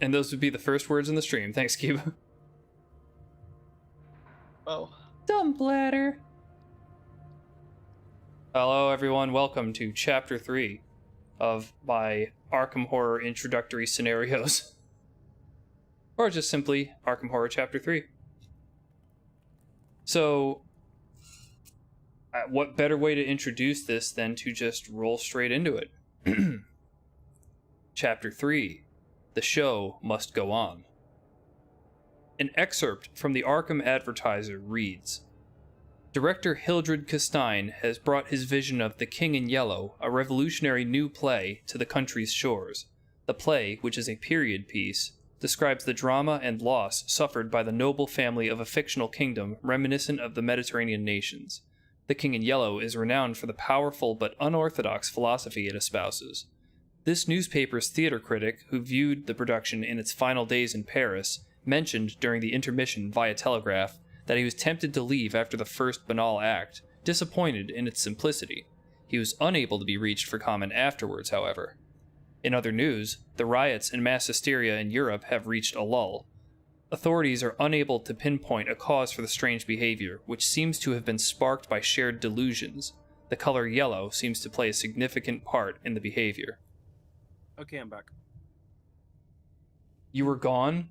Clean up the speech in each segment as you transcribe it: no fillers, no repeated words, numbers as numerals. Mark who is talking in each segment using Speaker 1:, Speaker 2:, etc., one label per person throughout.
Speaker 1: And those would be the first words in the stream. Thanks, Cuba.
Speaker 2: Oh.
Speaker 1: Dumb bladder. Hello, everyone. Welcome to Chapter 3 of my Arkham Horror introductory scenarios. Or just simply Arkham Horror Chapter 3. So, what better way to introduce this than to just roll straight into it? Chapter 3. The show must go on. An excerpt from the Arkham Advertiser reads, Director Hildred Castine has brought his vision of The King in Yellow, a revolutionary new play, to the country's shores. The play, which is a period piece, describes the drama and loss suffered by the noble family of a fictional kingdom reminiscent of the Mediterranean nations. The King in Yellow is renowned for the powerful but unorthodox philosophy it espouses. This newspaper's theater critic, who viewed the production in its final days in Paris, mentioned during the intermission via telegraph that he was tempted to leave after the first banal act, disappointed in its simplicity. He was unable to be reached for comment afterwards, however. In other news, the riots and mass hysteria in Europe have reached a lull. Authorities are unable to pinpoint a cause for the strange behavior, which seems to have been sparked by shared delusions. The color yellow seems to play a significant part in the behavior.
Speaker 3: Okay, I'm back.
Speaker 1: You were gone?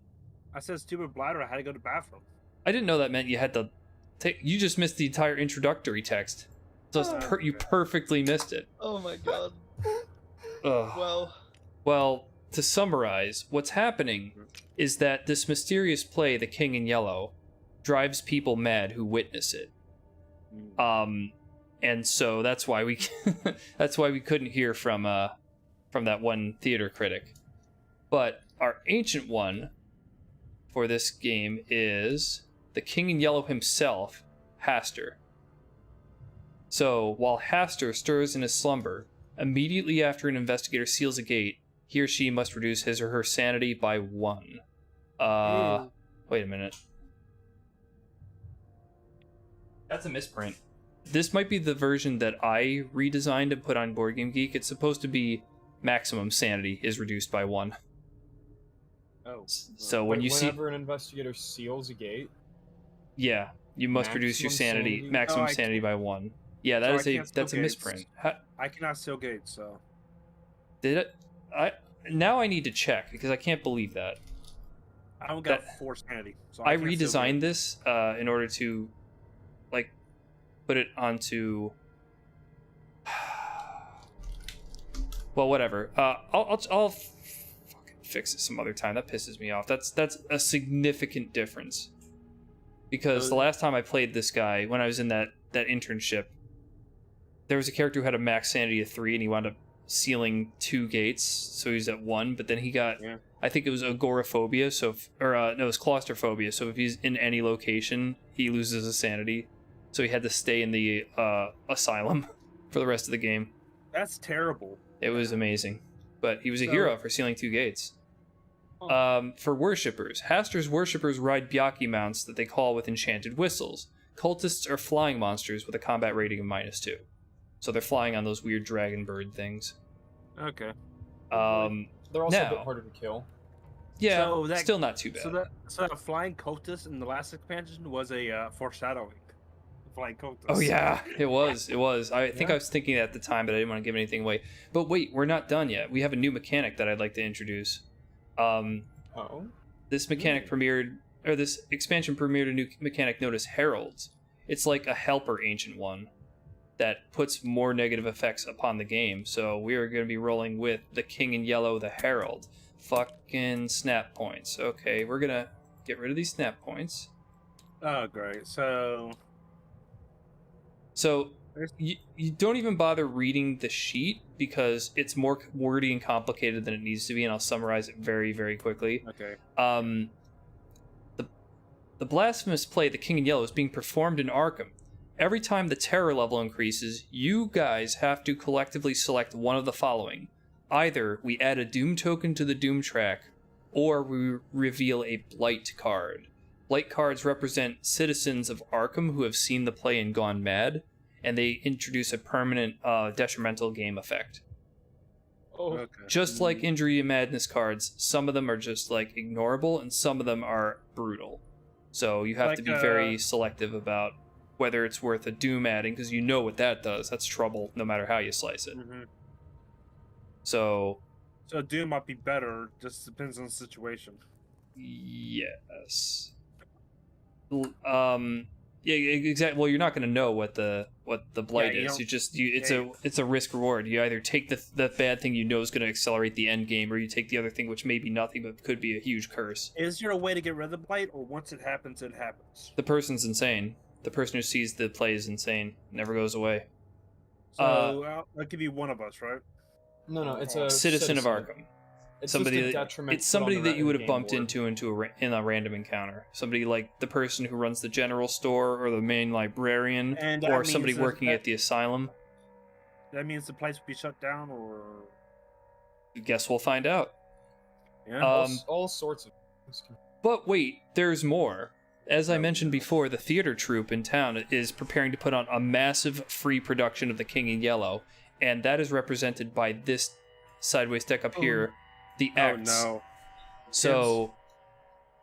Speaker 3: I said stupid bladder. I had to go to the bathroom.
Speaker 1: I didn't know that meant you had to take... You just missed the entire introductory text. So you perfectly missed it.
Speaker 2: Oh my god.
Speaker 1: Ugh. Well, to summarize, what's happening is that this mysterious play, The King in Yellow, drives people mad who witness it. And so that's why we couldn't hear from that one theater critic. But our ancient one for this game is the King in Yellow himself, Hastur. So, while Hastur stirs in his slumber, immediately after an investigator seals a gate, he or she must reduce his or her sanity by 1. Wait a minute. That's a misprint. This might be the version that I redesigned and put on Board Game Geek. It's supposed to be maximum sanity is reduced by 1.
Speaker 4: Oh.
Speaker 1: So whenever
Speaker 4: an investigator seals a gate?
Speaker 1: Yeah, you must reduce your maximum sanity by 1. Yeah, that's a misprint.
Speaker 3: I cannot seal gates, so.
Speaker 1: Did it? Now I need to check because I can't believe that.
Speaker 3: I don't got 4 sanity. So
Speaker 1: I redesigned this in order to put it onto well, whatever. I'll fucking fix it some other time. That pisses me off. That's a significant difference. Because the last time I played this guy, when I was in that internship, there was a character who had a max sanity of 3, and he wound up sealing 2 gates, so he was at 1. But then he got, I think it was agoraphobia, it was claustrophobia. So if he's in any location, he loses his sanity. So he had to stay in the asylum for the rest of the game.
Speaker 3: That's terrible.
Speaker 1: It was amazing. But he was a hero for sealing 2 gates. For worshippers, Hastur's worshippers ride Byaki mounts that they call with enchanted whistles. Cultists are flying monsters with a combat rating of -2. So they're flying on those weird dragon bird things.
Speaker 3: Okay.
Speaker 4: They're also a bit harder to kill.
Speaker 1: Yeah,
Speaker 3: so
Speaker 1: still not too bad.
Speaker 3: So that flying cultist in the last expansion was a foreshadowing. Flying cultist.
Speaker 1: Oh yeah, it was. I think I was thinking at the time, but I didn't want to give anything away. But wait, we're not done yet. We have a new mechanic that I'd like to introduce. This mechanic this expansion premiered a new mechanic known as Heralds. It's like a helper ancient one that puts more negative effects upon the game. So we are going to be rolling with the King in Yellow, the Herald. Fucking snap points. Okay, we're gonna get rid of these snap points.
Speaker 3: Oh, great.
Speaker 1: So you don't even bother reading the sheet because it's more wordy and complicated than it needs to be, and I'll summarize it very, very quickly.
Speaker 3: Okay.
Speaker 1: The blasphemous play, The King in Yellow, is being performed in Arkham. Every time the terror level increases, you guys have to collectively select one of the following. Either we add a Doom token to the Doom track, or we reveal a Blight card. Blight cards represent citizens of Arkham who have seen the play and gone mad, and they introduce a permanent detrimental game effect.
Speaker 4: Oh,
Speaker 3: Okay.
Speaker 1: Just like Injury and Madness cards, some of them are just like ignorable and some of them are brutal. So you have to be very selective about whether it's worth a Doom adding, because you know what that does. That's trouble no matter how you slice it.
Speaker 3: Mm-hmm.
Speaker 1: So
Speaker 3: Doom might be better, just depends on the situation.
Speaker 1: yes. Yeah, exactly. Well, you're not going to know what the blight is. It's a risk reward. You either take the bad thing you know is going to accelerate the end game, or you take the other thing which may be nothing but could be a huge curse.
Speaker 3: Is there a way to get rid of the blight, or once it happens, it happens?
Speaker 1: The person's insane. The person who sees the play is insane. Never goes away.
Speaker 3: So that could be one of us, right?
Speaker 4: No, it's a
Speaker 1: citizen of Arkham.
Speaker 4: It's
Speaker 1: somebody somebody that you would have bumped
Speaker 4: board.
Speaker 1: into in a random encounter. Somebody like the person who runs the general store, or the main librarian, or somebody working at the asylum.
Speaker 3: That means the place will be shut down, or
Speaker 1: I guess we'll find out.
Speaker 3: Yeah.
Speaker 4: All sorts of things.
Speaker 1: But wait, there's more. As I mentioned before, the theater troupe in town is preparing to put on a massive free production of The King in Yellow, and that is represented by this sideways deck up here, the Acts.
Speaker 3: Oh no.
Speaker 1: So,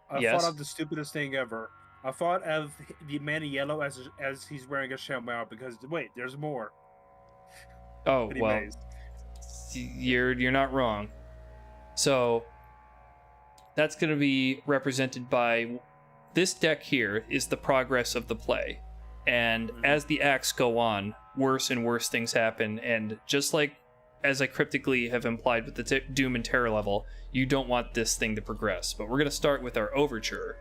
Speaker 3: I thought of the stupidest thing ever. I thought of the man in yellow as he's wearing a chamois, because wait, there's more.
Speaker 1: Oh, well, you're not wrong. So, that's going to be represented by... This deck here is the progress of the play. And as the acts go on, worse and worse things happen. And just like, as I cryptically have implied with the Doom and Terror level, you don't want this thing to progress. But we're going to start with our Overture,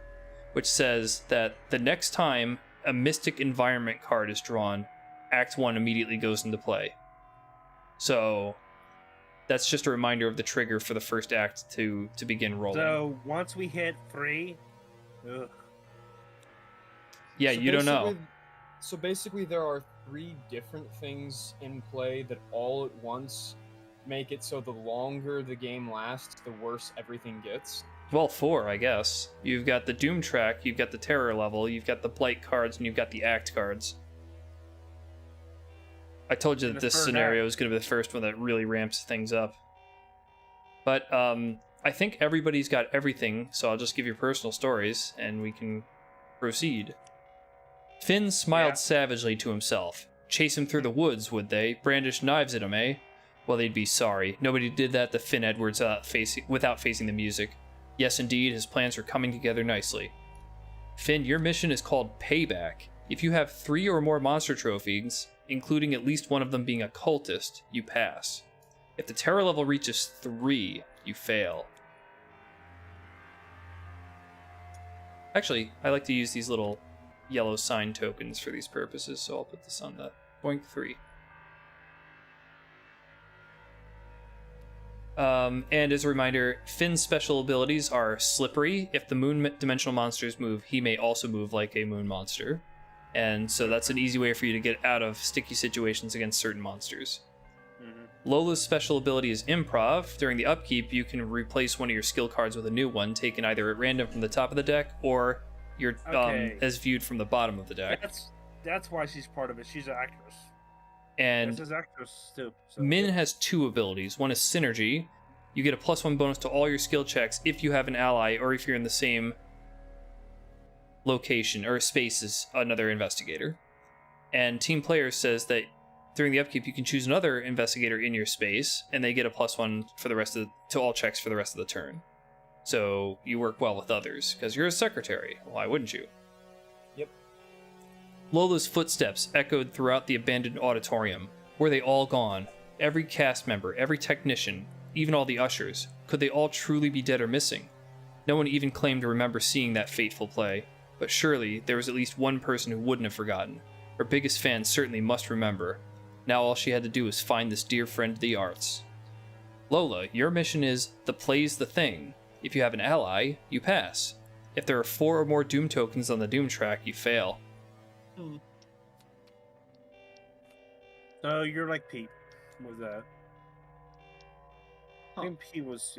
Speaker 1: which says that the next time a Mystic Environment card is drawn, Act 1 immediately goes into play. So that's just a reminder of the trigger for the first act to begin rolling.
Speaker 3: So once we hit 3... Ugh.
Speaker 1: Yeah,
Speaker 4: so
Speaker 1: you don't know.
Speaker 4: So basically there are 3 different things in play that all at once make it so the longer the game lasts, the worse everything gets.
Speaker 1: Well, 4, I guess. You've got the Doom track, you've got the Terror level, you've got the Blight cards, and you've got the Act cards. I told you that this scenario is going to be the first one that really ramps things up. But I think everybody's got everything, so I'll just give you personal stories, and we can proceed. Finn smiled savagely to himself. Chase him through the woods, would they? Brandish knives at him, eh? Well, they'd be sorry. Nobody did that to Finn Edwards without facing the music. Yes, indeed, his plans were coming together nicely. Finn, your mission is called Payback. If you have 3 or more monster trophies, including at least one of them being a cultist, you pass. If the terror level reaches 3, you fail. Actually, I like to use these little yellow sign tokens for these purposes, so I'll put this on the Boink 3. And as a reminder, Finn's special abilities are Slippery. If the moon dimensional monsters move, he may also move like a moon monster. And so that's an easy way for you to get out of sticky situations against certain monsters. Lola's special ability is Improv. During the upkeep, you can replace one of your skill cards with a new one, taken either at random from the top of the deck, or as viewed from the bottom of the deck.
Speaker 3: That's why she's part of it. She's an actress.
Speaker 1: And
Speaker 3: this is actress too. So.
Speaker 1: Min has 2 abilities. One is Synergy. You get a +1 bonus to all your skill checks if you have an ally, or if you're in the same location or space as another investigator. And Team Player says that during the upkeep, you can choose another investigator in your space, and they get a +1 for the rest to all checks for the rest of the turn. So you work well with others, because you're a secretary. Why wouldn't you?
Speaker 4: Yep.
Speaker 1: Lola's footsteps echoed throughout the abandoned auditorium. Were they all gone? Every cast member, every technician, even all the ushers. Could they all truly be dead or missing? No one even claimed to remember seeing that fateful play, but surely there was at least one person who wouldn't have forgotten. Her biggest fans certainly must remember. Now all she had to do was find this dear friend of the arts. Lola, your mission is the play's the thing. If you have an ally, you pass. If there are 4 or more Doom tokens on the Doom track, you fail.
Speaker 3: So you're like Pete. What was that? I think Pete was,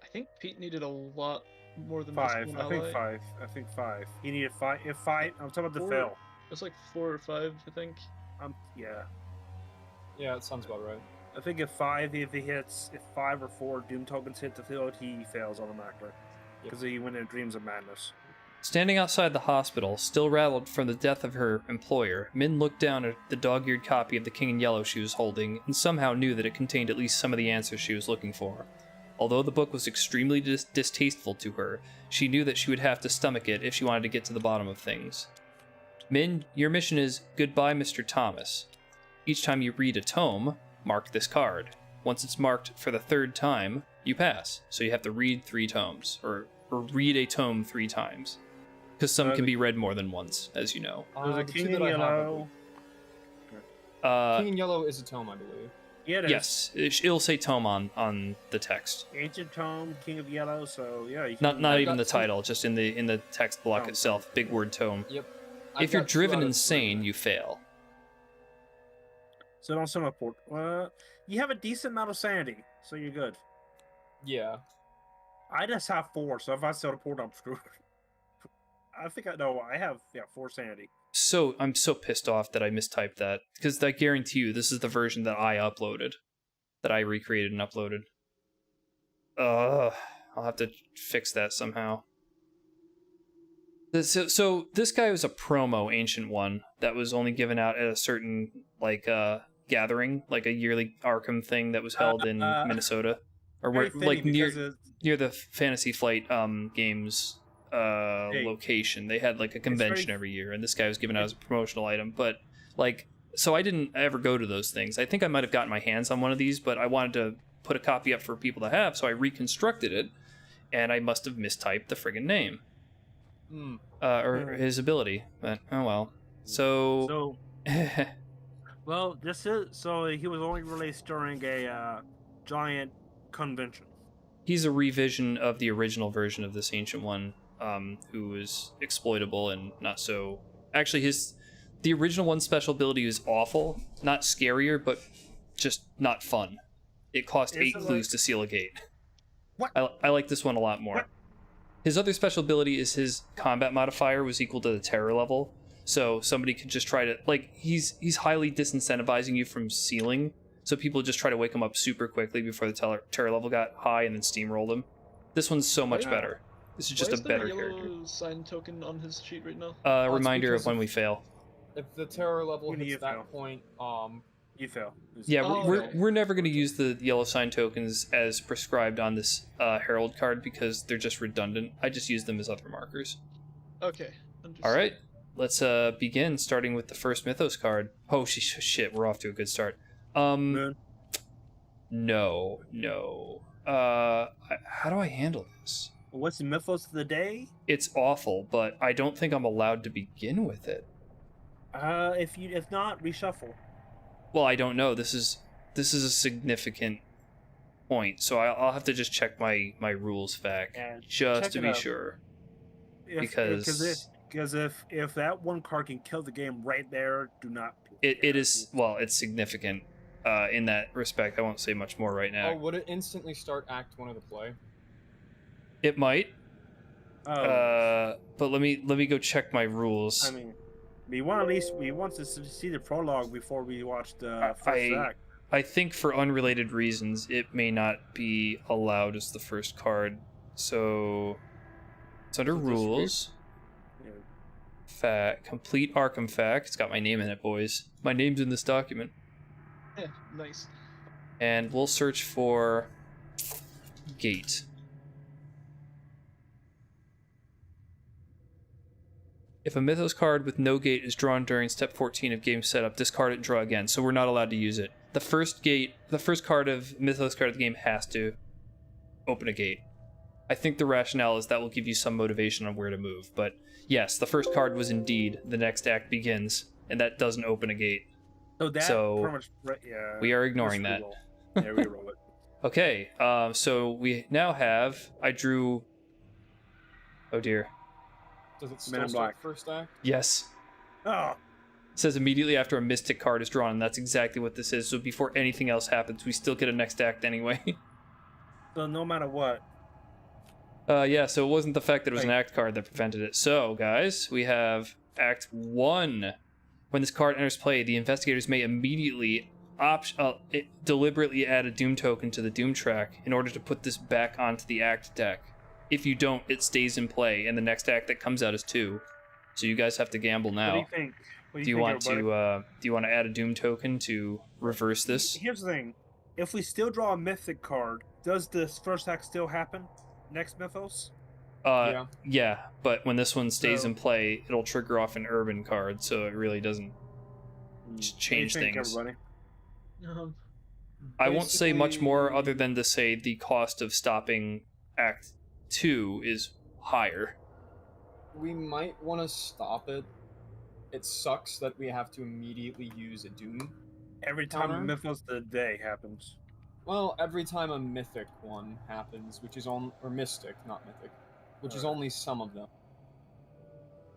Speaker 2: I think Pete needed a lot more than
Speaker 3: 5.
Speaker 2: Just
Speaker 3: I
Speaker 2: one
Speaker 3: think
Speaker 2: ally.
Speaker 3: 5. I think 5. He needed 5. If 5, I'm talking about the
Speaker 2: 4.
Speaker 3: fail.
Speaker 2: It's like 4 or 5, I think.
Speaker 3: Yeah.
Speaker 4: Yeah, it sounds about right.
Speaker 3: I think if 5 or 4 Doom tokens hit the field, he fails automatically. Because he went in Dreams of Madness.
Speaker 1: Standing outside the hospital, still rattled from the death of her employer, Min looked down at the dog-eared copy of The King in Yellow she was holding, and somehow knew that it contained at least some of the answers she was looking for. Although the book was extremely distasteful to her, she knew that she would have to stomach it if she wanted to get to the bottom of things. Min, your mission is Goodbye, Mr. Thomas. Each time you read a tome, mark this card. Once it's marked for the 3rd time, you pass. So you have to read 3 tomes, or read a tome 3 times. Because some can be read more than once, as you know.
Speaker 3: There's a King in Yellow.
Speaker 4: King in Yellow is a tome, I believe.
Speaker 3: Yeah, it is.
Speaker 1: Yes, it'll say tome on the text.
Speaker 3: Ancient Tome, King of Yellow, so yeah. You
Speaker 1: Not even the title, just in the text block itself. Big word tome.
Speaker 4: Yep.
Speaker 1: If you're driven insane, you fail.
Speaker 3: So don't teleport. You have a decent amount of sanity, so you're good.
Speaker 4: Yeah.
Speaker 3: I just have 4, so if I teleport, I'm screwed. I think I have 4 sanity.
Speaker 1: So I'm so pissed off that I mistyped that, because I guarantee you this is the version that I uploaded, that I recreated and uploaded. I'll have to fix that somehow. So this guy was a promo Ancient One that was only given out at a certain gathering, like a yearly Arkham thing that was held in Minnesota, or near the Fantasy Flight games location. They had like a convention every year, and this guy was given out as a promotional item. But so I didn't ever go to those things. I think I might have gotten my hands on one of these, but I wanted to put a copy up for people to have, so I reconstructed it, and I must have mistyped the friggin' name. Or his ability, but oh well. So
Speaker 3: well, this is he was only released during a giant convention.
Speaker 1: He's a revision of the original version of this Ancient One, who was exploitable and not so. Actually, the original one's special ability is awful, not scarier, but just not fun. It cost 8 clues to seal a gate.
Speaker 3: What?
Speaker 1: I like this one a lot more.
Speaker 3: What?
Speaker 1: His other special ability is his combat modifier was equal to the terror level, so somebody could just try to he's highly disincentivizing you from sealing, so people just try to wake him up super quickly before the terror level got high and then steamrolled him. This one's so much better. This is just a better character.
Speaker 2: Why is there a yellow sign token on his sheet right now?
Speaker 1: A reminder of when we fail.
Speaker 4: If the terror level hits that point,
Speaker 3: you fail.
Speaker 1: Yeah, we're never going to use the yellow sign tokens as prescribed on this Herald card because they're just redundant. I just use them as other markers.
Speaker 2: Okay.
Speaker 1: All right, let's begin, starting with the first Mythos card. Oh, shit, we're off to a good start. No. How do I handle this?
Speaker 3: What's the Mythos of the day?
Speaker 1: It's awful, but I don't think I'm allowed to begin with it.
Speaker 3: If not, reshuffle.
Speaker 1: Well, I don't know. This is a significant point, so I'll have to just check my rules fact just to be sure. Because if that one card can kill the game right there, do not. It is it's significant in that respect. I won't say much more right now.
Speaker 4: Oh, would it instantly start Act 1 of the play?
Speaker 1: It might. But let me go check my rules.
Speaker 3: I mean, we want to see the prologue before we watch the first act.
Speaker 1: I think for unrelated reasons, it may not be allowed as the first card. So it's under rules. Fact, complete Arkham fact. It's got my name in it, boys. My name's in this document.
Speaker 2: Yeah, nice.
Speaker 1: And we'll search for gate. If a Mythos card with no gate is drawn during step 14 of game setup, discard it and draw again, so we're not allowed to use it. The first card of Mythos card of the game has to open a gate. I think the rationale is that will give you some motivation on where to move, but yes, the first card was indeed the next act begins, and that doesn't open a gate.
Speaker 3: So pretty much,
Speaker 1: we are ignoring that.
Speaker 3: Yeah, we roll it.
Speaker 1: Okay, so we now have, I drew, oh dear.
Speaker 4: Does it still start first act?
Speaker 1: Yes.
Speaker 3: Oh.
Speaker 1: It says immediately after a mystic card is drawn, and that's exactly what this is. So before anything else happens, we still get a next act anyway.
Speaker 3: So no matter what.
Speaker 1: Yeah, so it wasn't the fact that it was an act card that prevented it. So, guys, we have Act 1. When this card enters play, the investigators may immediately it deliberately add a Doom token to the Doom track in order to put this back onto the Act deck. If you don't, it stays in play, and the next Act that comes out is 2. So you guys have to gamble now.
Speaker 3: What do you think?
Speaker 1: Do you want to add a Doom token to reverse this?
Speaker 3: Here's the thing: if we still draw a Mythic card, does this first Act still happen? Next Mythos?
Speaker 1: Yeah, but when this one stays in play, it'll trigger off an Urban card, so it really doesn't change things.
Speaker 3: Everybody?
Speaker 1: I won't say much more other than to say the cost of stopping Act 2 is higher.
Speaker 4: We might want to stop it. It sucks that we have to immediately use a Doom.
Speaker 3: Every time a Mythos of the day happens.
Speaker 4: Well, every time a Mythic one happens, which is or Mystic, not Mythic, which is only some of them.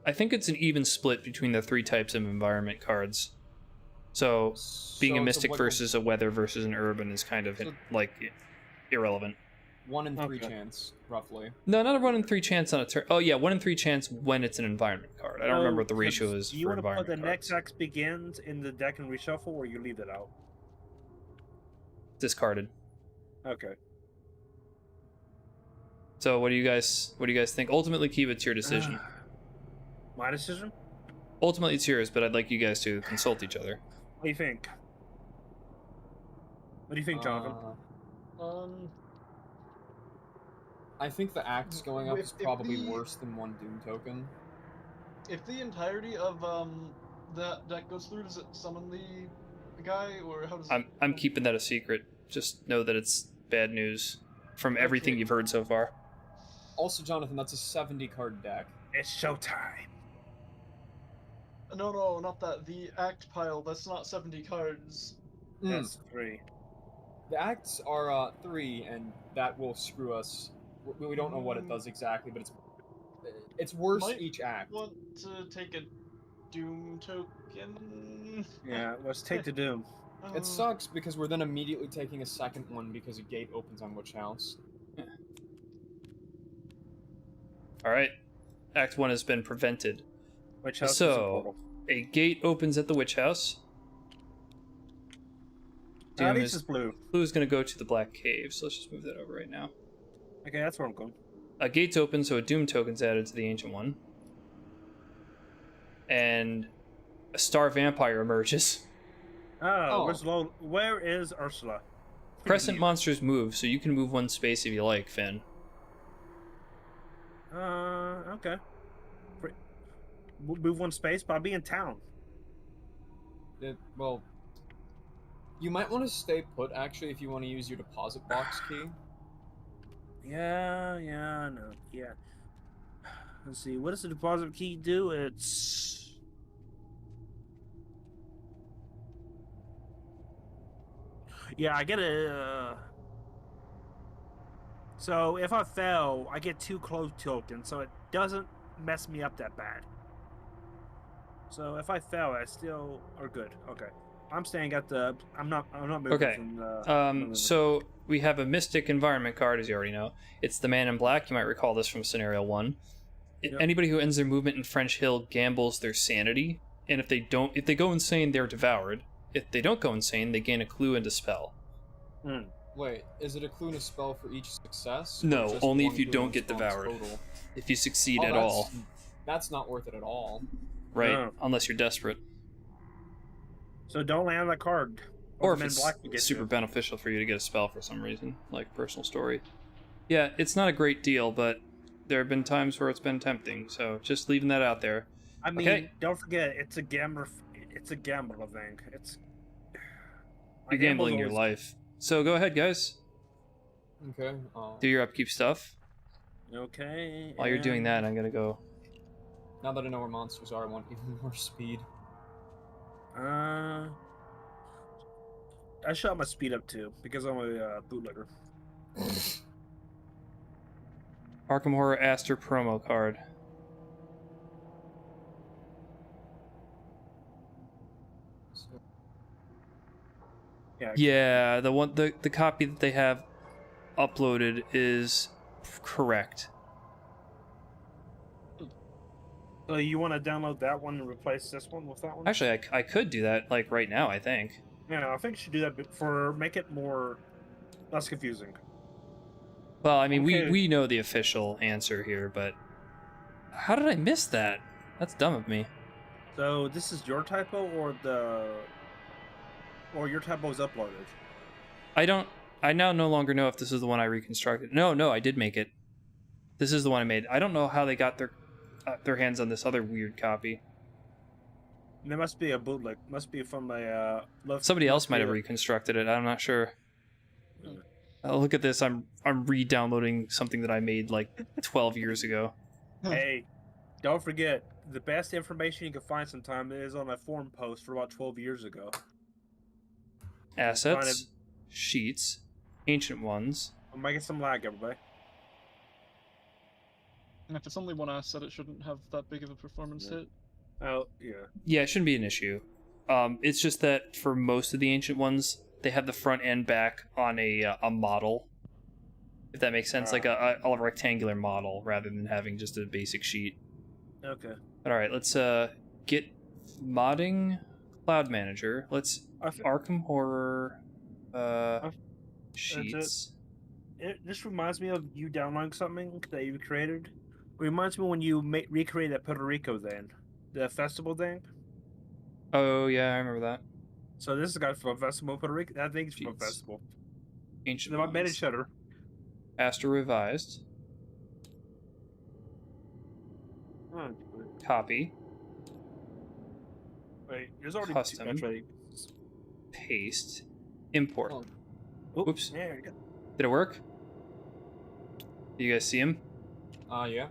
Speaker 1: I think it's an even split between the 3 types of environment cards. So being a Mystic versus a Weather versus an Urban is kind of irrelevant.
Speaker 4: 1 in 3 chance, roughly.
Speaker 1: No, not a 1 in 3 chance on a turn. Oh yeah, 1 in 3 chance when it's an environment card. I don't remember what the ratio is for environment cards.
Speaker 3: You want to put the next Act begins in the deck and reshuffle, or you leave that out?
Speaker 1: Discarded.
Speaker 3: Okay.
Speaker 1: So what do you guys think? Ultimately, keep it to your decision.
Speaker 3: My decision?
Speaker 1: Ultimately, it's yours, but I'd like you guys to consult each other.
Speaker 3: What do you think? What do you think, Jonathan?
Speaker 4: I think the Acts going up is probably worse than 1 Doom token.
Speaker 2: If the entirety of that deck goes through, does it summon the guy, or how does it...
Speaker 1: I'm keeping that a secret. Just know that it's bad news from everything you've heard so far.
Speaker 4: Also, Jonathan, that's a 70-card deck.
Speaker 3: It's showtime.
Speaker 2: No, not that. The Act pile, that's not 70 cards.
Speaker 3: That's 3.
Speaker 4: The Acts are 3, and that will screw us. We don't know what it does exactly, but it's worse each Act.
Speaker 2: Want to take a Doom token?
Speaker 3: Yeah, let's take the Doom.
Speaker 4: It sucks because we're then immediately taking a second one because a gate opens on Witch House.
Speaker 1: Alright. Act 1 has been prevented.
Speaker 3: Witch House
Speaker 1: so, a gate opens at the Witch House. Doom
Speaker 3: is blue.
Speaker 1: Blue's going to go to the Black Cave, so let's just move that over right now.
Speaker 3: Okay, that's where I'm going.
Speaker 1: A gate's open, so a Doom token's added to the Ancient One. And a Star Vampire emerges.
Speaker 3: Where is Ursula?
Speaker 1: Crescent monsters move, so you can move 1 space if you like, Finn.
Speaker 3: Okay. Move 1 space, but I'll be in town.
Speaker 4: Well, you might want to stay put, actually, if you want to use your deposit box key.
Speaker 3: Yeah, no, yeah. Let's see, what does the deposit key do? It's... Yeah, I get a... So, if I fail, I get 2 close tokens, so it doesn't mess me up that bad. So, if I fail, I still are good. Okay. I'm staying at the... I'm not moving from the...
Speaker 1: So, we have a Mystic Environment card, as you already know. It's the Man in Black. You might recall this from Scenario 1. Yep. Anybody who ends their movement in French Hill gambles their sanity, and if they go insane, they're devoured. If they don't go insane, they gain a clue and a spell.
Speaker 4: Wait, is it a clue and a spell for each success?
Speaker 1: No, only if you don't get devoured. Total? If you succeed at all.
Speaker 4: That's not worth it at all.
Speaker 1: Right, no. Unless you're desperate.
Speaker 3: So don't land that card.
Speaker 1: Or if it's super beneficial for you to get a spell for some reason, like Personal Story. Yeah, it's not a great deal, but there have been times where it's been tempting, so just leaving that out there.
Speaker 3: I mean, don't forget, it's a gambler thing.
Speaker 1: You're gambling your life. So go ahead, guys.
Speaker 4: Okay.
Speaker 1: Do your upkeep stuff.
Speaker 3: Okay.
Speaker 1: While you're doing that, I'm gonna go.
Speaker 4: Now that I know where monsters are, I want even more speed.
Speaker 3: I shot my speed up too because I'm a bootlegger.
Speaker 1: Arkham Horror Aster promo card. Yeah, the copy that they have uploaded is correct.
Speaker 3: So you want to download that one and replace this one with that one?
Speaker 1: Actually, I could do that like right now, I think.
Speaker 3: Yeah, I think you should do that for make it more less confusing.
Speaker 1: Well, I mean,
Speaker 3: Okay.
Speaker 1: we know the official answer here, but how did I miss that? That's dumb of me.
Speaker 3: So this is your typo or your typo was uploaded.
Speaker 1: I now no longer know if this is the one I reconstructed. No, I did make it. This is the one I made. I don't know how they got their hands on this other weird copy.
Speaker 3: There must be a bootleg. Must be from a
Speaker 1: Somebody else might have reconstructed it. I'm not sure. Look at this. I'm re-downloading something that I made like 12 years ago.
Speaker 3: Hey, don't forget, the best information you can find sometime is on a forum post for about 12 years ago.
Speaker 1: Assets, sheets, ancient ones.
Speaker 3: I'm making some lag, everybody.
Speaker 2: And if it's only one asset, it shouldn't have that big of a performance hit.
Speaker 3: Oh, yeah.
Speaker 1: Yeah, it shouldn't be an issue. It's just that for most of the ancient ones, they have the front and back on a model. If that makes sense, like a rectangular model rather than having just a basic sheet.
Speaker 3: Okay.
Speaker 1: All right, let's get modding Cloud Manager. Let's Arkham Horror sheets.
Speaker 3: This reminds me of you downloading something that you created. It reminds me when you recreated that Puerto Rico thing, the festival thing.
Speaker 1: Oh yeah, I remember that.
Speaker 3: So this is a guy from a festival, Puerto Rico. I think it's from a
Speaker 1: Sheets.
Speaker 3: festival.
Speaker 1: Ancient
Speaker 3: They made
Speaker 1: ones.
Speaker 3: each other.
Speaker 1: Astro Revised. Copy.
Speaker 3: Wait, there's already
Speaker 1: Custom.
Speaker 3: actually.
Speaker 1: Paste. Import.
Speaker 3: Oh,
Speaker 1: Oops.
Speaker 3: Yeah, you go.
Speaker 1: Did it work? You guys see him?
Speaker 4: Yeah.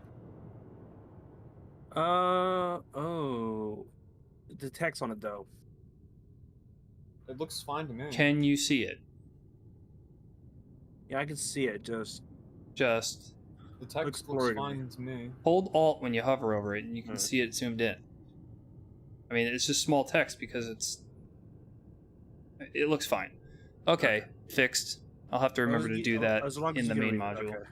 Speaker 3: Oh. The text on it though.
Speaker 4: It looks fine to me.
Speaker 1: Can you see it?
Speaker 3: Yeah, I can see it. Just
Speaker 4: The text
Speaker 3: looks
Speaker 4: looks
Speaker 3: blurry to
Speaker 4: fine to me.
Speaker 1: Hold Alt when you hover over it, and you can
Speaker 3: Alright.
Speaker 1: see it zoomed in. I mean, it's just small text because it looks fine. Okay, fixed. I'll have to remember to do that
Speaker 3: as long as
Speaker 1: in the
Speaker 3: you
Speaker 1: main
Speaker 3: can read it,
Speaker 1: module.
Speaker 3: okay.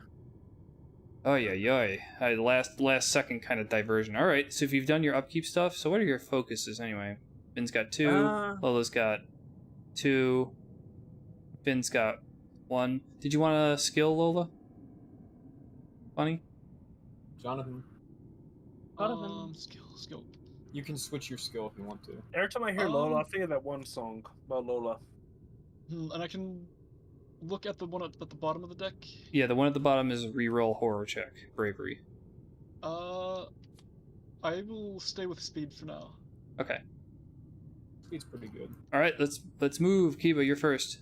Speaker 1: Oh yeah. Last second kind of diversion. All right, so if you've done your upkeep stuff, so what are your focuses anyway? Finn's got 2. Lola's got 2. Finn's got 1. Did you want a skill, Lola? Funny.
Speaker 4: Jonathan,
Speaker 2: Skill.
Speaker 4: you can switch your skill if you want to.
Speaker 3: Every time I hear Lola, I think of that one song about Lola.
Speaker 2: And I can look at the one at the bottom of the deck.
Speaker 1: Yeah, the one at the bottom is a reroll horror check, bravery.
Speaker 2: I will stay with speed for now.
Speaker 1: Okay.
Speaker 4: Speed's pretty good.
Speaker 1: All right, let's move. Kiba, you're first.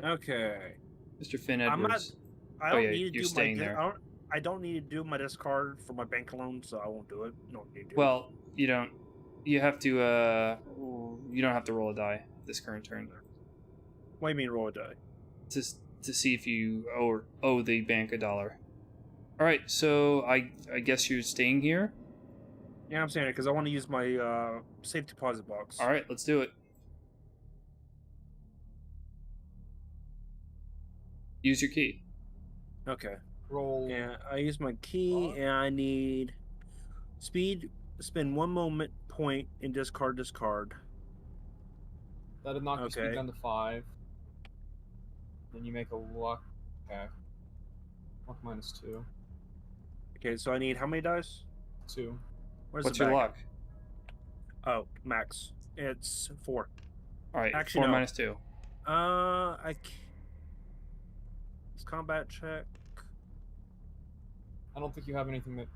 Speaker 3: Okay.
Speaker 1: Mr. Finn
Speaker 3: I'm not-
Speaker 1: Edwards.
Speaker 3: I don't
Speaker 1: yeah,
Speaker 3: need to
Speaker 1: you're
Speaker 3: do
Speaker 1: staying
Speaker 3: my.
Speaker 1: there.
Speaker 3: I don't need to do my discard for my bank loan, so I won't do it. No need to.
Speaker 1: Well, you don't. You have to. You don't have to roll a die this current turn
Speaker 3: What do you mean roll a die?
Speaker 1: to see if you owe the bank $1. All right, so I guess you're staying here.
Speaker 3: Yeah, I'm saying it because I want to use my safe deposit box.
Speaker 1: All right, let's do it. Use your key.
Speaker 3: Okay.
Speaker 4: Roll.
Speaker 3: Yeah, I use my key, and I need speed. Spend 1 moment point and discard.
Speaker 4: That'll knock your speed
Speaker 3: Okay.
Speaker 4: down to 5. Then you make a luck. Okay. Luck -2.
Speaker 3: Okay, so I need how many dice?
Speaker 4: 2.
Speaker 3: Where's
Speaker 1: What's
Speaker 3: the
Speaker 1: your
Speaker 3: back?
Speaker 1: luck?
Speaker 3: Oh, max. It's 4.
Speaker 1: All right,
Speaker 3: Actually,
Speaker 1: 4
Speaker 3: no.
Speaker 1: minus 2.
Speaker 3: It's combat check.
Speaker 4: I don't think you have anything that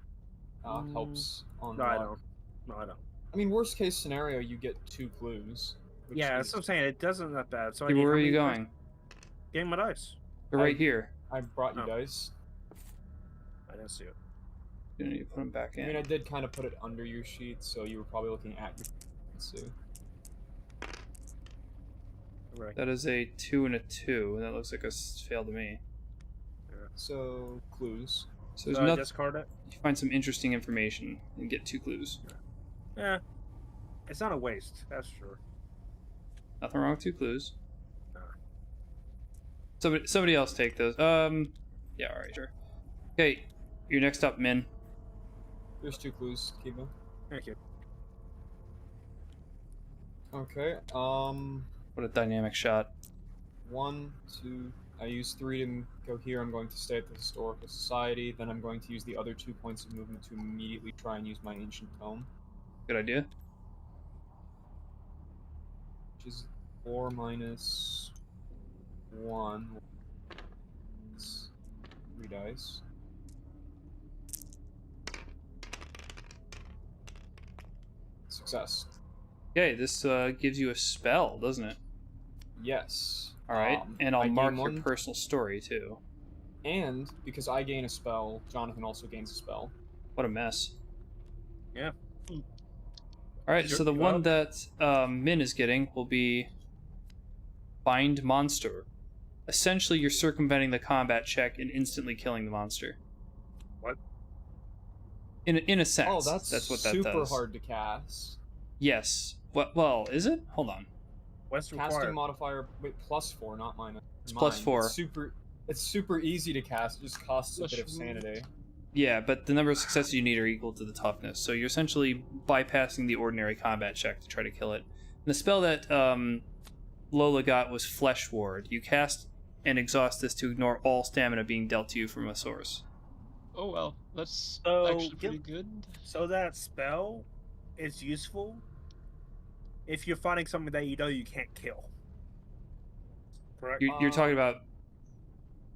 Speaker 4: helps on.
Speaker 3: No, I
Speaker 4: luck.
Speaker 3: don't. No, I don't.
Speaker 4: I mean, worst case scenario, you get 2 clues. which
Speaker 3: Yeah,
Speaker 4: is-
Speaker 3: that's what I'm saying. It doesn't that bad. So I
Speaker 1: Hey,
Speaker 3: need
Speaker 1: where
Speaker 3: how
Speaker 1: are you
Speaker 3: many dice?
Speaker 1: going?
Speaker 3: Getting my dice.
Speaker 1: They're right here.
Speaker 4: I brought you
Speaker 3: Oh.
Speaker 4: dice.
Speaker 3: I didn't see it.
Speaker 1: You need to put them back
Speaker 4: I
Speaker 1: in.
Speaker 4: mean, I did kind of put it under your sheet, so you were probably looking at your. Let's see.
Speaker 3: Right.
Speaker 1: That is a 2 and a 2, and that looks like a fail to me.
Speaker 4: So clues.
Speaker 1: So there's
Speaker 3: So I
Speaker 1: nothing.
Speaker 3: discard it.
Speaker 1: You find some interesting information and get 2 clues.
Speaker 3: Yeah. It's not a waste. That's sure.
Speaker 1: Nothing wrong with 2 clues.
Speaker 3: No.
Speaker 1: Somebody else take those. Yeah, all right, sure. Okay, you're next up, Min.
Speaker 4: There's 2 clues, Kiba.
Speaker 3: Thank you.
Speaker 4: Okay.
Speaker 1: What a dynamic shot.
Speaker 4: 1, 2. I use 3 to go here. I'm going to stay at the Historical Society. Then I'm going to use the other 2 points of movement to immediately try and use my Ancient Tome.
Speaker 1: Good idea.
Speaker 4: Which is 4 minus 1. It's 3 dice. Success.
Speaker 1: Okay, this gives you a spell, doesn't it?
Speaker 4: Yes.
Speaker 1: All right, and I'll
Speaker 4: I
Speaker 1: mark
Speaker 4: gain
Speaker 1: your
Speaker 4: 1,
Speaker 1: personal story too.
Speaker 4: and because I gain a spell, Jonathan also gains a spell.
Speaker 1: What a mess.
Speaker 3: Yeah.
Speaker 1: All right, so the one that Min is getting will be Find Monster. Essentially, you're circumventing the combat check and instantly killing the monster.
Speaker 3: What?
Speaker 1: In a sense.
Speaker 4: Oh, that's
Speaker 1: what that
Speaker 4: super
Speaker 1: does.
Speaker 4: hard to cast.
Speaker 1: Yes. Well, is it? Hold on.
Speaker 3: What's
Speaker 4: Casting
Speaker 3: required?
Speaker 4: modifier, wait, +4, not minus.
Speaker 1: It's
Speaker 4: mine.
Speaker 1: +4.
Speaker 4: It's super easy to cast. It just costs a bit of sanity.
Speaker 1: Yeah, but the number of successes you need are equal to the toughness, so you're essentially bypassing the ordinary combat check to try to kill it. And the spell that Lola got was Flesh Ward. You cast and exhaust this to ignore all stamina being dealt to you from a source.
Speaker 2: Oh well, that's
Speaker 3: So,
Speaker 2: actually pretty good.
Speaker 3: So that spell is useful if you're fighting something that you know you can't kill. Correct?
Speaker 1: You're talking about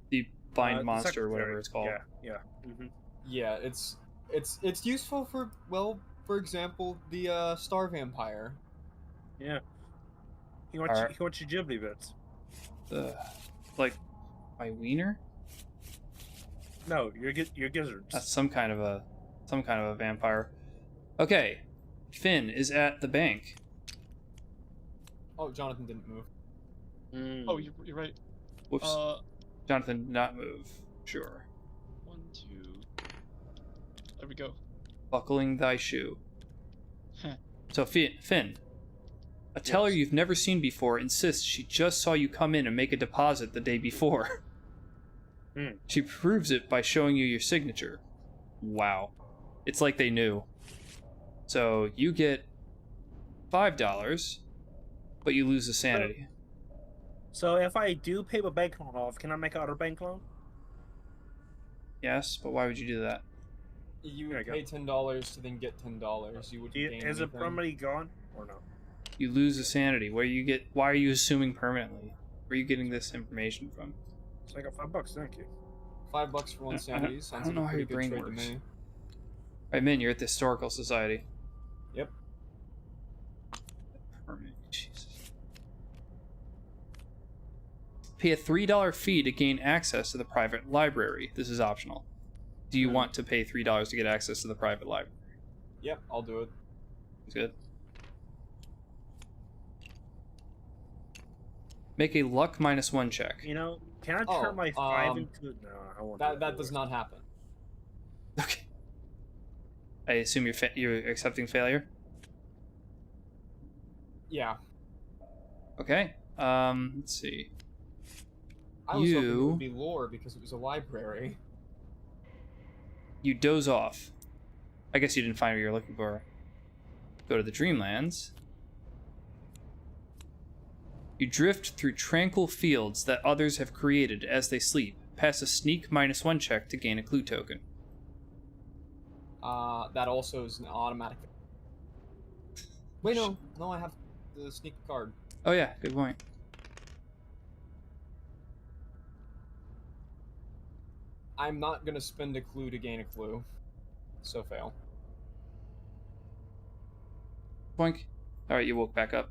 Speaker 1: the Bind
Speaker 3: The
Speaker 1: Monster or whatever
Speaker 3: secretary.
Speaker 1: it's called.
Speaker 3: Yeah. Mm-hmm.
Speaker 4: Yeah, it's useful for, well, for example, the Star Vampire.
Speaker 3: Yeah. He wants
Speaker 1: Alright.
Speaker 3: he wants your ghibli bits.
Speaker 1: Like my wiener?
Speaker 3: No, your gizzards.
Speaker 1: That's some kind of a vampire. Okay, Finn is at the bank.
Speaker 4: Oh, Jonathan didn't move.
Speaker 2: Oh, you're right.
Speaker 1: Whoops. Jonathan, not move. Sure.
Speaker 2: 1, 2. There we go.
Speaker 1: Buckling thy shoe.
Speaker 2: Heh.
Speaker 1: So Finn, a teller
Speaker 4: Yes.
Speaker 1: you've never seen before insists she just saw you come in and make a deposit the day before. She proves it by showing you your signature. Wow. It's like they knew. So you get $5, but you lose the sanity.
Speaker 3: So if I do pay my bank loan off, can I make out a bank loan?
Speaker 1: Yes, but why would you do that?
Speaker 4: You
Speaker 3: There
Speaker 4: would
Speaker 3: you
Speaker 4: pay $10 to then get $10. You would gain
Speaker 3: Is it
Speaker 4: anything.
Speaker 3: permanently gone or no?
Speaker 1: You lose the sanity. Why are you assuming permanently? Where are you getting this information from?
Speaker 3: So I got $5. Thank you.
Speaker 4: $5 for 1
Speaker 1: I
Speaker 4: sanity.
Speaker 1: don't
Speaker 4: Sounds like
Speaker 1: know
Speaker 4: a
Speaker 1: how
Speaker 4: pretty
Speaker 1: your
Speaker 4: good
Speaker 1: brain
Speaker 4: trade
Speaker 1: works.
Speaker 4: to me.
Speaker 1: Alright, Min, you're at the Historical Society.
Speaker 4: Yep.
Speaker 1: Permanent, Jesus. Pay a $3 fee to gain access to the private library. This is optional. Do you want to pay $3 to get access to the private library?
Speaker 4: Yep, I'll do it.
Speaker 1: That's good. Make a luck -1 check.
Speaker 3: You know, can I
Speaker 4: Oh,
Speaker 3: turn my 5 into... No, I won't.
Speaker 4: That does not happen.
Speaker 1: Okay. I assume you're accepting failure.
Speaker 4: Yeah.
Speaker 1: Okay. Let's see.
Speaker 4: I was hoping it
Speaker 1: You-
Speaker 4: would be lore because it was a library.
Speaker 1: You doze off. I guess you didn't find what you're looking for. Go to the Dreamlands. You drift through tranquil fields that others have created as they sleep. Pass a sneak -1 check to gain a clue token.
Speaker 4: That also is an automatic. Wait, no, I have the sneak card.
Speaker 1: Oh yeah, good point.
Speaker 4: I'm not gonna spend a clue to gain a clue, so fail.
Speaker 1: Boink. Alright, you woke back up.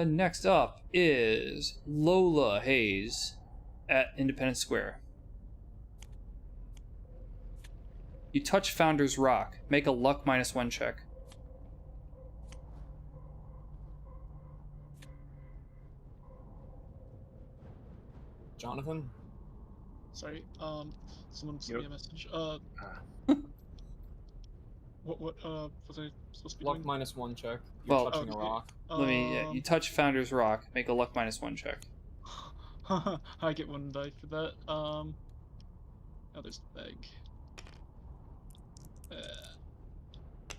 Speaker 1: Next up is Lola Hayes at Independence Square. You touch Founder's Rock. Make a luck -1 check.
Speaker 4: Jonathan?
Speaker 2: Sorry. Someone sent me a message. What was I supposed to be
Speaker 4: Luck
Speaker 2: doing?
Speaker 4: -1 check. You're
Speaker 1: Well-
Speaker 4: touching a
Speaker 2: Okay.
Speaker 4: rock.
Speaker 1: You touch Founder's Rock. Make a luck -1 check.
Speaker 2: I get 1 die for that. Oh, there's the bag.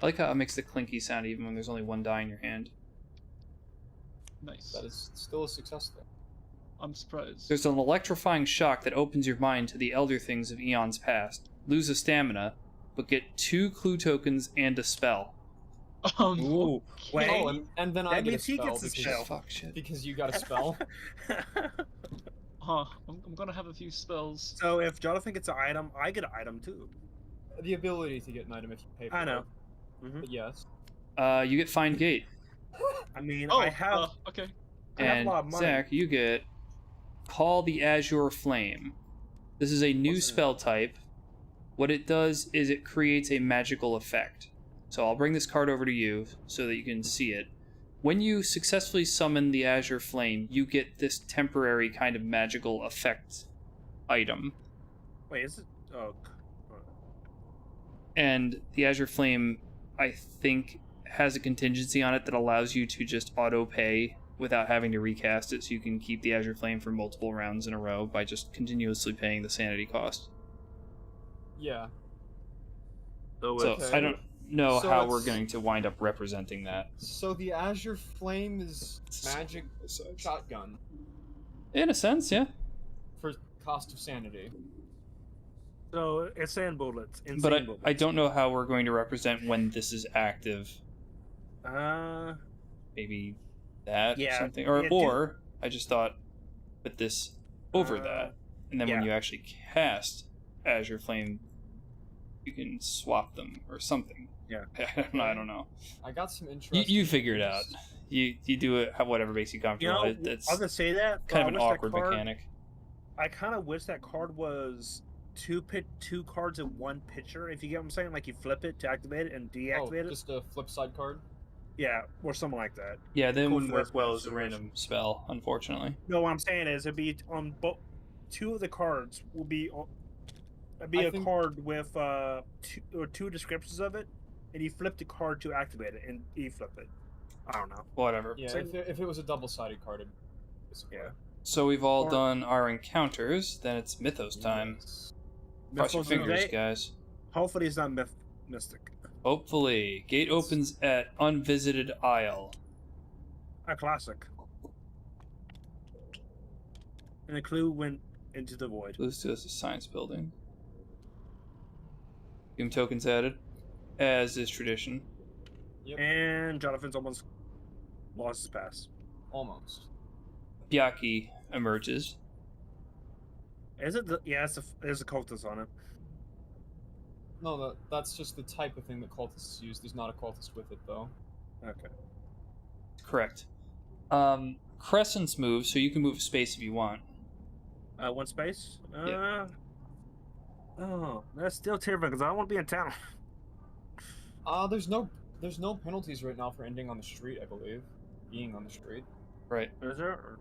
Speaker 1: I like how it makes the clinky sound even when there's only 1 die in your hand.
Speaker 2: Nice.
Speaker 4: That is still a success though.
Speaker 2: I'm surprised.
Speaker 1: There's an electrifying shock that opens your mind to the elder things of eons past. Lose a stamina, but get 2 clue tokens and a spell.
Speaker 3: Ooh, wait.
Speaker 4: Oh, and then I
Speaker 3: That
Speaker 4: get a
Speaker 3: means he
Speaker 4: spell
Speaker 3: gets a
Speaker 4: because,
Speaker 3: spell.
Speaker 1: Fuck shit.
Speaker 4: because you got a spell.
Speaker 2: Huh. I'm gonna have a few spells.
Speaker 3: So if Jonathan gets an item, I get an item too.
Speaker 4: The ability to get an item if you pay for it.
Speaker 3: I know. Mhm.
Speaker 4: But yes.
Speaker 1: You get Find Gate.
Speaker 3: I mean,
Speaker 2: Oh,
Speaker 3: I have
Speaker 2: okay.
Speaker 3: I have a
Speaker 1: And
Speaker 3: lot of money.
Speaker 1: Zach, you get Call the Azure Flame. This is a new
Speaker 3: What's that?
Speaker 1: spell type. What it does is it creates a magical effect. So I'll bring this card over to you so that you can see it. When you successfully summon the Azure Flame, you get this temporary kind of magical effect item.
Speaker 3: Wait, is it? Oh,
Speaker 1: And the Azure Flame, I think, has a contingency on it that allows you to just auto-pay without having to recast it, so you can keep the Azure Flame for multiple rounds in a row by just continuously paying the sanity cost.
Speaker 4: Yeah.
Speaker 1: So
Speaker 4: Okay.
Speaker 1: I don't know
Speaker 4: So
Speaker 1: how
Speaker 4: it's-
Speaker 1: we're going to wind up representing that.
Speaker 4: So the Azure Flame is magic shotgun
Speaker 1: In a sense, yeah.
Speaker 4: for cost of sanity.
Speaker 3: so it's sand bullets. Insane
Speaker 1: But
Speaker 3: bullets.
Speaker 1: I don't know how we're going to represent when this is active. Maybe that or
Speaker 3: Yeah,
Speaker 1: something.
Speaker 3: yeah,
Speaker 1: Or I just thought put this over
Speaker 3: Uh,
Speaker 1: that. And then when
Speaker 3: yeah.
Speaker 1: you actually cast Azure Flame, you can swap them or something.
Speaker 3: Yeah.
Speaker 1: I don't know.
Speaker 4: I got some interesting.
Speaker 1: You figure it out.
Speaker 4: things.
Speaker 1: You do it whatever makes you
Speaker 3: You
Speaker 1: comfortable.
Speaker 3: know,
Speaker 1: It's
Speaker 3: I was gonna say that. but
Speaker 1: kind
Speaker 3: I
Speaker 1: of an
Speaker 3: wish that
Speaker 1: awkward
Speaker 3: card-
Speaker 1: mechanic.
Speaker 3: I kind of wish that card was two cards in one picture. If you get what I'm saying, like you flip it to activate it and
Speaker 4: Oh,
Speaker 3: deactivate it.
Speaker 4: just a flip side card.
Speaker 3: Yeah, or something like that.
Speaker 1: Yeah, then
Speaker 3: Cool
Speaker 1: wouldn't
Speaker 3: for
Speaker 1: work
Speaker 3: that
Speaker 1: well as a
Speaker 3: situation.
Speaker 1: random spell, unfortunately.
Speaker 3: No, what I'm saying is it'd be on both. Two of the cards will be. It'd be
Speaker 4: I
Speaker 3: a
Speaker 4: think-
Speaker 3: card with two descriptions of it, and you flip the card to activate it, and you flip it. I don't know.
Speaker 1: Whatever.
Speaker 4: Yeah,
Speaker 3: So-
Speaker 4: if it was a double sided card, it'd basically.
Speaker 3: Yeah.
Speaker 1: So we've all
Speaker 3: Or-
Speaker 1: done our encounters. Then it's Mythos time.
Speaker 4: Yes.
Speaker 1: Cross your
Speaker 3: Mythos
Speaker 1: fingers,
Speaker 3: today-
Speaker 1: guys.
Speaker 3: Hopefully, it's not mystic.
Speaker 1: Hopefully. Gate opens at Unvisited Isle.
Speaker 3: A classic. And the clue went into the void.
Speaker 1: Clues to us a science building. Doom tokens added, as is tradition.
Speaker 4: Yep.
Speaker 3: And Jonathan's almost lost his pass.
Speaker 4: Almost.
Speaker 1: Byaki emerges.
Speaker 3: Is it? Yeah, there's a cultist on it.
Speaker 4: No, that's just the type of thing that cultists use. There's not a cultist with it though.
Speaker 3: Okay.
Speaker 1: Correct. Crescents move, so you can move a space if you want.
Speaker 3: One space.
Speaker 1: Yeah.
Speaker 3: Oh, that's still terrifying because I don't want to be in town.
Speaker 4: There's no penalties right now for ending on the street, I believe. Being on the street.
Speaker 1: Right.
Speaker 3: Is there?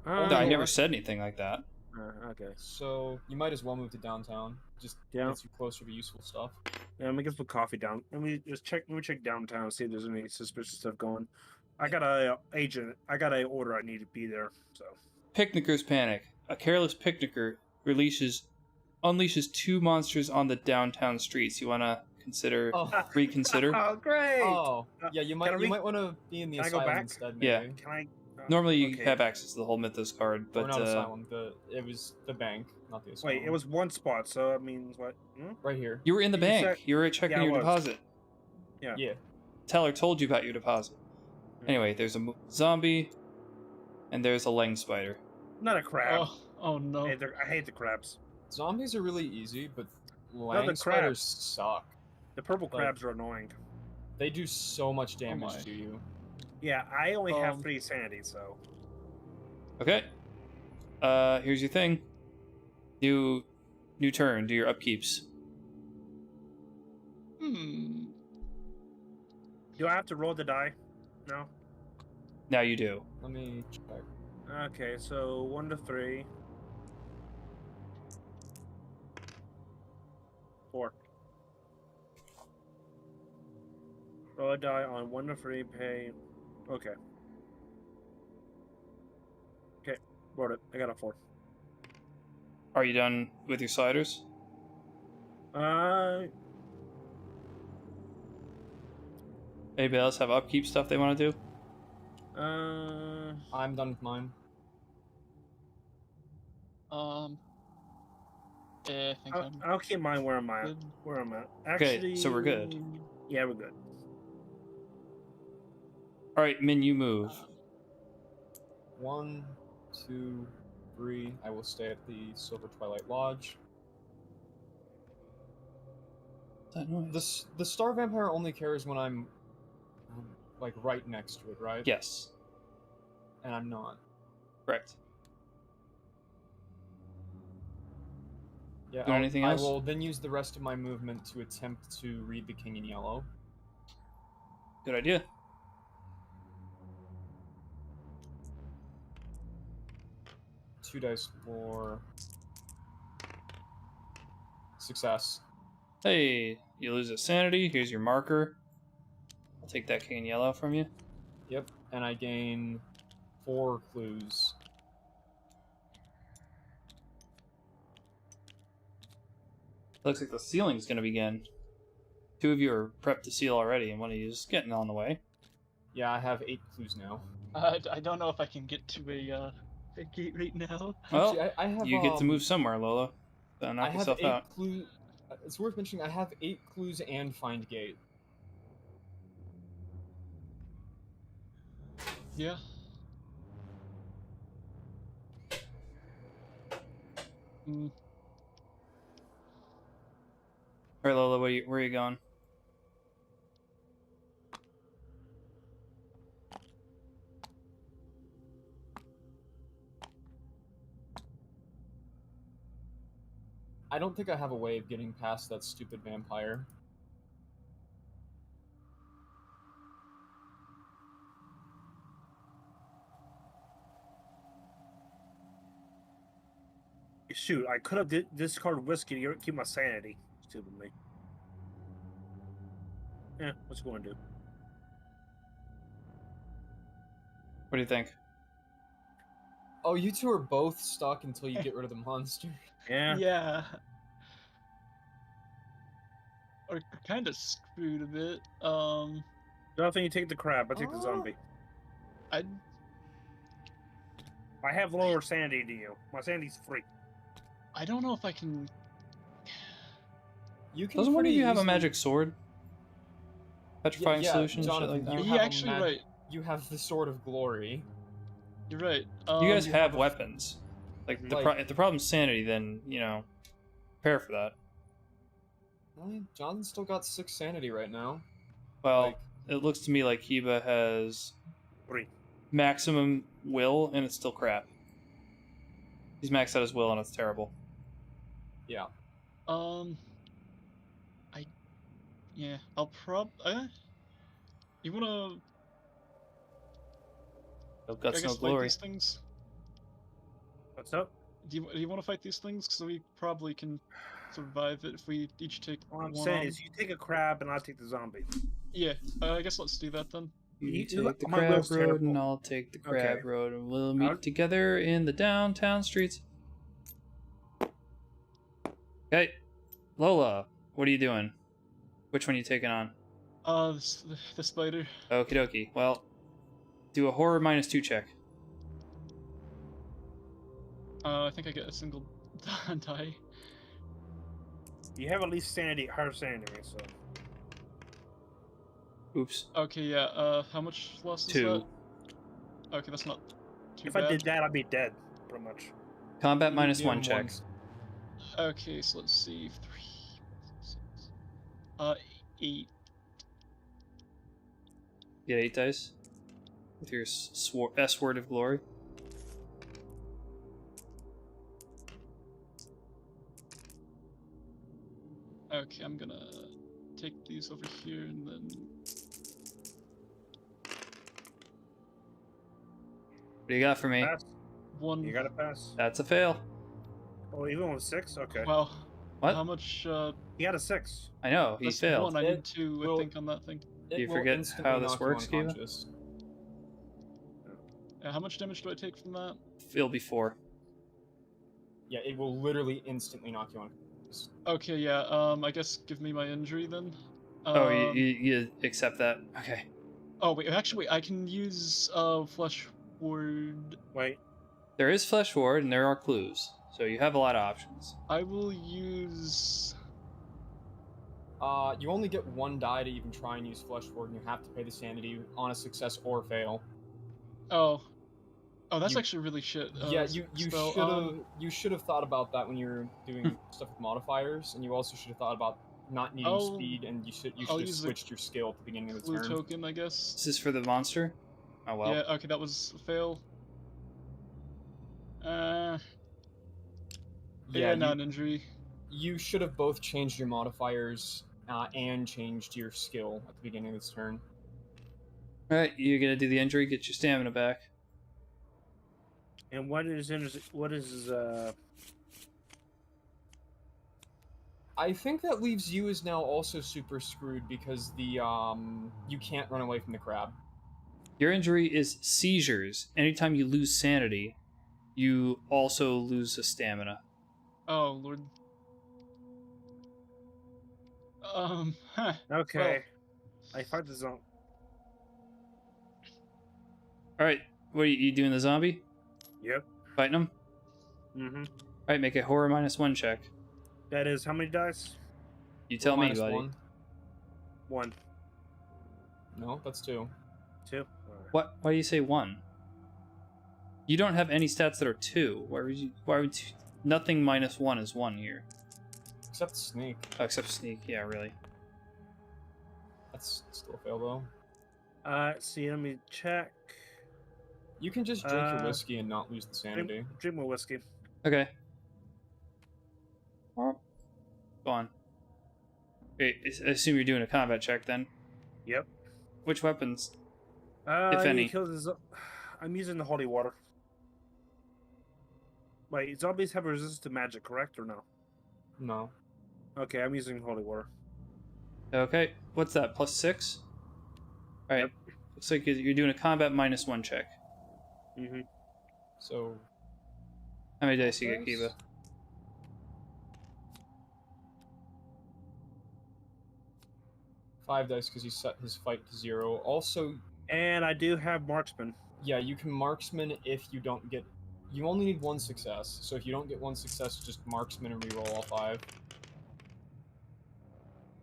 Speaker 1: No, I never said anything like that.
Speaker 3: Okay.
Speaker 4: So you might as well move to downtown. Just
Speaker 3: Yeah.
Speaker 4: gets you closer to useful stuff.
Speaker 3: Yeah, let me get some coffee down. Let me check downtown and see if there's any suspicious stuff going. I got a I got a order I need to be there. So.
Speaker 1: Picnickers panic. A careless picnicker unleashes 2 monsters on the downtown streets. You want to reconsider?
Speaker 3: Oh, great!
Speaker 4: Oh, yeah. You
Speaker 3: can I
Speaker 4: might want to be in the
Speaker 3: can I go
Speaker 4: asylum
Speaker 3: back?
Speaker 4: instead.
Speaker 1: Yeah.
Speaker 4: Maybe.
Speaker 3: Can I?
Speaker 1: Normally you
Speaker 3: okay.
Speaker 1: have access to the whole Mythos card,
Speaker 4: Or
Speaker 1: but
Speaker 4: not asylum. It was the bank, not the asylum.
Speaker 3: Wait, it was one spot, so that means what?
Speaker 4: right here.
Speaker 1: you were in the
Speaker 3: You
Speaker 1: bank.
Speaker 3: said-
Speaker 1: You were checking
Speaker 3: Yeah, I
Speaker 1: your
Speaker 3: was.
Speaker 1: deposit.
Speaker 3: Yeah.
Speaker 4: Yeah.
Speaker 1: Teller told you about your deposit. Anyway, there's a zombie, and there's a Lang spider.
Speaker 3: Not a crab.
Speaker 2: Oh no.
Speaker 3: I hate the crabs.
Speaker 4: Zombies are really easy, but Lang
Speaker 3: the
Speaker 4: spiders
Speaker 3: crabs.
Speaker 4: suck.
Speaker 3: The purple
Speaker 4: Like-
Speaker 3: crabs are annoying.
Speaker 4: They do so much damage
Speaker 1: my.
Speaker 4: to you.
Speaker 3: Yeah, I only have
Speaker 4: Um,
Speaker 3: 3 sanity, so.
Speaker 1: Okay. Here's your thing. New turn. Do your upkeeps.
Speaker 3: Do I have to roll the die? No.
Speaker 1: Now you do.
Speaker 4: Let me check.
Speaker 3: Okay, so 1 to 3. 4. Roll a die on 1 to 3, pay. Okay. Okay, rolled it. I got a 4.
Speaker 1: Are you done with your sliders? Anybody else have upkeep stuff they want to do?
Speaker 4: I'm done with mine.
Speaker 2: I think I'm
Speaker 3: I'll keep mine where I'm at.
Speaker 2: good.
Speaker 3: Where I'm at.
Speaker 1: Okay,
Speaker 3: Actually,
Speaker 1: so we're good.
Speaker 3: Yeah, we're good.
Speaker 1: All right, Min, you move.
Speaker 4: 1, 2, 3. I will stay at the Silver Twilight Lodge.
Speaker 1: What's that noise?
Speaker 4: The Star Vampire only cares when I'm like right next to it, right?
Speaker 1: Yes,
Speaker 4: And I'm not.
Speaker 1: correct.
Speaker 4: Yeah.
Speaker 1: Doing anything else?
Speaker 4: I will then use the rest of my movement to attempt to read the King in Yellow.
Speaker 1: Good idea.
Speaker 4: Two dice for success.
Speaker 1: Hey, you lose a sanity. Here's your marker. I'll take that king in yellow from you.
Speaker 4: Yep, and I gain 4 clues.
Speaker 1: Looks like the sealing's going to begin. 2 of you are prepped to seal already, and one of you is getting on the way.
Speaker 4: Yeah, I have 8 clues now.
Speaker 2: I don't know if I can get to a gate right now.
Speaker 1: Well,
Speaker 4: Actually, I have,
Speaker 1: you get to move somewhere, Lola. So
Speaker 4: I
Speaker 1: knock
Speaker 4: have
Speaker 1: yourself
Speaker 4: 8
Speaker 1: out.
Speaker 4: clues. It's worth mentioning I have 8 clues and find gate.
Speaker 2: Yeah. Mm,
Speaker 1: All right, Lola, where are you going?
Speaker 4: I don't think I have a way of getting past that stupid vampire.
Speaker 3: Shoot, I could have discarded whiskey to keep my sanity. Stupidly. Yeah, what's going to do?
Speaker 1: What do you think?
Speaker 4: Oh, you two are both stuck until you get rid of the monster.
Speaker 3: Yeah.
Speaker 2: yeah. Or kind of screwed a bit.
Speaker 3: Jonathan, you take the crab. I take the zombie. I have lower sanity to you. My sanity's 3.
Speaker 2: I don't know if I can.
Speaker 4: You can
Speaker 1: Doesn't one of
Speaker 4: pretty
Speaker 1: you have a
Speaker 4: easily-
Speaker 1: magic sword? Petrifying
Speaker 4: yeah,
Speaker 1: solution,
Speaker 4: Jonathan,
Speaker 1: shit like that?
Speaker 4: you
Speaker 2: Yeah,
Speaker 4: have a
Speaker 2: actually,
Speaker 4: mag-
Speaker 2: right.
Speaker 4: You have the Sword of Glory.
Speaker 2: You're right.
Speaker 1: You guys
Speaker 4: you
Speaker 1: have
Speaker 4: have a-
Speaker 1: weapons. Like,
Speaker 4: Like-
Speaker 1: if the problem's sanity, then, prepare for that.
Speaker 4: Well, Jonathan's still got 6 sanity right now.
Speaker 1: Well,
Speaker 4: Like-
Speaker 1: it looks to me like Heba has
Speaker 3: 3.
Speaker 1: maximum will, and it's still crap. He's maxed out his will, and it's terrible.
Speaker 4: Yeah.
Speaker 2: I'll you wanna?
Speaker 1: No
Speaker 2: I
Speaker 1: guts,
Speaker 2: guess
Speaker 1: no
Speaker 2: fight
Speaker 1: glory.
Speaker 2: these things.
Speaker 3: What's up?
Speaker 2: Do you want to fight these things? Because we probably can survive it if we each take
Speaker 3: All I'm
Speaker 2: one
Speaker 3: saying
Speaker 2: on.
Speaker 3: is you take a crab and I'll take the zombie.
Speaker 2: Yeah, I guess let's do that then.
Speaker 1: You
Speaker 3: You-
Speaker 1: take the
Speaker 3: my
Speaker 1: crab
Speaker 3: will's
Speaker 1: road, and
Speaker 3: terrible.
Speaker 1: I'll take the crab
Speaker 3: Okay.
Speaker 1: road, and we'll meet
Speaker 3: I'll-
Speaker 1: together in the downtown streets. Okay, Lola, what are you doing? Which one are you taking on?
Speaker 2: The spider.
Speaker 1: Okie dokie. Well, do a horror -2 check.
Speaker 2: I think I get a single die.
Speaker 3: You have at least sanity, higher sanity, so.
Speaker 1: Oops.
Speaker 2: Okay, yeah. How much loss is
Speaker 1: 2.
Speaker 2: that? Okay, that's not too
Speaker 3: If
Speaker 2: bad.
Speaker 3: I did that, I'd be dead, pretty much.
Speaker 1: Combat
Speaker 4: You
Speaker 1: -1
Speaker 4: give him
Speaker 1: check.
Speaker 4: one-
Speaker 2: Okay, so let's see. 3, 6, 8.
Speaker 1: Get 8 dice. With your S-word of glory.
Speaker 2: Okay, I'm gonna take these over here and then.
Speaker 1: What do you got for me?
Speaker 3: Pass.
Speaker 2: One.
Speaker 3: You gotta pass.
Speaker 1: That's a fail.
Speaker 3: Oh, even with 6? Okay.
Speaker 2: Wow.
Speaker 1: What?
Speaker 2: How much?
Speaker 3: You got a 6.
Speaker 1: I know, he
Speaker 2: That's
Speaker 1: failed.
Speaker 2: one. I
Speaker 4: It
Speaker 2: need 2, I
Speaker 4: will-
Speaker 2: think, on that thing.
Speaker 1: Do you
Speaker 4: will
Speaker 1: forget
Speaker 4: instantly
Speaker 1: how this
Speaker 4: knock you
Speaker 1: works, Kiva?
Speaker 4: unconscious.
Speaker 2: How much damage do I take from that?
Speaker 1: It'll be 4.
Speaker 4: Yeah, it will literally instantly knock you unconscious.
Speaker 2: Okay, yeah. I guess give me my injury then.
Speaker 1: Oh, you accept that? Okay.
Speaker 2: Oh wait, actually, wait, I can use flesh ward.
Speaker 3: Wait.
Speaker 1: There is flesh ward and there are clues, so you have a lot of options.
Speaker 2: I will use.
Speaker 4: You only get 1 die to even try and use Flesh Ward, and you have to pay the sanity on a success or fail.
Speaker 2: Oh. Oh, that's
Speaker 4: You-
Speaker 2: actually really shit.
Speaker 4: Yeah, you
Speaker 2: spell.
Speaker 4: should have thought about that when you're doing stuff with modifiers, and you also should have thought about not needing
Speaker 2: I'll-
Speaker 4: speed, and you should
Speaker 2: I'll
Speaker 4: have
Speaker 2: use the
Speaker 4: switched your skill at the beginning of the
Speaker 2: Clue
Speaker 4: turn.
Speaker 2: token, I guess.
Speaker 1: This is for the monster? Oh well.
Speaker 2: Yeah. Okay, that was a fail. Yeah, not an injury.
Speaker 4: You should have both changed your modifiers and changed your skill at the beginning of this turn.
Speaker 1: Alright, you're gonna do the injury, get your stamina back.
Speaker 3: And what is
Speaker 4: I think that leaves you as now also super screwed because the you can't run away from the crab.
Speaker 1: Your injury is seizures. Anytime you lose sanity, you also lose a stamina.
Speaker 2: Oh lord. Huh.
Speaker 3: okay? I fight the zone.
Speaker 1: Alright, what are you doing, the zombie?
Speaker 3: Yep.
Speaker 1: Fighting him?
Speaker 3: Mm-hmm.
Speaker 1: Alright, make a horror -1 check.
Speaker 3: That is how many dice?
Speaker 1: You tell me,
Speaker 4: Minus
Speaker 1: buddy.
Speaker 4: 1.
Speaker 3: 1,
Speaker 4: No, that's 2.
Speaker 3: 2. Alright.
Speaker 1: What? Why do you say 1? You don't have any stats that are 2. Why would you, nothing -1 is 1 here.
Speaker 4: Except sneak.
Speaker 1: Oh, except sneak, yeah, really.
Speaker 4: That's still a fail though.
Speaker 3: See, let me check.
Speaker 4: You can just drink your whiskey and not lose the sanity.
Speaker 3: Drink more whiskey.
Speaker 1: Okay. Well, go on. Wait, I assume you're doing a combat check then.
Speaker 3: Yep.
Speaker 1: Which weapons?
Speaker 3: If
Speaker 1: any.
Speaker 3: I'm using the holy water. Wait, zombies have resistance to magic, correct or no?
Speaker 4: No.
Speaker 3: Okay, I'm using holy water.
Speaker 1: Okay, what's that? +6? Alright.
Speaker 3: Yep.
Speaker 1: Looks like you're doing a combat -1 check.
Speaker 3: Mm-hmm.
Speaker 4: So
Speaker 1: How many dice you get, Kiva?
Speaker 4: 5 dice because he set his fight to 0. Also,
Speaker 3: And I do have marksman.
Speaker 4: yeah, you can marksman if you don't get. You only need 1 success. So if you don't get 1 success, just marksman and reroll all 5.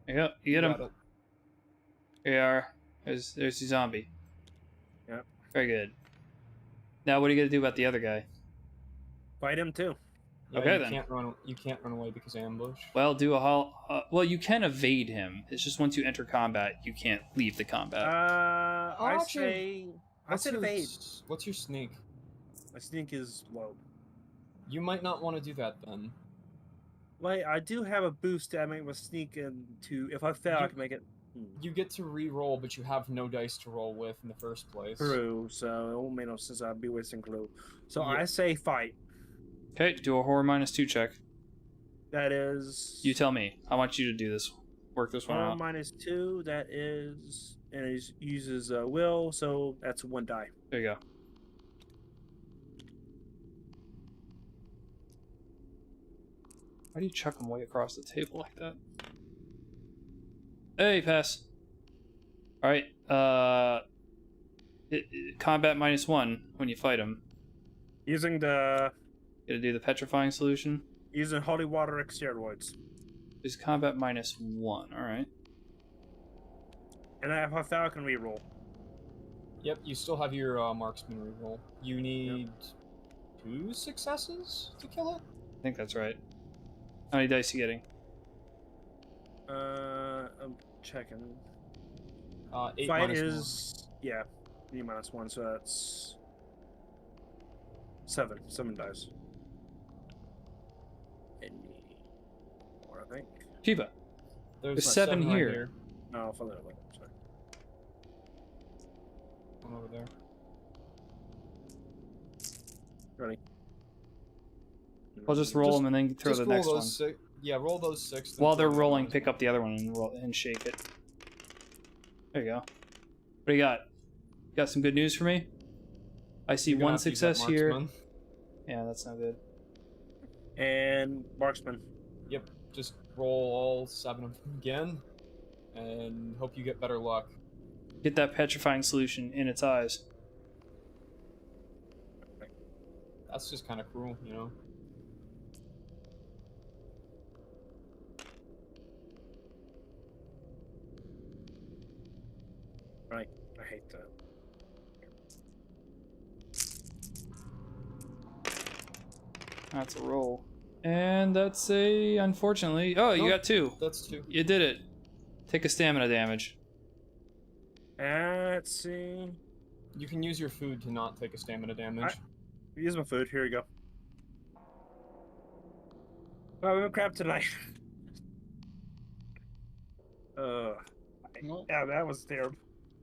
Speaker 1: There you go. You get him.
Speaker 4: got it.
Speaker 1: Here you are. There's the zombie.
Speaker 3: Yep.
Speaker 1: Very good. Now, what are you gonna do about the other guy?
Speaker 3: Fight him too.
Speaker 4: Yeah,
Speaker 1: Okay,
Speaker 4: you
Speaker 1: then.
Speaker 4: You can't run away because of ambush.
Speaker 1: Well, do a well, you can evade him. It's just once you enter combat, you can't leave the combat.
Speaker 3: I
Speaker 4: actually,
Speaker 3: say
Speaker 4: What's
Speaker 3: your
Speaker 4: your
Speaker 3: evade.
Speaker 4: What's your sneak?
Speaker 3: My sneak is low.
Speaker 4: You might not want to do that then.
Speaker 3: Wait, I do have a boost that I make my sneak into. If I fail, I
Speaker 4: You-
Speaker 3: can make it.
Speaker 4: You get to re-roll, but you have no dice to roll with in the first place.
Speaker 3: True, so it won't make no sense. I'd be wasting clue. So
Speaker 4: Yeah.
Speaker 3: I say fight.
Speaker 1: Okay, do a horror -2 check.
Speaker 3: That is.
Speaker 1: You tell me. I want you to do this. Work this one out.
Speaker 3: -2. That is, and it uses will, so that's 1 die.
Speaker 1: There you go. Why do you chuck them way across the table like that? Hey, pass. All right. Combat -1 when you fight him.
Speaker 3: Using
Speaker 1: Gonna do the petrifying solution.
Speaker 3: holy water X steroids.
Speaker 1: Is combat -1. All right.
Speaker 3: And if I fail, I can reroll.
Speaker 4: Yep, you still have your marksman reroll. You need 2 successes to kill it?
Speaker 1: I think that's right. How many dice you getting?
Speaker 3: I'm checking.
Speaker 4: 8
Speaker 3: Fight
Speaker 4: minus
Speaker 3: is yeah, -1, so that's 7. 7 dice. Any more, I think.
Speaker 1: Kiva.
Speaker 4: 1. There's
Speaker 1: There's
Speaker 4: my
Speaker 1: 7
Speaker 4: right
Speaker 1: here.
Speaker 3: No, for that way. Sorry.
Speaker 4: One over there.
Speaker 3: Ready?
Speaker 1: I'll just roll them and then throw
Speaker 4: Just
Speaker 1: the
Speaker 4: roll
Speaker 1: next one.
Speaker 4: those 6. Yeah, roll those 6. then
Speaker 1: While
Speaker 4: throw
Speaker 1: they're
Speaker 4: the
Speaker 1: rolling,
Speaker 4: bonus
Speaker 1: pick
Speaker 4: one.
Speaker 1: up the other one and roll and shake it. There you go. What do you got? You got some good news for me? I see
Speaker 4: You're gonna
Speaker 1: 1
Speaker 4: have to use that
Speaker 1: success here.
Speaker 4: marksman.
Speaker 1: Yeah, that's not good.
Speaker 3: And marksman.
Speaker 4: Yep, just roll all 7 of them again, and hope you get better luck.
Speaker 1: Get that petrifying solution in its eyes.
Speaker 4: That's just kind of cruel, you know?
Speaker 3: Right. I hate that.
Speaker 1: That's a roll. And that's a, unfortunately... Oh, you
Speaker 4: Nope,
Speaker 1: got 2.
Speaker 4: That's 2.
Speaker 1: You did it. Take a stamina damage.
Speaker 3: Let's see.
Speaker 4: You can use your food to not take a stamina damage.
Speaker 3: Use my food. Here we go. Oh, we went crap tonight.
Speaker 2: Nope.
Speaker 3: Yeah, that was terrible.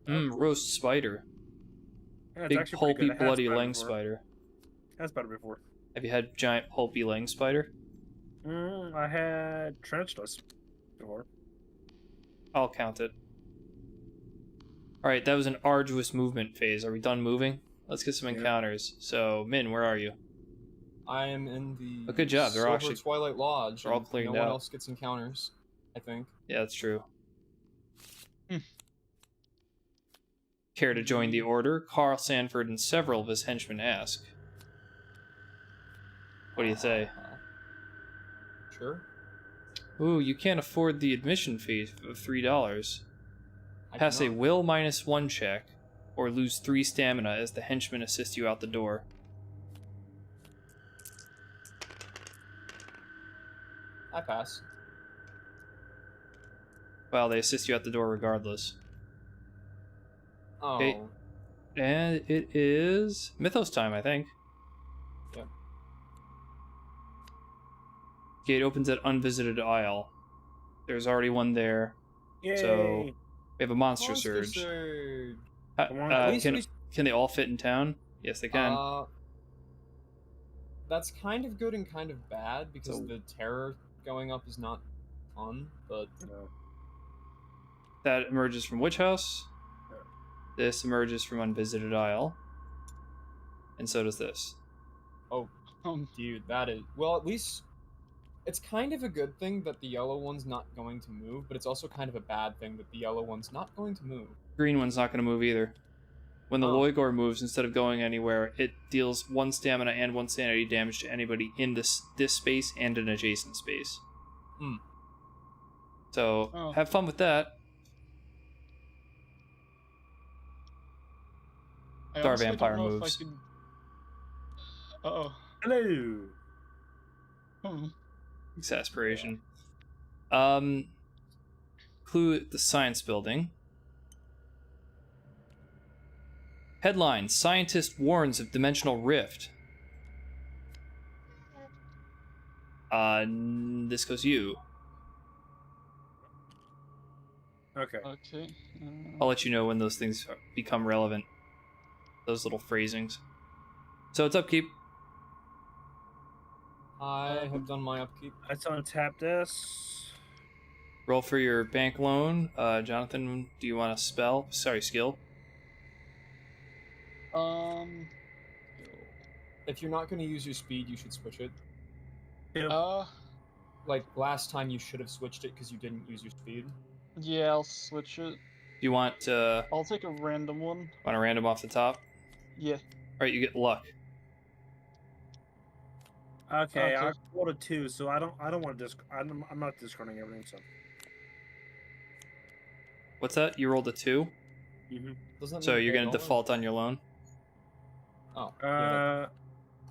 Speaker 1: Roast spider.
Speaker 3: Yeah, it's
Speaker 1: Big,
Speaker 3: actually pretty
Speaker 1: pulpy,
Speaker 3: good. I had
Speaker 1: bloody
Speaker 3: spider
Speaker 1: lang
Speaker 3: before.
Speaker 1: spider.
Speaker 3: That's better before.
Speaker 1: Have you had giant, pulpy lang spider?
Speaker 3: I had tarantulas before.
Speaker 1: I'll count it. Alright, that was an arduous movement phase. Are we done moving? Let's get some encounters. So, Min, where are you?
Speaker 4: I am in the
Speaker 1: Oh, good job. They're
Speaker 4: Silver
Speaker 1: actually-
Speaker 4: Twilight Lodge.
Speaker 1: they're all
Speaker 4: and
Speaker 1: cleaned
Speaker 4: no one
Speaker 1: out.
Speaker 4: else gets encounters, I think.
Speaker 1: Yeah, that's true. Care to join the order? Carl Sanford and several of his henchmen ask. What do you say?
Speaker 4: Sure.
Speaker 1: Ooh, you can't afford the admission fee of $3.
Speaker 4: I
Speaker 1: Pass a
Speaker 4: cannot.
Speaker 1: will -1 check, or lose 3 stamina as the henchmen assist you out the door.
Speaker 4: I pass.
Speaker 1: Well, they assist you out the door regardless.
Speaker 4: Oh.
Speaker 1: Okay. And it is Mythos time, I think.
Speaker 4: Yep.
Speaker 1: Gate opens at unvisited aisle. There's already one there.
Speaker 3: Yay!
Speaker 1: So we have a monster
Speaker 4: Monster
Speaker 1: surge.
Speaker 4: Surge.
Speaker 3: Come on,
Speaker 4: at least
Speaker 1: Can they all fit in town? Yes, they can.
Speaker 4: That's kind of good and kind of bad because
Speaker 1: So-
Speaker 4: the terror going up is not fun, but
Speaker 1: That emerges from Witch House. This emerges from unvisited aisle. And so does this.
Speaker 4: oh, dude, that is well. At least it's kind of a good thing that the yellow one's not going to move, but it's also kind of a bad thing that the yellow one's not going to move.
Speaker 1: Green one's not going to move either. When the
Speaker 4: Oh.
Speaker 1: Loigor moves, instead of going anywhere, it deals 1 stamina and 1 sanity damage to anybody in this space and an adjacent space.
Speaker 4: Hmm.
Speaker 1: So, have fun with that.
Speaker 2: I
Speaker 1: Our
Speaker 2: honestly
Speaker 1: vampire
Speaker 2: don't know
Speaker 1: moves.
Speaker 2: If I could... Uh-oh.
Speaker 3: Hello.
Speaker 1: Exasperation. Clue at the science building. Headline: Scientist warns of dimensional rift. This goes you.
Speaker 3: Okay.
Speaker 2: Okay.
Speaker 1: I'll let you know when those things become relevant. Those little phrasings. So it's upkeep.
Speaker 4: I have done my upkeep.
Speaker 3: Let's untap this.
Speaker 1: Roll for your bank loan. Jonathan, do you want a spell? Sorry, skill.
Speaker 4: If you're not going to use your speed, you should switch it.
Speaker 3: Yeah.
Speaker 4: Like last time, you should have switched it because you didn't use your speed.
Speaker 2: Yeah, I'll switch it.
Speaker 1: Do you want
Speaker 2: I'll take a random one.
Speaker 1: a random off the top?
Speaker 2: Yeah.
Speaker 1: Alright, you get luck.
Speaker 3: Okay,
Speaker 2: Okay.
Speaker 3: I rolled a 2, so I don't want to I'm not discarding everything. So.
Speaker 1: What's that? You rolled a 2?
Speaker 4: Doesn't that
Speaker 1: So
Speaker 4: mean
Speaker 1: you're
Speaker 4: pay
Speaker 1: gonna
Speaker 4: all of it?
Speaker 1: default on your loan?
Speaker 4: Oh. Yeah,
Speaker 3: Uh,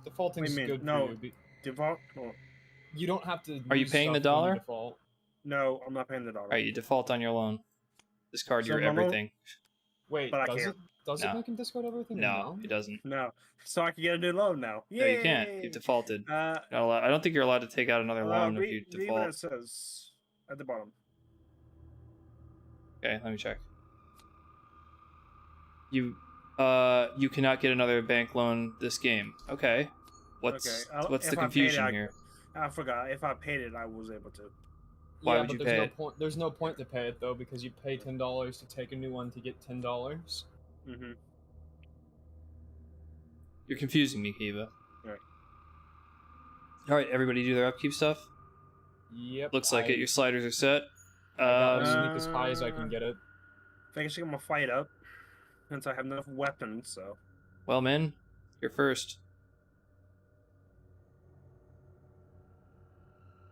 Speaker 4: defaulting
Speaker 3: what
Speaker 4: is
Speaker 3: do you mean?
Speaker 4: good
Speaker 3: No.
Speaker 4: for you.
Speaker 3: default? Oh,
Speaker 4: You don't have to.
Speaker 1: Are you
Speaker 4: use
Speaker 1: paying the
Speaker 4: stuff when you
Speaker 1: dollar?
Speaker 4: Default.
Speaker 3: no, I'm not paying the dollar.
Speaker 1: Alright, you default on your loan. Discard
Speaker 3: So
Speaker 1: your
Speaker 3: my loan-
Speaker 1: everything.
Speaker 4: Wait,
Speaker 3: But I
Speaker 4: does
Speaker 3: can't.
Speaker 4: it? Does
Speaker 1: No.
Speaker 4: it make him discard everything? or
Speaker 1: No, it doesn't.
Speaker 3: No, so I can get a new loan now.
Speaker 1: No, you can't.
Speaker 3: Yay!
Speaker 1: You've defaulted.
Speaker 3: Not
Speaker 1: I don't think you're allowed to take out another loan if you
Speaker 3: read what it
Speaker 1: default.
Speaker 3: says at the bottom.
Speaker 1: Okay, let me check. You cannot get another bank loan this game. Okay. What's
Speaker 3: Okay,
Speaker 1: what's the
Speaker 3: if I paid it,
Speaker 1: confusion
Speaker 3: I-
Speaker 1: here?
Speaker 3: I forgot. If I paid it, I was able to.
Speaker 1: Why
Speaker 4: Yeah,
Speaker 1: would
Speaker 4: but
Speaker 1: you
Speaker 4: there's
Speaker 1: pay
Speaker 4: no
Speaker 1: it?
Speaker 4: point. There's no point to pay it though because you pay $10 to take a new one to get $10.
Speaker 3: Mm-hmm.
Speaker 1: You're confusing me, Kiva.
Speaker 3: Right.
Speaker 1: Alright, everybody do their upkeep stuff?
Speaker 4: Yep.
Speaker 1: Looks like it. Your sliders are set.
Speaker 4: I got my sneak as high as I
Speaker 3: Uh,
Speaker 4: can get it.
Speaker 3: I think I should get my fight up. since I have enough weapons. So
Speaker 1: Well, Min, you're first.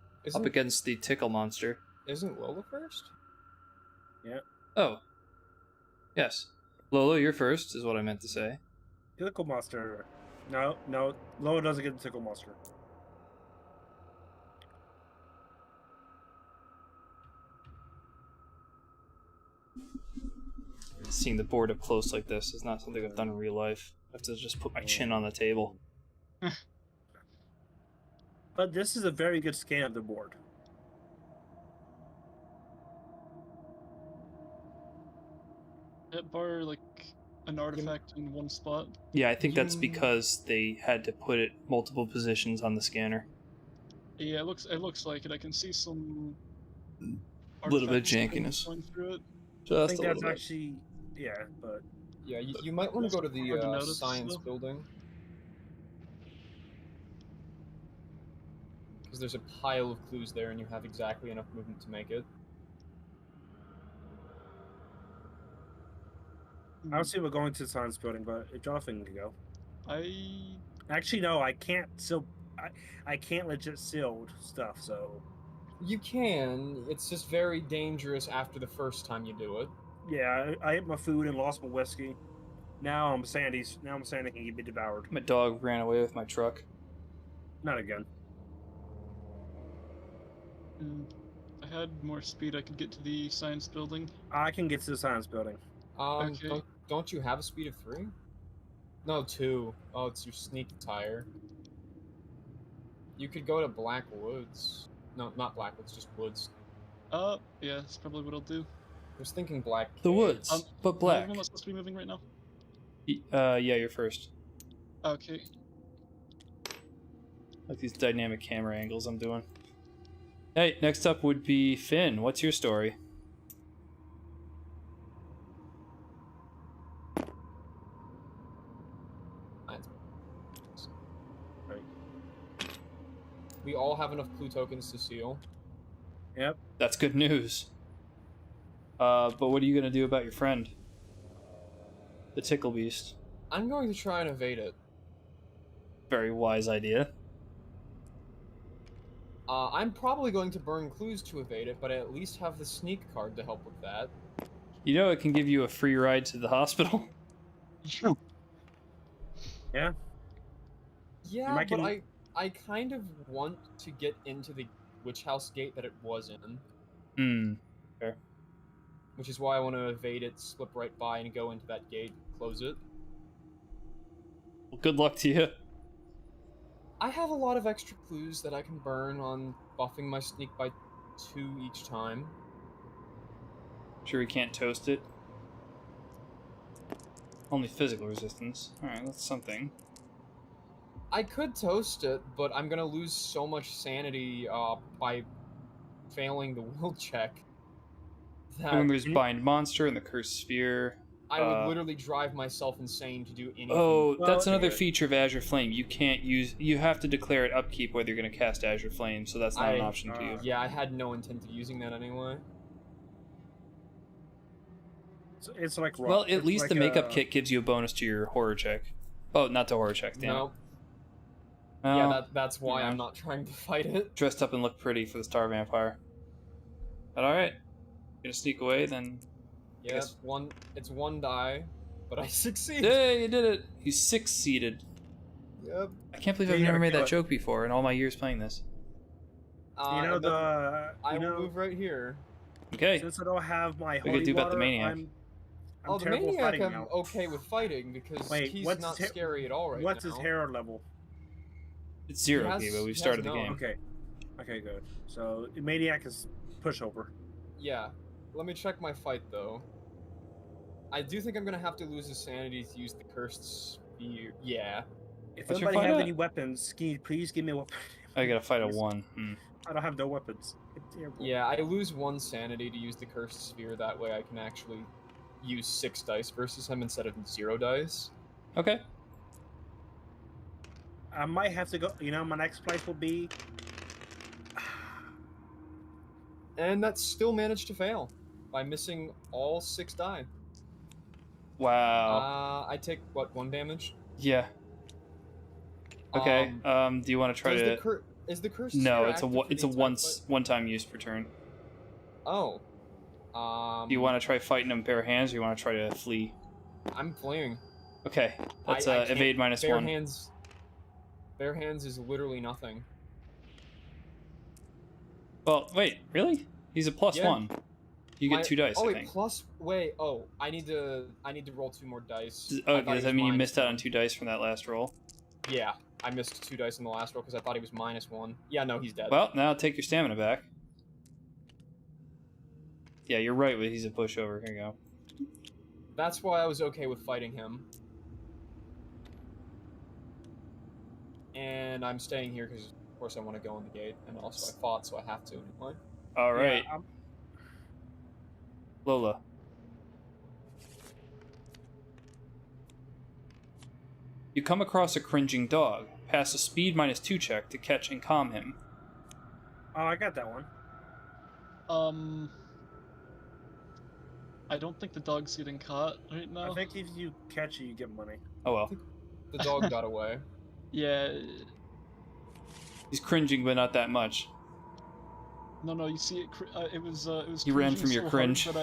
Speaker 1: Up
Speaker 4: Isn't
Speaker 1: against the tickle monster.
Speaker 4: isn't Lola first?
Speaker 1: Oh. Yes. Lolo, you're first, is what I meant to say.
Speaker 3: tickle monster. No, Lola doesn't get the tickle monster.
Speaker 1: Seeing the board up close like this is not something I've done in real life. I have to just put my chin on the table.
Speaker 3: But this is a very good scan of the board.
Speaker 2: That bar like an artifact in one spot.
Speaker 1: Yeah, I think that's
Speaker 4: You-
Speaker 1: because they had to put it multiple positions on the scanner.
Speaker 2: Yeah, it looks like it. I can see some.
Speaker 1: A little bit of
Speaker 2: artifacts
Speaker 1: jankiness.
Speaker 2: going through it.
Speaker 3: I
Speaker 1: Just
Speaker 3: think
Speaker 1: a
Speaker 3: that's
Speaker 1: little bit.
Speaker 3: actually, yeah, but
Speaker 4: Yeah, you might want to go to the
Speaker 2: Hard to notice,
Speaker 4: science
Speaker 2: though.
Speaker 4: building. Because there's a pile of clues there and you have exactly enough movement to make it.
Speaker 3: I don't see we're going to the science building. But Jonathan can go.
Speaker 2: I
Speaker 3: Actually, no, I can't. I can't legit sealed stuff. So
Speaker 4: You can, it's just very dangerous after the first time you do it.
Speaker 3: yeah, I ate my food and lost my whiskey. Now I'm Sandy's. Now I'm Sandy can be devoured.
Speaker 1: My dog ran away with my truck.
Speaker 3: Not again.
Speaker 2: if I had more speed, I could get to the science building.
Speaker 3: I can get to the science building.
Speaker 2: Okay.
Speaker 4: Don't you have a speed of 3? No, 2. Oh, it's your sneak tire. You could go to Black Woods. No, not Black Woods, just Woods.
Speaker 2: Yeah, that's probably what I'll do.
Speaker 4: I was thinking Black
Speaker 1: The
Speaker 4: Cave.
Speaker 1: woods, but black.
Speaker 2: Am I supposed to be moving right now?
Speaker 1: Yeah, you're first.
Speaker 2: Okay.
Speaker 1: Like these dynamic camera angles I'm doing. Hey, next up would be Finn. What's your story?
Speaker 4: We all have enough clue tokens to seal.
Speaker 3: Yep.
Speaker 1: That's good news. But what are you gonna do about your friend? The tickle beast.
Speaker 4: I'm going to try and evade it.
Speaker 1: Very wise idea.
Speaker 4: I'm probably going to burn clues to evade it, but I at least have the sneak card to help with that.
Speaker 1: You know it can give you a free ride to the hospital.
Speaker 3: Yeah.
Speaker 4: Yeah,
Speaker 3: might
Speaker 4: but
Speaker 3: can-
Speaker 4: I kind of want to get into the witch house gate that it was in,
Speaker 1: Hmm.
Speaker 4: which is why I want to evade it, slip right by, and go into that gate, close it.
Speaker 1: Well, good luck to you.
Speaker 4: I have a lot of extra clues that I can burn on buffing my sneak by 2 each time.
Speaker 1: Sure we can't toast it. Only physical resistance. Alright, that's something.
Speaker 4: I could toast it, but I'm gonna lose so much sanity by failing the will check that
Speaker 1: I mean, there's Bind Monster and the Cursed Sphere.
Speaker 4: I would literally drive myself insane to do anything.
Speaker 1: Oh, that's
Speaker 3: Well,
Speaker 1: another
Speaker 4: it.
Speaker 1: feature of Azure Flame. You can't use... You have to declare at upkeep whether you're going to cast Azure Flame, so that's not an option to you.
Speaker 4: Yeah, I had no intent of using that anyway.
Speaker 3: It's like
Speaker 1: Well, at
Speaker 3: it's
Speaker 1: least
Speaker 3: like,
Speaker 1: the makeup kit gives you a bonus to your horror check. Oh, not to horror check, damn
Speaker 4: No.
Speaker 1: it. Well,
Speaker 4: Yeah, that's why
Speaker 1: yeah.
Speaker 4: I'm not trying to fight it.
Speaker 1: Dressed up and look pretty for the Star Vampire. But alright. Gonna sneak away, then...
Speaker 4: Yeah,
Speaker 1: Yes.
Speaker 4: it's one die, but I succeed.
Speaker 1: Hey, you did it! You succeeded.
Speaker 4: Yep.
Speaker 1: I can't believe
Speaker 3: Yeah,
Speaker 1: I've
Speaker 3: you
Speaker 1: never
Speaker 3: gotta
Speaker 1: made
Speaker 3: kill
Speaker 1: that
Speaker 3: it.
Speaker 1: joke before in all my years playing this.
Speaker 3: You know
Speaker 4: and then
Speaker 3: the.
Speaker 4: I
Speaker 3: You
Speaker 4: will
Speaker 3: know,
Speaker 4: move right here.
Speaker 1: Okay.
Speaker 3: since I don't have my
Speaker 1: could
Speaker 3: holy
Speaker 1: do about the
Speaker 3: water,
Speaker 1: maniac.
Speaker 3: I'm
Speaker 4: Oh, the
Speaker 3: terrible
Speaker 4: maniac
Speaker 3: fighting
Speaker 4: I'm
Speaker 3: now.
Speaker 4: okay with fighting because
Speaker 3: Wait,
Speaker 4: he's
Speaker 3: what's
Speaker 4: not
Speaker 3: his-
Speaker 4: scary at all right
Speaker 3: What's
Speaker 4: now.
Speaker 3: his Herald level?
Speaker 1: It's 0,
Speaker 4: has-
Speaker 1: Kiva.
Speaker 4: he
Speaker 1: We've
Speaker 4: has
Speaker 1: started the
Speaker 4: no.
Speaker 1: game.
Speaker 3: Okay. Okay, good. So maniac is pushover.
Speaker 4: Yeah. Let me check my fight though. I do think I'm gonna have to lose his sanity to use the cursed sphere. Yeah.
Speaker 3: If
Speaker 1: What's your
Speaker 3: anybody
Speaker 1: fight
Speaker 3: has
Speaker 1: at?
Speaker 3: any weapons, can you please give me a weapon?
Speaker 1: I gotta fight a
Speaker 3: Yes.
Speaker 1: 1. Hmm.
Speaker 3: I don't have no weapons. It's terrible.
Speaker 4: Yeah, I lose 1 sanity to use the cursed sphere. That way I can actually use 6 dice versus him instead of 0 dice.
Speaker 1: Okay.
Speaker 3: I might have to go. You know, my next place will be.
Speaker 4: And that still managed to fail by missing all 6 die.
Speaker 1: Wow.
Speaker 4: I take what, 1 damage?
Speaker 1: Yeah. Okay. Do you want to try to?
Speaker 4: Is the curse?
Speaker 1: No,
Speaker 4: sphere
Speaker 1: it's a
Speaker 4: active for
Speaker 1: it's
Speaker 4: the
Speaker 1: a
Speaker 4: entire fight?
Speaker 1: one-time use per turn.
Speaker 4: Oh.
Speaker 1: Do you want to try fighting him bare hands, or you want to try to flee?
Speaker 4: I'm fleeing.
Speaker 1: Okay, that's
Speaker 4: I can't-
Speaker 1: evade minus
Speaker 4: bare
Speaker 1: 1.
Speaker 4: Bare hands is literally nothing.
Speaker 1: Well, wait, really? He's a plus
Speaker 4: Yeah.
Speaker 1: 1. You get 2 dice,
Speaker 4: Oh
Speaker 1: I
Speaker 4: wait,
Speaker 1: think.
Speaker 4: I need to roll 2 more dice.
Speaker 1: Oh, does that mean you missed out on 2 dice from that last roll?
Speaker 4: Yeah, I missed 2 dice in the last roll because I thought he was -1. Yeah, no, he's dead.
Speaker 1: Well, now take your stamina back. Yeah, you're right. He's a pushover. Here you go.
Speaker 4: That's why I was okay with fighting him. And I'm staying here because, of course, I want to go in the gate, and also I fought, so I have to anyway.
Speaker 1: All right,
Speaker 3: Yeah,
Speaker 1: Lola. You come across a cringing dog. Pass a speed minus 2 check to catch and calm him.
Speaker 3: oh, I got that one.
Speaker 2: I don't think the dog's getting caught right now.
Speaker 3: I think if you catch it, you get money.
Speaker 1: Oh well.
Speaker 4: The dog got away.
Speaker 2: Yeah.
Speaker 1: He's cringing, but not that much.
Speaker 2: No, you see, it was
Speaker 1: You ran
Speaker 2: cringing
Speaker 1: from your
Speaker 2: so
Speaker 1: cringe.
Speaker 2: hard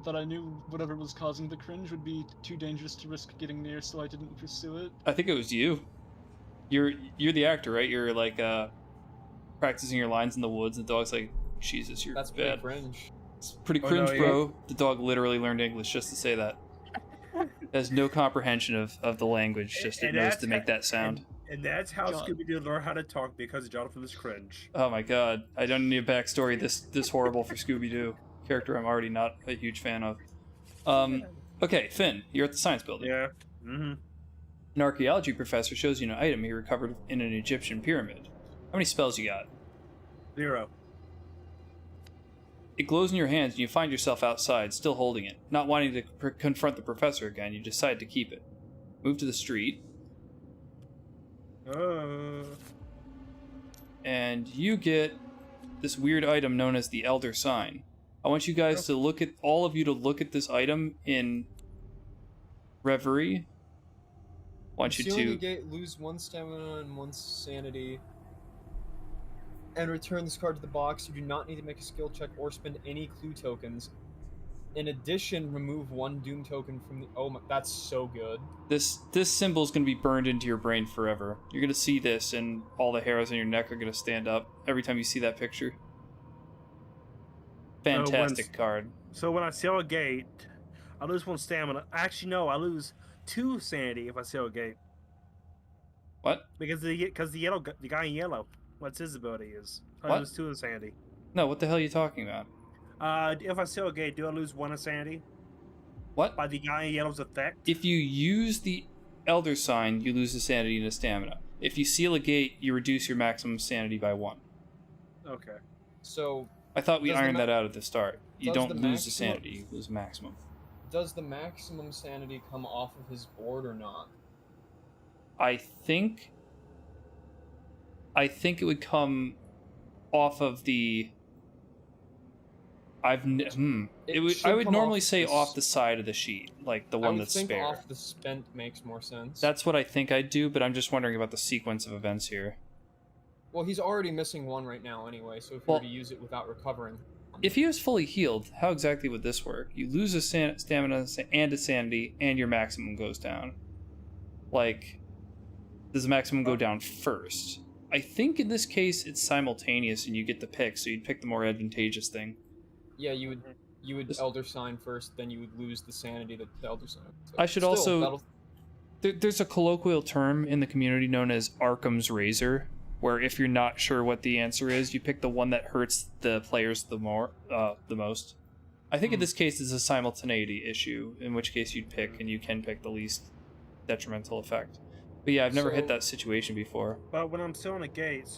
Speaker 2: that I knew whatever was causing the cringe would be too dangerous to risk getting near, so I didn't pursue it.
Speaker 1: I think it was you. You're the actor, right? You're like practicing your lines in the woods, and the dog's like, Jesus, you're
Speaker 4: That's
Speaker 1: bad.
Speaker 4: pretty cringe.
Speaker 1: It's pretty
Speaker 3: Oh,
Speaker 1: cringe,
Speaker 3: no,
Speaker 1: bro. The dog literally learned English just to say that. Has no comprehension of the language, just it
Speaker 3: And
Speaker 1: knows
Speaker 3: that's
Speaker 1: to make that sound.
Speaker 3: And that's how
Speaker 2: God.
Speaker 3: Scooby-Doo learned how to talk, because Jonathan is cringe.
Speaker 1: Oh my god, I don't need a backstory this horrible for Scooby-Doo. Character I'm already not a huge fan of. Okay, Finn, you're at the science building.
Speaker 3: Yeah. Mm-hmm.
Speaker 1: An archaeology professor shows you an item he recovered in an Egyptian pyramid. How many spells you got?
Speaker 3: 0.
Speaker 1: It glows in your hands and you find yourself outside, still holding it. Not wanting to confront the professor again, you decide to keep it. Move to the street, and you get this weird item known as the Elder Sign. I want you guys to look at this item in Reverie. I want you
Speaker 4: Sealing the
Speaker 1: to
Speaker 4: gate, lose 1 stamina and 1 sanity, and return this card to the box. You do not need to make a skill check or spend any clue tokens. In addition, remove 1 doom token from the. Oh my, that's so good.
Speaker 1: this symbol is going to be burned into your brain forever. You're going to see this, and all the hairs on your neck are going to stand up every time you see that picture. Fantastic card.
Speaker 3: So when I sail a gate, I lose 1 stamina. Actually, no, I lose 2 sanity if I sail a gate.
Speaker 1: What?
Speaker 3: Because the guy in yellow, what's his ability is. I
Speaker 1: What?
Speaker 3: lose 2 of sanity.
Speaker 1: No, what the hell are you talking about?
Speaker 3: If I sail a gate, do I lose 1 of sanity?
Speaker 1: What?
Speaker 3: By the guy in yellow's effect?
Speaker 1: If you use the Elder Sign, you lose the sanity and the stamina. If you seal a gate, you reduce your maximum sanity by 1.
Speaker 3: Okay.
Speaker 4: So,
Speaker 1: I thought we
Speaker 4: Does the
Speaker 1: ironed
Speaker 4: ma-
Speaker 1: that out at the start. You
Speaker 4: does
Speaker 1: don't
Speaker 4: the
Speaker 1: lose the
Speaker 4: maximum-
Speaker 1: sanity, you lose maximum.
Speaker 4: does the maximum sanity come off of his board or not?
Speaker 1: I think it would come off of the. I
Speaker 4: should
Speaker 1: would
Speaker 4: come
Speaker 1: normally
Speaker 4: off
Speaker 1: say
Speaker 4: the
Speaker 1: off the side of the sheet, like the
Speaker 4: I
Speaker 1: one
Speaker 4: would
Speaker 1: that's
Speaker 4: think
Speaker 1: spare.
Speaker 4: off the spent makes more sense.
Speaker 1: That's what I think I'd do, but I'm just wondering about the sequence of events here.
Speaker 4: Well, he's already missing 1 right now anyway, so if you
Speaker 1: Well-
Speaker 4: were to use it without recovering.
Speaker 1: If he was fully healed, how exactly would this work? You lose a stamina and a sanity, and your maximum goes down. Like, does the maximum go down first? I think in this case it's simultaneous, and you get to pick, so you'd pick the more advantageous thing.
Speaker 4: Yeah, you would
Speaker 1: This-
Speaker 4: Elder Sign first, then you would lose the sanity that the Elder Sign. So
Speaker 1: I should
Speaker 4: still,
Speaker 1: also-
Speaker 4: that'll-
Speaker 1: There's a colloquial term in the community known as Arkham's Razor, where if you're not sure what the answer is, you pick the one that hurts the players the most. I think in this case it's a simultaneity issue, in which case you'd pick, and you can pick the least detrimental effect. But yeah, I've never hit
Speaker 4: So-
Speaker 1: that situation before.
Speaker 3: But when I'm sailing a gate,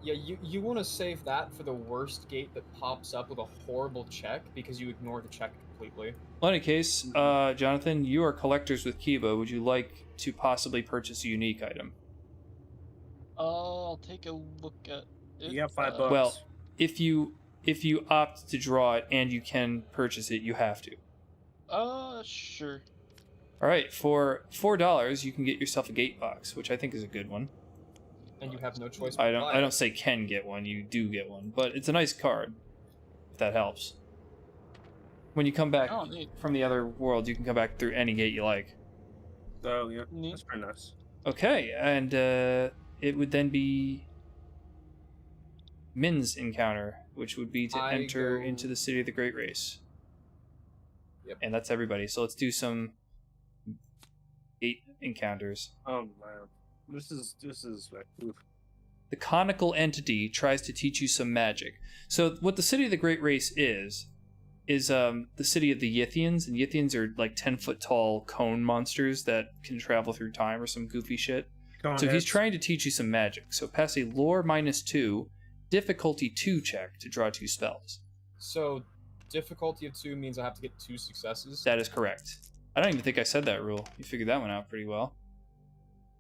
Speaker 4: Yeah, you want to save that for the worst gate that pops up with a horrible check because you ignore the check completely.
Speaker 1: Well, in any case, Jonathan, you are collectors with Kiba. Would you like to possibly purchase a unique item?
Speaker 2: I'll take a look at it.
Speaker 3: you got $5.
Speaker 1: If you opt to draw it and you can purchase it, you have to.
Speaker 2: Sure.
Speaker 1: All right, for $4, you can get yourself a gate box, which I think is a good one.
Speaker 4: And you have no choice.
Speaker 1: I
Speaker 4: but to buy
Speaker 1: don't
Speaker 4: it.
Speaker 1: say can get one. You do get one, but it's a nice card. If that helps. When you come back
Speaker 2: Oh, neat.
Speaker 1: from the other world, you can come back through any gate you like.
Speaker 3: So yeah,
Speaker 2: Neat.
Speaker 3: that's pretty nice.
Speaker 1: Okay, and it would then be Min's encounter, which would be to
Speaker 4: I
Speaker 1: enter
Speaker 4: go-
Speaker 1: into the city of the Great Race.
Speaker 4: Yep.
Speaker 1: And that's everybody. So let's do some gate encounters.
Speaker 3: Oh man, this is like, oof.
Speaker 1: The conical entity tries to teach you some magic. So what the city of the Great Race is the city of the Yithians, and Yithians are like 10-foot tall cone monsters that can travel through time or some goofy shit. So he's trying to teach you some magic. So pass a lore -2, difficulty 2 check to draw 2 spells.
Speaker 4: So, difficulty of 2 means I have to get 2 successes.
Speaker 1: That is correct. I don't even think I said that rule. You figured that one out pretty well.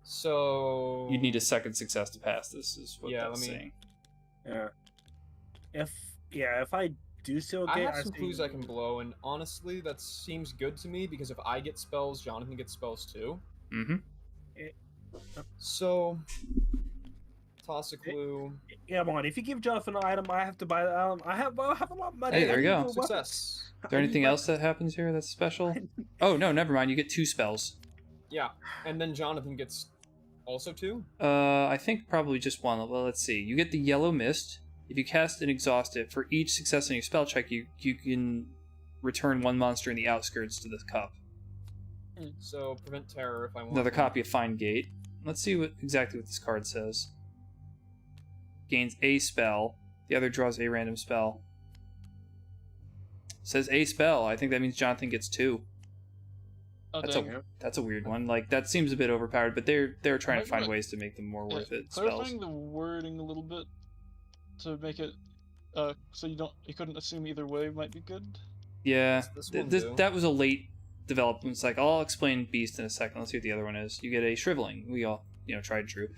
Speaker 4: So
Speaker 1: You'd need a second success to pass this, is what
Speaker 4: Yeah,
Speaker 1: that's
Speaker 4: let me-
Speaker 1: saying.
Speaker 3: Yeah. If I do still
Speaker 4: I
Speaker 3: get,
Speaker 4: have some
Speaker 3: see-
Speaker 4: clues I can blow, and honestly, that seems good to me because if I get spells, Jonathan gets spells too.
Speaker 1: Mm-hmm.
Speaker 4: So, toss a clue.
Speaker 3: Yeah, man. If you give Jonathan an item, I have to buy the item. I have a lot of money.
Speaker 1: Hey, there you
Speaker 3: I
Speaker 1: go.
Speaker 3: need more weapons.
Speaker 4: Success.
Speaker 1: Is there anything else that happens here that's special? Oh, no, never mind. You get 2 spells.
Speaker 4: Yeah, and then Jonathan gets also 2.
Speaker 1: I think probably just one. Well, let's see. You get the yellow mist. If you cast and exhaust it, for each success on your spell check, you can return 1 monster in the outskirts to the cup.
Speaker 4: So prevent terror if I want.
Speaker 1: Another
Speaker 4: to.
Speaker 1: copy of Find Gate. Let's see exactly what this card says. Gains a spell. The other draws a random spell. Says a spell. I think that means Jonathan gets 2.
Speaker 2: Oh,
Speaker 1: That's
Speaker 2: dang.
Speaker 1: That's a weird one. Like, that seems a bit overpowered, but they're trying to
Speaker 2: Might
Speaker 1: find
Speaker 2: wanna-
Speaker 1: ways to make them more worth it
Speaker 2: Clarifying
Speaker 1: spells.
Speaker 2: the wording a little bit to make it so you couldn't assume either way might be good.
Speaker 1: Yeah,
Speaker 4: This one
Speaker 1: this,
Speaker 4: do.
Speaker 1: that was a late development. It's like, I'll explain Beast in a second. Let's see what the other one is. You get a Shriveling. We all, tried and true.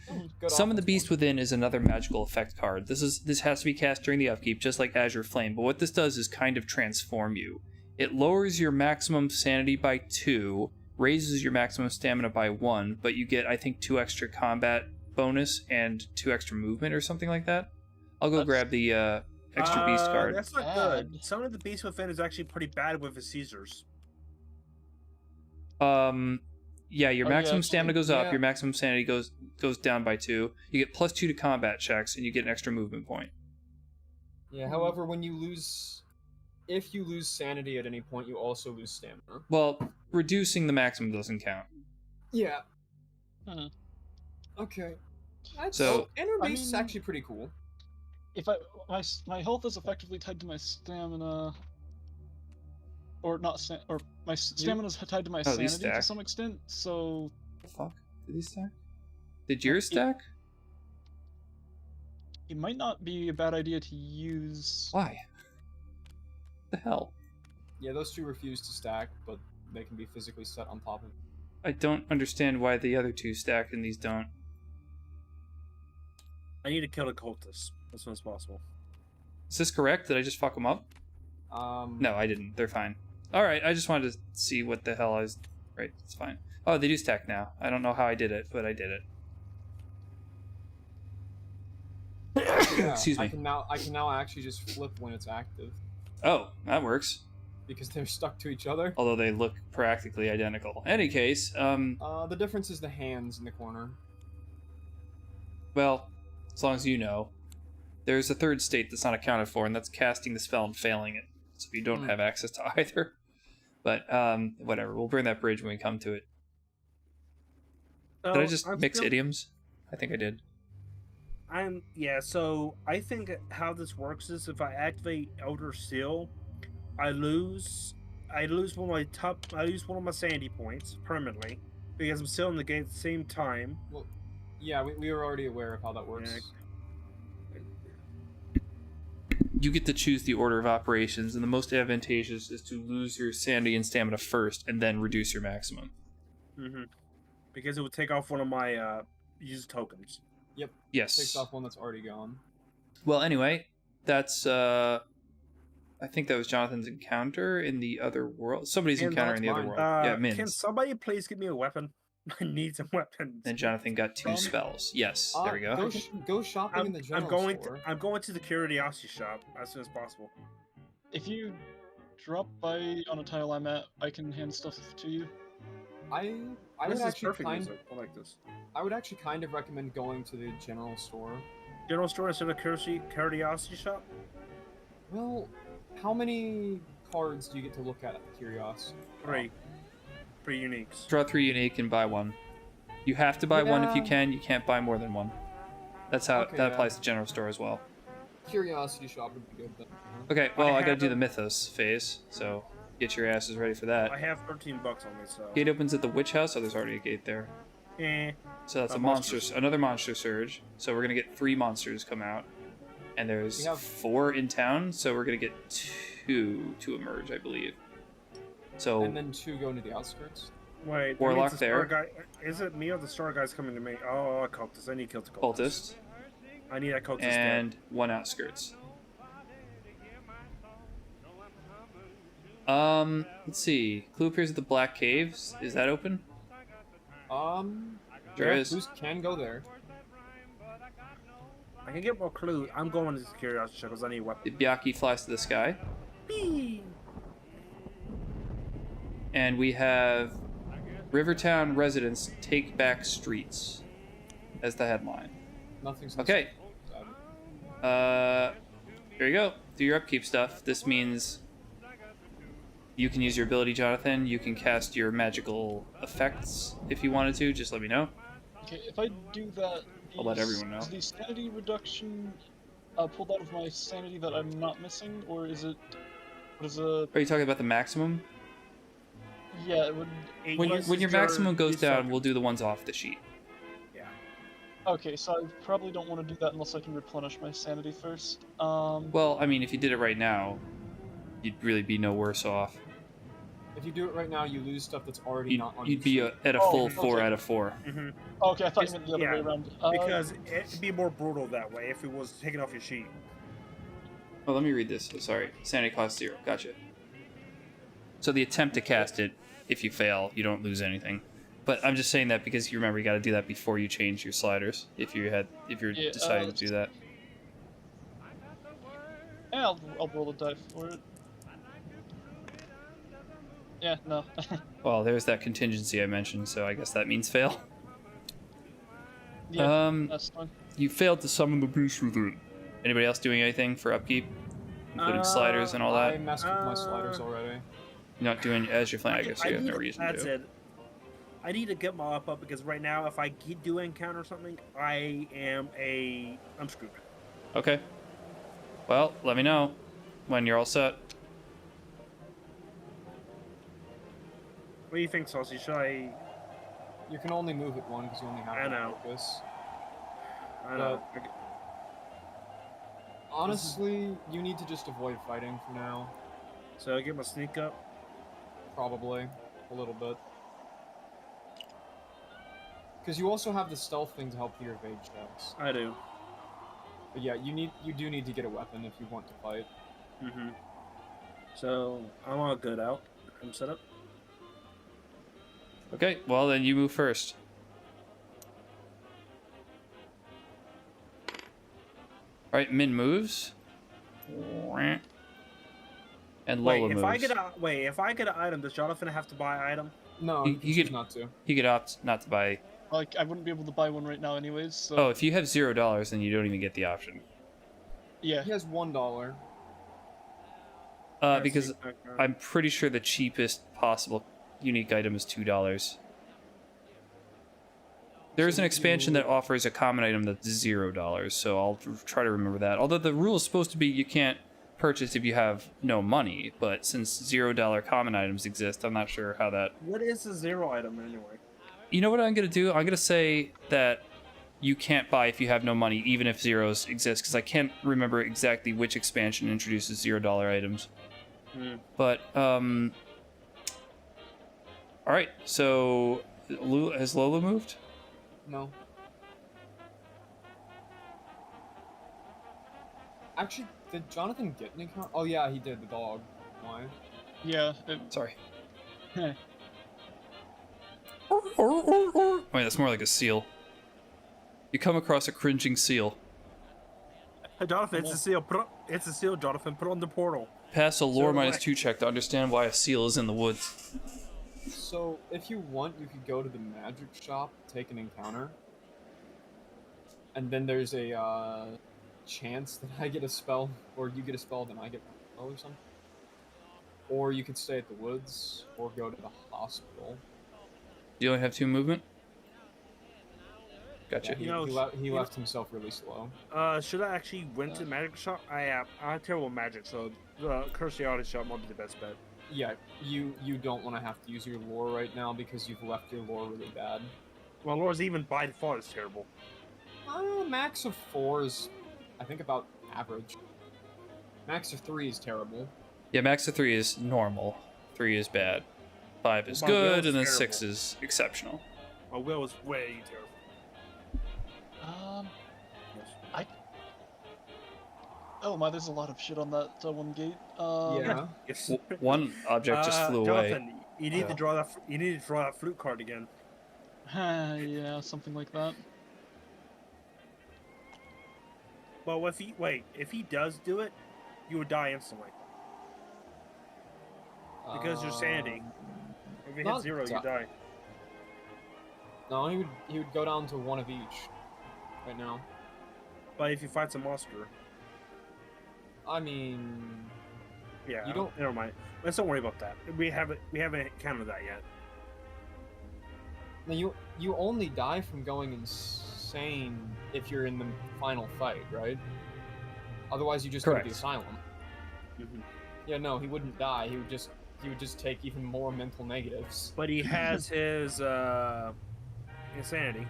Speaker 4: Good
Speaker 1: Summon the
Speaker 4: offense
Speaker 1: Beast
Speaker 4: one.
Speaker 1: Within is another magical effect card. This has to be cast during the upkeep, just like Azure Flame. But what this does is kind of transform you. It lowers your maximum sanity by 2, raises your maximum stamina by 1, but you get, I think, 2 extra combat bonus and 2 extra movement or something like that. I'll go
Speaker 2: That's-
Speaker 1: grab the extra Beast card.
Speaker 3: That's not
Speaker 2: Bad.
Speaker 3: good. Some of the Beast Within is actually pretty bad with his Caesars.
Speaker 1: Yeah, your
Speaker 2: Oh, yeah,
Speaker 1: maximum
Speaker 2: actually,
Speaker 1: stamina goes up,
Speaker 4: yeah.
Speaker 1: your maximum sanity goes down by 2. You get +2 to combat checks, and you get an extra movement point.
Speaker 4: Yeah. However, if you lose sanity at any point, you also lose stamina.
Speaker 1: Well, reducing the maximum doesn't count.
Speaker 4: Yeah.
Speaker 2: Hmm.
Speaker 4: Okay.
Speaker 1: So-
Speaker 4: Inner
Speaker 2: I
Speaker 4: Beast is
Speaker 2: mean-
Speaker 4: actually pretty cool.
Speaker 2: If my health is effectively tied to my stamina, or not or my stamina is tied to my
Speaker 1: Oh, these
Speaker 2: sanity to
Speaker 1: stack.
Speaker 2: some extent. So
Speaker 1: The fuck? Did these stack? Did yours stack?
Speaker 2: it might not be a bad idea to use.
Speaker 1: Why? The hell?
Speaker 4: Yeah, those 2 refuse to stack, but they can be physically set on top of.
Speaker 1: I don't understand why the other 2 stack and these don't.
Speaker 3: I need to kill the cultists as soon as possible.
Speaker 1: Is this correct? Did I just fuck them up? No, I didn't. They're fine. Alright, I just wanted to see what the hell I was... Right, it's fine. Oh, they do stack now. I don't know how I did it, but I did it.
Speaker 4: Yeah,
Speaker 1: Excuse
Speaker 4: I
Speaker 1: me.
Speaker 4: can now actually just flip when it's active
Speaker 1: Oh, that works.
Speaker 4: because they're stuck to each other.
Speaker 1: Although they look practically identical. Any case,
Speaker 4: The difference is the hands in the corner.
Speaker 1: well, as long as you know, there's a third state that's not accounted for, and that's casting the spell and failing it. So you don't have access to either. But, whatever. We'll burn that bridge when we come to it. Did I just mix idioms? I think I did.
Speaker 3: So I think how this works is if I activate Elder Seal, I lose one of my sanity points permanently because I'm still in the game at the same time.
Speaker 4: Well, yeah, we were already aware of how that works.
Speaker 3: Yeah.
Speaker 1: You get to choose the order of operations, and the most advantageous is to lose your sanity and stamina first, and then reduce your maximum.
Speaker 3: Mm-hmm. Because it would take off one of my used tokens.
Speaker 1: Yes.
Speaker 4: Takes off one that's already gone.
Speaker 1: Well, anyway, that's I think that was Jonathan's encounter in the other world. Somebody's encounter in the other
Speaker 4: mine.
Speaker 1: world. Yeah,
Speaker 3: Can
Speaker 1: Min's.
Speaker 3: somebody please give me a weapon? I need some weapons.
Speaker 1: And Jonathan got 2 spells. Yes, there we go.
Speaker 4: Go shopping in the general store.
Speaker 3: I'm going to the curiosity shop as soon as possible.
Speaker 2: If you drop by on a tile I'm at, I can hand stuff to you.
Speaker 4: I would
Speaker 3: This is
Speaker 4: actually
Speaker 3: perfect music. I like this.
Speaker 4: I would actually kind of recommend going to the general store.
Speaker 3: General store instead of curiosity shop?
Speaker 4: Well, how many cards do you get to look at the curiosity?
Speaker 3: 3. 3 uniques.
Speaker 1: Draw 3 unique and buy 1. You have to buy 1 if you
Speaker 4: Yeah.
Speaker 1: can. You can't buy more than 1. That's how
Speaker 4: Okay,
Speaker 1: that
Speaker 4: yeah.
Speaker 1: applies to general store as well.
Speaker 4: Curiosity shop would be good then.
Speaker 1: Okay, well, I gotta
Speaker 3: have
Speaker 1: do
Speaker 3: a-
Speaker 1: the Mythos phase, so get your asses ready for that.
Speaker 3: I have 13 bucks on me, so.
Speaker 1: Gate opens at the Witch House. Oh, there's already a gate there.
Speaker 3: Eh.
Speaker 1: So that's a
Speaker 3: Monsters.
Speaker 1: another monster surge. So we're gonna get 3 monsters come out, and there's
Speaker 4: We have-
Speaker 1: 4 in town. So we're gonna get 2 to emerge, I believe. So
Speaker 4: And then 2 go into the outskirts.
Speaker 3: Wait, that
Speaker 1: Warlock
Speaker 3: means the store
Speaker 1: there.
Speaker 3: Guy, is it me or the store guy's coming to me? Oh, a cultist. I need to kill the cultist.
Speaker 1: cultist
Speaker 3: I need that cultist
Speaker 1: and
Speaker 3: dead.
Speaker 1: 1 outskirts. Let's see. Clue appears at the Black Caves. Is that open? There
Speaker 4: yeah,
Speaker 1: is.
Speaker 4: Clues can go there.
Speaker 3: I can get more clues. I'm going to the curiosity shop because I need a
Speaker 1: The
Speaker 3: weapon.
Speaker 1: Byaki flies to the sky,
Speaker 3: Whee!
Speaker 1: and we have Rivertown residents take back streets as the headline.
Speaker 4: Nothing's
Speaker 1: Okay. There you go. Do your upkeep stuff. This means you can use your ability, Jonathan. You can cast your magical effects if you wanted to. Just let me know.
Speaker 2: Okay, if I do that,
Speaker 1: I'll let everyone know.
Speaker 2: Is the sanity reduction pulled out of my sanity that I'm not missing, or is it? What is a?
Speaker 1: Are you talking about the maximum?
Speaker 2: Yeah, it would.
Speaker 1: When your maximum goes down, we'll do the ones off the sheet.
Speaker 3: Yeah.
Speaker 2: Okay, so I probably don't want to do that unless I can replenish my sanity first.
Speaker 1: Well, I mean, if you did it right now, you'd really be no worse off.
Speaker 4: If you do it right now, you lose stuff that's already not on
Speaker 1: You'd
Speaker 4: your
Speaker 1: be
Speaker 4: sheet.
Speaker 1: at a
Speaker 2: Oh,
Speaker 1: full
Speaker 2: okay.
Speaker 1: 4 out of 4.
Speaker 3: Mm-hmm.
Speaker 2: Okay, I thought you
Speaker 3: Just-
Speaker 2: meant the other
Speaker 3: yeah,
Speaker 2: way around.
Speaker 3: Because it'd be more brutal that way if it was taken off your sheet.
Speaker 1: Oh, let me read this. Sorry. Sanity cost 0. Gotcha. So the attempt to cast it, if you fail, you don't lose anything. But I'm just saying that because you remember you got to do that before you change your sliders. If you're
Speaker 2: Yeah,
Speaker 1: deciding to do that.
Speaker 2: Yeah, I'll roll a die for it. Yeah, no.
Speaker 1: Well, there's that contingency I mentioned, so I guess that means fail.
Speaker 2: Yeah, that's fine.
Speaker 1: You failed to summon the beast with it. Anybody else doing anything for upkeep, including sliders and all
Speaker 4: I
Speaker 1: that?
Speaker 4: messed with my sliders already.
Speaker 1: You're not doing as your flank. I guess you have
Speaker 3: need-
Speaker 1: no reason
Speaker 3: that's
Speaker 1: to.
Speaker 3: it. I need to get my up because right now, if I do encounter something, I'm screwed.
Speaker 1: Okay. Well, let me know when you're all set.
Speaker 3: What do you think, Saucy? Should I?
Speaker 4: You can only move it 1 because you only have
Speaker 3: I
Speaker 4: one
Speaker 3: know.
Speaker 4: focus.
Speaker 3: I know.
Speaker 4: Honestly, you need to just avoid fighting for now.
Speaker 3: So I get my sneak up.
Speaker 4: Probably. A little bit. Because you also have the stealth thing to help your evade checks.
Speaker 3: I do.
Speaker 4: But yeah, you do need to get a weapon if you want to fight.
Speaker 3: Mm-hmm. So I'm all good out. I'm set up.
Speaker 1: Okay, well then you move first. Alright, Min moves. And Lola moves.
Speaker 3: If I get an item, does Jonathan have to buy an item?
Speaker 4: No,
Speaker 1: You-
Speaker 4: you, can
Speaker 1: you
Speaker 4: choose
Speaker 1: could-
Speaker 4: not to.
Speaker 1: He could opt not to buy.
Speaker 2: Like, I wouldn't be able to buy one right now anyways, so...
Speaker 1: Oh, if you have $0, then you don't even get the option.
Speaker 2: Yeah.
Speaker 4: He has $1.
Speaker 1: Because I'm pretty sure the cheapest possible unique item is $2. There is an expansion that offers a common item that's $0, so I'll try to remember that. Although the rule is supposed to be you can't purchase if you have no money, but since $0 common items exist, I'm not sure how that...
Speaker 3: What is the 0 item anyway?
Speaker 1: You know what I'm going to do? I'm going to say that you can't buy if you have no money, even if zeros exist, because I can't remember exactly which expansion introduces $0 items. But, alright, so has Lola moved?
Speaker 4: No. Actually, Did Jonathan get an encounter? Oh yeah, he did. The dog. Why?
Speaker 2: Yeah.
Speaker 1: Sorry.
Speaker 2: Heh.
Speaker 1: Wait, that's more like a seal. You come across a cringing seal.
Speaker 3: Hey, Jonathan, it's a seal. It's a seal, Jonathan. Put on the portal.
Speaker 1: Pass a lore
Speaker 3: So
Speaker 1: -2 check to understand why a seal is in the woods.
Speaker 4: So if you want, you could go to the magic shop, take an encounter, and then there's a chance that I get a spell, or you get a spell, then I get a spell or something. Or you could stay at the woods, or go to the hospital.
Speaker 1: You only have 2 movement? Gotcha.
Speaker 4: Yeah, he left himself really slow.
Speaker 3: Should I actually went to the magic shop? I have terrible magic, so the Curseology shop might be the best bet.
Speaker 4: Yeah, you don't want to have to use your lore right now because you've left your lore really bad.
Speaker 3: Well, Lore's even by default is terrible.
Speaker 4: Max of 4 is, I think, about average. Max of 3 is terrible.
Speaker 1: Yeah, max of 3 is normal. 3 is bad. 5 is
Speaker 3: My will
Speaker 1: good,
Speaker 3: is
Speaker 1: and then
Speaker 3: terrible.
Speaker 1: 6 is exceptional.
Speaker 3: My will is way terrible.
Speaker 2: Oh my, there's a lot of shit on that one gate.
Speaker 4: Yeah.
Speaker 3: Yes.
Speaker 1: One object just flew away.
Speaker 3: Jonathan, you need to draw that. You need to draw that flute card again.
Speaker 2: Yeah, something like that.
Speaker 3: Well, if he does do it, you would die instantly because your sanity. If you hit
Speaker 4: not
Speaker 3: 0, you
Speaker 4: die.
Speaker 3: die.
Speaker 4: No, he would go down to 1 of each. Right now.
Speaker 3: But if you fight some monster,
Speaker 4: I mean,
Speaker 3: yeah,
Speaker 4: You don't-
Speaker 3: Never mind. Let's don't worry about that. We haven't encountered that yet.
Speaker 4: no, you only die from going insane if you're in the final fight, right? Otherwise, you just go to
Speaker 1: Correct.
Speaker 4: the asylum.
Speaker 3: Mm-hmm.
Speaker 4: Yeah, no, he wouldn't die. He would just take even more mental negatives.
Speaker 3: But he has his insanity.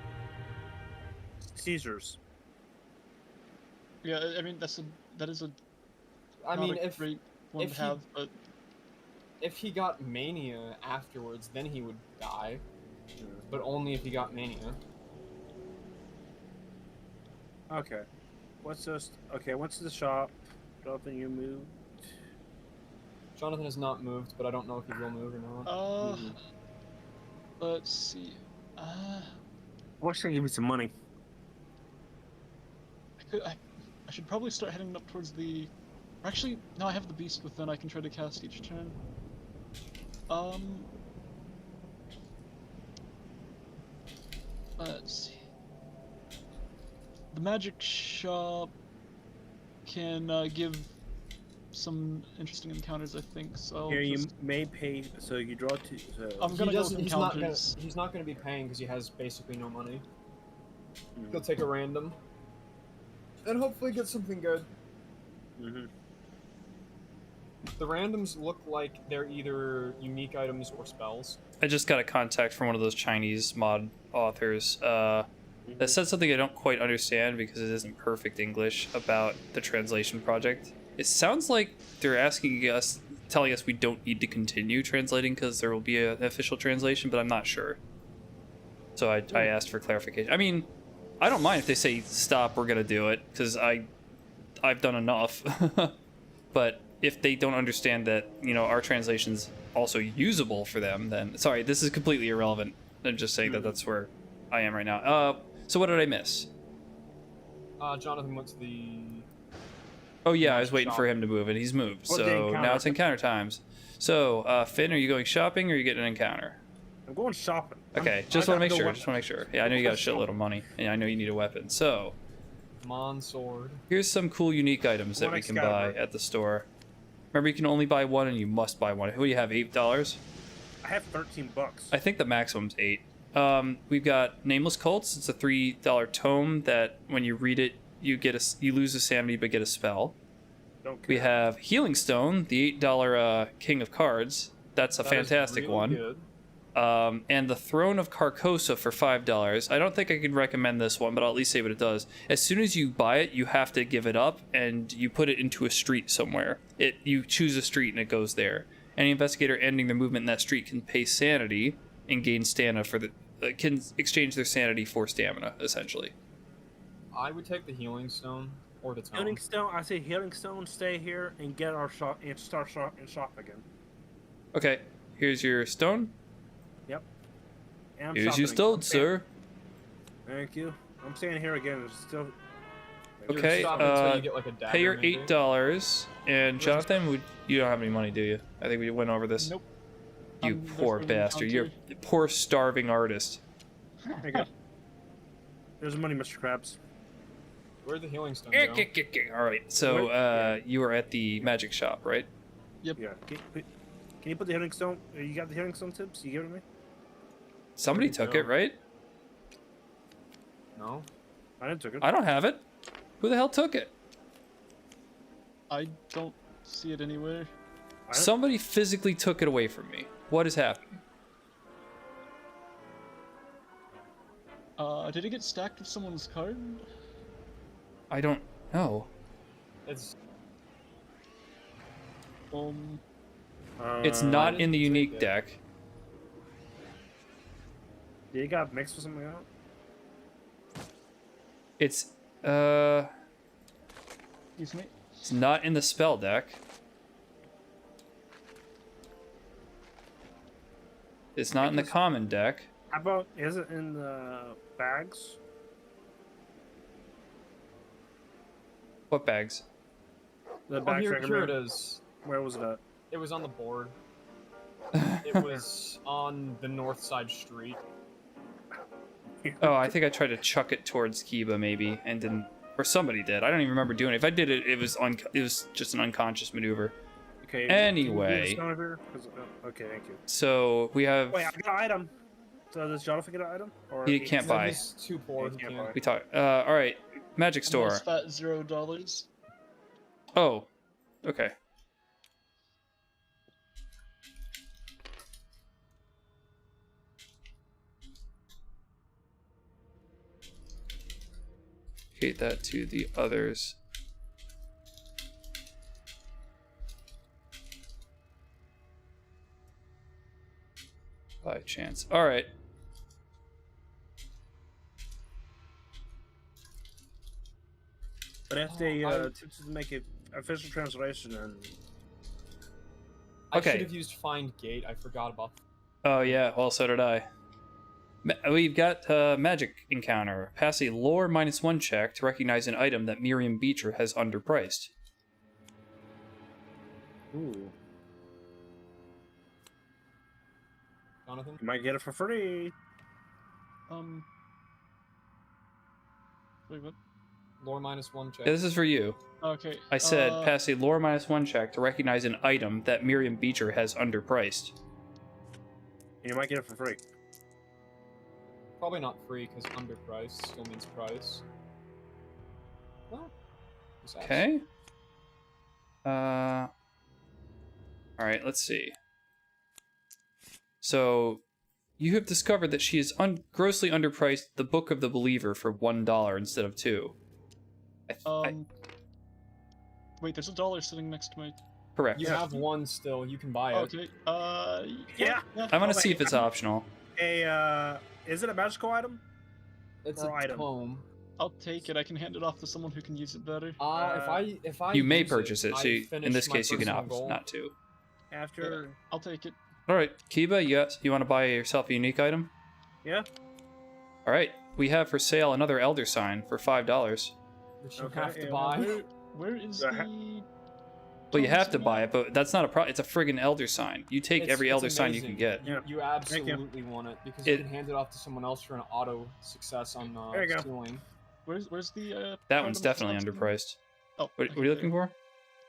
Speaker 3: Seizures.
Speaker 2: Yeah, I mean that is a
Speaker 4: I
Speaker 2: not
Speaker 4: mean,
Speaker 2: a great one
Speaker 4: if
Speaker 2: to have, but
Speaker 4: if he got mania afterwards, then he would die. But only if he got mania.
Speaker 3: Okay. What's this? Okay, what's the shop? Jonathan, you moved.
Speaker 4: Jonathan has not moved, but I don't know if he will move or not.
Speaker 3: Mm-hmm.
Speaker 2: let's see.
Speaker 3: Watch gonna give me some money.
Speaker 2: I should probably start heading up towards the. Actually, no, I have the beast within. I can try to cast each turn. Let's see. The magic shop can give some interesting encounters, I think. So
Speaker 3: Here, you may pay. So you draw 2. So
Speaker 2: I'm gonna go with
Speaker 4: He's not gonna.
Speaker 2: encounters.
Speaker 4: He's not gonna be paying because he has basically no money. He'll take a random, and hopefully get something good.
Speaker 3: Mhm.
Speaker 4: The randoms look like they're either unique items or spells.
Speaker 1: I just got a contact from one of those Chinese mod authors that said something I don't quite understand because it isn't perfect English about the translation project. It sounds like they're asking us, telling us we don't need to continue translating because there will be an official translation, but I'm not sure. So I asked for clarification. I mean, I don't mind if they say stop, we're gonna do it, because I've done enough. But if they don't understand that, you know, our translation's also usable for them, then sorry, this is completely irrelevant. I'm just saying that that's where I am right now. So what did I miss?
Speaker 4: Jonathan went to the.
Speaker 1: Oh yeah, I was waiting for him to move, and he's moved.
Speaker 3: Or the
Speaker 1: So
Speaker 3: encounter.
Speaker 1: now it's encounter times. So Finn, are you going shopping or are you getting an encounter?
Speaker 3: I'm going shopping.
Speaker 1: Okay, just want to make sure. Just want to make sure. Yeah, I know you got a shitload of money, and I know you need a weapon. So
Speaker 4: Mon sword.
Speaker 1: here's some cool unique items that
Speaker 3: One
Speaker 1: we can
Speaker 3: Excalibur.
Speaker 1: buy at the store. Remember, you can only buy one, and you must buy one. Who do you have? $8?
Speaker 3: I have $13.
Speaker 1: I think the maximum's 8. We've got Nameless Cults. It's a $3 tome that when you read it, you lose a sanity but get a spell.
Speaker 3: Don't care.
Speaker 1: We have Healing Stone, the $8 King of Cards. That's a
Speaker 4: That is
Speaker 1: fantastic
Speaker 4: really
Speaker 1: one.
Speaker 4: good.
Speaker 1: And the Throne of Carcosa for $5. I don't think I could recommend this one, but I'll at least say what it does. As soon as you buy it, you have to give it up, and you put it into a street somewhere. You choose a street, and it goes there. Any investigator ending their movement in that street can pay sanity and gain stamina can exchange their sanity for stamina, essentially.
Speaker 4: I would take the healing stone or the tome.
Speaker 3: Healing stone. I say healing stone. Stay here and get our shop and start shop again.
Speaker 1: Okay, here's your stone.
Speaker 3: Yep. And I'm
Speaker 1: Here's
Speaker 3: shopping
Speaker 1: your
Speaker 3: again.
Speaker 1: stone,
Speaker 3: I'm staying-
Speaker 1: sir.
Speaker 3: Thank you. I'm staying here again. It's still.
Speaker 4: You're
Speaker 1: Okay,
Speaker 4: stopping until you get, like, a dagger,
Speaker 1: Pay your
Speaker 4: maybe.
Speaker 1: $8. And Jonathan, you don't have any money, do you? I think we went over this.
Speaker 2: Nope.
Speaker 1: You
Speaker 2: I'm
Speaker 1: poor
Speaker 2: very
Speaker 1: bastard. You're
Speaker 2: hungry.
Speaker 1: a poor starving artist.
Speaker 3: There you go. There's the money, Mr. Krabs.
Speaker 4: Where'd the healing stone
Speaker 1: All
Speaker 4: go?
Speaker 1: right, so you were at the magic shop, right?
Speaker 2: Yep.
Speaker 3: Yeah. Can you put the healing stone? You got the healing stone tips? You give it to me?
Speaker 1: Somebody
Speaker 4: Where'd it
Speaker 1: took
Speaker 4: go?
Speaker 1: it, right?
Speaker 4: No.
Speaker 3: I didn't took it.
Speaker 1: I don't have it. Who the hell took it?
Speaker 2: I don't see it anywhere.
Speaker 3: I don't-
Speaker 1: Somebody physically took it away from me. What is happening?
Speaker 2: Did it get stacked with someone's card?
Speaker 1: I don't know.
Speaker 4: It's
Speaker 1: It's
Speaker 3: Uh,
Speaker 1: not
Speaker 4: didn't
Speaker 1: in the
Speaker 4: take
Speaker 1: unique
Speaker 4: it.
Speaker 1: deck.
Speaker 3: You got mixed with something else?
Speaker 1: It's
Speaker 2: Excuse me.
Speaker 1: it's not in the spell deck. It's not in the common deck.
Speaker 3: How about, is it in the bags?
Speaker 1: What bags?
Speaker 3: The
Speaker 4: Oh,
Speaker 3: bags
Speaker 4: here it
Speaker 3: recommended.
Speaker 4: is.
Speaker 3: Where was it at?
Speaker 4: It was on the board. It was on the north side street.
Speaker 1: Oh, I think I tried to chuck it towards Kiba maybe and didn't, or somebody did. I don't even remember doing it. If I did it, it was just an unconscious maneuver.
Speaker 3: Okay.
Speaker 1: Anyway.
Speaker 3: Can you move this over here? 'Cause- okay, thank you.
Speaker 1: So we have
Speaker 3: Wait, I got an item. So does Jonathan get an item? Or
Speaker 1: He can't
Speaker 4: No,
Speaker 1: buy.
Speaker 4: He's too poor.
Speaker 3: He
Speaker 4: He
Speaker 3: can't
Speaker 4: can't.
Speaker 3: buy.
Speaker 1: we talk. All right, magic store.
Speaker 2: Nice fat $0.
Speaker 1: Oh, okay. Allocate that to the others. By chance. All right.
Speaker 3: But if
Speaker 4: Oh,
Speaker 3: they
Speaker 4: I-
Speaker 3: to make it official translation and
Speaker 4: I
Speaker 1: Okay.
Speaker 4: should have used find gate. I forgot about.
Speaker 1: Oh yeah, well so did I. We've got magic encounter. Pass a lore -1 check to recognize an item that Miriam Beecher has underpriced.
Speaker 3: ooh,
Speaker 4: Jonathan.
Speaker 3: you might get it for free.
Speaker 2: Wait, what?
Speaker 4: Lore -1 check.
Speaker 1: Yeah, this is for you.
Speaker 2: Okay.
Speaker 1: I said pass a lore -1 check to recognize an item that Miriam Beecher has underpriced.
Speaker 3: And you might get it for free.
Speaker 4: Probably not free because underpriced still means price. Well, just ask.
Speaker 1: Okay. All right, let's see. So, you have discovered that she has grossly underpriced the Book of the Believer for $1 instead of $2.
Speaker 2: Wait, there's $1 sitting next to my.
Speaker 1: Correct.
Speaker 4: You have one still. You can buy it.
Speaker 2: Okay.
Speaker 3: Yeah.
Speaker 1: I'm gonna see if it's optional.
Speaker 3: Is it a magical item?
Speaker 4: It's
Speaker 3: Or
Speaker 4: a
Speaker 3: item.
Speaker 4: tome.
Speaker 2: I'll take it. I can hand it off to someone who can use it better.
Speaker 4: If I
Speaker 1: You may
Speaker 4: use
Speaker 1: purchase it.
Speaker 4: I
Speaker 1: So, in
Speaker 4: finish
Speaker 1: this
Speaker 4: my
Speaker 1: case, you can
Speaker 4: personal
Speaker 1: opt
Speaker 4: goal.
Speaker 1: not to.
Speaker 3: After,
Speaker 2: I'll take it.
Speaker 1: All right, Kiba, you want to buy yourself a unique item?
Speaker 3: yeah.
Speaker 1: All right, we have for sale another Elder Sign for $5.
Speaker 4: Which you
Speaker 3: Okay,
Speaker 4: have to
Speaker 3: and
Speaker 4: buy.
Speaker 2: Where is
Speaker 3: The
Speaker 2: the?
Speaker 1: Well, you have to buy it, but that's not a It's a friggin' Elder Sign. You take every Elder Sign you can
Speaker 4: amazing.
Speaker 1: get.
Speaker 3: Yeah.
Speaker 4: You absolutely want it because you can hand it off to someone else for an auto success on
Speaker 3: There you go.
Speaker 4: stealing.
Speaker 2: Where's the?
Speaker 1: That
Speaker 2: card
Speaker 1: one's
Speaker 2: I'm
Speaker 1: definitely
Speaker 2: supposed to-
Speaker 1: underpriced.
Speaker 2: Oh.
Speaker 1: What are you looking for?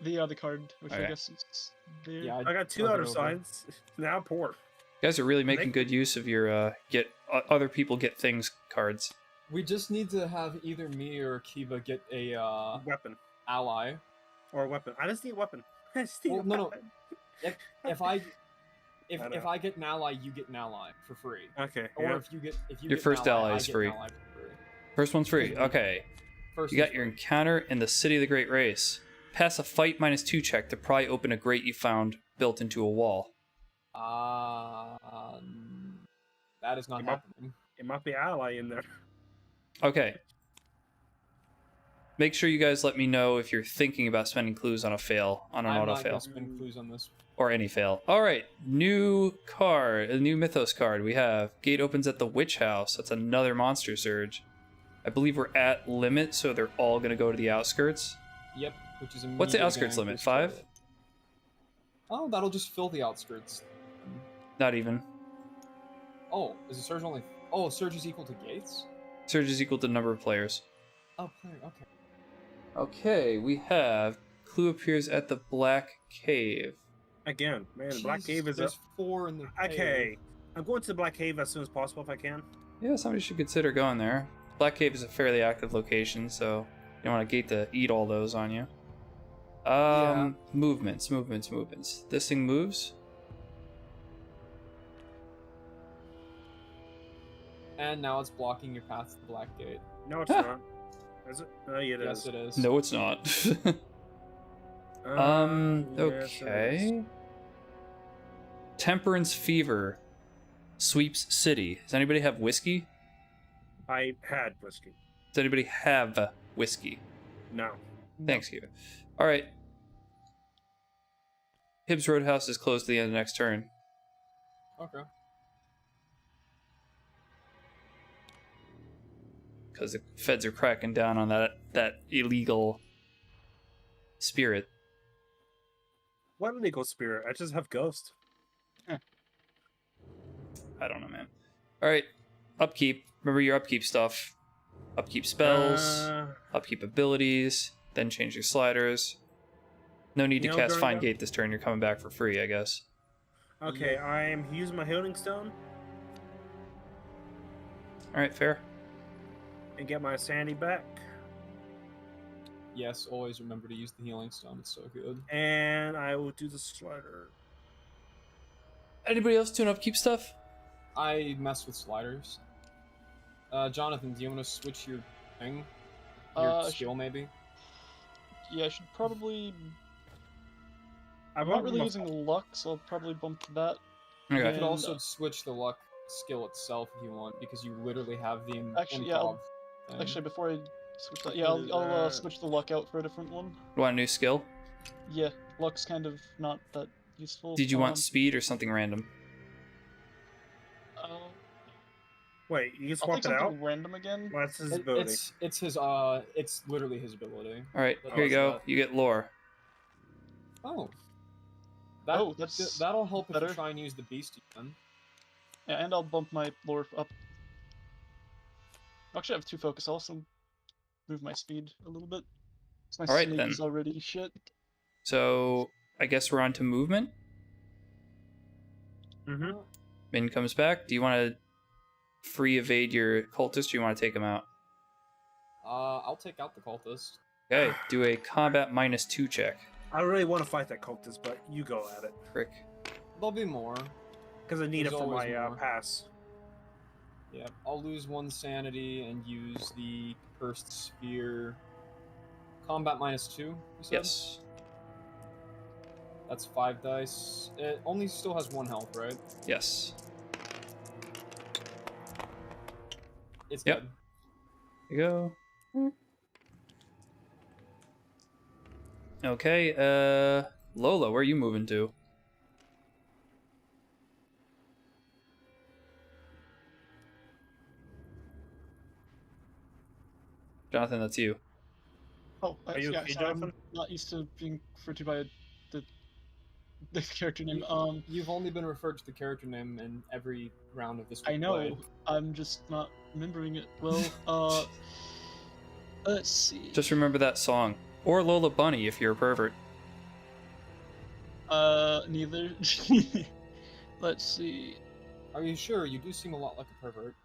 Speaker 2: The card, which
Speaker 1: Okay.
Speaker 2: I guess is there.
Speaker 4: Yeah,
Speaker 3: I got two
Speaker 4: I'll
Speaker 3: other
Speaker 4: get over.
Speaker 3: signs. Now poor.
Speaker 1: You guys are really making good use of your get other people get things cards.
Speaker 4: We just need to have either me or Kiba get a
Speaker 3: Weapon.
Speaker 4: ally.
Speaker 3: Or a weapon. I just need a weapon. I just need
Speaker 4: Well,
Speaker 3: a
Speaker 4: no, no.
Speaker 3: weapon.
Speaker 4: If
Speaker 3: I
Speaker 4: if
Speaker 3: know.
Speaker 4: I get an ally, you get an ally for free.
Speaker 3: Okay.
Speaker 4: Or
Speaker 3: Yeah.
Speaker 4: if you
Speaker 1: Your
Speaker 4: get
Speaker 1: first
Speaker 4: an ally,
Speaker 1: ally
Speaker 4: I
Speaker 1: is
Speaker 4: get
Speaker 1: free.
Speaker 4: An ally for free.
Speaker 1: First one's free. Okay.
Speaker 4: First
Speaker 1: You got
Speaker 4: is
Speaker 1: your
Speaker 4: free.
Speaker 1: encounter in the City of the Great Race. Pass a fight -2 check to pry open a grate you found built into a wall.
Speaker 4: That is not
Speaker 3: It might-
Speaker 4: happening.
Speaker 3: It might be ally in there.
Speaker 1: Okay. Make sure you guys let me know if you're thinking about spending clues on a fail, on an
Speaker 4: I'm
Speaker 1: auto
Speaker 4: not
Speaker 1: fail,
Speaker 4: gonna spend clues on this.
Speaker 1: or any fail. All right, new card, a new Mythos card. We have Gate opens at the Witch House. That's another monster surge. I believe we're at limit, so they're all gonna go to the outskirts.
Speaker 4: Yep, which is
Speaker 1: What's the
Speaker 4: immediately
Speaker 1: outskirts
Speaker 4: gonna
Speaker 1: limit?
Speaker 4: increase
Speaker 1: 5?
Speaker 4: trouble. Oh, that'll just fill the outskirts.
Speaker 1: Not even.
Speaker 4: Oh, is the surge only? Oh, surge is equal to gates.
Speaker 1: Surge is equal to number of players.
Speaker 4: Oh, player. Okay.
Speaker 1: Okay, we have clue appears at the Black Cave.
Speaker 3: Again, man, the Black
Speaker 4: Jesus,
Speaker 3: Cave is
Speaker 4: there's 4 in the cave.
Speaker 3: Okay, I'm going to the Black Cave as soon as possible if I can.
Speaker 1: Yeah, somebody should consider going there. Black Cave is a fairly active location, so you don't want a gate to eat all those on you.
Speaker 4: Yeah.
Speaker 1: Movements. This thing moves.
Speaker 4: And now it's blocking your path to the Black Gate.
Speaker 3: No, it's not. Is it? Oh, yeah, it
Speaker 4: Yes,
Speaker 3: is.
Speaker 4: it is.
Speaker 1: No, it's not.
Speaker 3: Yes, it
Speaker 1: Okay.
Speaker 3: is.
Speaker 1: Temperance Fever sweeps city. Does anybody have whiskey?
Speaker 3: I had whiskey.
Speaker 1: Does anybody have whiskey?
Speaker 3: No.
Speaker 1: Thanks, you. All right. Hibbs Roadhouse is closed at the end of the next turn.
Speaker 4: Okay.
Speaker 1: Because the feds are cracking down on that illegal spirit.
Speaker 3: What illegal spirit? I just have ghost.
Speaker 1: I don't know, man. All right, upkeep. Remember your upkeep stuff. Upkeep spells, upkeep abilities, then change your sliders. No need to
Speaker 3: You know,
Speaker 1: cast
Speaker 3: during
Speaker 1: Find
Speaker 3: the-
Speaker 1: Gate this turn. You're coming back for free, I guess.
Speaker 3: Okay, I'm using my healing stone
Speaker 1: All right, fair.
Speaker 3: and get my sanity back.
Speaker 4: Yes, always remember to use the healing stone. It's so good.
Speaker 3: And I will do the slider.
Speaker 1: Anybody else doing upkeep stuff?
Speaker 4: I mess with sliders. Jonathan, do you want to switch your thing? Your skill, maybe?
Speaker 2: Yeah, I should probably.
Speaker 3: I'm
Speaker 2: I'm not really using luck, so I'll probably bump that.
Speaker 4: You
Speaker 1: Okay.
Speaker 4: could
Speaker 2: And,
Speaker 4: also switch the luck skill itself if you want, because you literally have the
Speaker 2: Actually, yeah,
Speaker 4: improv thing.
Speaker 2: Actually, before I switch that, yeah,
Speaker 3: What is
Speaker 2: I'll
Speaker 3: that?
Speaker 2: switch the luck out for a different one.
Speaker 1: You want a new skill?
Speaker 2: Yeah, luck's kind of not that useful.
Speaker 1: Did you want speed or something random?
Speaker 3: Wait, you can
Speaker 2: I'll
Speaker 3: swap
Speaker 2: take
Speaker 3: it out?
Speaker 2: something random again.
Speaker 3: Well, that's his ability.
Speaker 4: It's his it's literally his ability.
Speaker 1: All right,
Speaker 4: But
Speaker 1: here you
Speaker 4: also
Speaker 1: go.
Speaker 4: that-
Speaker 1: You get lore.
Speaker 4: Oh.
Speaker 2: Oh, that's
Speaker 4: that'll help if
Speaker 2: better.
Speaker 4: you try and use the beast again.
Speaker 2: Yeah, and I'll bump my lore up. Actually, I have 2 focus. I'll also move my speed a little bit. 'Cause my
Speaker 1: All right,
Speaker 2: sneak
Speaker 1: then.
Speaker 2: is already shit.
Speaker 1: So I guess we're on to movement.
Speaker 3: Mm-hmm.
Speaker 1: Min comes back. Do you want to free evade your cultist, or do you want to take him out?
Speaker 4: I'll take out the cultist.
Speaker 1: Okay, do a combat -2 check.
Speaker 3: I really want to fight that cultist, but you go at it.
Speaker 1: Frick.
Speaker 4: There'll be more.
Speaker 3: Because I need
Speaker 4: There's
Speaker 3: it for
Speaker 4: always
Speaker 3: my
Speaker 4: more.
Speaker 3: pass.
Speaker 4: Yeah, I'll lose 1 sanity and use the cursed sphere. Combat -2, you said?
Speaker 1: Yes.
Speaker 4: That's 5 dice. It only still has 1 health, right?
Speaker 1: Yes.
Speaker 4: It's
Speaker 1: Yep.
Speaker 4: dead.
Speaker 1: Here you go. Okay, Lola, where are you moving to? Jonathan, that's you.
Speaker 2: Oh,
Speaker 3: Are you
Speaker 2: yeah,
Speaker 3: okay,
Speaker 2: sorry, I'm
Speaker 3: Jonathan?
Speaker 2: not used to being referred to by the character name.
Speaker 4: You've only been referred to the character name in every round of this.
Speaker 2: I
Speaker 4: we've
Speaker 2: know.
Speaker 4: played.
Speaker 2: I'm just not remembering it well. Let's see.
Speaker 1: Just remember that song. Or Lola Bunny if you're a pervert.
Speaker 2: Neither. Let's see.
Speaker 4: Are you sure? You do seem a lot like a pervert.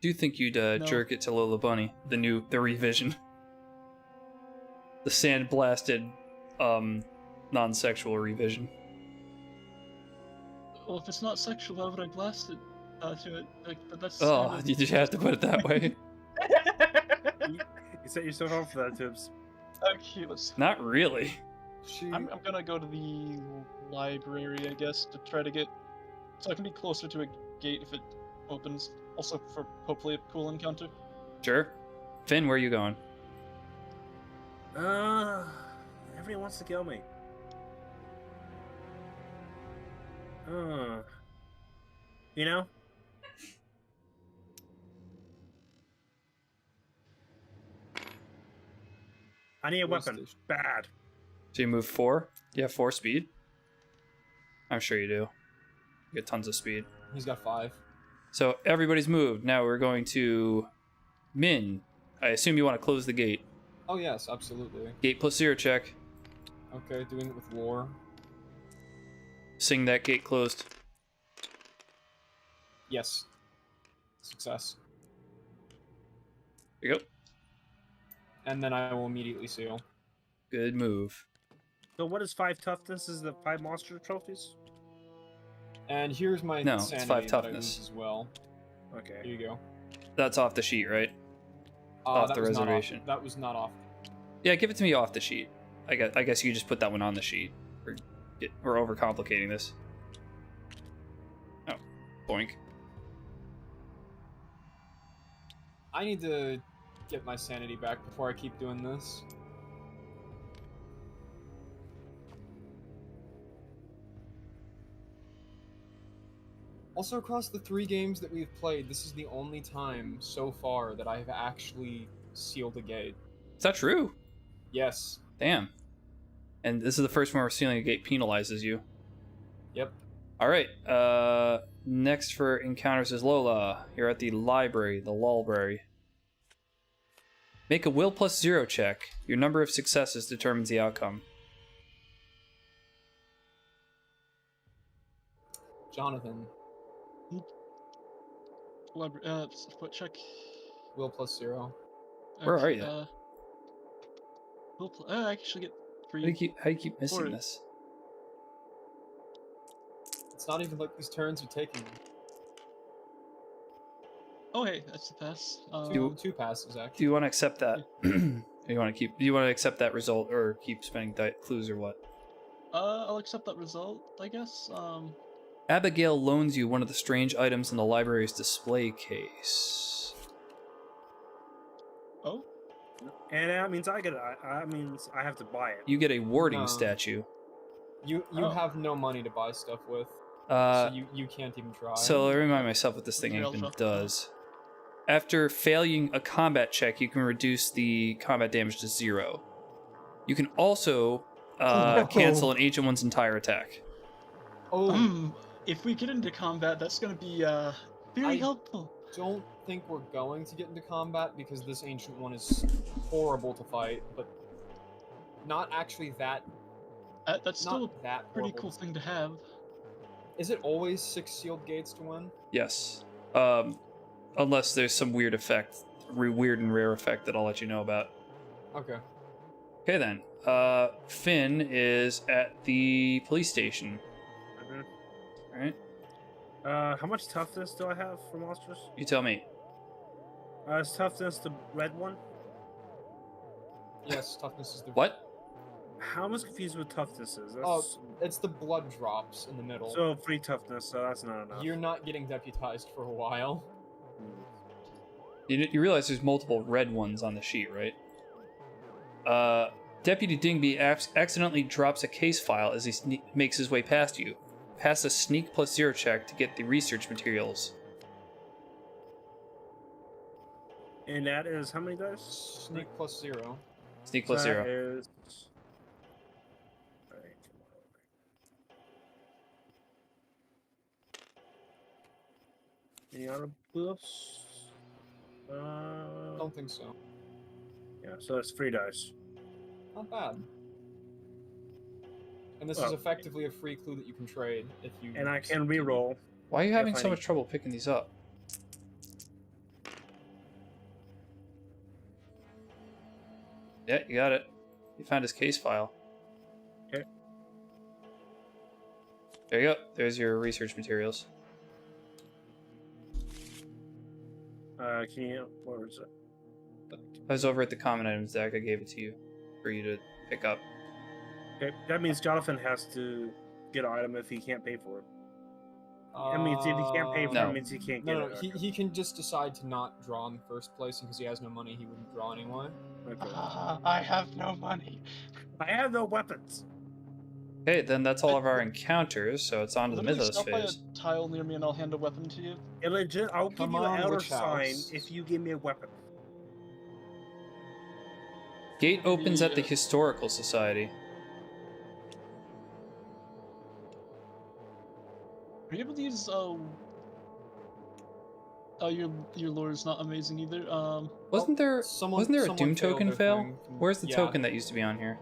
Speaker 1: Do you think you'd
Speaker 2: No.
Speaker 1: jerk it to Lola Bunny? The revision. The sandblasted, non-sexual revision.
Speaker 2: Well, if it's not sexual, why would I blast it to it? Like, but that's.
Speaker 1: Oh,
Speaker 2: kind of-
Speaker 1: you just have to put it that way.
Speaker 3: You set yourself up for that, Tibbs.
Speaker 2: Okay, let's.
Speaker 1: Not really.
Speaker 4: She.
Speaker 2: I'm gonna go to the library, I guess, to try to get. So I can be closer to a gate if it opens. Also, for hopefully a cool encounter.
Speaker 1: Sure. Finn, where are you going?
Speaker 3: Everyone wants to kill me. You know? I need a weapon. Bad.
Speaker 1: So you move 4? You have 4 speed? I'm sure you do. You get tons of speed.
Speaker 4: He's got 5.
Speaker 1: So everybody's moved. Now we're going to Min. I assume you want to close the gate.
Speaker 4: Oh yes, absolutely.
Speaker 1: Gate plus 0 check.
Speaker 4: Okay, doing it with lore.
Speaker 1: Sing that gate closed.
Speaker 4: Yes. Success.
Speaker 1: There you go.
Speaker 4: And then I will immediately seal.
Speaker 1: Good move.
Speaker 3: So what is 5 toughness? Is the 5 monster trophies?
Speaker 4: And here's my
Speaker 1: No, it's
Speaker 4: sanity
Speaker 1: 5
Speaker 4: that I
Speaker 1: toughness.
Speaker 4: lose as well.
Speaker 3: Okay.
Speaker 4: Here you go.
Speaker 1: That's off the sheet, right? Off
Speaker 4: that
Speaker 1: the
Speaker 4: was not
Speaker 1: reservation.
Speaker 4: That was not off.
Speaker 1: Yeah, give it to me off the sheet. I guess you just put that one on the sheet. We're overcomplicating this. Oh, boink.
Speaker 4: I need to get my sanity back before I keep doing this. Also, across the 3 games that we've played, this is the only time so far that I have actually sealed a gate.
Speaker 1: Is that true?
Speaker 4: Yes.
Speaker 1: Damn. And this is the first one where sealing a gate penalizes you.
Speaker 4: Yep.
Speaker 1: Alright, next for encounters is Lola. You're at the library, the Lulbrary. Make a will plus 0 check. Your number of successes determines the outcome.
Speaker 4: Jonathan.
Speaker 2: Foot check.
Speaker 4: Will plus 0.
Speaker 1: Where are you?
Speaker 2: I actually get 3.
Speaker 1: How do you keep missing
Speaker 2: 4.
Speaker 1: this?
Speaker 4: It's not even like these turns are taking.
Speaker 2: Oh hey, that's the pass.
Speaker 4: Two passes
Speaker 1: Do
Speaker 4: actually.
Speaker 1: you want to accept that? Do you want to accept that result, or keep spending clues, or what?
Speaker 2: I'll accept that result, I guess.
Speaker 1: Abigail loans you one of the strange items in the library's display case.
Speaker 2: Oh.
Speaker 3: And that means I have to buy it.
Speaker 1: You get a warding
Speaker 4: No.
Speaker 1: statue.
Speaker 4: You
Speaker 2: Oh.
Speaker 4: have no money to buy stuff with,
Speaker 1: Uh,
Speaker 4: so you can't even try.
Speaker 1: So I remind myself what this thing
Speaker 2: Material
Speaker 1: even
Speaker 2: drop.
Speaker 1: does. After failing a combat check, you can reduce the combat damage to 0. You can also
Speaker 4: no.
Speaker 1: cancel an ancient one's entire attack.
Speaker 4: Oh,
Speaker 2: If we get into combat, that's gonna be very
Speaker 4: I-
Speaker 2: helpful.
Speaker 4: don't think we're going to get into combat because this ancient one is horrible to fight, but not actually that.
Speaker 2: That's still
Speaker 4: Not that
Speaker 2: a pretty
Speaker 4: horrible
Speaker 2: cool
Speaker 4: to-
Speaker 2: thing to have.
Speaker 4: Is it always 6 sealed gates to win?
Speaker 1: Yes. Unless there's some weird effect, weird and rare effect that I'll let you know about.
Speaker 4: Okay.
Speaker 1: Okay then. Finn is at the police station. Alright?
Speaker 3: How much toughness do I have for monsters?
Speaker 1: You tell me.
Speaker 3: Is toughness the red one?
Speaker 4: Yes, toughness is the.
Speaker 1: What?
Speaker 3: How am I confused with toughness is? That's...
Speaker 4: Oh, it's the blood drops in the middle.
Speaker 3: So 3 toughness, so that's not enough.
Speaker 4: You're not getting deputized for a while.
Speaker 1: You realize there's multiple red ones on the sheet, right? Deputy Dingby accidentally drops a case file as he makes his way past you. Pass a sneak plus 0 check to get the research materials.
Speaker 3: And that is how many dice?
Speaker 4: Sneak plus 0.
Speaker 1: Sneak plus 0.
Speaker 3: That is... Any other buffs?
Speaker 4: Don't think so.
Speaker 3: Yeah, so that's 3 dice.
Speaker 4: Not bad. And this
Speaker 3: Well,
Speaker 4: is effectively a free clue that you can trade if you.
Speaker 3: And I can re-roll.
Speaker 1: Why are you having
Speaker 3: If I
Speaker 1: so
Speaker 3: need-
Speaker 1: much trouble picking these up? Yeah, you got it. You found his case file.
Speaker 3: Okay.
Speaker 1: There you go. There's your research materials.
Speaker 3: Can you... Where is it?
Speaker 1: I was over at the common items deck. I gave it to you for you to pick up.
Speaker 3: Okay, that means Jonathan has to get an item if he can't pay for it. I mean, if he can't pay for
Speaker 1: No.
Speaker 3: it, means he can't get
Speaker 4: No,
Speaker 3: it.
Speaker 4: he can just decide to not draw in the first place, and because he has no money, he wouldn't draw anyway.
Speaker 3: Okay.
Speaker 2: I have no money.
Speaker 3: I have no weapons.
Speaker 1: Okay, then that's all of our encounters, so it's on to the
Speaker 2: Literally
Speaker 1: Mythos
Speaker 2: stop by a
Speaker 1: phase.
Speaker 2: tile near me and I'll hand a weapon to you.
Speaker 3: I'll give
Speaker 4: Come
Speaker 3: you
Speaker 4: on,
Speaker 3: an elder
Speaker 4: witch
Speaker 3: sign
Speaker 4: house.
Speaker 3: if you give me a weapon.
Speaker 1: Gate opens at the Historical Society.
Speaker 2: Are you able to use your lore is not amazing either.
Speaker 1: Wasn't there
Speaker 4: someone
Speaker 1: a Doom
Speaker 4: failed
Speaker 1: token
Speaker 4: their
Speaker 1: fail?
Speaker 4: thing.
Speaker 1: Where's the
Speaker 4: Yeah.
Speaker 1: token that used to be on here?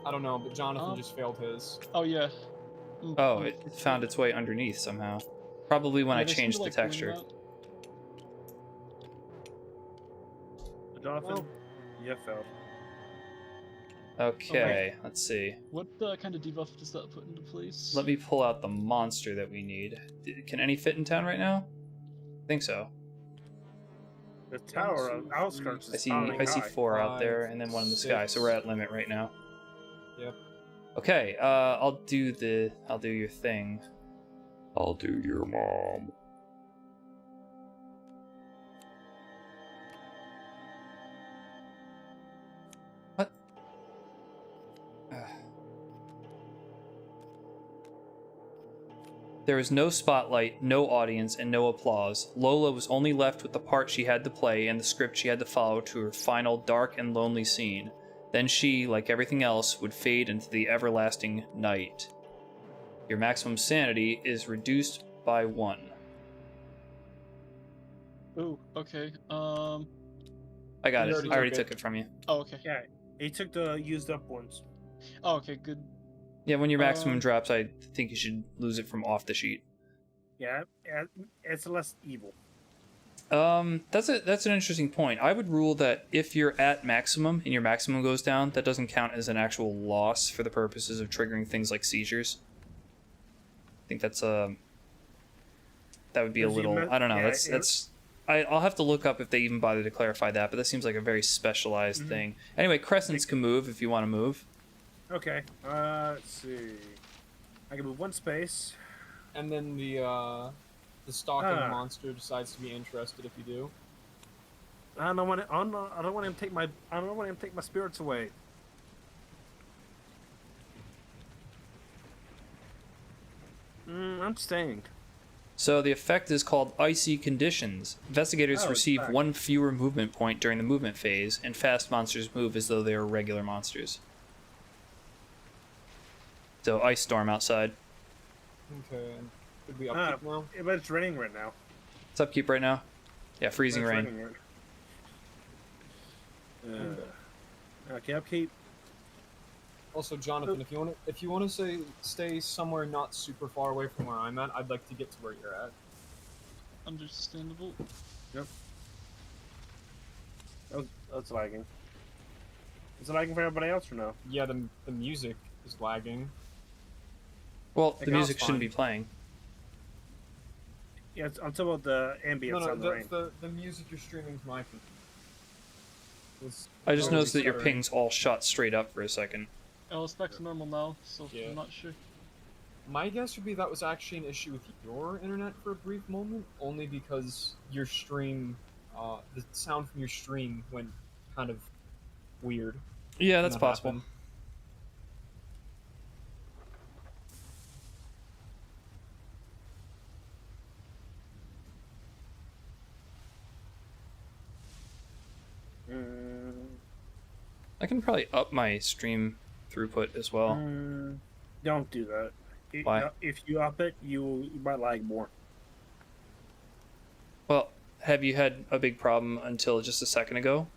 Speaker 4: I don't know, but Jonathan just failed his.
Speaker 2: Oh yeah.
Speaker 1: Oh, it found its way underneath somehow. Probably when I
Speaker 2: they seem
Speaker 1: changed
Speaker 2: to,
Speaker 1: the
Speaker 2: like, clean
Speaker 1: texture.
Speaker 2: that.
Speaker 3: Jonathan,
Speaker 4: Well-
Speaker 3: you failed.
Speaker 1: Okay, let's see.
Speaker 2: What kind of debuff does that put into place?
Speaker 1: Let me pull out the monster that we need. Can any fit in town right now? I think so.
Speaker 3: The tower of outskirts
Speaker 1: I
Speaker 3: is
Speaker 1: see
Speaker 3: pounding
Speaker 1: I see
Speaker 3: high.
Speaker 1: 4 out there
Speaker 4: 5,
Speaker 1: and then 1 in the sky, so we're at limit right now.
Speaker 4: Yep.
Speaker 1: Okay, I'll do your thing. I'll do your mom. What? There was no spotlight, no audience, and no applause. Lola was only left with the part she had to play and the script she had to follow to her final dark and lonely scene. Then she, like everything else, would fade into the everlasting night. Your maximum sanity is reduced by 1.
Speaker 2: Ooh, okay.
Speaker 1: I got
Speaker 4: You
Speaker 1: it.
Speaker 4: already
Speaker 1: I already
Speaker 4: took it.
Speaker 1: took it from you.
Speaker 2: Oh, okay.
Speaker 3: Yeah, he took the used up ones.
Speaker 2: Oh, okay, good.
Speaker 1: Yeah, when your maximum drops, I think you should lose it from off the sheet.
Speaker 3: Yeah, it's less evil.
Speaker 1: That's an interesting point. I would rule that if you're at maximum and your maximum goes down, that doesn't count as an actual loss for the purposes of triggering things like seizures. I think that's that would be a
Speaker 3: Does he
Speaker 1: little.
Speaker 3: me-
Speaker 1: I don't know.
Speaker 3: yeah,
Speaker 1: That's. I'll have to look up if they even bother to clarify that, but that seems like a very specialized thing. Anyway, crescents can move if you want to move.
Speaker 3: Okay, let's see. I can move 1 space.
Speaker 4: And then the stalking
Speaker 3: Ah.
Speaker 4: monster decides to be interested if you do.
Speaker 3: I don't want him to take my spirits away. I'm staying.
Speaker 1: So the effect is called Icy Conditions. Investigators
Speaker 3: Oh, it's
Speaker 1: receive
Speaker 3: back.
Speaker 1: 1 fewer movement point during the movement phase, and fast monsters move as though they are regular monsters. So Ice Storm outside.
Speaker 4: Okay. Could we upkeep now?
Speaker 3: Yeah, but it's raining right now.
Speaker 1: It's upkeep right now. Yeah, freezing
Speaker 3: It's
Speaker 1: rain.
Speaker 3: raining right- okay, upkeep.
Speaker 4: Also, Jonathan, if you want to stay somewhere not super far away from where I'm at, I'd like to get to where you're at.
Speaker 2: Understandable.
Speaker 3: That's lagging. Is it lagging for everybody else or no?
Speaker 4: Yeah, the music is lagging.
Speaker 1: Well,
Speaker 4: Like,
Speaker 1: the
Speaker 4: I was
Speaker 1: music shouldn't
Speaker 4: fine.
Speaker 1: be playing.
Speaker 3: Yeah, I'm talking about the ambience
Speaker 4: No,
Speaker 3: on the rain.
Speaker 4: the music you're streaming to my phone.
Speaker 1: I just
Speaker 4: Oh,
Speaker 1: noticed that your
Speaker 4: stuttering.
Speaker 1: ping's all shot straight up for a second.
Speaker 2: Oh, it's back to normal now, so
Speaker 4: Yeah.
Speaker 2: I'm not sure.
Speaker 4: My guess would be that was actually an issue with your internet for a brief moment, only because your stream, the sound from your stream went kind of weird.
Speaker 1: Yeah,
Speaker 4: when
Speaker 1: that's
Speaker 4: that
Speaker 1: possible.
Speaker 4: happened.
Speaker 1: I can probably up my stream throughput as well.
Speaker 3: Don't do that.
Speaker 1: Why?
Speaker 3: If you up it, you might lag more.
Speaker 1: Well, have you had a big problem until just a second ago?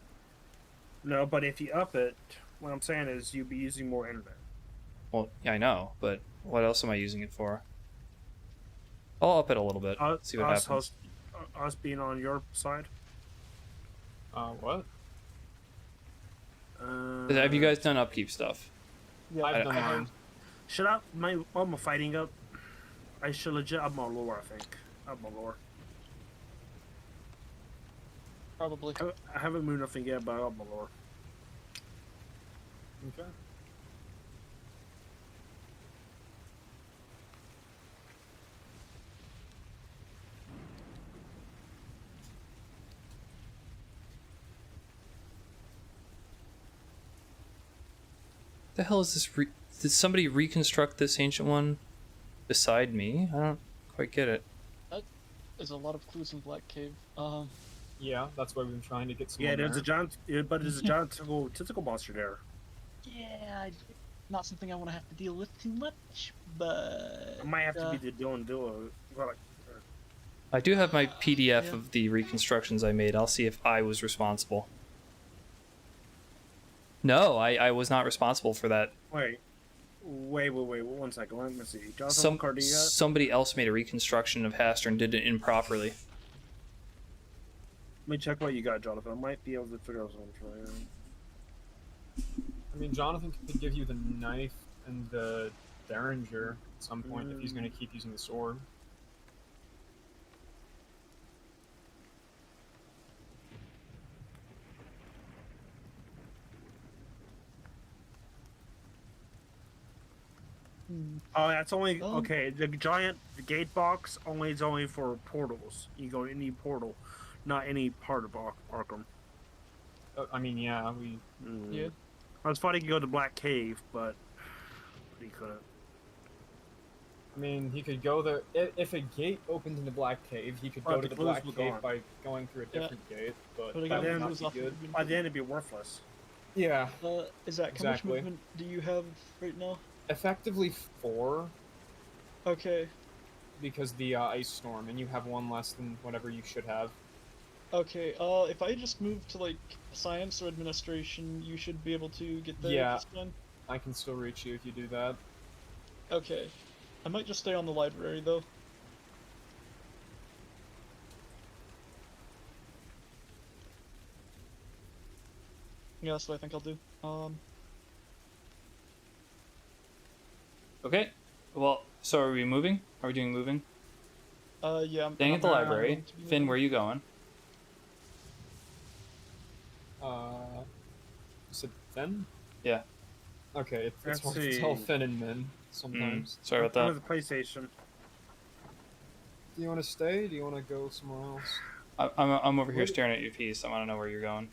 Speaker 3: No, but if you up it, what I'm saying is you'll be using more internet.
Speaker 1: Well, yeah, I know, but what else am I using it for? I'll up it a little bit. See what happens.
Speaker 3: Us being on your side.
Speaker 4: What?
Speaker 1: Have you guys done upkeep stuff?
Speaker 2: Yeah,
Speaker 4: I've done
Speaker 1: I-
Speaker 4: mine.
Speaker 3: Should I while I'm fighting up? I should legit up my lore. I think up my lore.
Speaker 2: probably.
Speaker 3: I haven't moved nothing yet, but I up my lore.
Speaker 4: Okay.
Speaker 1: The hell is this? Did somebody reconstruct this ancient one beside me? I don't quite get it.
Speaker 2: That is a lot of clues in Black Cave.
Speaker 4: Yeah, that's why we've been trying to get some.
Speaker 3: Yeah,
Speaker 4: there.
Speaker 3: there's a giant, but there's a giant tentacle monster there.
Speaker 2: Yeah, not something I want to have to deal with too much, but
Speaker 3: I might have to be the doing. Well,
Speaker 1: I do have my PDF
Speaker 2: Yeah.
Speaker 1: of the reconstructions I made. I'll see if I was responsible. No, I was not responsible for that.
Speaker 3: wait, 1 second. Let me see. Jonathan, what card do you got?
Speaker 1: Somebody else made a reconstruction of Haster and did it improperly.
Speaker 3: Let me check what you got, Jonathan. I might be able to figure out something for you.
Speaker 4: I mean, Jonathan could give you the knife and the derringer at some point if he's going to keep using the sword.
Speaker 3: Oh, that's only
Speaker 2: Oh.
Speaker 3: okay. The gate box is only for portals. You go to any portal, not any part of Arkham.
Speaker 4: I mean, yeah, we.
Speaker 2: Yeah.
Speaker 3: I was fighting to go to Black Cave, but he couldn't.
Speaker 4: I mean, he could go there. If a gate opened in the Black Cave, he could
Speaker 3: Oh,
Speaker 4: go
Speaker 3: the
Speaker 4: to the
Speaker 3: clues
Speaker 4: Black
Speaker 3: were
Speaker 4: Cave
Speaker 3: gone.
Speaker 4: by going through a
Speaker 2: Yeah.
Speaker 4: different gate, but
Speaker 2: But
Speaker 4: that
Speaker 2: again,
Speaker 3: then
Speaker 4: would not
Speaker 2: clues
Speaker 4: be
Speaker 2: off
Speaker 4: good.
Speaker 3: By the end, it'd be worthless.
Speaker 4: Yeah,
Speaker 2: Isaac, how much
Speaker 4: Exactly.
Speaker 2: movement do you have right now?
Speaker 4: effectively 4
Speaker 2: Okay.
Speaker 4: because the ice storm, and you have 1 less than whatever you should have.
Speaker 2: Okay, if I just move to, like, science or administration, you should be able to get there
Speaker 4: Yeah.
Speaker 2: this time?
Speaker 4: I can still reach you if you do that.
Speaker 2: Okay. I might just stay on the library, though. Yeah, that's what I think I'll do.
Speaker 1: Okay. Well, so are we moving? Are we doing moving?
Speaker 2: Yeah, I'm
Speaker 1: Staying at the
Speaker 2: I'm
Speaker 1: library.
Speaker 2: going to be
Speaker 1: Finn,
Speaker 2: moving.
Speaker 1: where are you going?
Speaker 4: Is it Finn?
Speaker 1: Yeah.
Speaker 4: Okay, it's
Speaker 3: Let's
Speaker 4: hard to
Speaker 3: see.
Speaker 4: tell Finn and Min sometimes.
Speaker 1: Sorry about
Speaker 3: Under
Speaker 1: that.
Speaker 3: the PlayStation.
Speaker 4: Do you want to stay? Do you want to go somewhere else?
Speaker 1: I'm over here
Speaker 4: Where-
Speaker 1: staring at your piece. I want to know where you're going.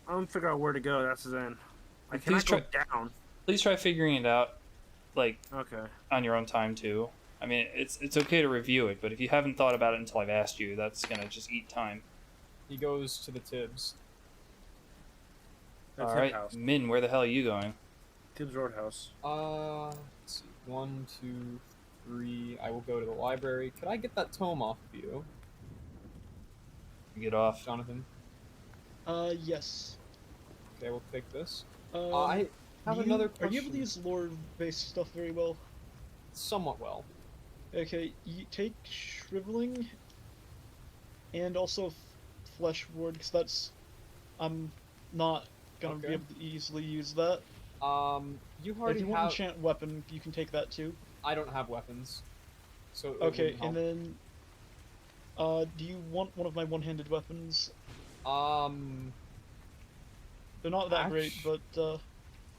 Speaker 3: I don't figure out where to go. That's the end. I
Speaker 1: Please
Speaker 3: cannot go down.
Speaker 1: Please try figuring it out, like,
Speaker 3: Okay.
Speaker 1: on your own time too. I mean, it's okay to review it, but if you haven't thought about it until I've asked you, that's gonna just eat time.
Speaker 4: He goes to the Tibbs.
Speaker 3: That's
Speaker 1: All
Speaker 3: his
Speaker 1: right,
Speaker 3: house.
Speaker 1: Min, where the hell are you going?
Speaker 3: Tibbs Roadhouse.
Speaker 4: Let's see. 1, 2, 3. I will go to the library. Could I get that tome off of you,
Speaker 1: Get off.
Speaker 4: Jonathan?
Speaker 2: Yes.
Speaker 4: Okay, we'll take this.
Speaker 2: I
Speaker 4: I have
Speaker 2: you,
Speaker 4: another
Speaker 2: Are
Speaker 4: question.
Speaker 2: you able to use lore-based stuff very well?
Speaker 4: Somewhat well.
Speaker 2: Okay, you take shriveling and also flesh ward, because that's I'm not gonna be
Speaker 4: Okay.
Speaker 2: able to easily use that.
Speaker 4: You
Speaker 2: If
Speaker 4: already
Speaker 2: you want
Speaker 4: have.
Speaker 2: enchant weapon, you can take that too.
Speaker 4: I don't have weapons, so it
Speaker 2: Okay,
Speaker 4: wouldn't help.
Speaker 2: and then do you want one of my one-handed weapons? They're not that great,
Speaker 4: Actu-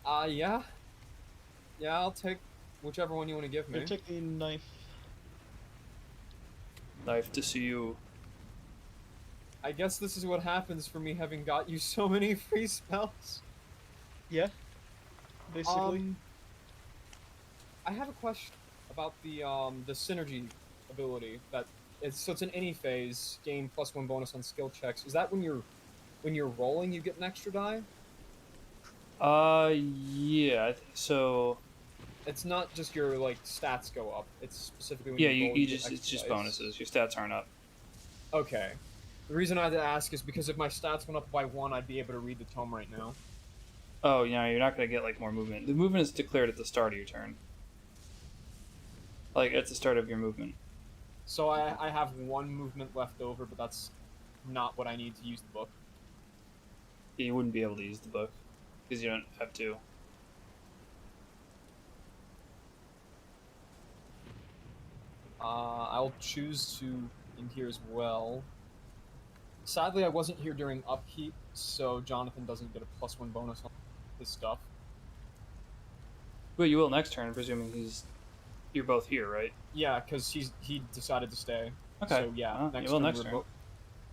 Speaker 2: but
Speaker 4: Yeah. Yeah, I'll take whichever one you want to give me.
Speaker 2: here, take the knife.
Speaker 1: Life to see you.
Speaker 4: I guess this is what happens for me having got you so many free spells.
Speaker 2: Yeah, basically.
Speaker 4: I have a question about the synergy ability that it's in any phase gain +1 bonus on skill checks. Is that when you're rolling you get an extra die?
Speaker 1: Yeah. So
Speaker 4: It's not just your like stats go up. It's specifically when
Speaker 1: yeah,
Speaker 4: you
Speaker 1: you,
Speaker 4: roll,
Speaker 1: you
Speaker 4: get
Speaker 1: just it's
Speaker 4: extra
Speaker 1: just
Speaker 4: dice.
Speaker 1: bonuses. Your stats aren't up.
Speaker 4: Okay. The reason I had to ask is because if my stats went up by 1, I'd be able to read the tome right now.
Speaker 1: Oh, yeah, you're not gonna get like more movement. The movement is declared at the start of your turn. Like at the start of your movement.
Speaker 4: So I have 1 movement left over, but that's not what I need to use the book.
Speaker 1: You wouldn't be able to use the book because you don't have to.
Speaker 4: I'll choose to in here as well. Sadly, I wasn't here during upkeep, so Jonathan doesn't get a +1 bonus on his stuff.
Speaker 1: Well, you will next turn, presuming you're both here, right?
Speaker 4: Yeah, because he decided to stay.
Speaker 1: Okay.
Speaker 4: So yeah,
Speaker 1: You will next
Speaker 4: we're
Speaker 1: turn.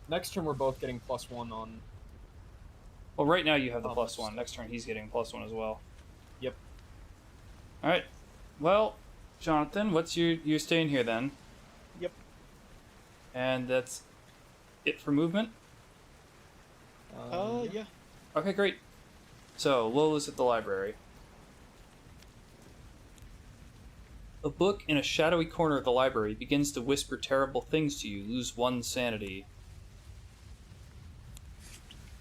Speaker 4: next turn we're both getting +1 on.
Speaker 1: Well, right now you have the
Speaker 4: Oh,
Speaker 1: +1. Next turn he's getting +1 as well. All right. Well, Jonathan, you're staying here then?
Speaker 2: Yep.
Speaker 1: And that's it for movement?
Speaker 2: Yeah.
Speaker 1: Okay, great. So, Lola's at the library. A book in a shadowy corner of the library begins to whisper terrible things to you. Lose 1 sanity.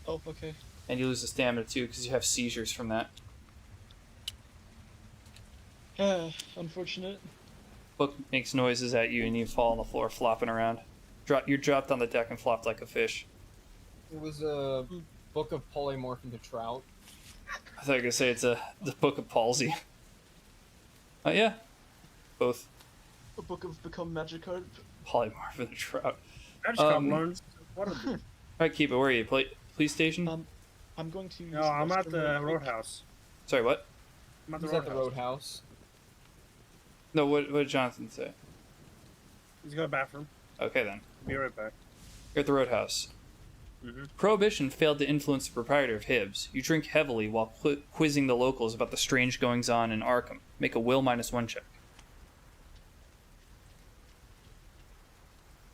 Speaker 2: Oh, okay.
Speaker 1: And you lose the stamina too, because you have seizures from that.
Speaker 2: Unfortunate.
Speaker 1: Book makes noises at you and you fall on the floor flopping around. You're dropped on the deck and flopped like a fish.
Speaker 4: It was a book of polymorph into trout.
Speaker 1: I thought you were going to say it's the Book of Palsy. Yeah. Both.
Speaker 2: A book of Become Magikarp.
Speaker 1: Polymorph and trout.
Speaker 3: Magikarp learns. What are they?
Speaker 1: Alright, keep it. Where are you? Police station?
Speaker 2: I'm going to.
Speaker 3: No, I'm at the roadhouse.
Speaker 1: Sorry, what?
Speaker 3: I'm at the
Speaker 4: He's at the roadhouse.
Speaker 1: No, what did Jonathan say?
Speaker 3: He's got a bathroom.
Speaker 1: Okay, then.
Speaker 3: Be right back.
Speaker 1: You're at the roadhouse. Prohibition failed to influence the proprietor of Hibbs. You drink heavily while quizzing the locals about the strange goings-on in Arkham. Make a will -1 check.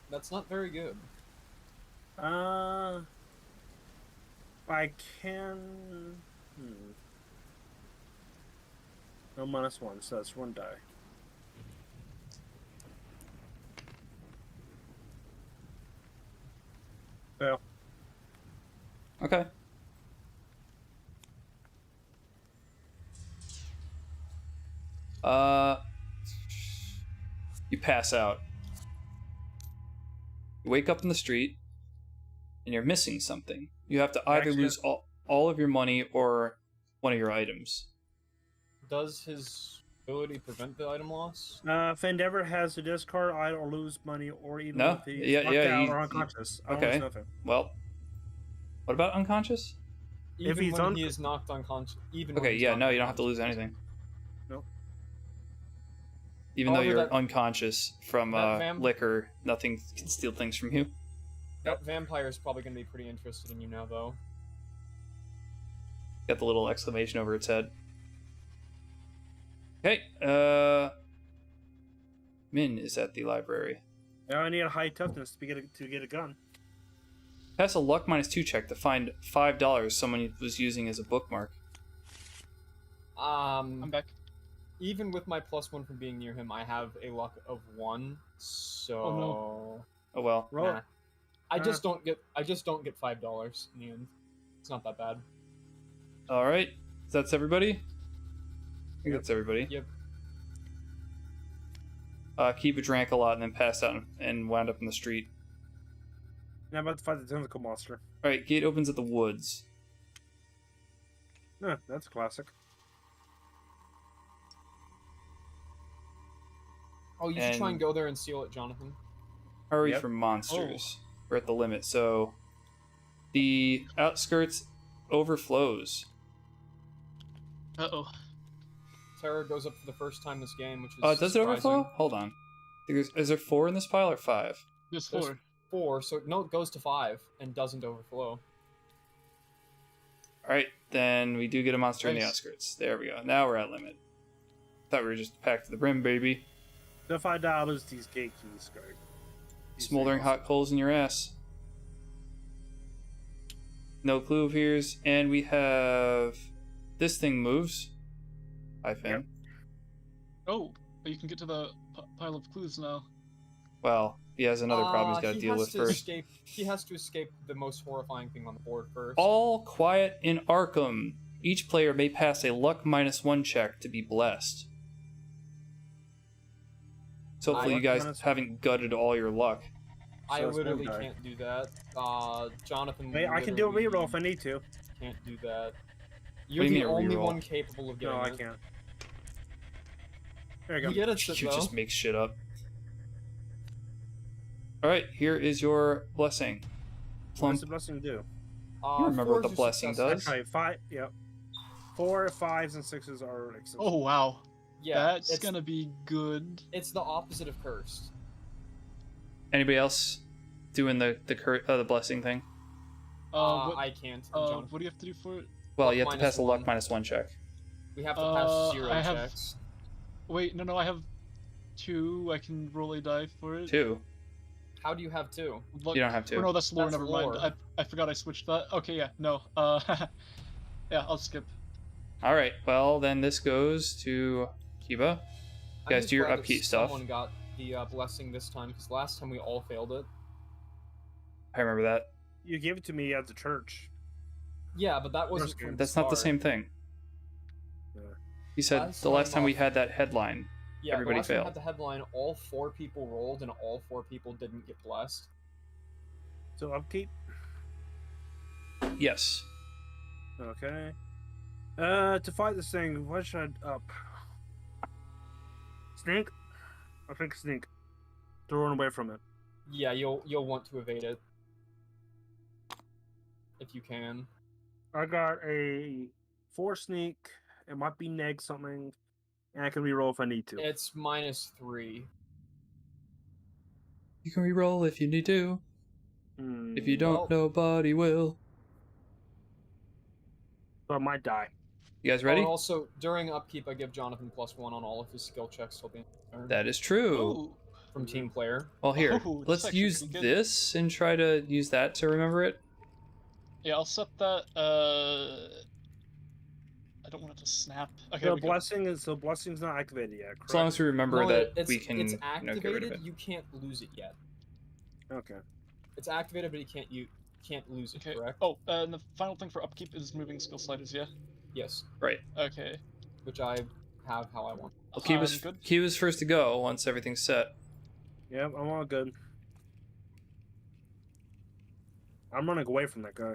Speaker 4: That's not very good.
Speaker 3: I can. No, -1, so that's 1 die. Fail.
Speaker 1: Okay. You pass out. You wake up in the street, and you're missing something. You have to either lose all of your money or one of your items.
Speaker 4: Does his ability prevent the item loss?
Speaker 3: If Endeavor has to discard, either lose money or even
Speaker 1: No?
Speaker 3: if he's
Speaker 1: Yeah,
Speaker 3: knocked
Speaker 1: yeah,
Speaker 3: out or unconscious. I don't
Speaker 1: okay.
Speaker 3: lose nothing.
Speaker 1: Well, what about unconscious?
Speaker 4: Even
Speaker 3: If he's
Speaker 4: when he is knocked unconscious. Even when
Speaker 1: Okay,
Speaker 4: he's
Speaker 1: yeah,
Speaker 4: knocked
Speaker 1: no, you don't have to
Speaker 4: unconscious.
Speaker 1: lose anything.
Speaker 3: Nope.
Speaker 1: Even though
Speaker 4: However,
Speaker 1: you're
Speaker 4: that-
Speaker 1: unconscious from
Speaker 4: that
Speaker 1: liquor, nothing can steal things from you.
Speaker 4: That vampire is probably going to be pretty interested in you now, though.
Speaker 1: Got the little exclamation over its head. Okay, Min is at the library.
Speaker 3: Now I need a high toughness to get a gun.
Speaker 1: Pass a luck -2 check to find $5 someone was using as a bookmark.
Speaker 2: I'm back.
Speaker 4: Even with my +1 from being near him, I have a luck of 1. So.
Speaker 2: Oh, no.
Speaker 1: Oh well.
Speaker 3: Roll.
Speaker 4: Nah. I just don't get $5 in the end. It's not that bad.
Speaker 1: All right, that's everybody. I think that's everybody.
Speaker 4: Yep.
Speaker 1: Kiba drank a lot and then passed out and wound up in the street.
Speaker 3: Now I'm about to fight the tentacle monster.
Speaker 1: All right, gate opens at the woods.
Speaker 3: That's classic.
Speaker 4: Oh, you should try and go there and seal it, Jonathan.
Speaker 1: Hurry
Speaker 3: Yep.
Speaker 1: for monsters. We're at the limit, so the outskirts overflows.
Speaker 2: Uh-oh.
Speaker 4: Terror goes up for the first time this game, which is
Speaker 1: Does it overflow?
Speaker 4: surprising.
Speaker 1: Hold on. Is there 4 in this pile or 5?
Speaker 2: There's
Speaker 4: There's
Speaker 2: 4.
Speaker 4: 4, so no, it goes to 5 and doesn't overflow.
Speaker 1: All right, then we do get a monster in the
Speaker 2: Nice.
Speaker 1: outskirts. There we go. Now we're at limit. Thought we were just packed to the brim, baby.
Speaker 3: So if I die, I lose these gate keys. Greg. These
Speaker 1: Smoldering
Speaker 3: things.
Speaker 1: hot coals in your ass. No clue appears, and we have this thing moves. Hi, Finn.
Speaker 2: Oh, but you can get to the pile of clues now.
Speaker 1: Well, he has another problem he's got to
Speaker 4: He
Speaker 1: deal
Speaker 4: has
Speaker 1: with
Speaker 4: to
Speaker 1: first.
Speaker 4: He has to escape the most horrifying thing on the board first.
Speaker 1: All quiet in Arkham. Each player may pass a luck -1 check to be blessed. So hopefully you guys
Speaker 3: -1.
Speaker 1: haven't gutted all your luck.
Speaker 4: I
Speaker 3: So it's
Speaker 4: literally
Speaker 3: one die.
Speaker 4: can't do that. Jonathan.
Speaker 3: Hey, I can do a
Speaker 4: literally
Speaker 3: reroll if I need to.
Speaker 4: Can't do that.
Speaker 1: do
Speaker 4: You're
Speaker 1: you
Speaker 4: the
Speaker 1: mean a
Speaker 4: only
Speaker 1: reroll?
Speaker 4: one capable of getting
Speaker 3: No, I
Speaker 4: it.
Speaker 3: can't. There you go.
Speaker 4: You get it,
Speaker 1: You
Speaker 4: though.
Speaker 1: just make shit up. Alright, here is your blessing.
Speaker 3: What
Speaker 1: Plump.
Speaker 3: does the blessing do?
Speaker 1: You remember what
Speaker 4: 4s
Speaker 1: the
Speaker 4: are
Speaker 1: blessing
Speaker 4: successful.
Speaker 1: does?
Speaker 3: Okay, 5. Yep. 4, 5s, and 6s are excellent.
Speaker 2: Oh, wow.
Speaker 4: Yeah,
Speaker 2: That's
Speaker 4: it's,
Speaker 2: gonna be good.
Speaker 4: it's the opposite of cursed.
Speaker 1: Anybody else doing the blessing thing?
Speaker 2: What,
Speaker 4: I can't. Jonathan.
Speaker 2: what do you have to do for it?
Speaker 1: Well,
Speaker 4: Luck
Speaker 1: you have to pass a luck
Speaker 4: -1.
Speaker 1: -1 check.
Speaker 4: We have to pass 0
Speaker 2: I have-
Speaker 4: checks.
Speaker 2: Wait, no, I have 2. I can roll a die for it.
Speaker 1: 2.
Speaker 4: How do you have 2?
Speaker 2: Look,
Speaker 1: You don't have to.
Speaker 2: Oh, no, that's lore.
Speaker 4: That's
Speaker 2: Never
Speaker 4: lore.
Speaker 2: mind. I forgot I switched that. Okay, yeah, no. Yeah, I'll skip.
Speaker 1: All right. Well, then this goes to Kiba.
Speaker 4: I'm
Speaker 1: Guys,
Speaker 4: just
Speaker 1: do your
Speaker 4: glad that
Speaker 1: upkeep stuff.
Speaker 4: Someone got the blessing this time, because last time we all failed it.
Speaker 1: I remember that.
Speaker 3: You gave it to me at the church.
Speaker 4: Yeah, but that wasn't
Speaker 3: That's
Speaker 4: from
Speaker 1: That's not the
Speaker 4: start.
Speaker 1: same thing.
Speaker 3: Yeah.
Speaker 1: He said
Speaker 4: Last
Speaker 1: the last
Speaker 4: time
Speaker 1: time we
Speaker 4: off-
Speaker 1: had that headline.
Speaker 4: Yeah,
Speaker 1: Everybody
Speaker 4: the last time we
Speaker 1: failed.
Speaker 4: had the headline, all 4 people rolled, and all 4 people didn't get blessed.
Speaker 3: So upkeep.
Speaker 1: Yes.
Speaker 3: Okay. To fight this thing, what should I up? Sneak? I think sneak. To run away from it.
Speaker 4: Yeah, you'll want to evade it. If you can.
Speaker 3: I got a 4 sneak. It might be neg something. And I can reroll if I need to.
Speaker 4: It's -3.
Speaker 1: You can reroll if you need to. If you don't,
Speaker 4: Well-
Speaker 1: nobody will.
Speaker 3: So I might die.
Speaker 1: You guys ready?
Speaker 4: Also, during upkeep, I give Jonathan +1 on all of his skill checks till the end of the turn
Speaker 1: That is true.
Speaker 2: Ooh.
Speaker 4: from team player.
Speaker 1: Well, here,
Speaker 2: Ooh, that's
Speaker 1: let's
Speaker 2: actually
Speaker 1: use
Speaker 2: pretty good.
Speaker 1: this and try to use that to remember it.
Speaker 2: Yeah, I'll set that. I don't want it to snap. Okay,
Speaker 3: The
Speaker 2: we go.
Speaker 3: blessing's not activated yet, correct?
Speaker 1: As long as we remember
Speaker 4: No,
Speaker 1: that
Speaker 4: it's,
Speaker 1: we can
Speaker 4: it's
Speaker 1: get rid
Speaker 4: activated.
Speaker 1: of it.
Speaker 4: You can't lose it yet.
Speaker 3: Okay.
Speaker 4: It's activated, but you can't lose it.
Speaker 2: Okay.
Speaker 4: Correct?
Speaker 2: Oh, and the final thing for upkeep is moving skill sliders. Yeah.
Speaker 4: Yes.
Speaker 1: Right.
Speaker 2: Okay.
Speaker 4: Which I have how I want.
Speaker 1: Well, Kiba's first to go once everything's set.
Speaker 3: Yep, I'm all good. I'm running away from that guy.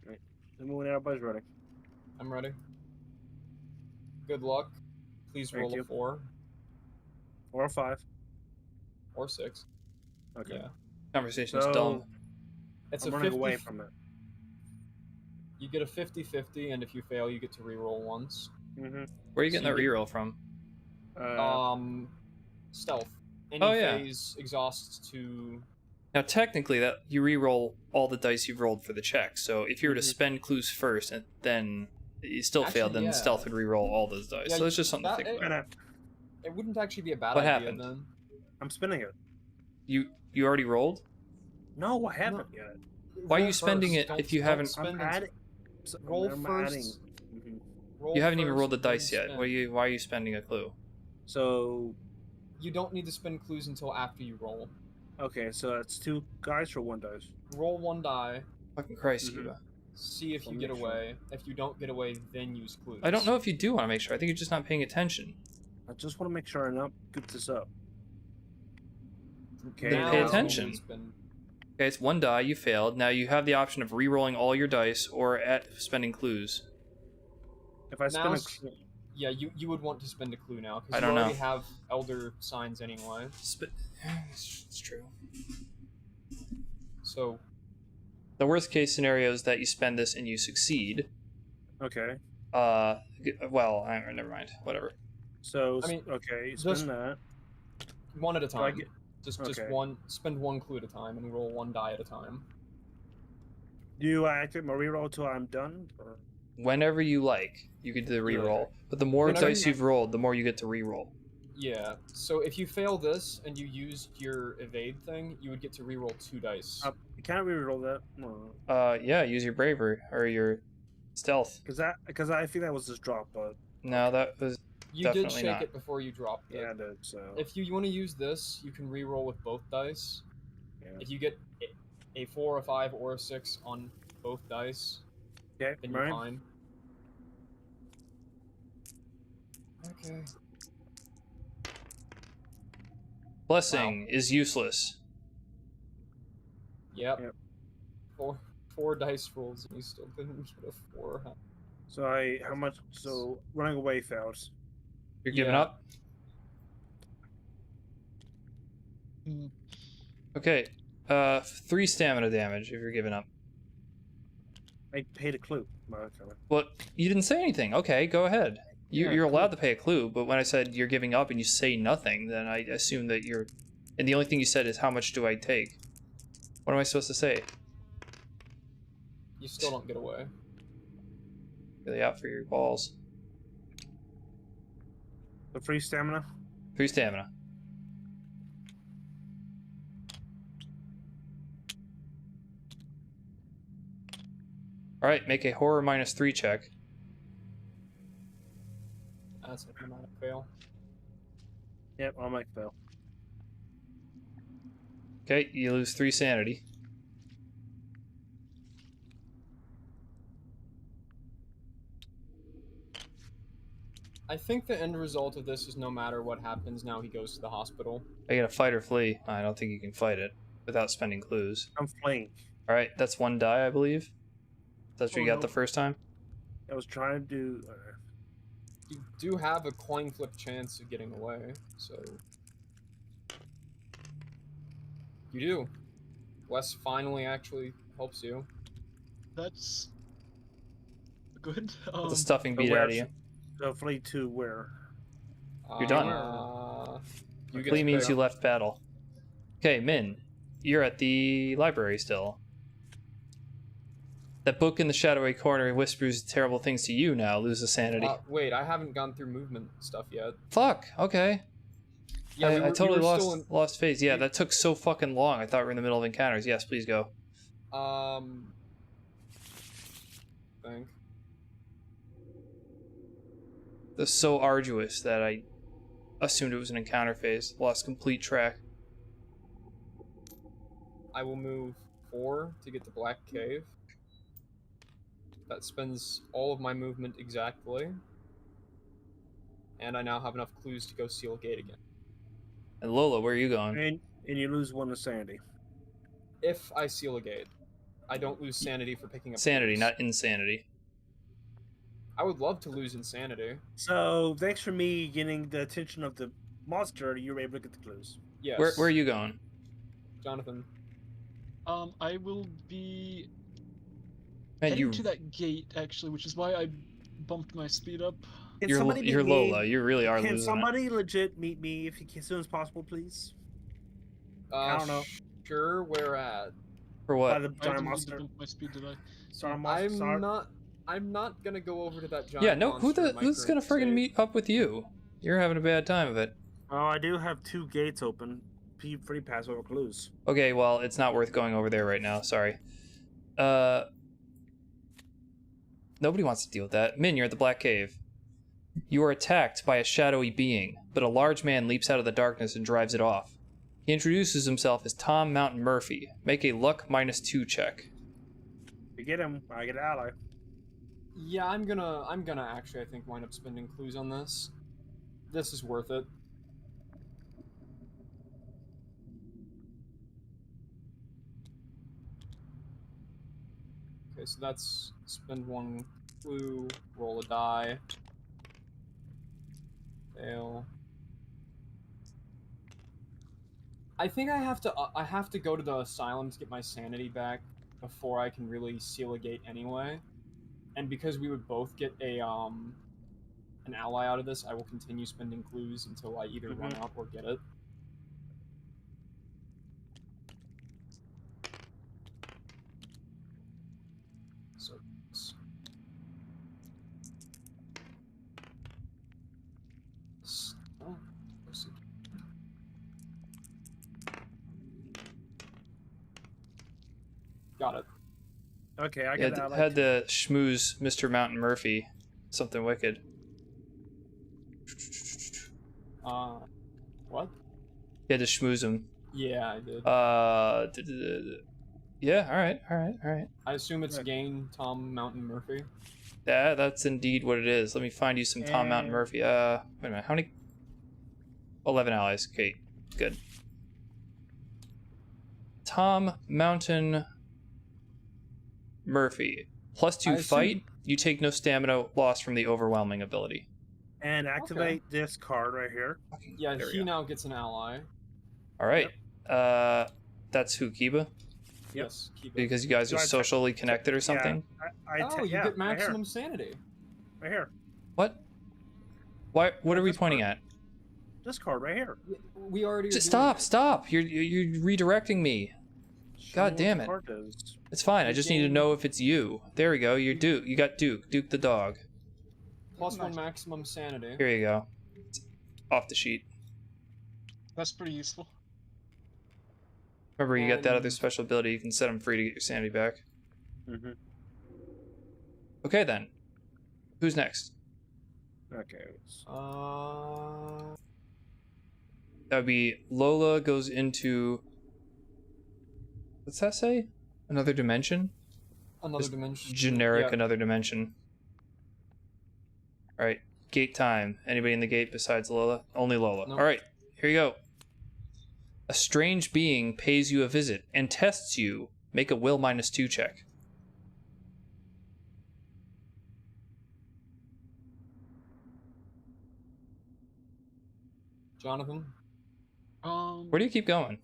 Speaker 3: Right. And when everybody's ready.
Speaker 4: I'm ready. Good luck. Please
Speaker 3: Thank
Speaker 4: roll
Speaker 3: you.
Speaker 4: a 4
Speaker 3: Or a 5.
Speaker 4: or 6.
Speaker 3: Okay.
Speaker 4: Yeah.
Speaker 1: Conversation's
Speaker 3: So,
Speaker 1: dumb.
Speaker 4: It's
Speaker 3: I'm
Speaker 4: a
Speaker 3: running
Speaker 4: 50.
Speaker 3: away from it.
Speaker 4: You get a 50-50, and if you fail, you get to reroll once.
Speaker 3: Mm-hmm.
Speaker 1: Where are you getting
Speaker 4: so
Speaker 1: that
Speaker 4: you
Speaker 1: reroll from?
Speaker 4: Stealth. Any
Speaker 1: Oh, yeah.
Speaker 4: phase exhausts to.
Speaker 1: Now, technically, that you reroll all the dice you've rolled for the check. So if you were to
Speaker 3: Mhm.
Speaker 1: spend clues first and then you still
Speaker 4: Actually,
Speaker 1: failed, then
Speaker 4: yeah.
Speaker 1: stealth would reroll all those dice.
Speaker 4: Yeah,
Speaker 1: so it's just something to
Speaker 4: that-
Speaker 1: think about.
Speaker 3: And
Speaker 4: It wouldn't actually be a bad
Speaker 1: What
Speaker 4: idea
Speaker 1: happened?
Speaker 4: then.
Speaker 3: I'm spinning it.
Speaker 1: You already rolled?
Speaker 3: No, I haven't yet.
Speaker 1: Why are
Speaker 4: Roll
Speaker 1: you spending
Speaker 4: first.
Speaker 1: it
Speaker 4: Don't-
Speaker 1: if you
Speaker 4: don't
Speaker 1: haven't-
Speaker 4: spend
Speaker 3: I'm
Speaker 4: until-
Speaker 3: adding.
Speaker 4: Roll
Speaker 3: I'm
Speaker 4: first.
Speaker 3: adding. Mhm.
Speaker 4: roll
Speaker 1: You haven't even
Speaker 4: first,
Speaker 1: rolled the
Speaker 4: then
Speaker 1: dice yet.
Speaker 4: spend.
Speaker 1: Why are you spending a clue?
Speaker 3: So,
Speaker 4: You don't need to spend clues until after you roll.
Speaker 3: okay, so it's 2 dice or 1 dice?
Speaker 4: Roll 1 die.
Speaker 1: Fucking Christ,
Speaker 3: Mhm.
Speaker 1: Kiba.
Speaker 4: See if you
Speaker 3: I'll
Speaker 4: get
Speaker 3: make sure.
Speaker 4: away. If you don't get away, then use clues.
Speaker 1: I don't know if you do want to make sure. I think you're just not paying attention.
Speaker 3: I just want to make sure I not good this up. Okay.
Speaker 1: Then
Speaker 4: Now
Speaker 1: pay
Speaker 4: is when we
Speaker 1: attention.
Speaker 4: spend-
Speaker 1: Okay, it's 1 die, you failed. Now you have the option of re-rolling all your dice or spending clues.
Speaker 3: If I spin
Speaker 4: Now
Speaker 3: a
Speaker 4: s-
Speaker 3: clue,
Speaker 4: Yeah, you would want to spend a clue now
Speaker 1: I
Speaker 4: because you
Speaker 1: don't
Speaker 4: already
Speaker 1: know.
Speaker 4: have elder signs anyway.
Speaker 1: It's true.
Speaker 4: So
Speaker 1: The worst case scenario is that you spend this and you succeed.
Speaker 3: okay.
Speaker 1: Well, never mind. Whatever.
Speaker 3: So,
Speaker 4: I mean,
Speaker 3: okay,
Speaker 4: just-
Speaker 3: spin that.
Speaker 4: one at a
Speaker 3: So I
Speaker 4: time.
Speaker 3: get-
Speaker 4: Just
Speaker 3: okay.
Speaker 4: spend 1 clue at a time and roll 1 die at a time.
Speaker 3: Do I activate my reroll till I'm done? Or?
Speaker 1: Whenever you like, you can do the re-roll. But the more
Speaker 4: Whenever
Speaker 1: dice
Speaker 4: you-
Speaker 1: you've rolled, the more you get to re-roll.
Speaker 4: Yeah. So if you fail this and you used your evade thing, you would get to reroll 2 dice.
Speaker 3: Can I reroll that? No,
Speaker 1: Yeah, use your bravery or your stealth.
Speaker 3: because I think that was just drop, but
Speaker 1: No, that was
Speaker 4: You did
Speaker 1: definitely
Speaker 4: shake
Speaker 1: not.
Speaker 4: it before you dropped it.
Speaker 3: yeah, I did. So
Speaker 4: If you want to use this, you can re-roll with both dice.
Speaker 3: yeah.
Speaker 4: If you get a 4, a 5, or a 6 on both dice,
Speaker 3: Okay,
Speaker 4: then you're
Speaker 3: right.
Speaker 4: fine. Okay.
Speaker 1: blessing is useless.
Speaker 4: Yep.
Speaker 3: Yep.
Speaker 4: Four dice rolls and you still didn't get a 4.
Speaker 3: So how much? So running away fails.
Speaker 1: You're giving
Speaker 4: Yeah.
Speaker 1: up.
Speaker 2: Hmm.
Speaker 1: Okay. 3 stamina damage if you're giving up.
Speaker 3: I paid a clue. Okay.
Speaker 1: Well, you didn't say anything. Okay, go ahead.
Speaker 3: Yeah,
Speaker 1: You're allowed
Speaker 3: cool.
Speaker 1: to pay a clue, but when I said you're giving up and you say nothing, then I assume that you're. And the only thing you said is how much do I take? What am I supposed to say?
Speaker 4: You still don't get away.
Speaker 1: Really out for your balls.
Speaker 3: The free stamina.
Speaker 1: 3 stamina. Alright, make a horror -3 check.
Speaker 4: That's a dramatic fail.
Speaker 3: Yep, I'll make fail.
Speaker 1: Okay, you lose 3 sanity.
Speaker 4: I think the end result of this is no matter what happens now, he goes to the hospital.
Speaker 1: I get a fight or flee. I don't think you can fight it without spending clues.
Speaker 3: I'm fleeing.
Speaker 1: Alright, that's 1 die, I believe. That's what you got the first time?
Speaker 3: I was trying to do.
Speaker 4: You do have a coin flip chance of getting away, so... You do. Wes finally actually helps you.
Speaker 2: That's good.
Speaker 1: With the stuffing beat out of you.
Speaker 3: So flee to where?
Speaker 1: You're done.
Speaker 4: You get
Speaker 1: Flee
Speaker 4: to
Speaker 1: means
Speaker 4: pick.
Speaker 1: you left battle. Okay, Min, you're at the library still. That book in the shadowy corner whispers terrible things to you now. Lose a sanity.
Speaker 4: Wait, I haven't gone through movement stuff yet.
Speaker 1: Fuck. Okay.
Speaker 4: Yeah,
Speaker 1: I
Speaker 4: we
Speaker 1: totally
Speaker 4: were still
Speaker 1: lost phase. Yeah, that took so fucking long. I thought we were in the middle of encounters. Yes, please go.
Speaker 4: Think.
Speaker 1: This is so arduous that I assumed it was an encounter phase. Lost complete track.
Speaker 4: I will move 4 to get to Black Cave. That spends all of my movement exactly. And I now have enough clues to go seal gate again.
Speaker 1: And Lola, where are you going?
Speaker 3: And you lose 1 insanity.
Speaker 4: If I seal a gate, I don't lose sanity for picking up
Speaker 1: Sanity,
Speaker 4: clues.
Speaker 1: not insanity.
Speaker 4: I would love to lose insanity.
Speaker 3: So thanks for me getting the attention of the monster. You were able to get the clues.
Speaker 4: Yes.
Speaker 1: Where are you going?
Speaker 4: Jonathan?
Speaker 2: I will be
Speaker 1: Man,
Speaker 2: heading
Speaker 1: you,
Speaker 2: to that gate actually, which is why I bumped my speed up.
Speaker 3: Can
Speaker 1: you're
Speaker 3: somebody meet
Speaker 1: you're
Speaker 3: me?
Speaker 1: Lola. You really are
Speaker 3: Can
Speaker 1: losing
Speaker 3: somebody legit meet me if you can, as soon as possible, please? I don't know.
Speaker 4: Sure, where at?
Speaker 1: it. For
Speaker 3: By
Speaker 1: what?
Speaker 3: the
Speaker 2: I
Speaker 3: giant
Speaker 2: didn't
Speaker 3: monster.
Speaker 2: bump my speed, did I?
Speaker 3: Sorry, monster.
Speaker 4: I'm not gonna go over to that giant
Speaker 1: Yeah, no.
Speaker 4: monster
Speaker 1: Who's gonna friggin'
Speaker 4: save.
Speaker 1: meet up with you? You're having a bad time of it.
Speaker 3: Oh, I do have 2 gates open. Free pass over clues.
Speaker 1: Okay, well, it's not worth going over there right now. Sorry. Nobody wants to deal with that. Min, you're at the Black Cave. You are attacked by a shadowy being, but a large man leaps out of the darkness and drives it off. He introduces himself as Tom Mountain Murphy. Make a luck -2 check.
Speaker 3: You get him, I get an ally.
Speaker 4: Yeah, I'm gonna actually, I think, wind up spending clues on this. This is worth it. Okay, so that's spend 1 clue, roll a die. Fail. I think I have to go to the asylum to get my sanity back before I can really seal a gate anyway. And because we would both get a an ally out of this, I will continue spending clues until I either run out or get it. So oh, let's see. Got it.
Speaker 3: Okay, I
Speaker 1: Yeah,
Speaker 3: get an ally.
Speaker 1: had to schmooze Mr. Mountain Murphy. Something wicked.
Speaker 4: What?
Speaker 1: You had to schmooze him.
Speaker 4: Yeah, I did.
Speaker 1: Yeah, alright.
Speaker 4: I assume it's
Speaker 3: Right.
Speaker 4: gain Tom Mountain Murphy.
Speaker 1: Yeah, that's indeed what it is. Let me find you some Tom Mountain
Speaker 3: And-
Speaker 1: Murphy. Wait a minute, how many? 11 allies. Okay, good. Tom Mountain Murphy. +2
Speaker 4: I assume-
Speaker 1: fight. You take no stamina loss from the overwhelming ability.
Speaker 3: And activate this card right here.
Speaker 4: Yeah,
Speaker 1: There we
Speaker 4: he
Speaker 1: go.
Speaker 4: now gets an ally.
Speaker 1: Alright. That's who, Kiba?
Speaker 4: Yes, keep it.
Speaker 1: Because you guys are
Speaker 3: Do I check-
Speaker 1: socially connected or something?
Speaker 4: Oh, you
Speaker 3: yeah,
Speaker 4: get
Speaker 3: right here.
Speaker 4: maximum sanity.
Speaker 3: Right here.
Speaker 1: What? Why? What are we
Speaker 3: This
Speaker 1: pointing
Speaker 3: card.
Speaker 1: at?
Speaker 3: This card right here.
Speaker 4: We already. are
Speaker 1: Just
Speaker 4: doing
Speaker 1: stop!
Speaker 4: it.
Speaker 1: Stop! You're redirecting me. God damn it. It's fine. I just need to know if it's you. There we go. You're Duke. You got Duke. Duke the dog.
Speaker 4: Plus 1 maximum sanity.
Speaker 1: Here you go. It's off the sheet.
Speaker 2: That's pretty useful.
Speaker 1: Remember, you got that other special ability. You can set him free to get your sanity back.
Speaker 3: Mm-hmm.
Speaker 1: Okay, then. Who's next?
Speaker 3: Okay.
Speaker 1: That would be Lola goes into... What's that say? Another dimension?
Speaker 4: Another dimension.
Speaker 1: Generic
Speaker 4: Yeah.
Speaker 1: another dimension. Alright, gate time. Anybody in the gate besides Lola? Only Lola.
Speaker 4: Nope.
Speaker 1: Alright, here you go. A strange being pays you a visit and tests you. Make a will -2 check.
Speaker 4: Jonathan?
Speaker 1: Where do you keep going?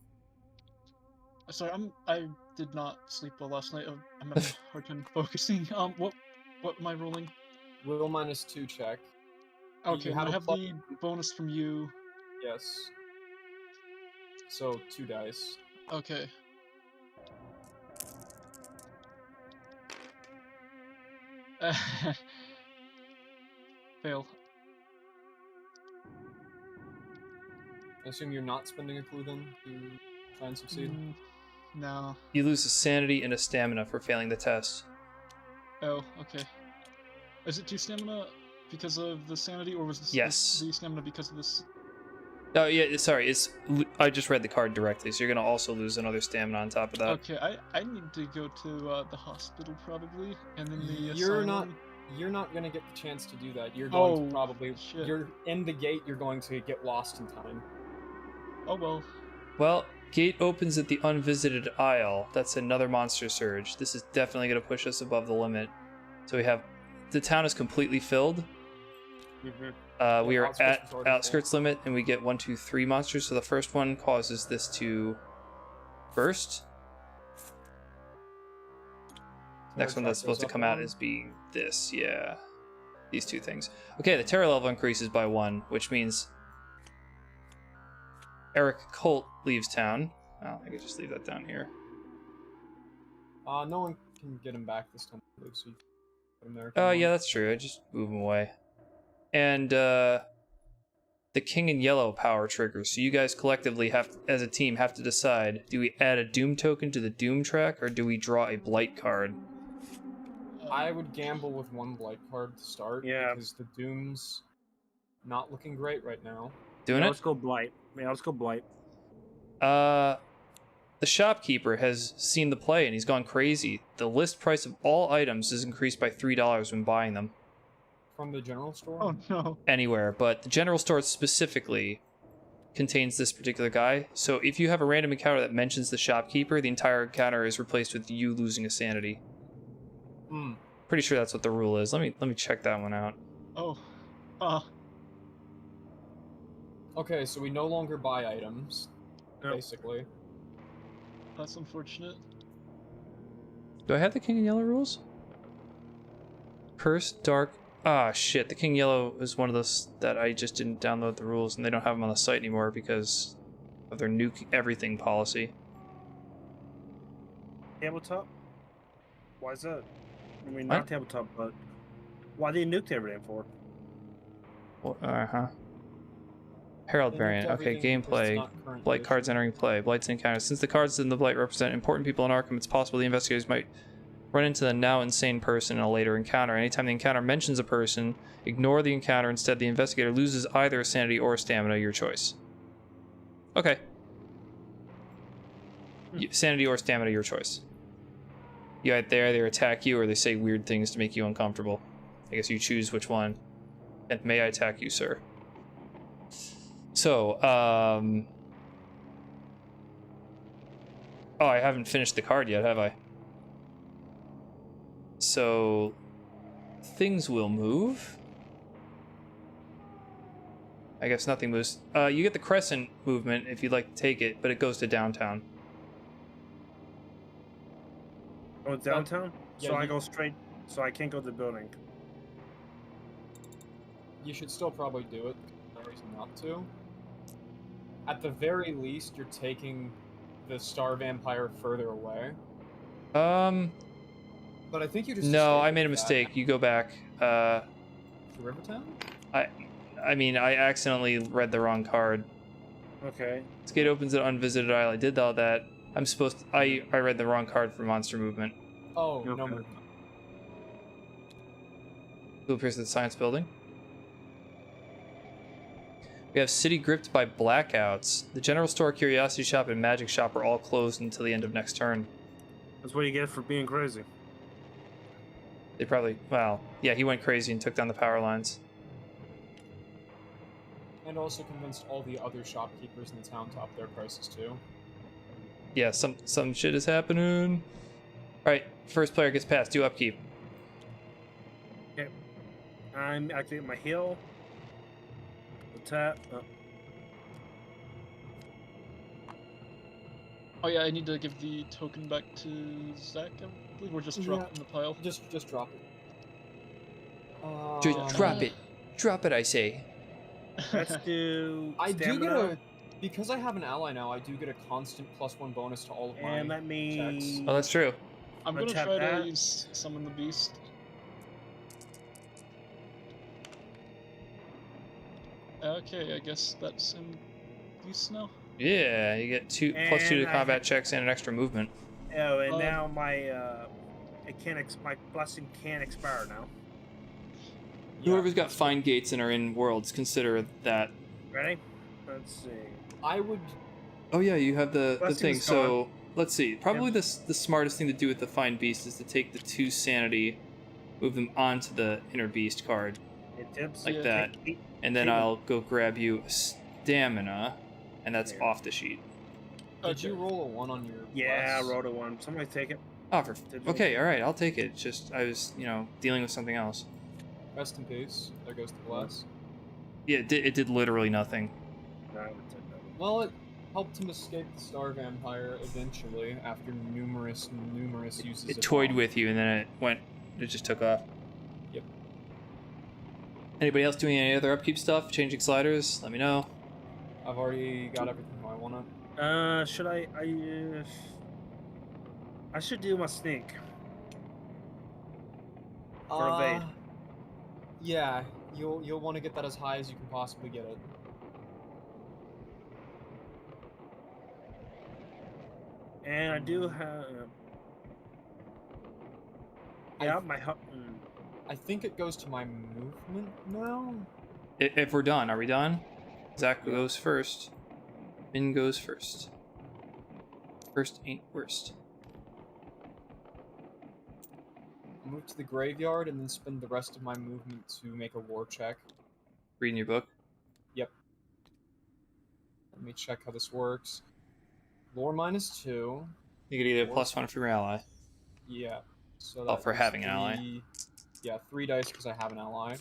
Speaker 2: Sorry, I did not sleep well last night. I'm having a hard time focusing. What am I rolling?
Speaker 4: Will -2 check.
Speaker 2: Okay,
Speaker 4: have
Speaker 2: I
Speaker 4: a
Speaker 2: have
Speaker 4: plus-
Speaker 2: the bonus from you.
Speaker 4: Yes. So 2 dice.
Speaker 2: Okay. Fail.
Speaker 4: I assume you're not spending a clue then to try and succeed.
Speaker 2: No.
Speaker 1: You lose a sanity and a stamina for failing the test.
Speaker 2: Oh, okay. Is it 2 stamina because of the sanity, or was this
Speaker 1: Yes.
Speaker 2: the stamina because of this?
Speaker 1: Oh, yeah, sorry. I just read the card directly, so you're going to also lose another stamina on top of that.
Speaker 2: Okay, I need to go to the hospital probably, and then the
Speaker 4: You're
Speaker 2: asylum.
Speaker 4: You're not gonna get the chance to do that. You're going to probably
Speaker 2: shit.
Speaker 4: you're in the gate. You're going to get lost in time.
Speaker 2: Oh well.
Speaker 1: Well, gate opens at the unvisited aisle. That's another monster surge. This is definitely going to push us above the limit. So we have... The town is completely filled.
Speaker 3: Mm-hmm.
Speaker 1: We are
Speaker 4: Outskirts
Speaker 1: at
Speaker 4: is already
Speaker 1: outskirts limit, and we get 1, 2, 3 monsters. So the first one causes this to burst. Next one that's supposed to come out is being this, yeah. These 2 things. Okay, the terror level increases by 1, which means Eric Colt leaves town. Oh, I could just leave that down here.
Speaker 4: No one can get him back this time, I believe, so you can put him there.
Speaker 1: Oh, yeah, that's true. I just move him away. And the King in Yellow power triggers. So you guys collectively have, as a team, have to decide: do we add a Doom token to the Doom track, or do we draw a Blight card?
Speaker 4: I would gamble with 1 blight card to start.
Speaker 3: Yeah.
Speaker 4: Because the Doom's not looking great right now.
Speaker 1: Doing
Speaker 3: Let's
Speaker 1: it?
Speaker 3: go Blight. Yeah, let's go Blight.
Speaker 1: The shopkeeper has seen the play and he's gone crazy. The list price of all items is increased by $3 when buying them.
Speaker 4: From the general store?
Speaker 2: Oh no.
Speaker 1: Anywhere, but the general store specifically contains this particular guy. So if you have a random encounter that mentions the shopkeeper, the entire encounter is replaced with you losing a sanity.
Speaker 4: Hmm.
Speaker 1: Pretty sure that's what the rule is. Let me check that one out.
Speaker 2: Oh.
Speaker 4: Okay, so we no longer buy items,
Speaker 3: Nope.
Speaker 4: basically.
Speaker 2: That's unfortunate.
Speaker 1: Do I have the King in Yellow rules? Curse, Dark... Ah, shit. The King in Yellow is one of those that I just didn't download the rules, and they don't have them on the site anymore because of their nuke everything policy.
Speaker 3: Tabletop? Why is that? I mean,
Speaker 1: What?
Speaker 3: not tabletop, but why do you nuke everything for?
Speaker 1: Well, Herald
Speaker 4: They
Speaker 1: variant.
Speaker 4: nuked
Speaker 1: Okay,
Speaker 4: everything because it's
Speaker 1: gameplay.
Speaker 4: not current
Speaker 1: Blight
Speaker 4: edition.
Speaker 1: cards entering play. Blight's encounter. Since the cards in the Blight represent important people in Arkham, it's possible the investigators might run into the now insane person in a later encounter. Anytime the encounter mentions a person, ignore the encounter. Instead, the investigator loses either a sanity or a stamina, your choice. Okay. Sanity or stamina, your choice. You either attack you or they say weird things to make you uncomfortable. I guess you choose which one. And may I attack you, sir? So, oh, I haven't finished the card yet, have I? So, things will move. I guess nothing moves. You get the crescent movement if you'd like to take it, but it goes to downtown.
Speaker 3: Oh, it's downtown?
Speaker 4: Yeah,
Speaker 3: So I
Speaker 4: you-
Speaker 3: go straight, so I can't go to the building.
Speaker 4: You should still probably do it. There's no reason not to. At the very least, you're taking the Star Vampire further away. But I think you just.
Speaker 1: No, I
Speaker 4: escaped
Speaker 1: made a
Speaker 4: with
Speaker 1: mistake. You go back.
Speaker 4: that. To Rivertown?
Speaker 1: I mean, I accidentally read the wrong card.
Speaker 3: Okay.
Speaker 1: This gate opens at unvisited isle. I did all that. I'm supposed to, I read the wrong card for monster movement.
Speaker 4: Oh,
Speaker 3: Okay.
Speaker 4: no movement.
Speaker 1: Who appears at the science building? We have city gripped by blackouts. The general store, curiosity shop, and magic shop are all closed until the end of next turn.
Speaker 3: That's what you get for being crazy.
Speaker 1: They probably, well, yeah, he went crazy and took down the power lines.
Speaker 4: And also convinced all the other shopkeepers in the town to up their prices too.
Speaker 1: Yeah, some shit is happening. All right, first player gets past. Do upkeep.
Speaker 3: Okay. I'm activating my heal. The tap.
Speaker 2: Oh yeah, I need to give the token back to Zach. I believe we're just drop it in the pile.
Speaker 4: Just drop it.
Speaker 1: Just drop it. Drop it, I say.
Speaker 3: Let's do.
Speaker 4: I do
Speaker 3: stamina.
Speaker 4: get a, because I have an ally now, I do get a constant +1 bonus to all of my
Speaker 3: And let me.
Speaker 4: checks.
Speaker 1: Oh, that's true.
Speaker 2: I'm
Speaker 3: Let's
Speaker 2: gonna
Speaker 3: have
Speaker 2: try
Speaker 3: that.
Speaker 2: to use summon the beast. Okay, I guess that's in use now.
Speaker 1: Yeah, you get +2 to
Speaker 3: And I
Speaker 1: combat
Speaker 3: have-
Speaker 1: checks and an extra movement.
Speaker 3: Oh, and
Speaker 2: Um,
Speaker 3: now my my blessing can expire now.
Speaker 4: Yeah.
Speaker 1: Whoever's got fine gates and are in worlds, consider that.
Speaker 3: Ready? Let's see.
Speaker 4: I would.
Speaker 1: Oh yeah, you have the
Speaker 3: Blessing
Speaker 1: thing.
Speaker 3: is
Speaker 1: So let's see. Probably
Speaker 3: Yeah.
Speaker 1: the smartest thing to do with the fine beast is to take the 2 sanity, move them onto the inner beast card,
Speaker 3: It tips.
Speaker 1: like
Speaker 2: Yeah.
Speaker 1: that, and then
Speaker 3: Hey.
Speaker 1: I'll go grab you a stamina, and that's
Speaker 3: There.
Speaker 1: off the sheet.
Speaker 4: Did you roll a 1 on your?
Speaker 3: Yeah, I
Speaker 4: bless?
Speaker 3: wrote a one. Somebody take it.
Speaker 1: Oh, for,
Speaker 3: Did you-
Speaker 1: okay, all right, I'll take it. It's just I was, dealing with something else.
Speaker 4: Rest in peace. There goes the bless.
Speaker 1: Yeah, it did literally nothing.
Speaker 3: No, I would take that.
Speaker 4: Well, it helped him escape the Star Vampire eventually after numerous uses.
Speaker 1: It
Speaker 4: of
Speaker 1: toyed
Speaker 4: bomb.
Speaker 1: with you, and then it just took off.
Speaker 4: Yep.
Speaker 1: Anybody else doing any other upkeep stuff? Changing sliders? Let me know.
Speaker 4: I've already got everything I wanna.
Speaker 3: Should I should do my sneak. For evade.
Speaker 4: Yeah, you'll want to get that as high as you can possibly get it.
Speaker 3: And I do have. Yeah, my.
Speaker 4: I think it goes to my movement now.
Speaker 1: If we're done, are we done? Zach goes first. Min goes first. First ain't worst.
Speaker 4: Move to the graveyard and then spend the rest of my movement to make a war check.
Speaker 1: Reading your book.
Speaker 4: Yep. Let me check how this works. Lore -2.
Speaker 1: You get either +1 from your ally.
Speaker 4: Yeah. So
Speaker 1: Oh, for
Speaker 4: is
Speaker 1: having an ally.
Speaker 4: 3 Yeah, 3 dice because I have an ally.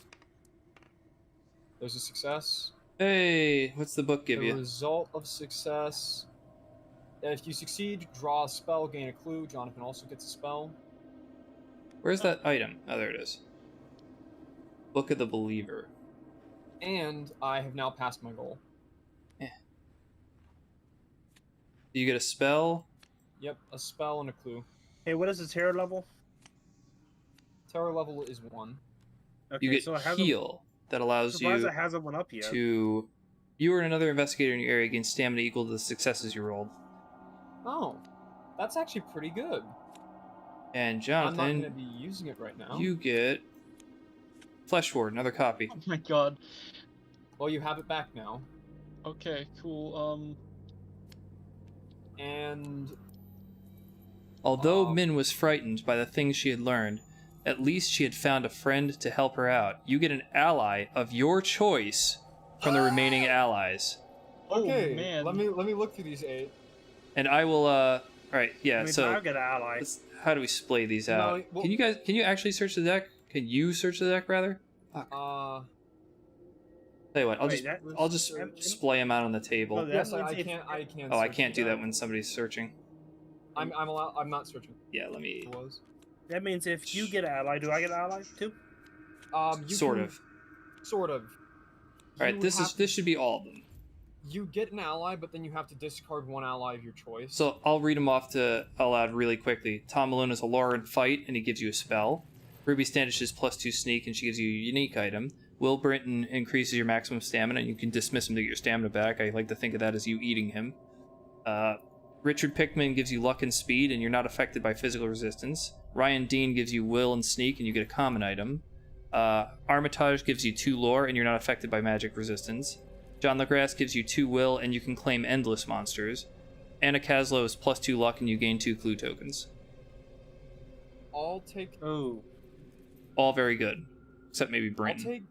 Speaker 4: There's a success.
Speaker 1: Hey, what's the book give
Speaker 4: The
Speaker 1: you?
Speaker 4: result of success. If you succeed, draw a spell, gain a clue. Jonathan also gets a spell.
Speaker 1: Where's that item? Oh, there it is. Book of the Believer.
Speaker 4: And I have now passed my goal.
Speaker 1: You get a spell.
Speaker 4: Yep, a spell and a clue.
Speaker 3: Hey, what is the terror level?
Speaker 4: Terror level is 1.
Speaker 3: Okay,
Speaker 1: You get
Speaker 3: so it has
Speaker 1: heal that allows
Speaker 3: surprised
Speaker 1: you
Speaker 3: it hasn't went up yet.
Speaker 1: to. You or another investigator in your area gain stamina equal to the successes you rolled.
Speaker 4: Oh, that's actually pretty good.
Speaker 1: And
Speaker 4: I'm not going to
Speaker 1: Jonathan,
Speaker 4: be using it right now.
Speaker 1: you get Flesh Ward, another copy.
Speaker 2: Oh my god.
Speaker 4: Well, you have it back now.
Speaker 2: Okay, cool.
Speaker 4: And
Speaker 1: Although Min was frightened by the things she had learned, at least she had found a friend to help her out. You get an ally of your choice from the remaining allies.
Speaker 4: okay,
Speaker 2: Oh man.
Speaker 4: let me look through these 8.
Speaker 1: And I will alright, yeah,
Speaker 3: I mean,
Speaker 1: so
Speaker 3: I'll get an ally.
Speaker 1: how do we splay these
Speaker 4: No,
Speaker 1: out?
Speaker 4: well-
Speaker 1: Can you actually search the deck? Can you search the deck rather? Tell you what,
Speaker 3: Wait,
Speaker 1: I'll just splay them out on the table.
Speaker 3: Oh,
Speaker 4: yes,
Speaker 3: That
Speaker 4: I
Speaker 3: means if-
Speaker 4: can't. I can't.
Speaker 1: Oh, I
Speaker 4: search
Speaker 1: can't
Speaker 4: for
Speaker 1: do that when somebody's searching.
Speaker 4: I'm allowed. I'm not searching.
Speaker 1: Yeah, let me.
Speaker 4: It was.
Speaker 3: That means if you get an ally, do I get an ally too?
Speaker 4: You
Speaker 1: Sort
Speaker 4: can-
Speaker 1: of.
Speaker 4: Sort of.
Speaker 1: All right,
Speaker 4: You
Speaker 1: this
Speaker 4: have-
Speaker 1: should be all of them.
Speaker 4: You get an ally, but then you have to discard one ally of your choice.
Speaker 1: So I'll read them off aloud really quickly. Tom Malone is a Laura in fight, and he gives you a spell. Ruby Standish is +2 sneak, and she gives you a unique item. Will Brinton increases your maximum stamina, and you can dismiss him to get your stamina back. I like to think of that as you eating him. Richard Pickman gives you luck and speed, and you're not affected by physical resistance. Ryan Dean gives you will and sneak, and you get a common item. Armitage gives you 2 lore, and you're not affected by magic resistance. John LaGrasse gives you 2 will, and you can claim endless monsters. Anna Caslow is +2 luck, and you gain 2 clue tokens.
Speaker 4: I'll take.
Speaker 3: Oh.
Speaker 1: All very good, except maybe Brinton.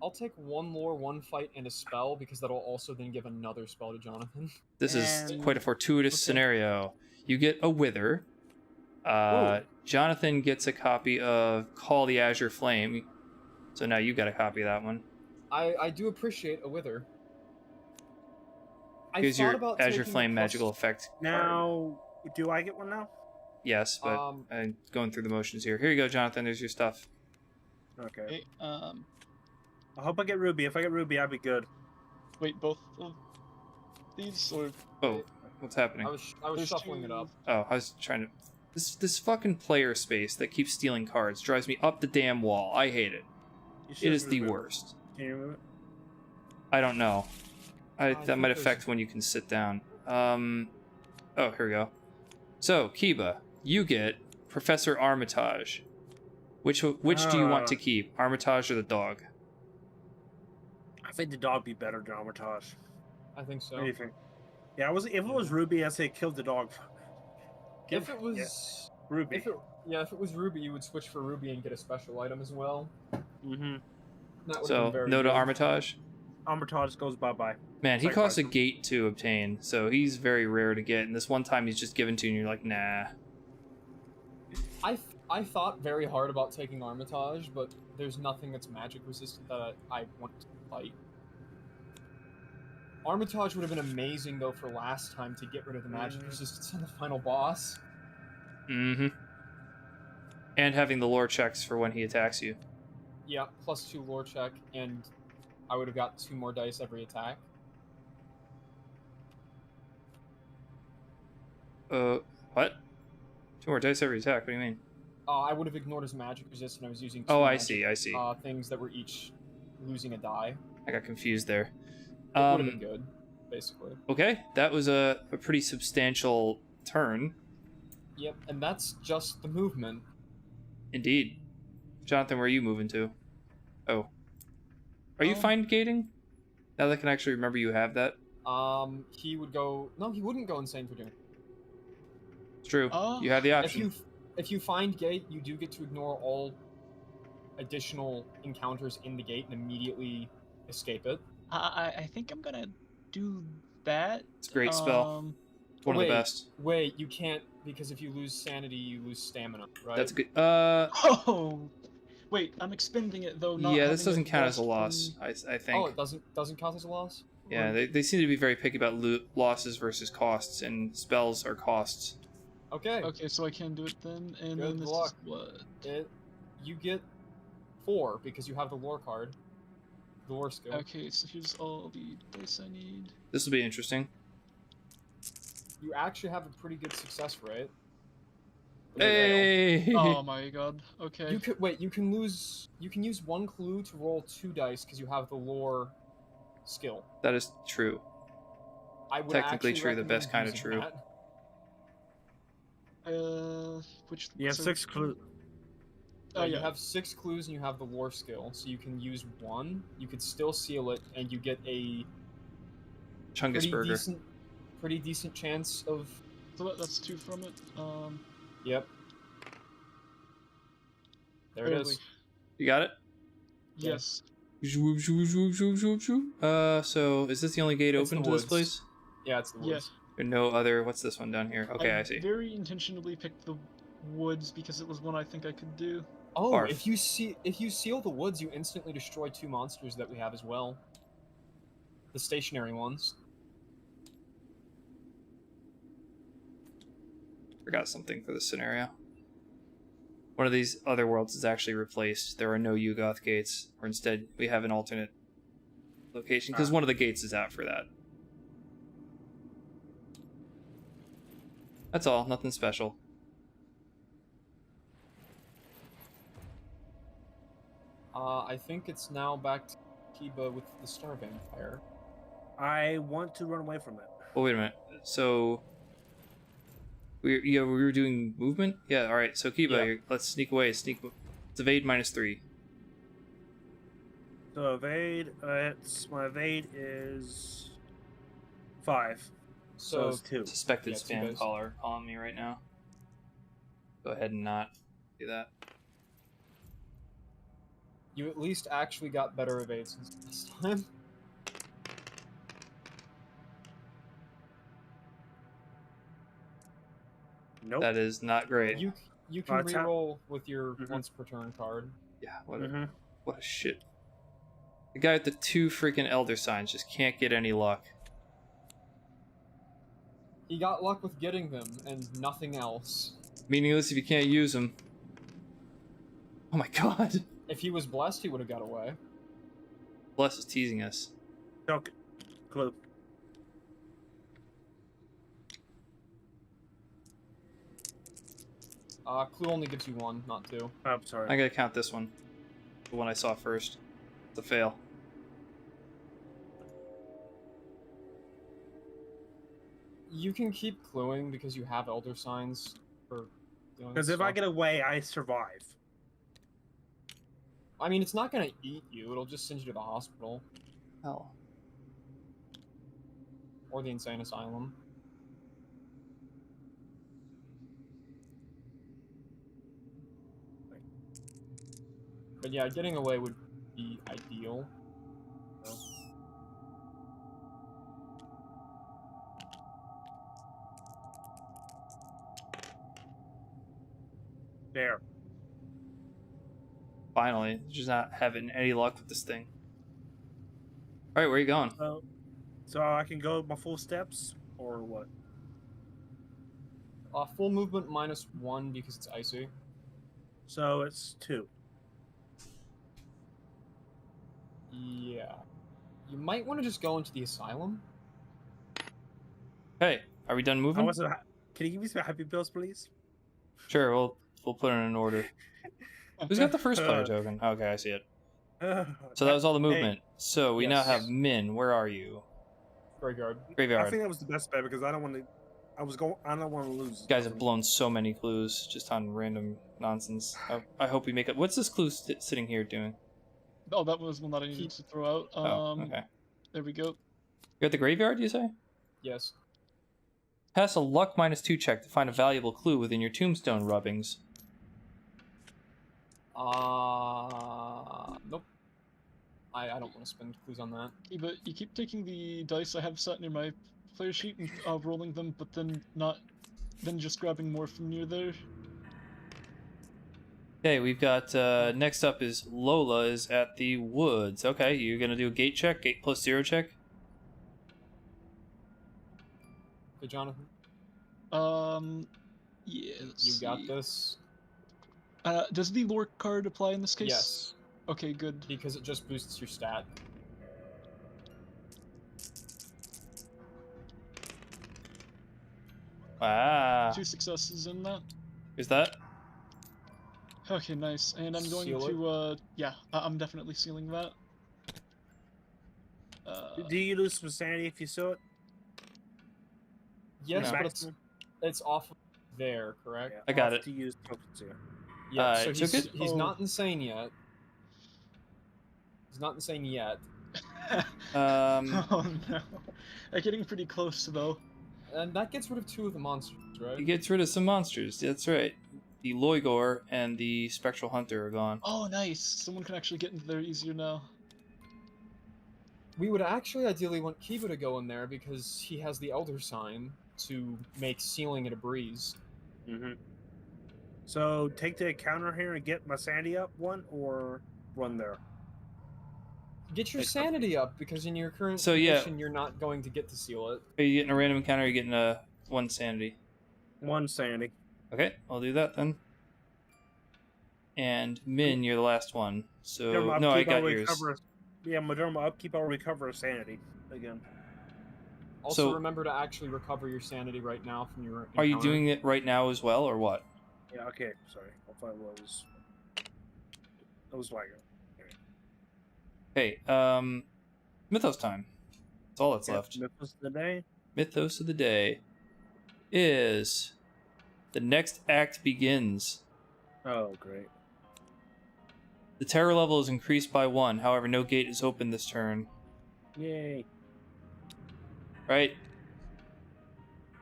Speaker 4: I'll take 1 lore, 1 fight, and a spell, because that'll also then give another spell to Jonathan.
Speaker 1: This is
Speaker 3: And-
Speaker 1: quite a fortuitous scenario. You get a Wither. Jonathan gets a copy of Call the Azure Flame. So now you got a copy of that one.
Speaker 4: I do appreciate a Wither.
Speaker 1: Here's
Speaker 4: thought
Speaker 1: your
Speaker 4: about
Speaker 1: Azure
Speaker 4: taking
Speaker 1: Flame
Speaker 4: plus-
Speaker 1: magical effect card.
Speaker 3: Now, do I get one now?
Speaker 1: Yes, but I'm going through the motions here. Here you go, Jonathan. There's your stuff.
Speaker 3: Okay.
Speaker 2: Okay,
Speaker 3: I hope I get Ruby. If I get Ruby, I'll be good.
Speaker 2: wait, both of these or
Speaker 1: Oh, what's happening?
Speaker 4: I was
Speaker 2: There's
Speaker 4: shuffling
Speaker 2: 2
Speaker 4: it up.
Speaker 1: Oh, I was trying to... This fucking player space that keeps stealing cards drives me up the damn wall. I hate it.
Speaker 3: You should
Speaker 1: It is the
Speaker 3: remove it.
Speaker 1: worst.
Speaker 3: Can you remove it?
Speaker 1: I don't know.
Speaker 4: I
Speaker 1: That
Speaker 4: think
Speaker 1: might
Speaker 4: there's-
Speaker 1: affect when you can sit down. Oh, here we go. So, Kiba, you get Professor Armitage. Which do you want to keep? Armitage or the dog?
Speaker 3: I think the dog be better than Armitage.
Speaker 4: I think so.
Speaker 3: What do you think? Yeah, if it was Ruby, I'd say kill the dog.
Speaker 4: If it was
Speaker 3: Ruby.
Speaker 4: if it was Ruby, you would switch for Ruby and get a special item as well.
Speaker 3: Mm-hmm.
Speaker 4: That would
Speaker 1: So,
Speaker 4: have been very
Speaker 1: no to
Speaker 4: good.
Speaker 1: Armitage?
Speaker 3: Armitage goes bye-bye.
Speaker 1: Man, he
Speaker 3: Sorry,
Speaker 1: costs a
Speaker 3: Bison.
Speaker 1: gate to obtain, so he's very rare to get. And this one time he's just given to you and you're like, nah.
Speaker 4: I thought very hard about taking Armitage, but there's nothing that's magic resistant that I want to fight. Armitage would have been amazing though for last time to get rid of the magic resistance on the final boss.
Speaker 1: Mm-hmm. And having the lore checks for when he attacks you.
Speaker 4: Yeah, +2 lore check, and I would have got 2 more dice every attack.
Speaker 1: What? 2 more dice every attack, what do you mean?
Speaker 4: I would have ignored his magic resist, and I was using 2
Speaker 1: Oh, I
Speaker 4: magic,
Speaker 1: see.
Speaker 4: things that were each losing a die.
Speaker 1: I got confused there.
Speaker 4: It would have been good, basically.
Speaker 1: Okay, that was a pretty substantial turn.
Speaker 4: Yep, and that's just the movement.
Speaker 1: Indeed. Jonathan, where are you moving to? Oh. Are you find gating? Now that I can actually remember you have that.
Speaker 4: He would go... No, he wouldn't go insane for doing it.
Speaker 1: It's true. You have the option.
Speaker 4: If you find gate, you do get to ignore all additional encounters in the gate and immediately escape it.
Speaker 2: I think I'm gonna do that.
Speaker 1: It's a great spell. One of the best.
Speaker 4: Wait, you can't, because if you lose sanity, you lose stamina, right?
Speaker 1: That's good.
Speaker 2: Oh, wait, I'm expending it though. Not
Speaker 1: Yeah, this
Speaker 2: having
Speaker 1: doesn't
Speaker 2: it
Speaker 1: count as a
Speaker 2: lost
Speaker 1: loss,
Speaker 2: in-
Speaker 1: I think.
Speaker 4: Oh, it doesn't count as a loss?
Speaker 1: Yeah, they seem to be very picky about losses versus costs, and spells are costs.
Speaker 4: Okay.
Speaker 2: Okay, so I can do it then, and
Speaker 4: Good
Speaker 2: then this
Speaker 4: luck.
Speaker 2: is what?
Speaker 4: You get 4 because you have the lore card. The lore skill.
Speaker 2: Okay, so here's all the dice I need.
Speaker 1: This will be interesting.
Speaker 4: You actually have a pretty good success rate.
Speaker 1: Hey!
Speaker 2: Oh my god. Okay.
Speaker 4: You could wait. You can use 1 clue to roll 2 dice because you have the lore skill.
Speaker 1: That is true.
Speaker 4: I would
Speaker 1: Technically
Speaker 4: actually
Speaker 1: true, the best kind of
Speaker 4: recommend
Speaker 1: true.
Speaker 4: using that.
Speaker 2: Which?
Speaker 3: You have
Speaker 2: so-
Speaker 3: 6 clues.
Speaker 2: Oh
Speaker 4: You
Speaker 2: yeah.
Speaker 4: have 6 clues and you have the lore skill, so you can use 1. You could still seal it, and you get a
Speaker 1: Chungus burger.
Speaker 4: pretty decent chance of.
Speaker 2: So that's 2 from it.
Speaker 4: Yep. There it
Speaker 2: barely.
Speaker 4: is.
Speaker 1: You got it?
Speaker 2: Yes.
Speaker 1: So is this the only gate
Speaker 4: It's
Speaker 1: open
Speaker 4: the
Speaker 1: to this
Speaker 4: woods.
Speaker 1: place?
Speaker 4: Yeah, it's the woods.
Speaker 2: Yeah.
Speaker 1: Or no other? What's this one down here? Okay, I see.
Speaker 2: Very intentionally picked the woods because it was one I think I could do.
Speaker 4: Oh,
Speaker 1: Barf.
Speaker 4: if you seal the woods, you instantly destroy 2 monsters that we have as well. The stationary ones.
Speaker 1: Forgot something for this scenario. One of these other worlds is actually replaced. There are no Yugoth gates, or instead we have an alternate location because one of the gates is out for that. That's all. Nothing special.
Speaker 4: I think it's now back to Kiba with the Star Vampire.
Speaker 3: I want to run away from it.
Speaker 1: Oh, wait a minute. So... we were doing movement? Yeah, alright. So Kiba, let's sneak away. It's evade -3.
Speaker 3: So evade, my evade is 5. So it's 2.
Speaker 1: Suspected
Speaker 4: Yeah, 2
Speaker 1: spam
Speaker 4: dice.
Speaker 1: caller calling me right now. Go ahead and not do that.
Speaker 4: You at least actually got better evade since last time.
Speaker 3: Nope.
Speaker 1: That is not great.
Speaker 4: You can
Speaker 3: It's how-
Speaker 4: reroll with your
Speaker 3: Mhm.
Speaker 4: once per turn card.
Speaker 1: Yeah,
Speaker 3: Mhm.
Speaker 1: what a shit. The guy with the 2 freaking elder signs just can't get any luck.
Speaker 4: He got luck with getting them and nothing else.
Speaker 1: Meaningless if you can't use them. Oh my god.
Speaker 4: If he was blessed, he would have got away.
Speaker 1: Bless is teasing us.
Speaker 3: Token. Clue.
Speaker 4: Clue only gives you 1, not 2.
Speaker 3: I'm sorry.
Speaker 1: I gotta count this one. The one I saw first. It's a fail.
Speaker 4: You can keep cluing because you have elder signs for doing
Speaker 3: Because if I
Speaker 4: stuff.
Speaker 3: get away, I survive.
Speaker 4: I mean, it's not gonna eat you, it'll just send you to the hospital.
Speaker 1: Hell.
Speaker 4: Or the insane asylum. But yeah, getting away would be ideal. So.
Speaker 3: There.
Speaker 1: Finally. Just not having any luck with this thing. Alright, where are you going?
Speaker 3: So I can go my full steps, or what?
Speaker 4: Full movement -1 because it's icy.
Speaker 3: So it's 2.
Speaker 4: Yeah. You might want to just go into the asylum.
Speaker 1: Hey, are we done
Speaker 3: I
Speaker 1: moving?
Speaker 3: wasn't. Can you give me some happy pills, please?
Speaker 1: Sure, we'll put it in order. Who's got the first player token? Okay, I see it. So that was all the movement. So we now
Speaker 4: Yes.
Speaker 1: have Min. Where are you?
Speaker 4: Graveyard.
Speaker 3: I
Speaker 1: Graveyard.
Speaker 3: think that was the best bet because I don't want to. I don't want to lose.
Speaker 1: You guys have blown so many clues just on random nonsense. I hope we make it. What's this clue sitting here doing?
Speaker 2: Oh, that was one that I needed to throw out.
Speaker 1: Oh, okay.
Speaker 2: There we go.
Speaker 1: You're at the graveyard, you say?
Speaker 4: Yes.
Speaker 1: Pass a luck -2 check to find a valuable clue within your tombstone rubbings.
Speaker 4: Nope. I don't want to spend clues on that.
Speaker 2: Yeah, but you keep taking the dice I have sat near my player sheet and rolling them, but then just grabbing more from near there.
Speaker 1: Okay, we've got, next up is Lola is at the woods. Okay, you're gonna do a gate check, gate +0 check?
Speaker 4: Okay, Jonathan,
Speaker 2: Yeah, let's
Speaker 4: you got
Speaker 2: see.
Speaker 4: this.
Speaker 2: Does the lore card apply in this case?
Speaker 4: Yes,
Speaker 2: Okay, good.
Speaker 4: because it just boosts your stat.
Speaker 1: Wow.
Speaker 2: 2 successes in that.
Speaker 1: Is that?
Speaker 2: Okay, nice. And I'm going
Speaker 4: Seal it?
Speaker 2: to, yeah, I'm definitely sealing that.
Speaker 3: Do you lose some sanity if you sew it?
Speaker 4: Yes,
Speaker 1: No.
Speaker 4: but it's off of there, correct?
Speaker 1: I got
Speaker 3: I'll have
Speaker 1: it.
Speaker 3: To use tokens here.
Speaker 4: Yeah. So
Speaker 1: took it?
Speaker 4: he's
Speaker 2: Oh.
Speaker 4: not insane yet. He's not insane yet.
Speaker 2: Oh no. I'm getting pretty close though.
Speaker 4: And that gets rid of 2 of the monsters, right?
Speaker 1: He gets rid of some monsters. That's right. The Loigor and the Spectral Hunter are gone.
Speaker 2: Oh, nice. Someone can actually get into there easier now.
Speaker 4: We would actually ideally want Kiba to go in there because he has the Elder Sign to make sealing it a breeze.
Speaker 3: Mm-hmm. So take the counter here and get my sanity up 1, or run there.
Speaker 4: Get your
Speaker 3: It's-
Speaker 4: sanity up because in your current
Speaker 1: So, yeah.
Speaker 4: condition, you're not going to get to seal it.
Speaker 1: Are you getting a random encounter or are you getting a 1 sanity?
Speaker 3: 1 sanity.
Speaker 1: Okay, I'll do that then. And Min, you're the last one. So,
Speaker 3: Derma
Speaker 1: no, I
Speaker 3: upkeep, I'll
Speaker 1: got yours.
Speaker 3: recover. Yeah, Moderna upkeep. I'll recover a sanity again.
Speaker 4: Also,
Speaker 1: So-
Speaker 4: remember to actually recover your sanity right now from your
Speaker 1: Are you
Speaker 4: encounter.
Speaker 1: doing it right now as well, or what?
Speaker 3: Yeah, okay, sorry. I thought it was lagging.
Speaker 1: Hey, Mythos time. That's all that's left.
Speaker 3: Mythos of the day.
Speaker 1: Mythos of the day is the next act begins.
Speaker 3: Oh, great.
Speaker 1: The terror level is increased by 1. However, no gate is open this turn.
Speaker 3: Yay.
Speaker 1: Right?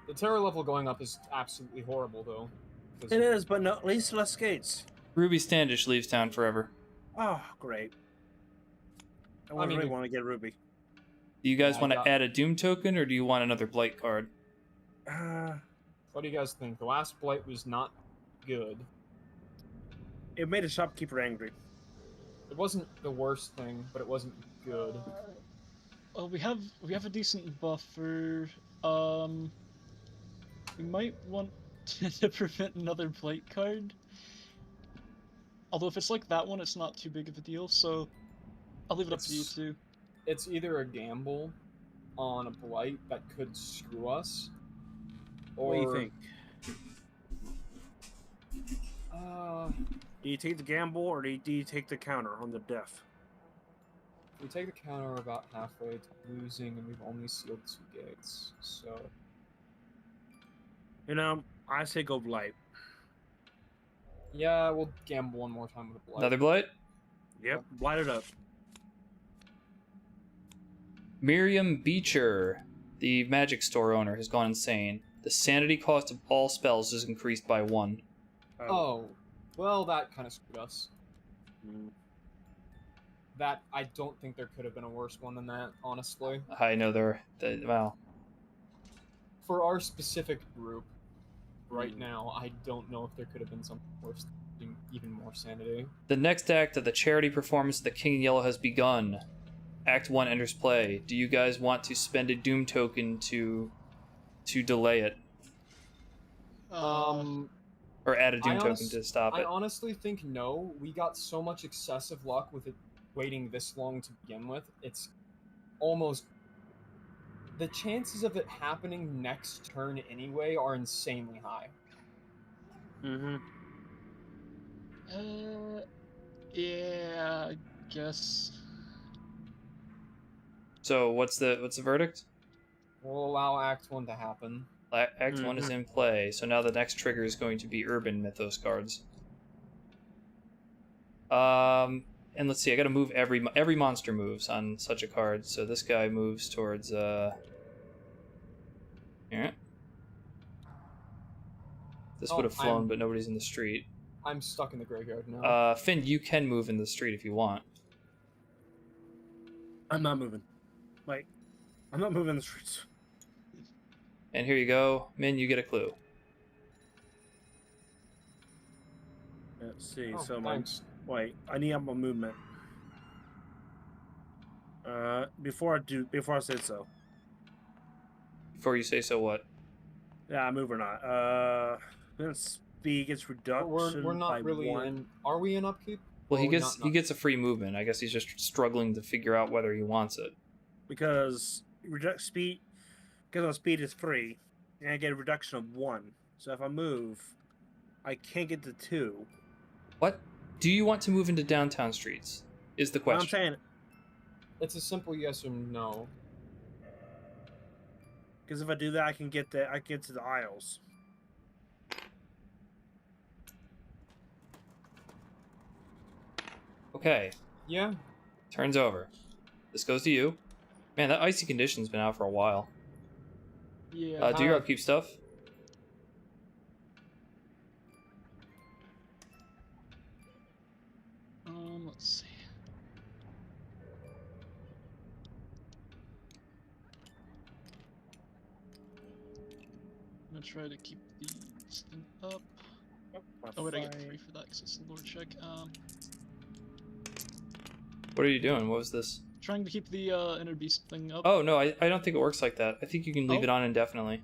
Speaker 4: The terror level going up is absolutely horrible, though. 'cause
Speaker 3: It is, but no, at least less gates.
Speaker 1: Ruby Standish leaves town forever.
Speaker 3: Oh, great. I
Speaker 4: mean,
Speaker 3: really
Speaker 4: we-
Speaker 3: want to get Ruby.
Speaker 1: Do you guys
Speaker 4: Yeah, I
Speaker 1: want to
Speaker 4: got-
Speaker 1: add a Doom token, or do you want another Blight card?
Speaker 4: What do you guys think? The last Blight was not good.
Speaker 3: It made a shopkeeper angry.
Speaker 4: It wasn't the worst thing, but it wasn't good.
Speaker 2: Well, we have a decent buffer. We might want to prevent another blight card. Although if it's like that one, it's not too big of a deal. So I'll leave it up to you two.
Speaker 4: It's either a gamble on a Blight that could screw us, or
Speaker 3: What do you think? Do you take the gamble or do you take the counter on the death?
Speaker 4: we take the counter, we're about halfway to losing, and we've only sealed 2 gates. So
Speaker 3: You know, I say go Blight.
Speaker 4: yeah, we'll gamble one more time with a Blight.
Speaker 1: Another Blight?
Speaker 3: Yep, Blight it up.
Speaker 1: Miriam Beecher, the magic store owner, has gone insane. The sanity cost of all spells is increased by 1.
Speaker 4: Oh, well, that kind of screwed us.
Speaker 3: Mm.
Speaker 4: That I don't think there could have been a worse one than that, honestly.
Speaker 1: I know well,
Speaker 4: For our specific group, right now, I don't know if there could have been something worse, than even more sanity.
Speaker 1: the next act of the charity performance of the King in Yellow has begun. Act 1 enters play. Do you guys want to spend a Doom token to delay it? Or add a Doom token to stop
Speaker 4: I
Speaker 1: it?
Speaker 4: honestly think no. We got so much excessive luck with it waiting this long to begin with. It's almost... The chances of it happening next turn anyway are insanely high.
Speaker 3: Mm-hmm.
Speaker 2: Yeah, I guess.
Speaker 1: So what's the verdict?
Speaker 4: We'll allow Act 1 to happen.
Speaker 1: Act 1 is in play, so now the next trigger is going to be Urban Mythos cards. And let's see, I gotta move every monster moves on such a card, so this guy moves towards, here. This
Speaker 4: Oh,
Speaker 1: would have flown, but nobody's in the street.
Speaker 4: I'm stuck in the graveyard now.
Speaker 1: Finn, you can move in the street if you want.
Speaker 3: I'm not moving. Like, I'm not moving the streets.
Speaker 1: And here you go. Min, you get a clue.
Speaker 3: Let's see.
Speaker 4: Oh,
Speaker 3: so
Speaker 4: thanks.
Speaker 3: wait, I need up my movement. Before I say so.
Speaker 1: Before you say so, what?
Speaker 3: Yeah, I move or not. Then speed gets reduction.
Speaker 4: We're not
Speaker 3: by
Speaker 4: really
Speaker 3: 1.
Speaker 4: in... Are we in upkeep?
Speaker 1: Well, he
Speaker 4: Or
Speaker 1: gets
Speaker 4: not-
Speaker 1: he gets a free movement. I guess he's just struggling to figure out whether he wants it.
Speaker 3: Because reduct speed, because my speed is 3, and I get a reduction of 1. So if I move, I can't get to 2.
Speaker 1: What? Do you want to move into downtown streets? Is the
Speaker 3: What I'm
Speaker 1: question.
Speaker 3: saying,
Speaker 4: It's a simple yes or no.
Speaker 3: because if I do that, I can get to the aisles.
Speaker 1: Okay,
Speaker 4: Yeah.
Speaker 1: turns over. This goes to you. Man, that icy condition's been out for a while.
Speaker 2: Yeah.
Speaker 1: Do your upkeep stuff.
Speaker 2: Let's see. I'm gonna try to keep these thing up. Oh wait, I get 3 for that because it's the Lord check.
Speaker 1: What are you doing? What was this?
Speaker 2: Trying to keep the inner beast thing up.
Speaker 1: Oh, no, I don't think it works like that. I think you can leave
Speaker 2: Oh.
Speaker 1: it on indefinitely.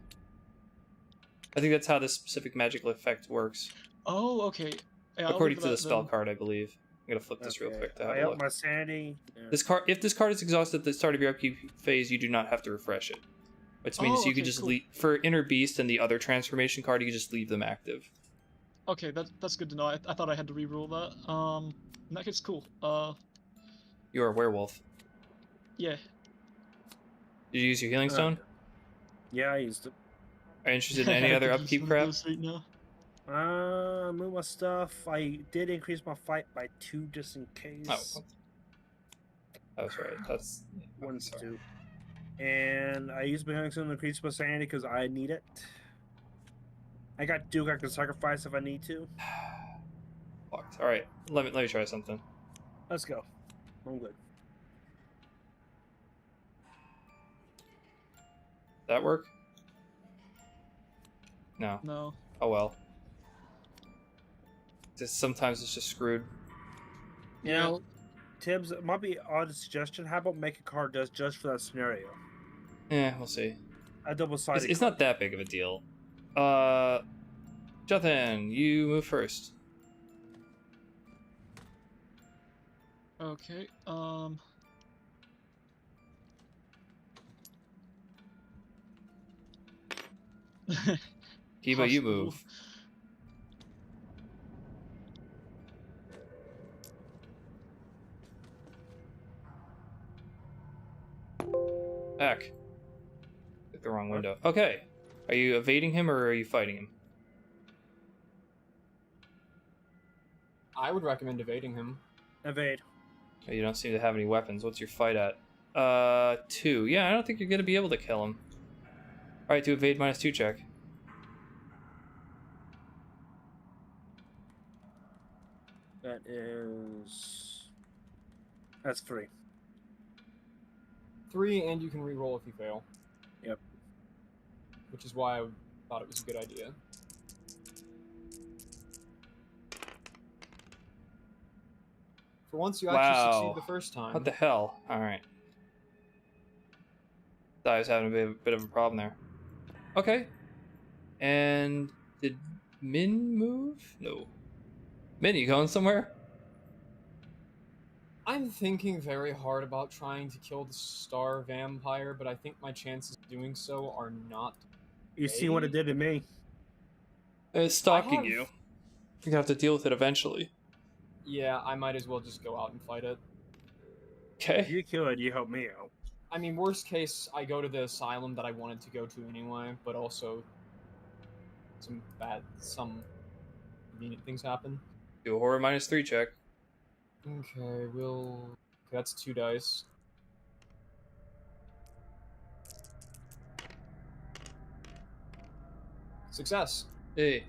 Speaker 1: I think that's how this specific magical effect works.
Speaker 2: Oh, okay. Yeah, I'll
Speaker 1: According
Speaker 2: leave
Speaker 1: to the
Speaker 2: that
Speaker 1: spell
Speaker 2: then.
Speaker 1: card, I believe. I'm gonna flip this real quick to have
Speaker 3: I
Speaker 1: a
Speaker 3: up
Speaker 1: look.
Speaker 3: my sanity. Yeah.
Speaker 1: This card, if this card is exhausted at the start of your upkeep phase, you do not have to refresh it. which means
Speaker 2: Oh,
Speaker 1: you could
Speaker 2: okay,
Speaker 1: just
Speaker 2: cool.
Speaker 1: leave for Inner Beast and the other transformation card. You could just leave them active.
Speaker 2: Okay, that's good to know. I thought I had to reroll that. In that case, cool.
Speaker 1: You're a werewolf.
Speaker 2: Yeah.
Speaker 1: Did you use your healing stone?
Speaker 3: Yeah, I used it.
Speaker 1: Are you interested in any
Speaker 2: I
Speaker 1: other
Speaker 2: could use
Speaker 1: upkeep
Speaker 2: one of
Speaker 1: crap?
Speaker 2: those right now.
Speaker 3: Move my stuff. I did increase my fight by 2 just in case.
Speaker 1: Oh, that's right. That's
Speaker 3: One
Speaker 1: sorry.
Speaker 3: stew. And I used my healing stone to increase my sanity because I need it. I got Duke I can sacrifice if I need to.
Speaker 1: Fucked. All right, let me try something.
Speaker 3: Let's go. I'm good.
Speaker 1: That work? No.
Speaker 2: No.
Speaker 1: Oh well. Sometimes it's just screwed.
Speaker 3: You know, Tibbs, it might be an odd suggestion. How about make a card just for that scenario?
Speaker 1: Yeah, we'll see.
Speaker 3: A double-sided.
Speaker 1: It's not that big of a deal. Jonathan, you move first.
Speaker 2: Okay.
Speaker 1: Kiba, you
Speaker 2: Hospital.
Speaker 1: move. Back. Click the wrong window. Okay. Are you evading him or are you fighting him?
Speaker 4: I would recommend evading him.
Speaker 3: Evade.
Speaker 1: Oh, you don't seem to have any weapons. What's your fight at? 2. Yeah, I don't think you're gonna be able to kill him. Alright, to evade -2 check.
Speaker 3: That is. That's 3.
Speaker 4: 3, and you can re-roll if you fail.
Speaker 3: Yep.
Speaker 4: Which is why I thought it was a good idea. For once, you actually
Speaker 1: Wow.
Speaker 4: succeed the first time.
Speaker 1: What the hell? Alright. Thought I was having a bit of a problem there. Okay. And did Min move? No. Min, you going somewhere?
Speaker 4: I'm thinking very hard about trying to kill the star vampire, but I think my chances of doing so are not.
Speaker 3: You see what it did to me?
Speaker 1: It's stalking
Speaker 4: have-
Speaker 1: you. You're gonna have to deal with it eventually.
Speaker 4: Yeah, I might as well just go out and fight it.
Speaker 3: If
Speaker 1: Okay.
Speaker 3: you kill it, you help me out.
Speaker 4: I mean, worst case, I go to the asylum that I wanted to go to anyway, but also some convenient things happen.
Speaker 1: Do a horror -3 check.
Speaker 4: Okay, that's 2 dice. Success.
Speaker 1: Hey.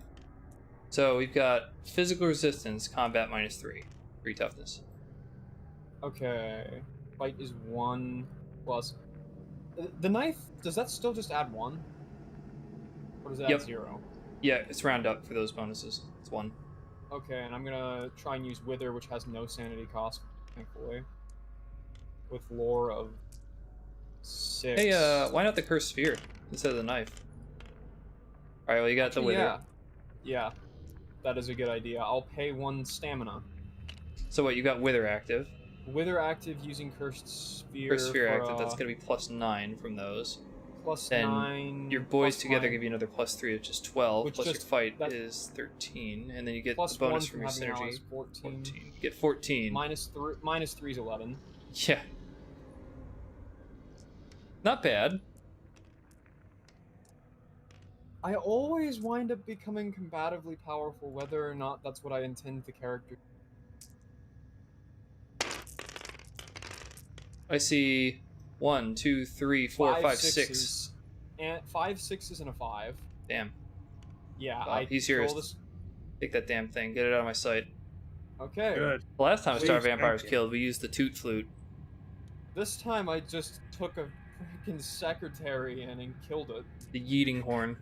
Speaker 1: So we've got physical resistance, combat -3. 3 toughness.
Speaker 4: Okay. Fight is 1 plus. The knife, does that still just add 1? Or does it
Speaker 1: Yep.
Speaker 4: add 0?
Speaker 1: Yeah, it's round up for those bonuses. It's 1.
Speaker 4: Okay, and I'm gonna try and use Wither, which has no sanity cost, thankfully. With lore of 6.
Speaker 1: Hey, why not the cursed sphere instead of the knife? Alright, well you got the wither.
Speaker 4: Yeah. Yeah. That is a good idea. I'll pay 1 stamina.
Speaker 1: So what, you got wither active.
Speaker 4: Wither active using Cursed Sphere.
Speaker 1: Cursed sphere
Speaker 4: for,
Speaker 1: active, that's gonna be +9 from those.
Speaker 4: plus
Speaker 1: then
Speaker 4: 9.
Speaker 1: Your boys
Speaker 4: plus
Speaker 1: together
Speaker 4: 9,
Speaker 1: give you another +3, which is 12,
Speaker 4: Which
Speaker 1: plus your
Speaker 4: just-
Speaker 1: fight
Speaker 4: that-
Speaker 1: is 13, and then you get
Speaker 4: plus
Speaker 1: the bonus
Speaker 4: 1
Speaker 1: from your
Speaker 4: having now
Speaker 1: synergy.
Speaker 4: is 14.
Speaker 1: You get 14.
Speaker 4: Minus 3 is 11.
Speaker 1: Yeah. Not bad.
Speaker 4: I always wind up becoming combatively powerful, whether or not that's what I intend the character.
Speaker 1: I see 1, 2, 3, 4, 5, 6.
Speaker 4: sixes, and 5 6s and a 5.
Speaker 1: Damn.
Speaker 4: Yeah,
Speaker 1: Well,
Speaker 4: I
Speaker 1: he's
Speaker 4: roll
Speaker 1: yours.
Speaker 4: this.
Speaker 1: Take that damn thing. Get it out of my sight.
Speaker 4: Okay.
Speaker 3: Good.
Speaker 1: The last time a Star
Speaker 3: Please,
Speaker 1: Vampire
Speaker 3: thank
Speaker 1: was
Speaker 3: you.
Speaker 1: killed, we used the toot flute.
Speaker 4: This time I just took a freaking secretary and killed it.
Speaker 1: The yeeting horn.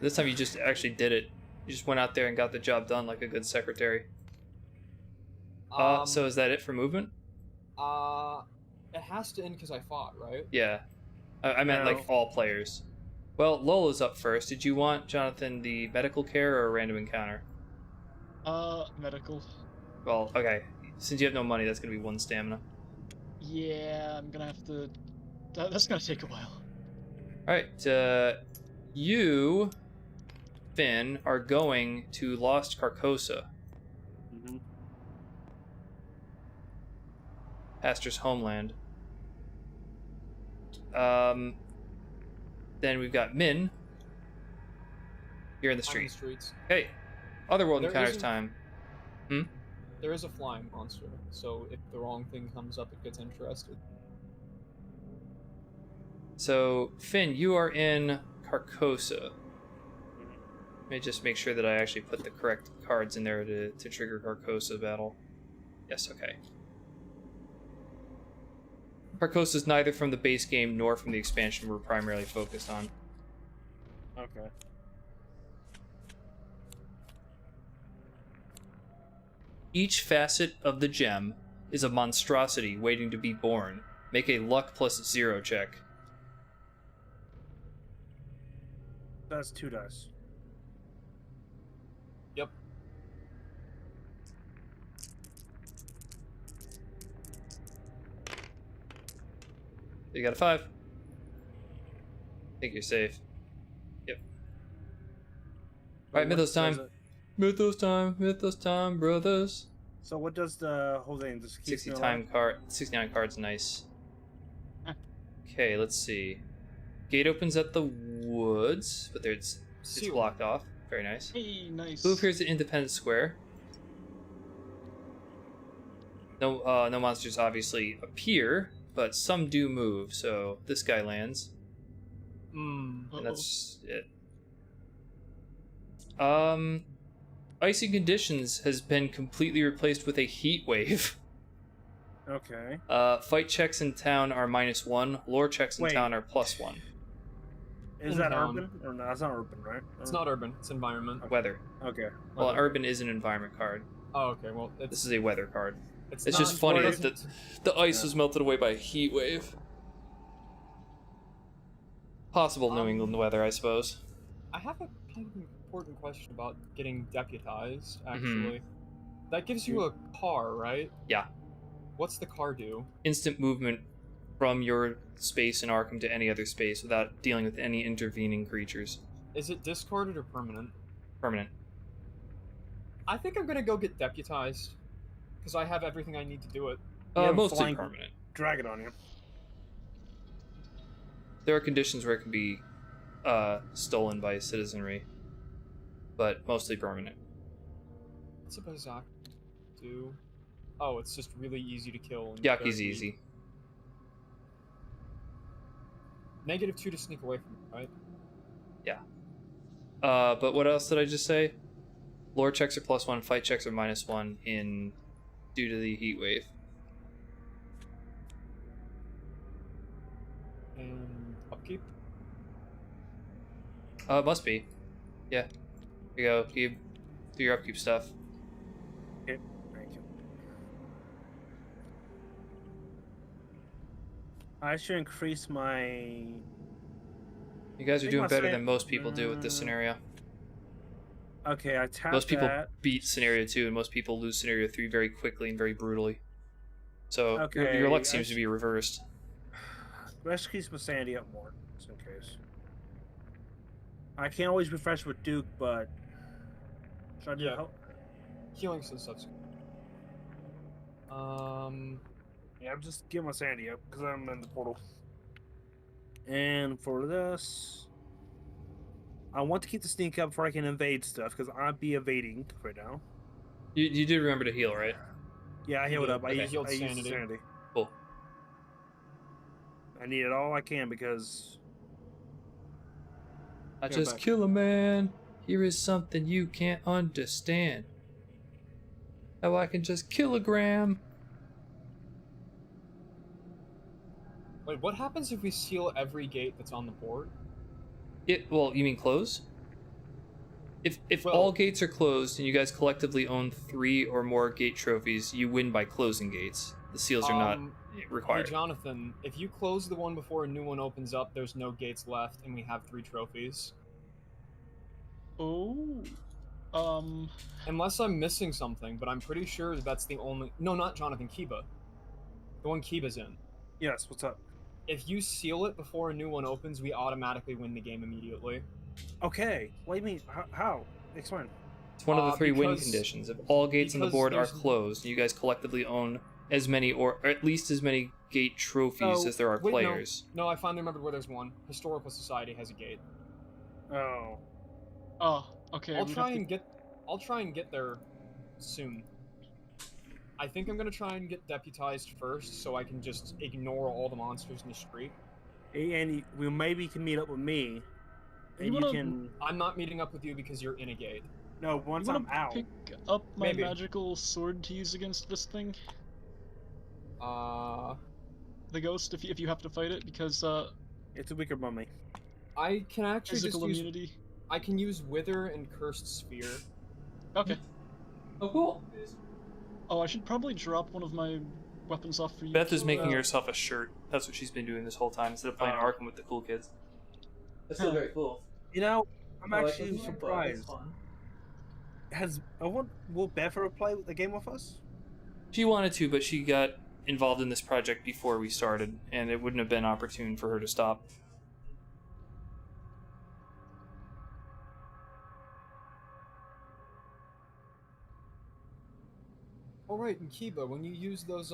Speaker 1: This time you just actually did it. You just went out there and got the job done like a good secretary. So is that it for movement?
Speaker 4: It has to end because I fought, right?
Speaker 1: Yeah. I meant
Speaker 3: No.
Speaker 1: like all players. Well, Lola's up first. Did you want, Jonathan, the medical care or a random encounter?
Speaker 2: Medical.
Speaker 1: Well, okay. Since you have no money, that's going to be 1 stamina.
Speaker 2: Yeah, I'm gonna have to. That's gonna take a while.
Speaker 1: Alright, you, Finn, are going to Lost Carcosa,
Speaker 3: Mm-hmm.
Speaker 1: Pastor's homeland. Then we've got Min. Here in the
Speaker 4: I'm in the
Speaker 1: street.
Speaker 4: streets.
Speaker 1: Hey, Otherworld
Speaker 4: There
Speaker 1: encounters
Speaker 4: isn't-
Speaker 1: time.
Speaker 4: There is a flying monster, so if the wrong thing comes up, it gets interested.
Speaker 1: So, Finn, you are in Carcosa. Let me just make sure that I actually put the correct cards in there to trigger Carcosa battle. Yes, okay. Carcosa is neither from the base game nor from the expansion we're primarily focused on.
Speaker 3: Okay.
Speaker 1: Each facet of the gem is a monstrosity waiting to be born. Make a luck +0 check.
Speaker 3: That's 2 dice.
Speaker 4: Yep.
Speaker 1: You got a 5. I think you're safe. Yep. Alright,
Speaker 3: What
Speaker 1: Mythos time.
Speaker 3: does it-
Speaker 1: Mythos time, brothers.
Speaker 3: So what does the whole thing just keep
Speaker 1: 69 cards, nice.
Speaker 2: Huh.
Speaker 1: Okay, let's see. Gate opens at the woods, but it's
Speaker 4: Seal.
Speaker 1: blocked off. Very nice.
Speaker 2: Hey, nice.
Speaker 1: Who appears at Independence Square? No, no monsters obviously appear, but some do move. So this guy lands,
Speaker 4: Mm.
Speaker 1: and that's it. Icy conditions has been completely replaced with a heat wave.
Speaker 3: Okay.
Speaker 1: Fight checks in town are -1. Lore checks in
Speaker 3: Wait.
Speaker 1: town are +1.
Speaker 3: Is
Speaker 4: In
Speaker 3: that
Speaker 4: town.
Speaker 3: urban? Or no, it's not urban, right?
Speaker 4: It's not urban. It's environment.
Speaker 1: Weather.
Speaker 3: Okay.
Speaker 1: Well, urban is an environment card.
Speaker 4: Oh, okay. Well,
Speaker 1: This
Speaker 4: it's
Speaker 1: is a weather card.
Speaker 4: it's
Speaker 1: It's
Speaker 4: not,
Speaker 1: just funny
Speaker 4: it
Speaker 1: that
Speaker 4: doesn't-
Speaker 1: the ice
Speaker 3: Yeah.
Speaker 1: was melted away by a heat wave. Possible New England weather, I suppose.
Speaker 4: I have a kind of important question about getting deputized.
Speaker 1: Mm-hmm.
Speaker 4: Actually, that gives you a car, right?
Speaker 1: Yeah.
Speaker 4: What's the car do?
Speaker 1: Instant movement from your space in Arkham to any other space without dealing with any intervening creatures.
Speaker 4: Is it discarded or permanent?
Speaker 1: Permanent.
Speaker 4: I think I'm gonna go get deputized because I have everything I need to do it.
Speaker 3: You have a
Speaker 1: Mostly
Speaker 3: flying-
Speaker 1: permanent.
Speaker 3: Drag it on you.
Speaker 1: There are conditions where it can be stolen by citizenry, but mostly permanent.
Speaker 4: What's a Bazak do? Oh, it's just really easy to kill. and
Speaker 1: Yaki's
Speaker 4: very
Speaker 1: easy.
Speaker 4: -2 to sneak away from it, right?
Speaker 1: But what else did I just say? Lore checks are +1, fight checks are -1 in due to the heat wave.
Speaker 4: And upkeep.
Speaker 1: Must be. Yeah. Here you go. Keep do your upkeep stuff.
Speaker 3: Thank you. I should increase my.
Speaker 1: You guys are
Speaker 3: think
Speaker 1: doing
Speaker 3: my
Speaker 1: better
Speaker 3: same-
Speaker 1: than most people do with this scenario.
Speaker 3: Okay, I tapped
Speaker 1: Most people
Speaker 3: that.
Speaker 1: beat scenario 2, and most people lose scenario 3 very quickly and very brutally. So your
Speaker 3: Okay,
Speaker 1: luck
Speaker 3: I
Speaker 1: seems to be reversed.
Speaker 3: Let's keep my sanity up more, just in case. I can't always refresh with Duke, but should I do
Speaker 4: Yeah.
Speaker 3: help?
Speaker 4: Healing and stuff's.
Speaker 3: Yeah, I'm just giving my sanity up because I'm in the portal. And for this, I want to keep the sneak up before I can invade stuff because I'd be evading right now.
Speaker 1: You did remember to heal, right?
Speaker 3: Yeah, I healed
Speaker 4: Yeah,
Speaker 3: up. I
Speaker 4: okay.
Speaker 3: used,
Speaker 4: Healed
Speaker 3: I used the
Speaker 4: sanity.
Speaker 3: sanity.
Speaker 1: Cool.
Speaker 3: I need it all I can because
Speaker 1: I
Speaker 3: Go
Speaker 1: just
Speaker 3: back.
Speaker 1: kill a man. Here is something you can't understand. How I can just kill a gram.
Speaker 4: Wait, what happens if we seal every gate that's on the board?
Speaker 1: Well, you mean close? If
Speaker 4: Well-
Speaker 1: all gates are closed and you guys collectively own 3 or more gate trophies, you win by closing gates. The seals are not
Speaker 4: Hey,
Speaker 1: required.
Speaker 4: Jonathan, if you close the one before a new one opens up, there's no gates left, and we have 3 trophies.
Speaker 2: Oh.
Speaker 4: Unless I'm missing something, but I'm pretty sure that's the only. No, not Jonathan, Kiba. The one Kiba's in.
Speaker 3: yes, what's up?
Speaker 4: If you seal it before a new one opens, we automatically win the game immediately.
Speaker 3: Okay. What do you mean? How? Explain.
Speaker 1: It's one of the three win
Speaker 4: because-
Speaker 1: conditions. If all gates on the
Speaker 4: because
Speaker 1: board are
Speaker 4: there's-
Speaker 1: closed, you guys collectively own as many, or at least as many gate trophies
Speaker 4: Oh,
Speaker 1: as there are
Speaker 4: wait, no.
Speaker 1: players.
Speaker 4: No, I finally remembered where there's one. Historical Society has a gate.
Speaker 3: Oh.
Speaker 2: Oh, okay.
Speaker 4: I'll
Speaker 2: we'd
Speaker 4: try
Speaker 2: have to-
Speaker 4: and get there soon. I think I'm gonna try and get deputized first, so I can just ignore all the monsters in the street.
Speaker 3: And we maybe can meet up with me. And you
Speaker 2: wanna-
Speaker 3: can.
Speaker 4: I'm not meeting up with you because you're in a gate.
Speaker 3: No,
Speaker 2: You
Speaker 3: once
Speaker 2: wanna
Speaker 3: I'm out.
Speaker 2: pick up my
Speaker 4: Maybe.
Speaker 2: magical sword to use against this thing, the ghost, if you have to fight it, because
Speaker 3: It's a weaker mummy.
Speaker 4: I can actually
Speaker 2: physical
Speaker 4: just use.
Speaker 2: immunity.
Speaker 4: I can use Wither and Cursed Sphere.
Speaker 2: Okay.
Speaker 1: Oh, cool.
Speaker 2: Oh, I should probably drop one of my weapons off for you.
Speaker 1: Beth is
Speaker 2: to,
Speaker 1: making herself a shirt. That's what she's been doing this whole time instead of playing
Speaker 3: Oh.
Speaker 1: Arkham with the cool kids. That's still very cool.
Speaker 3: You know, I'm
Speaker 1: I like
Speaker 3: actually
Speaker 1: looking at it,
Speaker 3: surprised.
Speaker 1: it's fun.
Speaker 3: Will Beth ever play the game with us?
Speaker 1: She wanted to, but she got involved in this project before we started, and it wouldn't have been opportune for her to stop.
Speaker 4: Oh right, and Kiba, when you use those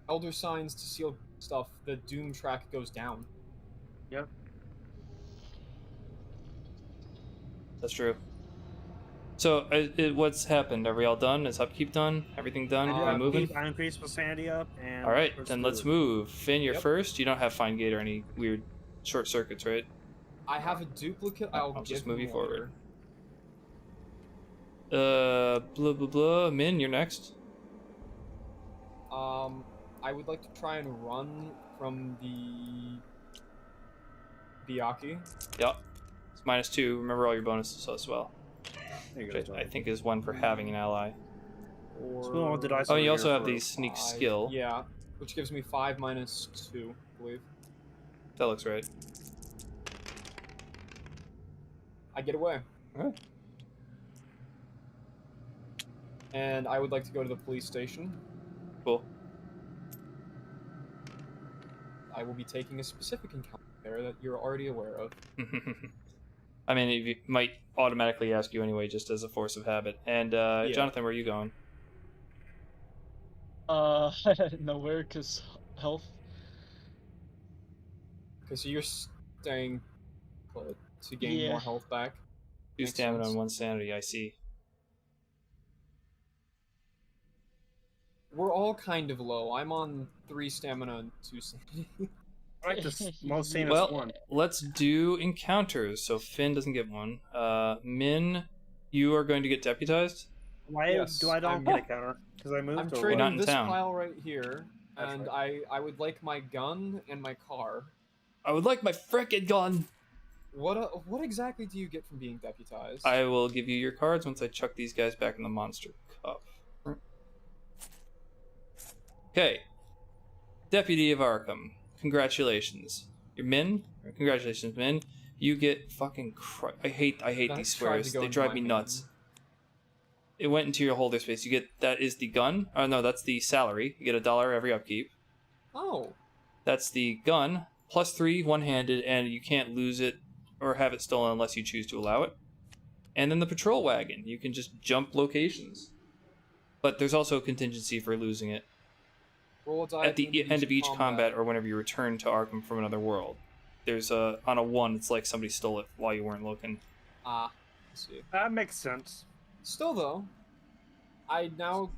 Speaker 4: Elder Signs to seal stuff, the Doom track goes down.
Speaker 3: Yep.
Speaker 1: That's true. So, what's happened? Are we all done? Is upkeep done? Everything done? Are we moving?
Speaker 3: I increased my sanity up, and
Speaker 1: All right, then let's move. Finn, you're
Speaker 4: Yep.
Speaker 1: first. You don't have Fine Gate or any weird short circuits, right?
Speaker 4: I have a duplicate. I'll
Speaker 1: I'll just
Speaker 4: give
Speaker 1: move you
Speaker 4: him
Speaker 1: forward.
Speaker 4: later.
Speaker 1: Blah blah blah. Min, you're next.
Speaker 4: I would like to try and run from the Biaki.
Speaker 1: Yep. It's -2. Remember all your bonuses as well.
Speaker 3: There you
Speaker 1: Which
Speaker 3: go.
Speaker 1: I think is one for having an ally.
Speaker 4: Or
Speaker 3: Well, did I
Speaker 1: Oh, you
Speaker 3: here
Speaker 1: also have
Speaker 3: for
Speaker 1: the sneak
Speaker 4: 5,
Speaker 1: skill.
Speaker 4: Yeah, which gives me 5 minus 2, I believe.
Speaker 1: That looks right.
Speaker 4: I get away.
Speaker 1: Alright.
Speaker 4: And I would like to go to the police station.
Speaker 1: Cool.
Speaker 4: I will be taking a specific encounter there that you're already aware of.
Speaker 1: I mean, it might automatically ask you anyway, just as a force of habit. And Jonathan, where are you going?
Speaker 2: Nowhere, cause health.
Speaker 4: Okay, so you're staying put to gain
Speaker 2: Yeah.
Speaker 4: more health back.
Speaker 1: 2
Speaker 4: Makes
Speaker 1: stamina
Speaker 4: sense.
Speaker 1: and 1 sanity. I see.
Speaker 4: We're all kind of low. I'm on 3 stamina and 2 sanity.
Speaker 3: I like this most famous
Speaker 1: Well,
Speaker 3: one.
Speaker 1: let's do encounters. So Finn doesn't get one. Min, you are going to get deputized.
Speaker 3: Why
Speaker 4: yes,
Speaker 3: do I don't
Speaker 4: I'm-
Speaker 3: get a counter? Because I moved
Speaker 4: I'm
Speaker 3: or
Speaker 4: trading
Speaker 1: not in
Speaker 4: this
Speaker 1: town.
Speaker 4: pile right here,
Speaker 3: That's
Speaker 4: and I would like my gun and my car.
Speaker 1: I would like my frickin' gun.
Speaker 4: What exactly do you get from being deputized?
Speaker 1: I will give you your cards once I chuck these guys back in the monster cup. Okay. Deputy of Arkham. Congratulations. You're Min? Congratulations, Min. You get fucking I hate
Speaker 4: That
Speaker 1: these
Speaker 4: tried to
Speaker 1: squares.
Speaker 4: go
Speaker 1: They
Speaker 4: into
Speaker 1: drive
Speaker 4: my
Speaker 1: me
Speaker 4: hand.
Speaker 1: nuts. It went into your holder space. You get that is the gun. Oh no, that's the salary. You get $1 every upkeep.
Speaker 4: Oh,
Speaker 1: That's the gun. +3 one-handed, and you can't lose it or have it stolen unless you choose to allow it. And then the patrol wagon. You can just jump locations. But there's also a contingency for losing it
Speaker 4: roll a die
Speaker 1: at the end of each combat or whenever you return to Arkham from another world. There's on a 1, it's like somebody stole it while you weren't looking.
Speaker 4: Ah, let's see.
Speaker 3: That makes sense.
Speaker 4: Still though, I now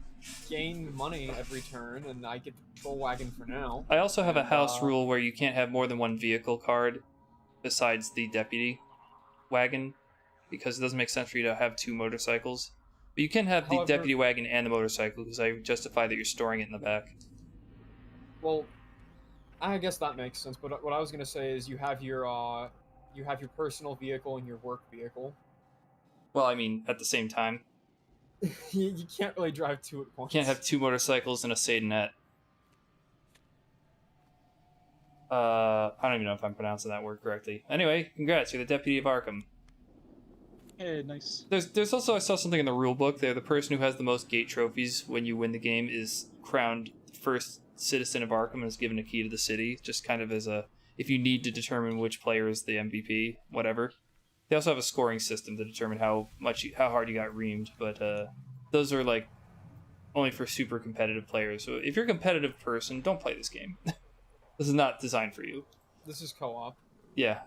Speaker 4: gain money every turn, and I get the patrol wagon for now.
Speaker 1: I also have a
Speaker 4: And,
Speaker 1: house rule where you can't have more than 1 vehicle card besides the deputy wagon, because it doesn't make sense for you to have 2 motorcycles. But you can have the
Speaker 4: However-
Speaker 1: deputy wagon and the motorcycle, because I justify that you're storing it in the back.
Speaker 4: Well, I guess that makes sense. But what I was gonna say is you have your personal vehicle and your work vehicle.
Speaker 1: Well, I mean, at the same time.
Speaker 4: You can't really drive 2 at once.
Speaker 1: You can't have 2 motorcycles and a Sadonette. I don't even know if I'm pronouncing that word correctly. Anyway, congrats, you're the deputy of Arkham.
Speaker 2: Hey, nice.
Speaker 1: There's also, I saw something in the rule book there, the person who has the most gate trophies when you win the game is crowned first citizen of Arkham and is given a key to the city, just kind of as a, if you need to determine which player is the MVP, whatever. They also have a scoring system to determine how hard you got reamed, but those are like only for super competitive players. So if you're a competitive person, don't play this game. This is not designed for you.
Speaker 4: This is co-op.
Speaker 1: Yeah.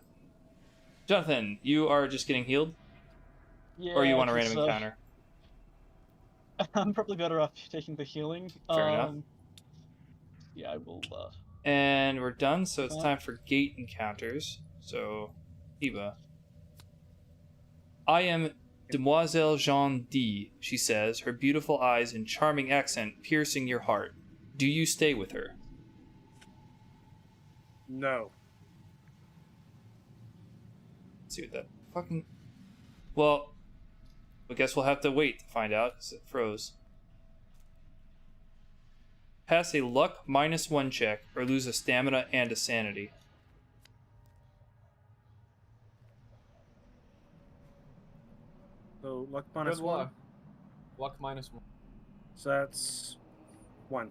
Speaker 1: Jonathan, you are just getting healed?
Speaker 2: Yeah.
Speaker 1: Or you want a
Speaker 2: I think
Speaker 1: random encounter?
Speaker 2: I'm probably better off taking the healing.
Speaker 1: Fair enough.
Speaker 2: Yeah, I will.
Speaker 1: And we're done, so it's time for gate encounters. So, Eva. I am Demoiselle Jean D, she says, her beautiful eyes and charming accent piercing your heart. Do you stay with her?
Speaker 3: No.
Speaker 1: Let's see what that fucking... Well, I guess we'll have to wait to find out, because it froze. Pass a luck -1 check, or lose a stamina and a sanity.
Speaker 3: So luck minus
Speaker 4: Good
Speaker 3: one.
Speaker 4: luck. Luck -1.
Speaker 3: So that's 1.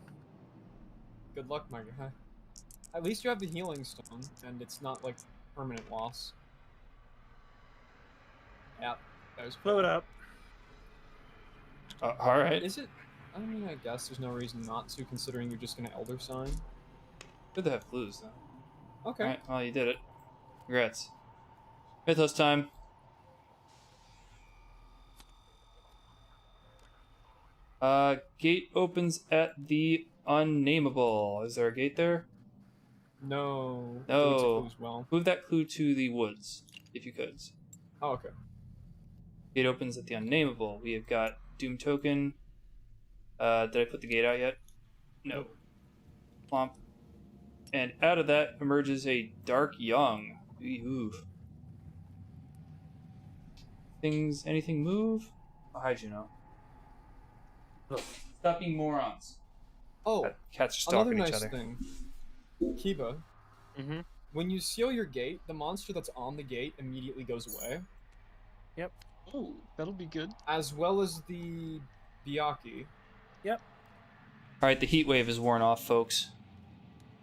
Speaker 4: Good luck, my guy. At least you have the healing stone, and it's not like permanent loss. Yeah, that was
Speaker 3: Blow it up.
Speaker 1: Alright.
Speaker 4: Is it? I mean, I guess there's no reason not to, considering you're just gonna Elder Sign.
Speaker 1: Good to have clues, though.
Speaker 4: Okay.
Speaker 1: Alright, well, you did it. Congrats. Mythos time. Gate opens at the Unnameable. Is there a gate there?
Speaker 4: No.
Speaker 1: No.
Speaker 4: Delete your clues well.
Speaker 1: Move that clue to the woods, if you could.
Speaker 4: Oh, okay.
Speaker 1: Gate opens at the Unnameable. We have got Doom Token. Did I put the gate out yet? No. Plomp. And out of that emerges a Dark Young. Ooh. Anything move? I'll hide you now. Stop being morons.
Speaker 4: Oh,
Speaker 1: Cats are
Speaker 4: another
Speaker 1: stalking
Speaker 4: nice
Speaker 1: each other.
Speaker 4: thing. Kiba,
Speaker 3: Mm-hmm.
Speaker 4: when you seal your gate, the monster that's on the gate immediately goes away,
Speaker 3: Yep.
Speaker 2: Oh, that'll be good.
Speaker 4: as well as the Byaku.
Speaker 3: Yep.
Speaker 1: Alright, the heat wave is worn off, folks.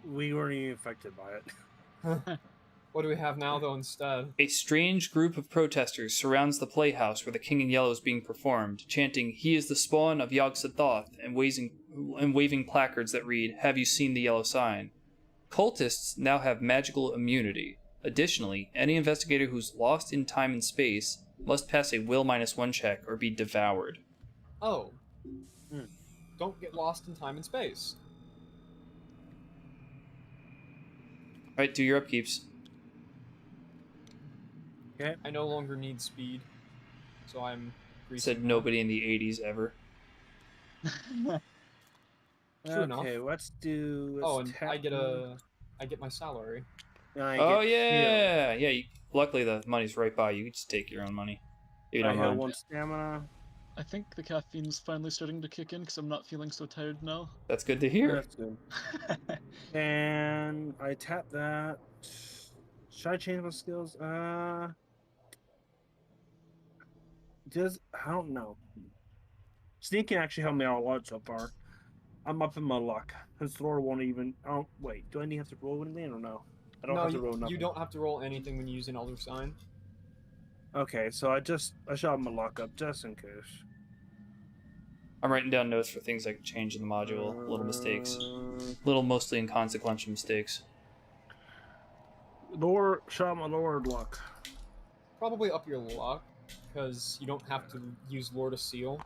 Speaker 3: We weren't even affected by it.
Speaker 4: What do we have now, though, instead?
Speaker 1: A strange group of protesters surrounds the playhouse where the King in Yellow is being performed, chanting, "He is the spawn of Yog-Sothoth," and waving placards that read, "Have you seen the yellow sign?" Cultists now have magical immunity. Additionally, any investigator who's lost in time and space must pass a will -1 check or be devoured.
Speaker 4: Oh.
Speaker 3: Hmm.
Speaker 4: Don't get lost in time and space.
Speaker 1: Alright, do your upkeeps.
Speaker 4: I no longer need speed, so I'm...
Speaker 1: Said nobody in the 80s ever.
Speaker 4: True enough.
Speaker 3: Okay, let's do.
Speaker 4: Oh, and I get my salary.
Speaker 1: Oh, yeah! Yeah, luckily the money's right by you. You can just take your own money. You
Speaker 3: I
Speaker 1: don't
Speaker 3: have
Speaker 1: mind.
Speaker 3: 1 stamina.
Speaker 2: I think the caffeine's finally starting to kick in because I'm not feeling so tired now.
Speaker 1: That's good to hear.
Speaker 3: That's good. And I tap that. Should I change my skills? I don't know. Sneak can actually help me out a lot so far. I'm up in my luck. His Lord won't even. Oh wait, do I have to roll anything or no? I don't have to roll nothing.
Speaker 4: You don't have to roll anything when you use an Elder Sign.
Speaker 3: Okay, so I shot my luck up just in case.
Speaker 1: I'm writing down notes for things I could change in the module. Little mistakes. Little, mostly inconsequential mistakes.
Speaker 3: Lord, shot my Lord luck.
Speaker 4: Probably up your luck, because you don't have to use Lord of Seal.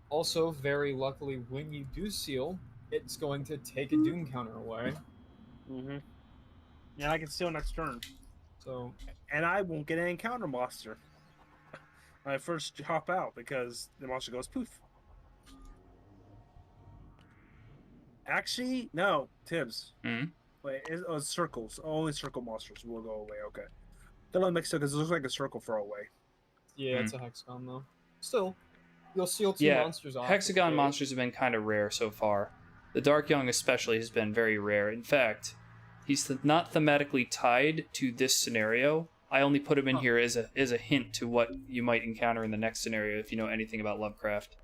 Speaker 4: Also, very luckily, when you do seal, it's going to take a Doom counter away.
Speaker 3: Mm-hmm. Yeah, I can steal next turn.
Speaker 4: So,
Speaker 3: And I won't get an encounter monster. I first hop out because the monster goes poof. Actually, no, Tibbs.
Speaker 1: Hmm?
Speaker 3: Wait, it's circles. Only circle monsters will go away. Okay. That only makes sense because it looks like a circle throw away.
Speaker 4: yeah, it's a hexagon, though. Still, you'll seal 2
Speaker 1: Yeah,
Speaker 4: monsters off.
Speaker 1: hexagon
Speaker 4: okay.
Speaker 1: monsters have been kind of rare so far. The Dark Young especially has been very rare. In fact, he's not thematically tied to this scenario. I only put him in here as a hint to what you might encounter in the next scenario if you know anything about Lovecraft.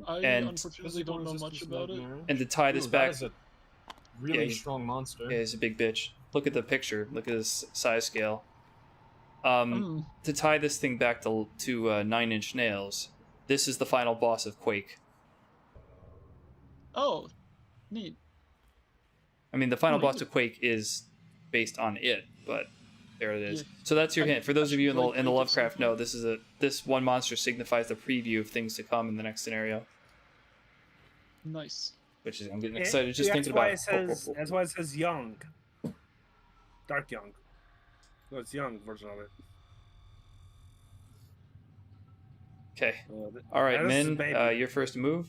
Speaker 2: I
Speaker 1: And-
Speaker 2: unfortunately don't know much about it.
Speaker 1: And to tie this
Speaker 4: Ooh,
Speaker 1: back,
Speaker 4: That is a really
Speaker 1: Yeah,
Speaker 4: strong monster.
Speaker 1: yeah, he's a big bitch. Look at the picture. Look at his size scale.
Speaker 2: Mm.
Speaker 1: To tie this thing back to 9-inch nails, this is the final boss of Quake.
Speaker 2: Oh, neat.
Speaker 1: I mean, the final
Speaker 2: Oh,
Speaker 1: boss
Speaker 2: yeah.
Speaker 1: of Quake is based on it, but there it is.
Speaker 2: Yeah.
Speaker 1: So that's your
Speaker 2: I-
Speaker 1: hint. For those of you in the
Speaker 2: like Quake at
Speaker 1: Lovecraft
Speaker 2: some
Speaker 1: know,
Speaker 2: point.
Speaker 1: this one monster signifies the preview of things to come in the next scenario.
Speaker 2: Nice.
Speaker 1: Which is I'm getting excited just
Speaker 3: that's
Speaker 1: thinking
Speaker 3: why
Speaker 1: about.
Speaker 3: it says. That's why it says young, dark young. So it's young version of it.
Speaker 1: Okay.
Speaker 3: Uh,
Speaker 1: All right,
Speaker 3: this is
Speaker 1: Min.
Speaker 3: baby.
Speaker 1: Your first move.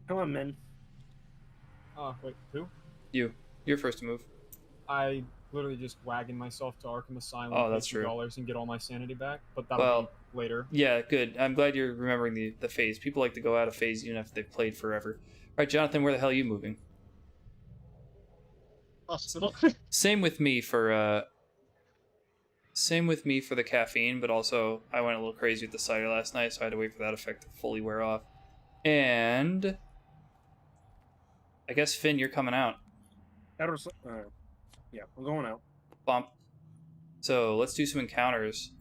Speaker 3: Come on, Min.
Speaker 4: Oh, wait, who?
Speaker 1: Your first move.
Speaker 4: I literally just wagon myself to Arkham Asylum,
Speaker 1: Oh,
Speaker 4: pay
Speaker 1: that's true.
Speaker 4: $2 and get all my sanity back, but that'll
Speaker 1: Well,
Speaker 4: be later.
Speaker 1: Yeah, good. I'm glad you're remembering the phase. People like to go out of phase even if they've played forever. All right, Jonathan, where the hell are you moving?
Speaker 2: Hospital.
Speaker 1: Same with me for the caffeine, but also I went a little crazy with the cider last night, so I had to wait for that effect to fully wear off. And I guess Finn, you're coming out.
Speaker 3: Yeah, I'm going out.
Speaker 1: Bump. So let's do some encounters.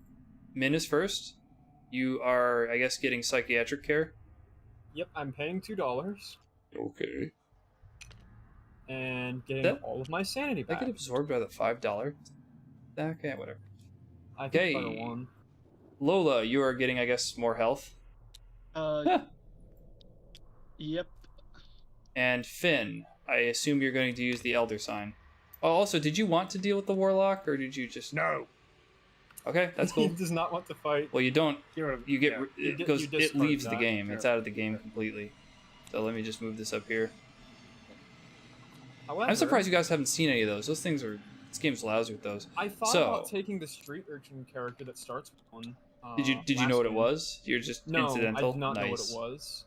Speaker 1: Min is first. You are, I guess, getting psychiatric care.
Speaker 4: Yep, I'm paying $2
Speaker 1: Okay.
Speaker 4: and getting
Speaker 1: That-
Speaker 4: all of my sanity
Speaker 1: I
Speaker 4: back.
Speaker 1: get absorbed by the $5. Okay, whatever.
Speaker 4: I think
Speaker 1: Okay.
Speaker 4: better one.
Speaker 1: Lola, you are getting, I guess, more health.
Speaker 2: Yep.
Speaker 1: And Finn, I assume you're going to use the Elder Sign. Oh, also, did you want to deal with the Warlock, or did you just...
Speaker 3: No.
Speaker 1: Okay, that's
Speaker 4: He
Speaker 1: cool.
Speaker 4: does not want to fight.
Speaker 1: Well, you don't... You get...
Speaker 3: Yeah.
Speaker 1: It
Speaker 4: You
Speaker 1: goes... It
Speaker 4: discard
Speaker 1: leaves the
Speaker 4: that.
Speaker 1: game.
Speaker 3: Yeah.
Speaker 1: It's out of the game completely. So let me just move this up here.
Speaker 4: However,
Speaker 1: I'm surprised you guys haven't seen any of those. Those things are... This game's lousy with those.
Speaker 4: I thought
Speaker 1: So-
Speaker 4: about taking the street urchin character that starts with one.
Speaker 1: Did you know
Speaker 4: last
Speaker 1: what it
Speaker 4: game.
Speaker 1: was? You're just
Speaker 4: No,
Speaker 1: incidental?
Speaker 4: I did not know what
Speaker 1: Nice.
Speaker 4: it was.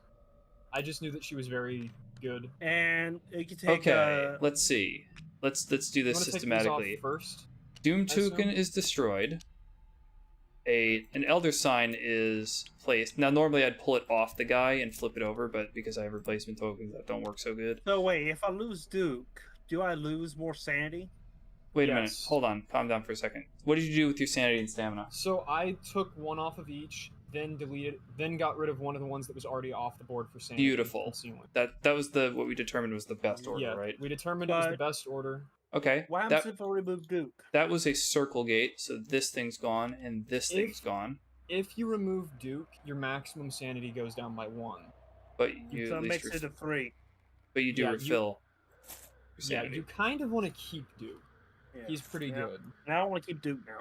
Speaker 4: I just knew that she was very good.
Speaker 3: And you can take.
Speaker 1: Okay, let's see. Let's do
Speaker 4: You
Speaker 1: this
Speaker 4: wanna take these
Speaker 1: systematically.
Speaker 4: off first?
Speaker 1: Doom
Speaker 4: I assume?
Speaker 1: token is destroyed. An Elder Sign is placed. Now, normally I'd pull it off the guy and flip it over, but because I have replacement tokens, that don't work so good.
Speaker 3: So wait, if I lose Duke, do I lose more sanity?
Speaker 1: Wait a minute.
Speaker 4: Yes.
Speaker 1: Hold on. Calm down for a second. What did you do with your sanity and stamina?
Speaker 4: So I took one off of each, then deleted, then got rid of one of the ones that was already off the board for sanity.
Speaker 1: Beautiful.
Speaker 4: and ceiling.
Speaker 1: That was what we determined was the best order,
Speaker 4: Yeah,
Speaker 1: right?
Speaker 4: we determined it was the
Speaker 3: But-
Speaker 4: best order.
Speaker 1: Okay.
Speaker 3: What happens if I remove Duke?
Speaker 1: That was a circle gate, so this thing's gone and this
Speaker 4: If-
Speaker 1: thing's gone.
Speaker 4: If you remove Duke, your maximum sanity goes down by 1.
Speaker 1: But you
Speaker 3: So
Speaker 1: at
Speaker 3: it
Speaker 1: least
Speaker 3: makes it a 3.
Speaker 1: but you do
Speaker 4: Yeah,
Speaker 1: refill your
Speaker 4: Yeah,
Speaker 1: sanity.
Speaker 4: you kind of want to keep Duke.
Speaker 3: Yeah.
Speaker 4: He's pretty
Speaker 3: Yeah.
Speaker 4: good.
Speaker 3: Now I want to keep Duke now.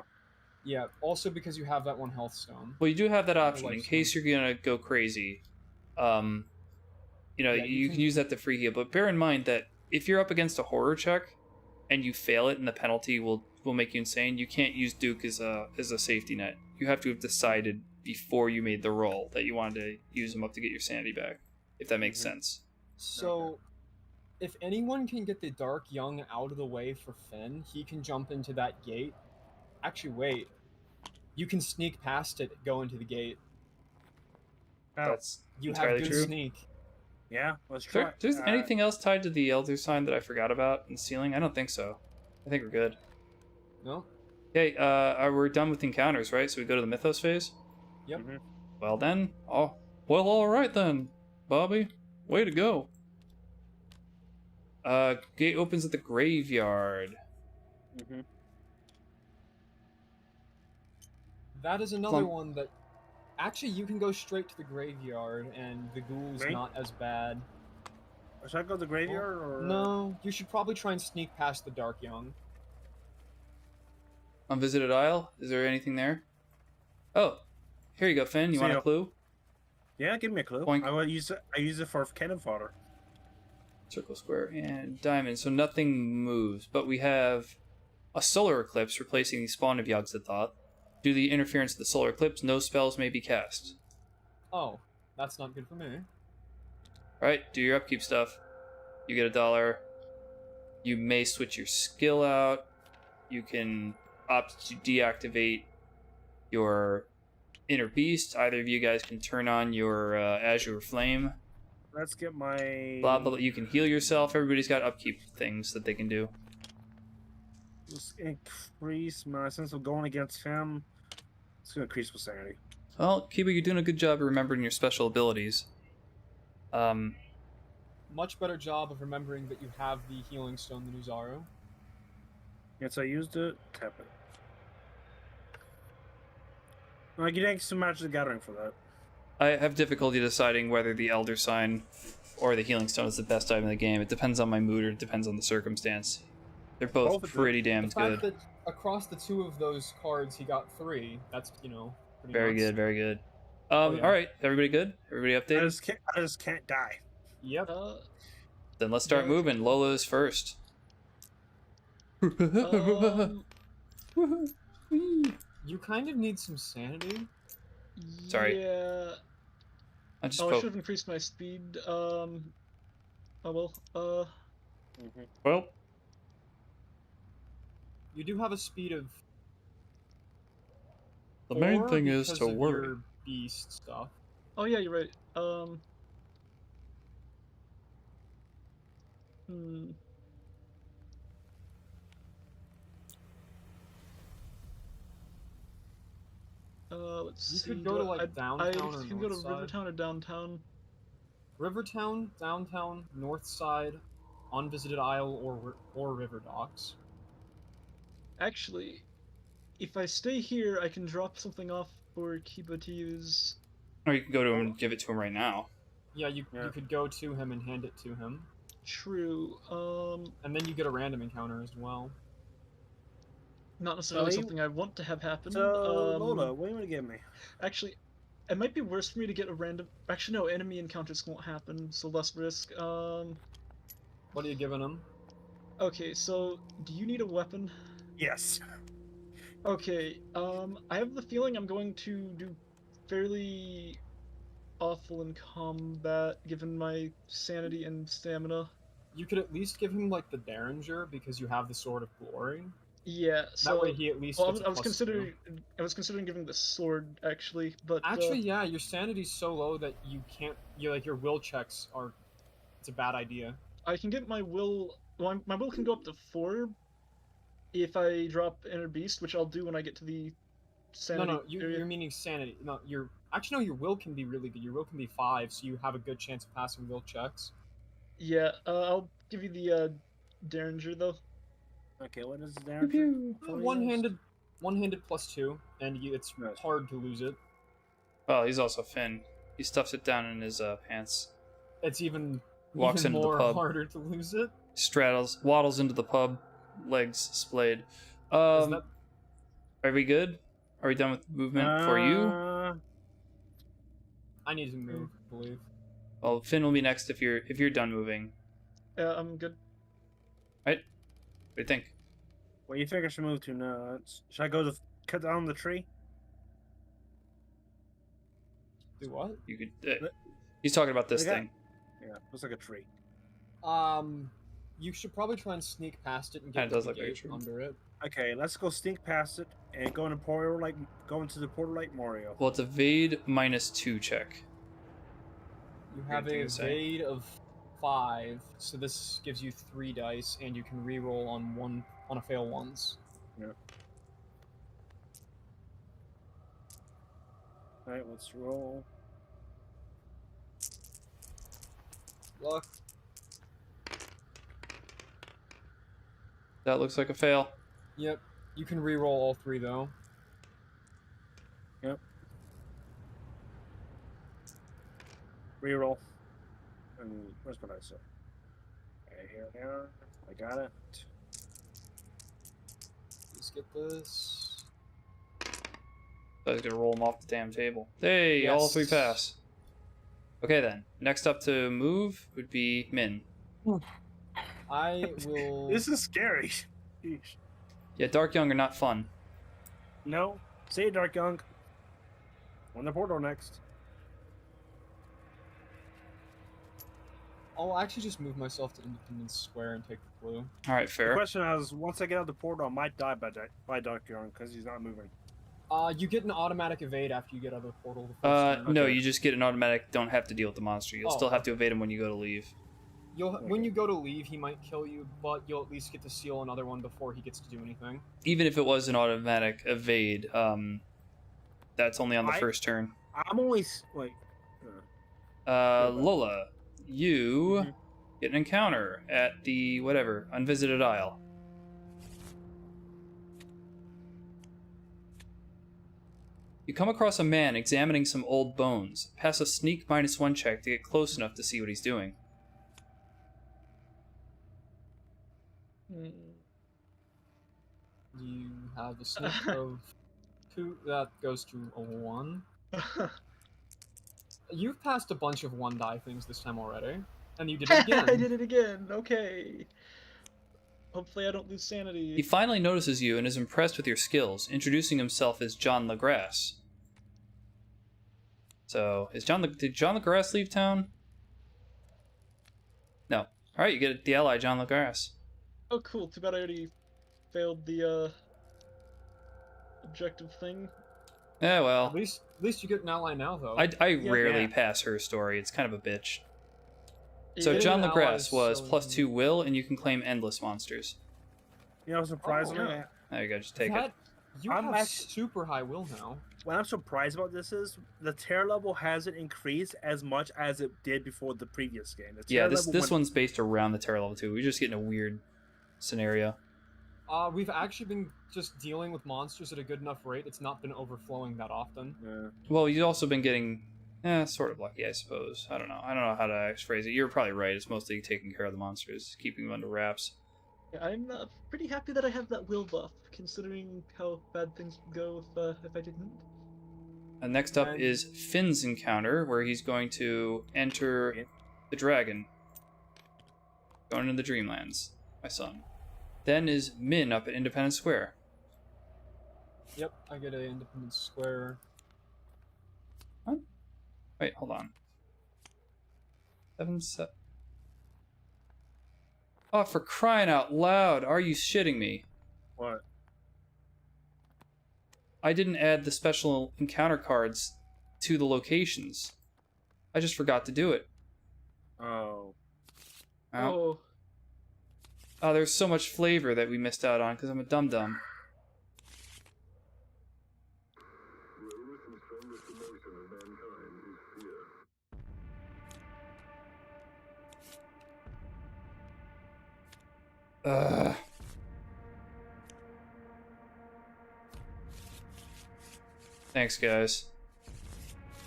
Speaker 4: Yeah, also because you have that one health stone.
Speaker 1: Well, you do have that option in
Speaker 4: life
Speaker 1: case you're gonna go crazy.
Speaker 4: Yeah,
Speaker 1: You
Speaker 4: you
Speaker 1: can
Speaker 4: can-
Speaker 1: use that to free heal, but bear in mind that if you're up against a horror check and you fail it, and the penalty will make you insane, you can't use Duke as a safety net. You have to have decided before you made the roll that you wanted to use him up to get your sanity back, if that makes sense.
Speaker 4: So, if anyone can get the Dark Young out of the way for Finn, he can jump into that gate. Actually, wait. You can sneak past it, go into the gate.
Speaker 3: Oh,
Speaker 1: That's
Speaker 4: You
Speaker 1: entirely
Speaker 4: have good
Speaker 1: true.
Speaker 4: sneak.
Speaker 3: yeah, let's try.
Speaker 1: There's anything else tied to the Elder Sign that I forgot about in ceiling? I don't think so. I think we're good.
Speaker 4: No?
Speaker 1: Okay, we're done with encounters, right? So we go to the Mythos phase?
Speaker 4: Yep.
Speaker 3: Mhm.
Speaker 1: Well then. Oh, well, alright then, Bobby. Way to go. Gate opens at the graveyard.
Speaker 3: Mm-hmm.
Speaker 4: That is another
Speaker 1: Plum-
Speaker 4: one that... Actually, you can go straight to the graveyard, and the ghoul's
Speaker 3: Right?
Speaker 4: not as bad.
Speaker 3: Should I go to the graveyard or
Speaker 4: No, you should probably try and sneak past the Dark Young.
Speaker 1: Unvisited Isle? Is there anything there? Oh, here you go, Finn. You want a
Speaker 3: Seal.
Speaker 1: clue?
Speaker 3: Yeah, give me a clue.
Speaker 1: Boink.
Speaker 3: I will use it. I use it for cannon fodder.
Speaker 1: Circle, square, and diamond. So nothing moves, but we have a solar eclipse replacing the spawn of Yogg-Sothoth. Due to the interference of the solar eclipse, no spells may be cast.
Speaker 4: Oh, that's not good for me.
Speaker 1: Alright, do your upkeep stuff. You get $1. You may switch your skill out. You can opt to deactivate your Inner Beast. Either of you guys can turn on your Azure Flame.
Speaker 3: Let's get my.
Speaker 1: Blah, blah, blah. You can heal yourself. Everybody's got upkeep things that they can do.
Speaker 3: Just increase my sense of going against him. It's gonna increase my sanity.
Speaker 1: Well, Kiba, you're doing a good job of remembering your special abilities.
Speaker 4: Much better job of remembering that you have the healing stone than Uzaru.
Speaker 3: Yes, I used it. Tap it. Like, you thanks to Magic the Gathering for that.
Speaker 1: I have difficulty deciding whether the Elder Sign or the Healing Stone is the best item in the game. It depends on my mood or it depends on the circumstance. They're both pretty damn
Speaker 4: The fact
Speaker 1: good.
Speaker 4: that across the two of those cards he got 3, that's, pretty
Speaker 1: Very
Speaker 4: nuts.
Speaker 1: good, very good.
Speaker 4: Yeah.
Speaker 1: Alright, everybody good? Everybody updated?
Speaker 3: I just can't die.
Speaker 4: Yep.
Speaker 1: Then let's start moving. Lola's first.
Speaker 4: You kind of need some sanity.
Speaker 1: Sorry.
Speaker 2: Yeah.
Speaker 1: I just
Speaker 2: I
Speaker 1: spoke.
Speaker 2: should have increased my speed. Oh well.
Speaker 1: Well,
Speaker 4: You do have a speed of
Speaker 1: the main
Speaker 4: 4
Speaker 1: thing is
Speaker 4: because
Speaker 1: to
Speaker 4: of
Speaker 1: worry.
Speaker 4: your beast stuff.
Speaker 2: Oh yeah, you're right. Let's
Speaker 4: You
Speaker 2: see.
Speaker 4: could go to, like, downtown or
Speaker 2: I can go to
Speaker 4: north side.
Speaker 2: Rivertown or downtown.
Speaker 4: Rivertown, downtown, north side, unvisited isle, or river docks.
Speaker 2: Actually, if I stay here, I can drop something off for Kiba to use.
Speaker 1: Or you can go to him and give it to him right now.
Speaker 4: Yeah, you could go to him and hand it to him,
Speaker 2: True.
Speaker 4: and then you get a random encounter as well.
Speaker 2: Not necessarily
Speaker 3: So you-
Speaker 2: something I want to have happen.
Speaker 3: So, Lola, what do you want to give me?
Speaker 2: Actually, it might be worse for me to get a random. Actually, no, enemy encounters won't happen, so less risk.
Speaker 4: What are you giving him?
Speaker 2: Okay, so do you need a weapon?
Speaker 3: Yes.
Speaker 2: Okay, I have the feeling I'm going to do fairly awful in combat, given my sanity and stamina.
Speaker 4: You could at least give him, like, the Derringer, because you have the Sword of Glory.
Speaker 2: Yeah, so
Speaker 4: That way he at least
Speaker 2: well,
Speaker 4: gets a
Speaker 2: I was
Speaker 4: +2.
Speaker 2: considering giving the sword actually, but
Speaker 4: Actually, yeah, your sanity's so low that you can't. Your will checks are. It's a bad idea.
Speaker 2: I can get my will. Well, my will can go up to 4 if I drop Inner Beast, which I'll do when I get to the sanity
Speaker 4: No,
Speaker 2: area.
Speaker 4: you're meaning sanity. No, actually no. Your will can be really good. Your will can be 5, so you have a good chance of passing will checks.
Speaker 2: Yeah, I'll give you the Derringer though.
Speaker 3: Okay, what is there?
Speaker 4: One-handed +2, and it's
Speaker 3: Right.
Speaker 4: hard to lose it.
Speaker 1: Well, he's also Finn. He stuffs it down in his pants.
Speaker 4: It's even
Speaker 1: Walks into the
Speaker 4: more
Speaker 1: pub.
Speaker 4: harder to lose it.
Speaker 1: Waddles into the pub, legs splayed.
Speaker 4: Is that
Speaker 1: Are we good? Are we done with movement for you?
Speaker 4: I need to move, I believe.
Speaker 1: Well, Finn will be next if you're done moving.
Speaker 2: Yeah, I'm good.
Speaker 1: Right? What do you think?
Speaker 3: Where you think I should move to now? Should I go to cut down the tree?
Speaker 4: Do what?
Speaker 1: You could. He's talking about this
Speaker 3: They got-
Speaker 1: thing.
Speaker 3: Yeah, looks like a tree.
Speaker 4: You should probably try and sneak past it and
Speaker 1: Kinda
Speaker 4: get
Speaker 1: does
Speaker 4: to the
Speaker 1: look very
Speaker 4: gate
Speaker 1: true.
Speaker 4: under it.
Speaker 3: Okay, let's go sneak past it and go into the portal like Mario.
Speaker 1: Well, it's evade -2 check.
Speaker 4: You have
Speaker 1: thing
Speaker 4: a
Speaker 1: to say.
Speaker 4: evade of 5, so this gives you 3 dice, and you can reroll on a fail once.
Speaker 3: Alright, let's roll.
Speaker 4: Luck.
Speaker 1: That looks like a fail.
Speaker 4: Yep. You can reroll all 3 though.
Speaker 3: Reroll. And where's my dice? Okay, here we are. I got it.
Speaker 4: Let's get this.
Speaker 1: So I was gonna roll them off the damn table. Hey, all 3
Speaker 4: Yes.
Speaker 1: pass. Okay then. Next up to move would be Min.
Speaker 4: I will.
Speaker 3: This is scary. Sheesh.
Speaker 1: Yeah, Dark Young are not fun.
Speaker 3: No. See you, Dark Young. On the portal next.
Speaker 4: I'll actually just move myself to Independence Square and take the clue.
Speaker 1: All right,
Speaker 3: The
Speaker 1: fair.
Speaker 3: question is, once I get out the portal, I might die by Dark Young because he's not moving.
Speaker 4: You get an automatic evade after you get other portal. The first turn.
Speaker 1: No,
Speaker 3: Okay.
Speaker 1: you just get an automatic. Don't have to deal with the monster. You'll
Speaker 4: Oh,
Speaker 1: still have to evade him when you go to leave.
Speaker 4: When you go to leave, he might kill you, but you'll at least get to seal another one before he gets to do anything.
Speaker 1: Even if it was an automatic evade, that's only on the first turn.
Speaker 3: I'm only wait.
Speaker 1: Lola, you get an encounter at the whatever unvisited isle. You come across a man examining some old bones. Pass a sneak -1 check to get close enough to see what he's doing.
Speaker 4: You have a sneak of 2. That goes to a 1. You've passed a bunch of 1 die things this time already, and you did it again.
Speaker 2: I did it again. Okay. Hopefully I don't lose sanity.
Speaker 1: He finally notices you and is impressed with your skills, introducing himself as John LaGrasse. So, did John LaGrasse leave town? No. Alright, you get the ally, John LaGrasse.
Speaker 2: Oh, cool. Too bad I already failed the objective thing.
Speaker 1: Yeah, well.
Speaker 4: At least you get an ally now, though.
Speaker 1: I rarely
Speaker 3: yeah.
Speaker 1: pass her story. It's kind of a bitch.
Speaker 2: Yeah,
Speaker 1: So John
Speaker 4: an ally
Speaker 1: LaGrasse was
Speaker 4: so-
Speaker 1: +2 will, and you can claim endless monsters.
Speaker 3: You know, surprisingly,
Speaker 2: yeah.
Speaker 1: There you go, just take it.
Speaker 4: You
Speaker 3: I'm
Speaker 4: have
Speaker 3: actually-
Speaker 4: super high will now.
Speaker 3: what I'm surprised about this is the tear level hasn't increased as much as it did before the previous game. The
Speaker 1: Yeah,
Speaker 3: tear
Speaker 1: this
Speaker 3: level
Speaker 1: one's based around the terror level 2. We're just getting a weird scenario.
Speaker 4: We've actually been just dealing with monsters at a good enough rate. It's not been overflowing that often.
Speaker 3: Yeah.
Speaker 1: Well, you've also been getting, sort of lucky, I suppose. I don't know how to phrase it. You're probably right. It's mostly taking care of the monsters, keeping them under wraps.
Speaker 2: Yeah, I'm pretty happy that I have that will buff, considering how bad things would go if I didn't.
Speaker 1: And next up
Speaker 4: And-
Speaker 1: is Finn's encounter, where he's going to enter the dragon. Going into the Dreamlands, my son. Then is Min up at Independence Square.
Speaker 4: Yep, I get a Independence Square.
Speaker 1: Wait, hold on. 7. Oh, for crying out loud! Are you shitting me?
Speaker 3: What?
Speaker 1: I didn't add the special encounter cards to the locations. I just forgot to do it.
Speaker 3: Oh.
Speaker 1: Oh, there's so much flavor that we missed out on because I'm a dum-dum. Thanks, guys.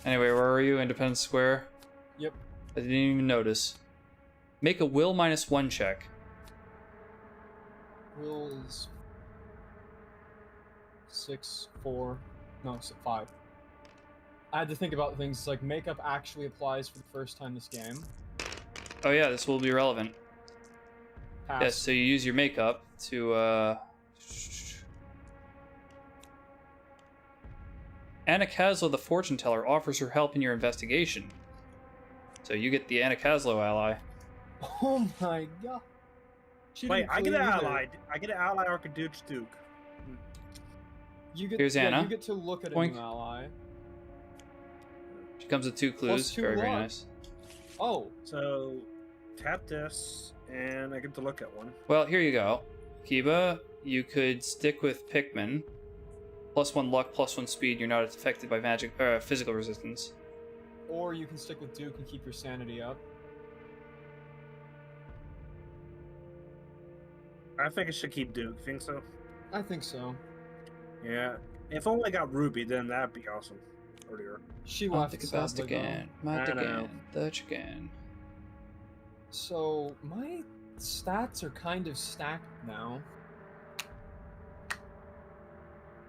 Speaker 1: Anyway, where are you? Independence Square?
Speaker 4: Yep.
Speaker 1: I didn't even notice. Make a will -1 check.
Speaker 4: Will is 6, 4, no, 5. I had to think about things like makeup actually applies for the first time this game.
Speaker 1: Oh yeah, this will be relevant.
Speaker 4: Pass.
Speaker 1: Yes, so you use your makeup to, Anna Caslow, the fortune teller, offers her help in your investigation. So you get the Anna Caslow ally.
Speaker 4: Oh my god. She
Speaker 3: Wait,
Speaker 4: didn't
Speaker 3: I get
Speaker 4: kill
Speaker 3: an
Speaker 4: you either.
Speaker 3: ally. I get an ally Archduke.
Speaker 4: You get,
Speaker 1: Here's
Speaker 4: yeah,
Speaker 1: Anna.
Speaker 4: You get to look at a
Speaker 1: Boink.
Speaker 4: new ally.
Speaker 1: She comes with 2 clues.
Speaker 4: 2
Speaker 1: Very, very
Speaker 4: luck.
Speaker 1: nice.
Speaker 4: Oh,
Speaker 3: So, tap this, and I get to look at one.
Speaker 1: Well, here you go. Kiba, you could stick with Pikmin. +1 luck, +1 speed. You're not affected by magic, physical resistance.
Speaker 4: or you can stick with Duke and keep your sanity up.
Speaker 3: I think I should keep Duke. Think so?
Speaker 4: I think so.
Speaker 3: Yeah. If only I got Ruby, then that'd be awesome. Earlier.
Speaker 4: She
Speaker 1: Not
Speaker 4: left
Speaker 1: the best
Speaker 4: sadly, though.
Speaker 1: again. Not
Speaker 3: I know.
Speaker 1: again. Dutch again.
Speaker 4: So my stats are kind of stacked now.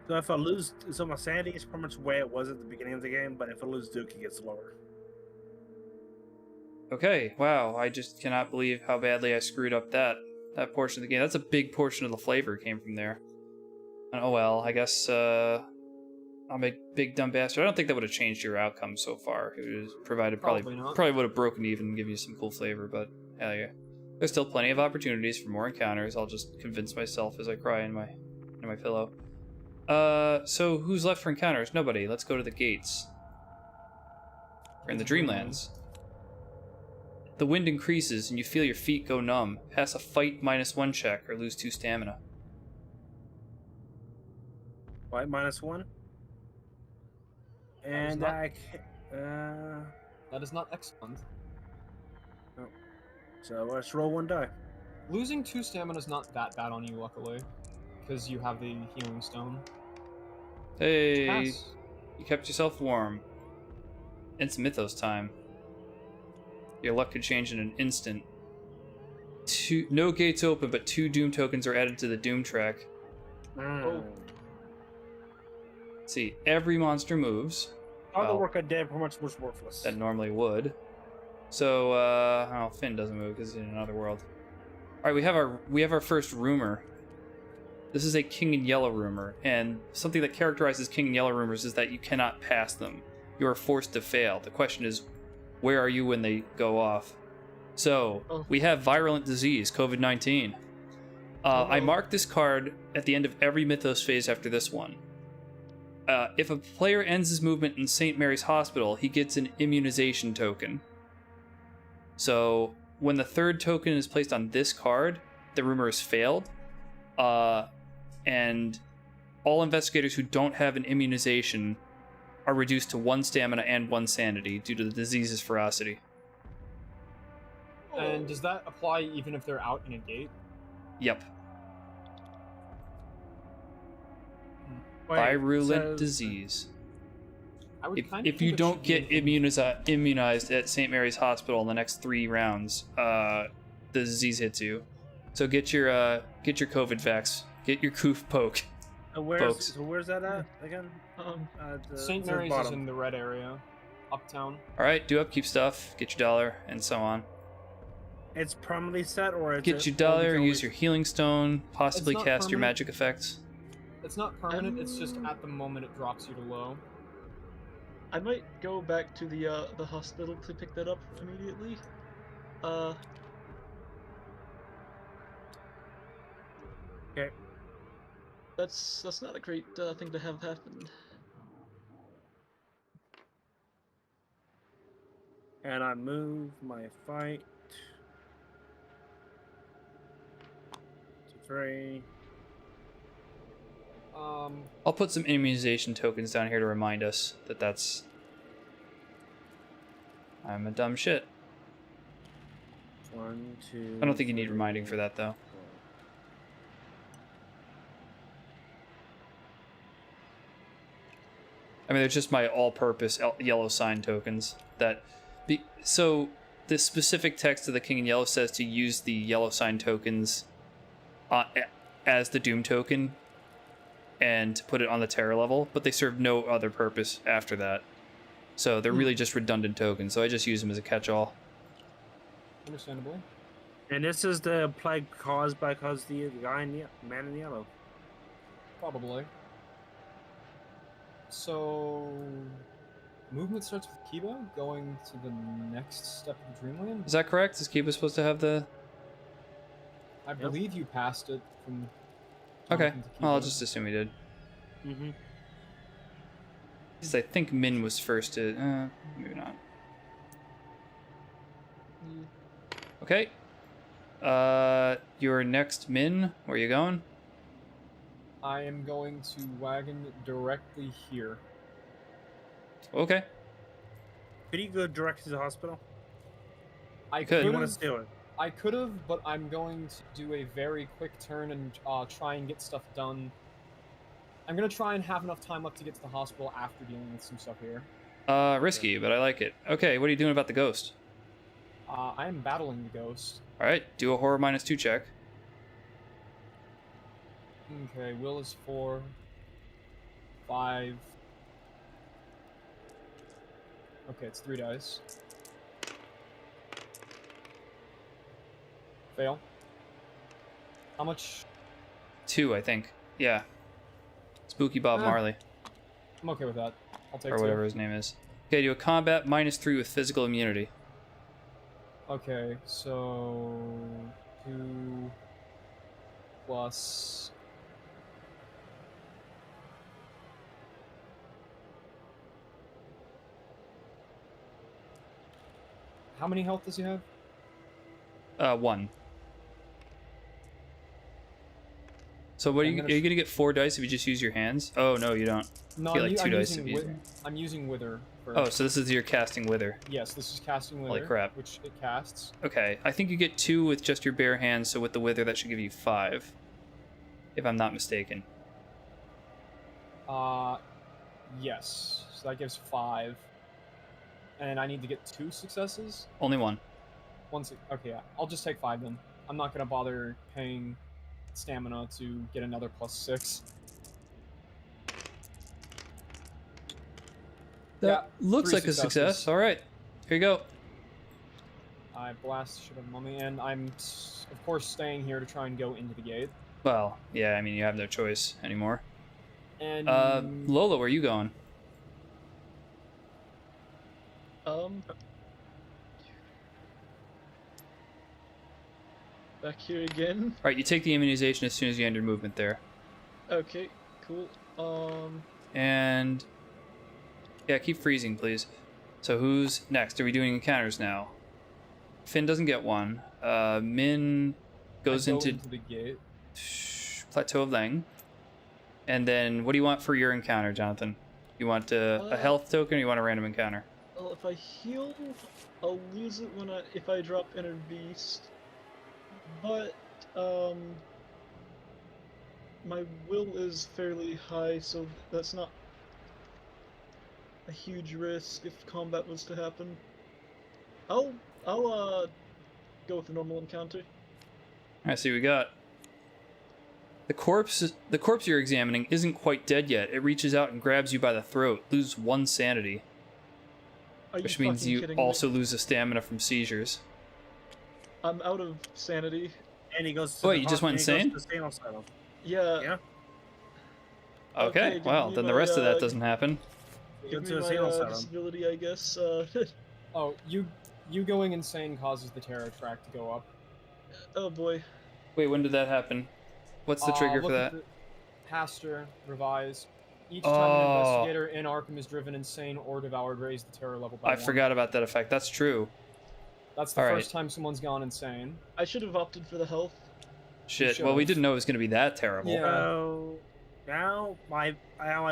Speaker 3: So if I lose, so my sanity is pretty much the way it was at the beginning of the game, but if I lose Duke, it gets lower.
Speaker 1: Okay, wow, I just cannot believe how badly I screwed up that portion of the game. That's a big portion of the flavor came from there. And, oh well, I guess I'm a big dumb bastard. I don't think that would have changed your outcome so far. It was provided
Speaker 4: Probably not.
Speaker 1: probably would have broken even and give you some cool flavor, but hell yeah. There's still plenty of opportunities for more encounters. I'll just convince myself as I cry in my pillow. So who's left for encounters? Nobody. Let's go to the gates. We're in the Dreamlands. The wind increases and you feel your feet go numb. Pass a fight -1 check or lose 2 stamina.
Speaker 3: Fight -1. And
Speaker 4: not-
Speaker 3: I
Speaker 4: That is not excellent.
Speaker 3: so let's roll 1 die.
Speaker 4: Losing 2 stamina is not that bad on you, luckily, because you have the healing stone.
Speaker 1: Hey,
Speaker 4: Pass.
Speaker 1: you kept yourself warm. It's Mythos time. Your luck could change in an instant. No gates open, but 2 Doom tokens are added to the Doom track.
Speaker 2: Oh.
Speaker 1: Let's see, every monster moves.
Speaker 3: All the
Speaker 1: Well,
Speaker 3: work I did pretty much was worthless.
Speaker 1: that normally would. So, oh, Finn doesn't move because he's in another world. All right, we have our first rumor. This is a King in Yellow rumor, and something that characterizes King in Yellow rumors is that you cannot pass them. You are forced to fail. The question is, where are you when they go off? So, we have virulent disease, COVID-19. I marked this card at the end of every Mythos phase after this one. If a player ends his movement in St. Mary's Hospital, he gets an immunization token. So, when the 3rd token is placed on this card, the rumor has failed. And all investigators who don't have an immunization are reduced to 1 stamina and 1 sanity due to the disease's ferocity.
Speaker 4: And does that apply even if they're out in a gate?
Speaker 1: Yep.
Speaker 3: Wait,
Speaker 1: Virulent
Speaker 3: so-
Speaker 1: disease.
Speaker 4: I would kind of
Speaker 1: If you don't get immunized at St. Mary's Hospital in the next 3 rounds, the disease hits you. So get your COVID vax. Get your coof poke. folks.
Speaker 3: So where's that at again?
Speaker 4: St.
Speaker 3: the
Speaker 4: Mary's is
Speaker 3: bottom.
Speaker 4: in the red area, uptown.
Speaker 1: All right, do upkeep stuff. Get your dollar, and so on.
Speaker 3: It's permanently set, or it's
Speaker 1: Get your dollar. Use your healing stone. Possibly
Speaker 4: It's not
Speaker 1: cast your
Speaker 4: permanent.
Speaker 1: magic effects.
Speaker 4: It's not permanent. It's just at the moment it drops you to low.
Speaker 2: I might go back to the hospital to pick that up immediately.
Speaker 3: Okay.
Speaker 2: That's not a great thing to have happen.
Speaker 3: And I move my fight to 3.
Speaker 1: I'll put some immunization tokens down here to remind us that that's... I'm a dumb shit.
Speaker 3: 1, 2.
Speaker 1: I don't think you need reminding for that, though. I mean, they're just my all-purpose yellow sign tokens. So, the specific text of the King in Yellow says to use the yellow sign tokens as the Doom token and to put it on the terror level, but they serve no other purpose after that. So they're really just redundant tokens, so I just use them as a catch-all.
Speaker 4: Understandably.
Speaker 3: And this is the plague caused by the guy in man in yellow.
Speaker 4: Probably. So, movement starts with Kiba, going to the next step of the Dreamland.
Speaker 1: Is that correct? Is Kiba supposed to have the...
Speaker 4: I believe you passed it from...
Speaker 1: Okay,
Speaker 4: Jonathan to
Speaker 1: well, I'll
Speaker 4: Kiba.
Speaker 1: just assume he did.
Speaker 3: Mm-hmm.
Speaker 1: Because I think Min was first to... maybe not. Okay. Your next Min, where are you going?
Speaker 4: I am going to wagon directly here.
Speaker 1: Okay.
Speaker 3: Could you go direct to the hospital?
Speaker 4: I
Speaker 1: could.
Speaker 3: You
Speaker 4: could've-
Speaker 3: want to steal it?
Speaker 4: I could have, but I'm going to do a very quick turn and try and get stuff done. I'm going to try and have enough time left to get to the hospital after dealing with some stuff here.
Speaker 1: Risky, but I like it. Okay, what are you doing about the ghost?
Speaker 4: I am battling the ghost.
Speaker 1: Alright, do a horror -2 check.
Speaker 4: Okay, will is 4. 5. Okay, it's 3 dice. Fail. How much?
Speaker 1: 2, I think. Yeah. Spooky Bob Marley,
Speaker 4: I'm okay with that. I'll take
Speaker 1: or
Speaker 4: 2.
Speaker 1: whatever his name is. Okay, do a combat -3 with physical immunity.
Speaker 4: Okay, so 2 plus How many health does he have?
Speaker 1: 1. So what are you gonna get 4 dice if you just use your hands? Oh no, you don't.
Speaker 4: No,
Speaker 1: You get like 2 dice if you.
Speaker 4: I'm using Wither.
Speaker 1: Oh, so this is your casting Wither.
Speaker 4: Yes, this is casting Wither.
Speaker 1: Holy crap.
Speaker 4: Which it casts.
Speaker 1: Okay, I think you get 2 with just your bare hands, so with the Wither that should give you 5. If I'm not mistaken.
Speaker 4: Yes. So that gives 5. And I need to get 2 successes?
Speaker 1: Only 1.
Speaker 4: Okay, yeah. I'll just take 5 then. I'm not gonna bother paying stamina to get another +6.
Speaker 1: That looks
Speaker 4: 3
Speaker 1: like a success.
Speaker 4: successes.
Speaker 1: All right, here you go.
Speaker 4: I blast shit out of mummy, and I'm, of course, staying here to try and go into the gate.
Speaker 1: Well, yeah, I mean, you have no choice anymore.
Speaker 4: And
Speaker 1: Lola, where are you going?
Speaker 2: Back here again.
Speaker 1: All right, you take the immunization as soon as you enter movement there.
Speaker 2: Okay, cool.
Speaker 1: And yeah, keep freezing, please. So who's next? Are we doing encounters now? Finn doesn't get one. Min goes
Speaker 4: I go
Speaker 1: into
Speaker 4: the gate.
Speaker 1: Plateau of Lang. And then what do you want for your encounter, Jonathan? You want a health token or you want a random encounter?
Speaker 2: Well, if I heal, I'll lose it if I drop Inner Beast. But, my will is fairly high, so that's not a huge risk if combat was to happen. I'll go with the normal encounter.
Speaker 1: Alright, so we got the corpse you're examining isn't quite dead yet. It reaches out and grabs you by the throat. Lose 1 sanity. Which means you also lose a stamina from seizures.
Speaker 2: I'm out of sanity.
Speaker 3: And he goes to
Speaker 1: Wait, you just went insane?
Speaker 2: Yeah.
Speaker 3: Yeah.
Speaker 1: Okay, well, then the rest of that doesn't happen.
Speaker 2: Give
Speaker 3: Go
Speaker 2: me
Speaker 3: to
Speaker 2: my
Speaker 3: the asylum.
Speaker 2: disability, I guess.
Speaker 4: Oh, you going insane causes the terror track to go up.
Speaker 2: Oh boy.
Speaker 1: Wait, when did that happen? What's the trigger for
Speaker 4: Look
Speaker 1: that?
Speaker 4: at Pastor, revise. Each time an investigator in Arkham is driven insane or devoured, raise the terror level by 1.
Speaker 1: forgot about that effect. That's true.
Speaker 4: That's the
Speaker 1: All
Speaker 4: first
Speaker 1: right.
Speaker 4: time someone's gone insane.
Speaker 2: I should have opted for the health.
Speaker 1: Shit. Well, we didn't know it was going to be that terrible.
Speaker 4: Yeah.
Speaker 3: So now I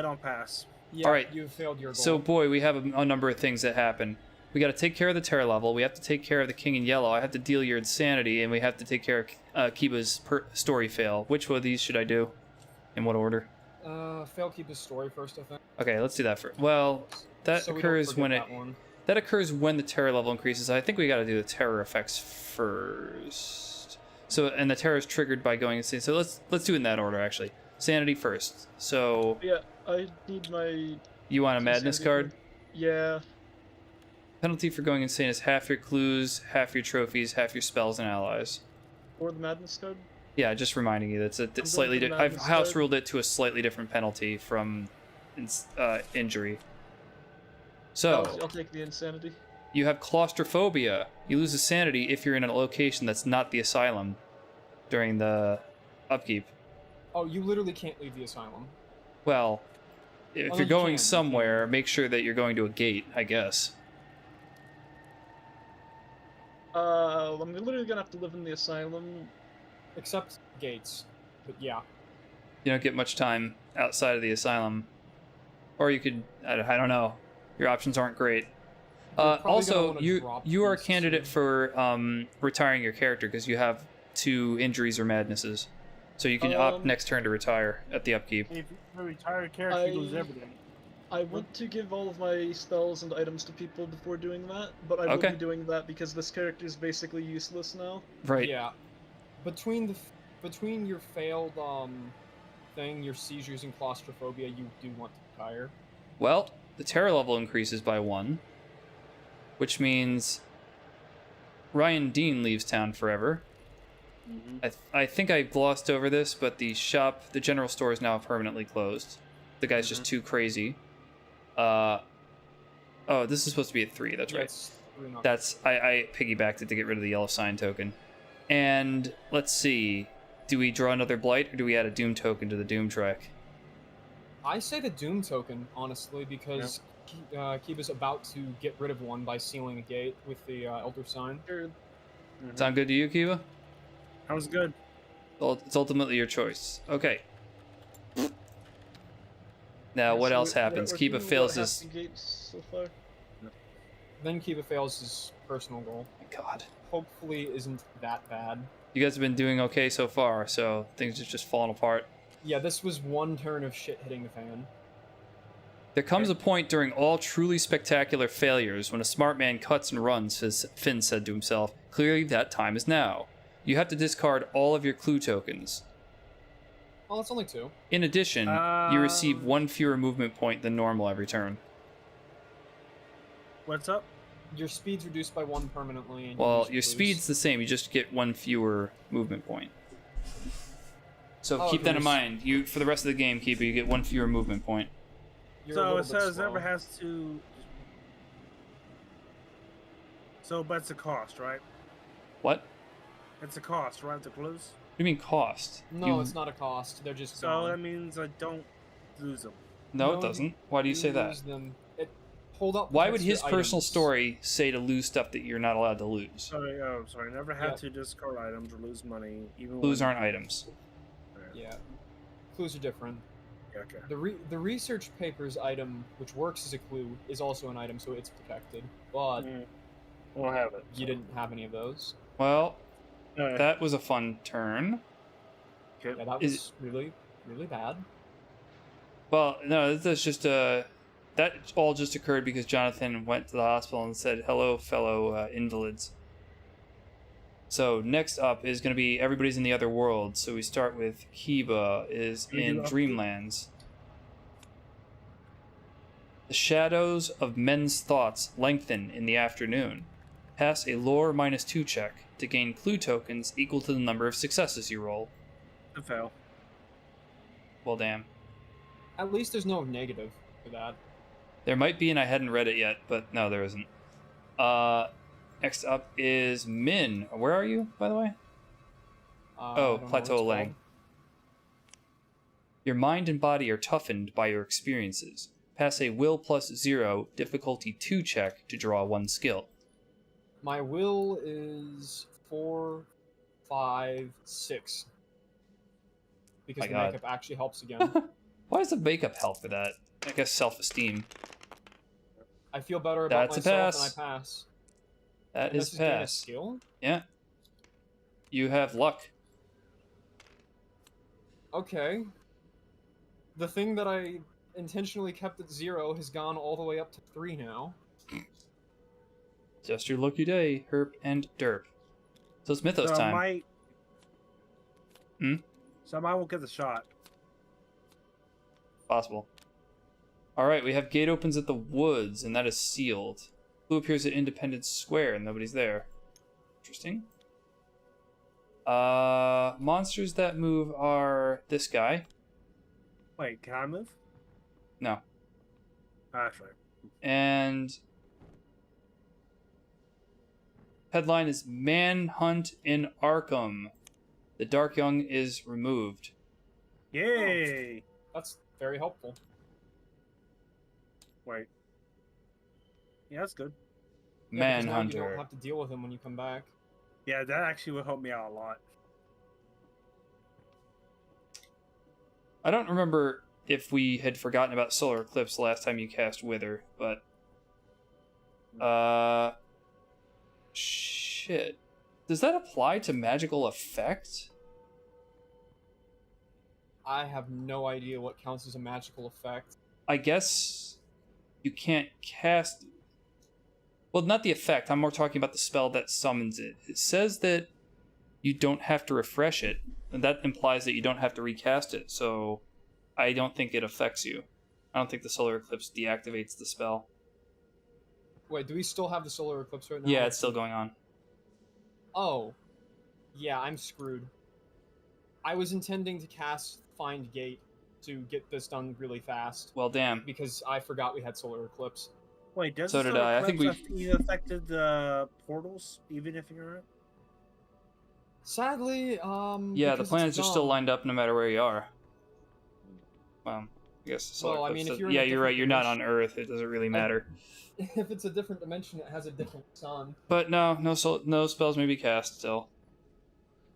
Speaker 3: don't pass.
Speaker 4: Yeah,
Speaker 1: All right.
Speaker 4: you failed your goal.
Speaker 1: So, boy, we have a number of things that happen. We got to take care of the terror level. We have to take care of the King in Yellow. I have to deal your insanity, and we have to take care of Kiba's story fail. Which one of these should I do? In what order?
Speaker 4: Fail keep his story first, I think.
Speaker 1: Okay, let's do that first. Well, that
Speaker 4: So we don't
Speaker 1: occurs
Speaker 4: forget
Speaker 1: when
Speaker 4: that one.
Speaker 1: that occurs when the terror level increases. I think we got to do the terror effects first. So, and the terror is triggered by going insane. So let's do it in that order, actually. Sanity first. So
Speaker 2: Yeah, I need my.
Speaker 1: you want a madness
Speaker 2: sanity
Speaker 1: card?
Speaker 2: Yeah.
Speaker 1: Penalty for going insane is half your clues, half your trophies, half your spells and allies.
Speaker 2: Or the madness card.
Speaker 1: Yeah, just reminding you that's a
Speaker 2: going
Speaker 1: slightly.
Speaker 2: for the
Speaker 1: I've
Speaker 2: madness
Speaker 1: house
Speaker 2: card.
Speaker 1: ruled it to a slightly different penalty from injury. So
Speaker 2: I'll take the insanity.
Speaker 1: you have claustrophobia. You lose a sanity if you're in a location that's not the asylum during the upkeep.
Speaker 4: Oh, you literally can't leave the asylum.
Speaker 1: Well, if
Speaker 4: Well,
Speaker 1: you're
Speaker 4: you
Speaker 1: going
Speaker 4: can, you
Speaker 1: somewhere, make sure that you're going to a gate, I guess.
Speaker 2: I'm literally gonna have to live in the asylum.
Speaker 4: Except gates. But yeah.
Speaker 1: You don't get much time outside of the asylum. Or you could, I don't know. Your options aren't great.
Speaker 4: You're probably gonna
Speaker 1: Also,
Speaker 4: wanna
Speaker 1: you
Speaker 4: drop
Speaker 1: are a
Speaker 4: these
Speaker 1: candidate
Speaker 4: soon.
Speaker 1: for retiring your character because you have 2 injuries or madnesses. So you can opt next turn to retire at the upkeep.
Speaker 3: If you're a retired character, you lose
Speaker 2: I-
Speaker 3: everything.
Speaker 2: I want to give all of my spells and items to people before doing that, but I will
Speaker 1: Okay.
Speaker 2: be doing that because this character is basically useless now.
Speaker 1: Right.
Speaker 4: Yeah. Between your failed thing, your seizures and claustrophobia, you do want to retire.
Speaker 1: Well, the terror level increases by 1, which means Ryan Dean leaves town forever. I think I glossed over this, but the general store is now permanently closed. The guy's just too crazy. Oh, this is supposed to be a 3. That's
Speaker 4: Yeah,
Speaker 1: right.
Speaker 4: it's really not-
Speaker 1: I piggybacked it to get rid of the yellow sign token. And let's see, do we draw another blight or do we add a doom token to the doom track?
Speaker 4: I say the Doom token, honestly, because Kiba's about to get rid of one by sealing a gate with the Elder Sign.
Speaker 2: Sure.
Speaker 1: Sound good to you, Kiva?
Speaker 3: That was good.
Speaker 1: It's ultimately your choice. Okay. Now, what
Speaker 2: So
Speaker 1: else happens?
Speaker 2: we're
Speaker 1: Kiba
Speaker 2: through
Speaker 1: fails
Speaker 2: about half
Speaker 1: his...
Speaker 2: the gates so far.
Speaker 4: Then Kiba fails his personal goal.
Speaker 1: God.
Speaker 4: Hopefully isn't that bad.
Speaker 1: You guys have been doing okay so far, so things are just falling apart.
Speaker 4: Yeah, this was one turn of shit hitting the fan.
Speaker 1: There comes a point during all truly spectacular failures when a smart man cuts and runs, as Finn said to himself. Clearly, that time is now. You have to discard all of your clue tokens.
Speaker 4: Well, it's only 2.
Speaker 1: In addition, you receive 1 fewer movement point than normal every turn.
Speaker 3: What's up?
Speaker 4: Your speed's reduced by 1 permanently. And
Speaker 1: Well,
Speaker 4: you
Speaker 1: your
Speaker 4: lose.
Speaker 1: speed's the same, you just get 1 fewer movement point. So
Speaker 4: Oh,
Speaker 1: keep that in
Speaker 4: goodness.
Speaker 1: mind. You for the rest of the game, Keeper, you get 1 fewer movement point.
Speaker 4: You're a
Speaker 3: So
Speaker 4: little
Speaker 3: it
Speaker 4: bit
Speaker 3: says
Speaker 4: slow.
Speaker 3: never has to. So, but it's a cost, right?
Speaker 1: What?
Speaker 3: It's a cost, right? The clues.
Speaker 1: What do you mean cost?
Speaker 4: No, it's not a cost. They're just
Speaker 3: So
Speaker 4: gone.
Speaker 3: that means I don't lose them.
Speaker 1: No,
Speaker 4: No,
Speaker 1: it doesn't. Why do you say that?
Speaker 4: lose them. Hold up.
Speaker 1: Why would
Speaker 4: protects
Speaker 1: his
Speaker 4: your
Speaker 1: personal
Speaker 4: items.
Speaker 1: story say to lose stuff that you're not allowed to lose?
Speaker 3: Sorry, sorry. Never had
Speaker 4: Yeah.
Speaker 3: to discard items or lose money, even
Speaker 1: Clues
Speaker 3: when...
Speaker 1: aren't items.
Speaker 4: Yeah, clues are different.
Speaker 3: Okay.
Speaker 4: The research papers item, which works as a clue, is also an item, so it's protected. But
Speaker 3: We'll have it.
Speaker 4: you didn't have any of those.
Speaker 1: Well,
Speaker 3: Alright.
Speaker 1: that was a fun turn.
Speaker 3: Okay.
Speaker 4: Yeah, that
Speaker 1: Is-
Speaker 4: was really, really bad.
Speaker 1: Well, no, that's just that all just occurred because Jonathan went to the hospital and said, "Hello, fellow invalids." So next up is going to be everybody's in the other world. So we start with Kiba is
Speaker 3: Can we
Speaker 1: in
Speaker 3: do update?
Speaker 1: Dreamlands. The shadows of men's thoughts lengthen in the afternoon. Pass a lore -2 check to gain clue tokens equal to the number of successes you roll.
Speaker 3: To fail.
Speaker 1: Well, damn.
Speaker 4: At least there's no negative for that.
Speaker 1: There might be, and I hadn't read it yet, but no, there isn't. Next up is Min. Where are you, by the way?
Speaker 4: I don't know what
Speaker 1: Plateau
Speaker 4: it's
Speaker 1: Lang.
Speaker 4: called.
Speaker 1: Your mind and body are toughened by your experiences. Pass a will +0, difficulty 2 check to draw 1 skill.
Speaker 4: My will is 4, 5, 6. Because
Speaker 1: My
Speaker 4: the
Speaker 1: God.
Speaker 4: makeup actually helps again.
Speaker 1: Why does the makeup help for that? I guess self-esteem.
Speaker 4: I feel better about
Speaker 1: That's a
Speaker 4: myself
Speaker 1: pass.
Speaker 4: when I pass.
Speaker 1: That
Speaker 4: And
Speaker 1: is
Speaker 4: this is gain a
Speaker 1: pass.
Speaker 4: skill?
Speaker 1: Yeah. You have luck.
Speaker 4: Okay. The thing that I intentionally kept at 0 has gone all the way up to 3 now.
Speaker 1: Just your lucky day, Herp and Derp. So it's Mythos
Speaker 3: So
Speaker 1: time.
Speaker 3: might.
Speaker 1: Hmm?
Speaker 3: So I won't get the shot.
Speaker 1: Possible. Alright, we have gate opens at the woods, and that is sealed. Blue appears at Independence Square, and nobody's there. Interesting. Monsters that move are this guy.
Speaker 3: Wait, can I move?
Speaker 1: No.
Speaker 3: That's right.
Speaker 1: And headline is Manhunt in Arkham. The Dark Young is removed.
Speaker 3: Yay!
Speaker 4: That's very helpful.
Speaker 3: Wait. Yeah, that's good.
Speaker 4: Yeah, because now you
Speaker 1: Manhunter.
Speaker 4: don't have to deal with him when you come back.
Speaker 3: Yeah, that actually will help me out a lot.
Speaker 1: I don't remember if we had forgotten about Solar Eclipse last time you cast Wither, but shit. Does that apply to magical effect?
Speaker 4: I have no idea what counts as a magical effect.
Speaker 1: I guess you can't cast. Well, not the effect. I'm more talking about the spell that summons it. It says that you don't have to refresh it, and that implies that you don't have to recast it. So, I don't think it affects you. I don't think the Solar Eclipse deactivates the spell.
Speaker 4: Wait, do we still have the solar eclipse right now?
Speaker 1: Yeah, it's still going on.
Speaker 4: Oh. Yeah, I'm screwed. I was intending to cast Find Gate to get this done really fast,
Speaker 1: Well, damn.
Speaker 4: because I forgot we had solar eclipse.
Speaker 3: Wait, does
Speaker 1: So
Speaker 3: the
Speaker 1: did I. I think
Speaker 3: eclipse affected the portals, even if you're in?
Speaker 4: Sadly,
Speaker 1: Yeah, the
Speaker 4: because it's
Speaker 1: planets are still
Speaker 4: gone.
Speaker 1: lined up no matter where you are. I guess the solar
Speaker 4: Well, I
Speaker 1: eclipse
Speaker 4: mean, if
Speaker 1: does-
Speaker 4: you're in a
Speaker 1: yeah, you're right.
Speaker 4: different
Speaker 1: You're not
Speaker 4: dimension-
Speaker 1: on Earth. It doesn't really matter.
Speaker 4: If it's a different dimension, it has a different sun.
Speaker 1: But no spells may be cast still.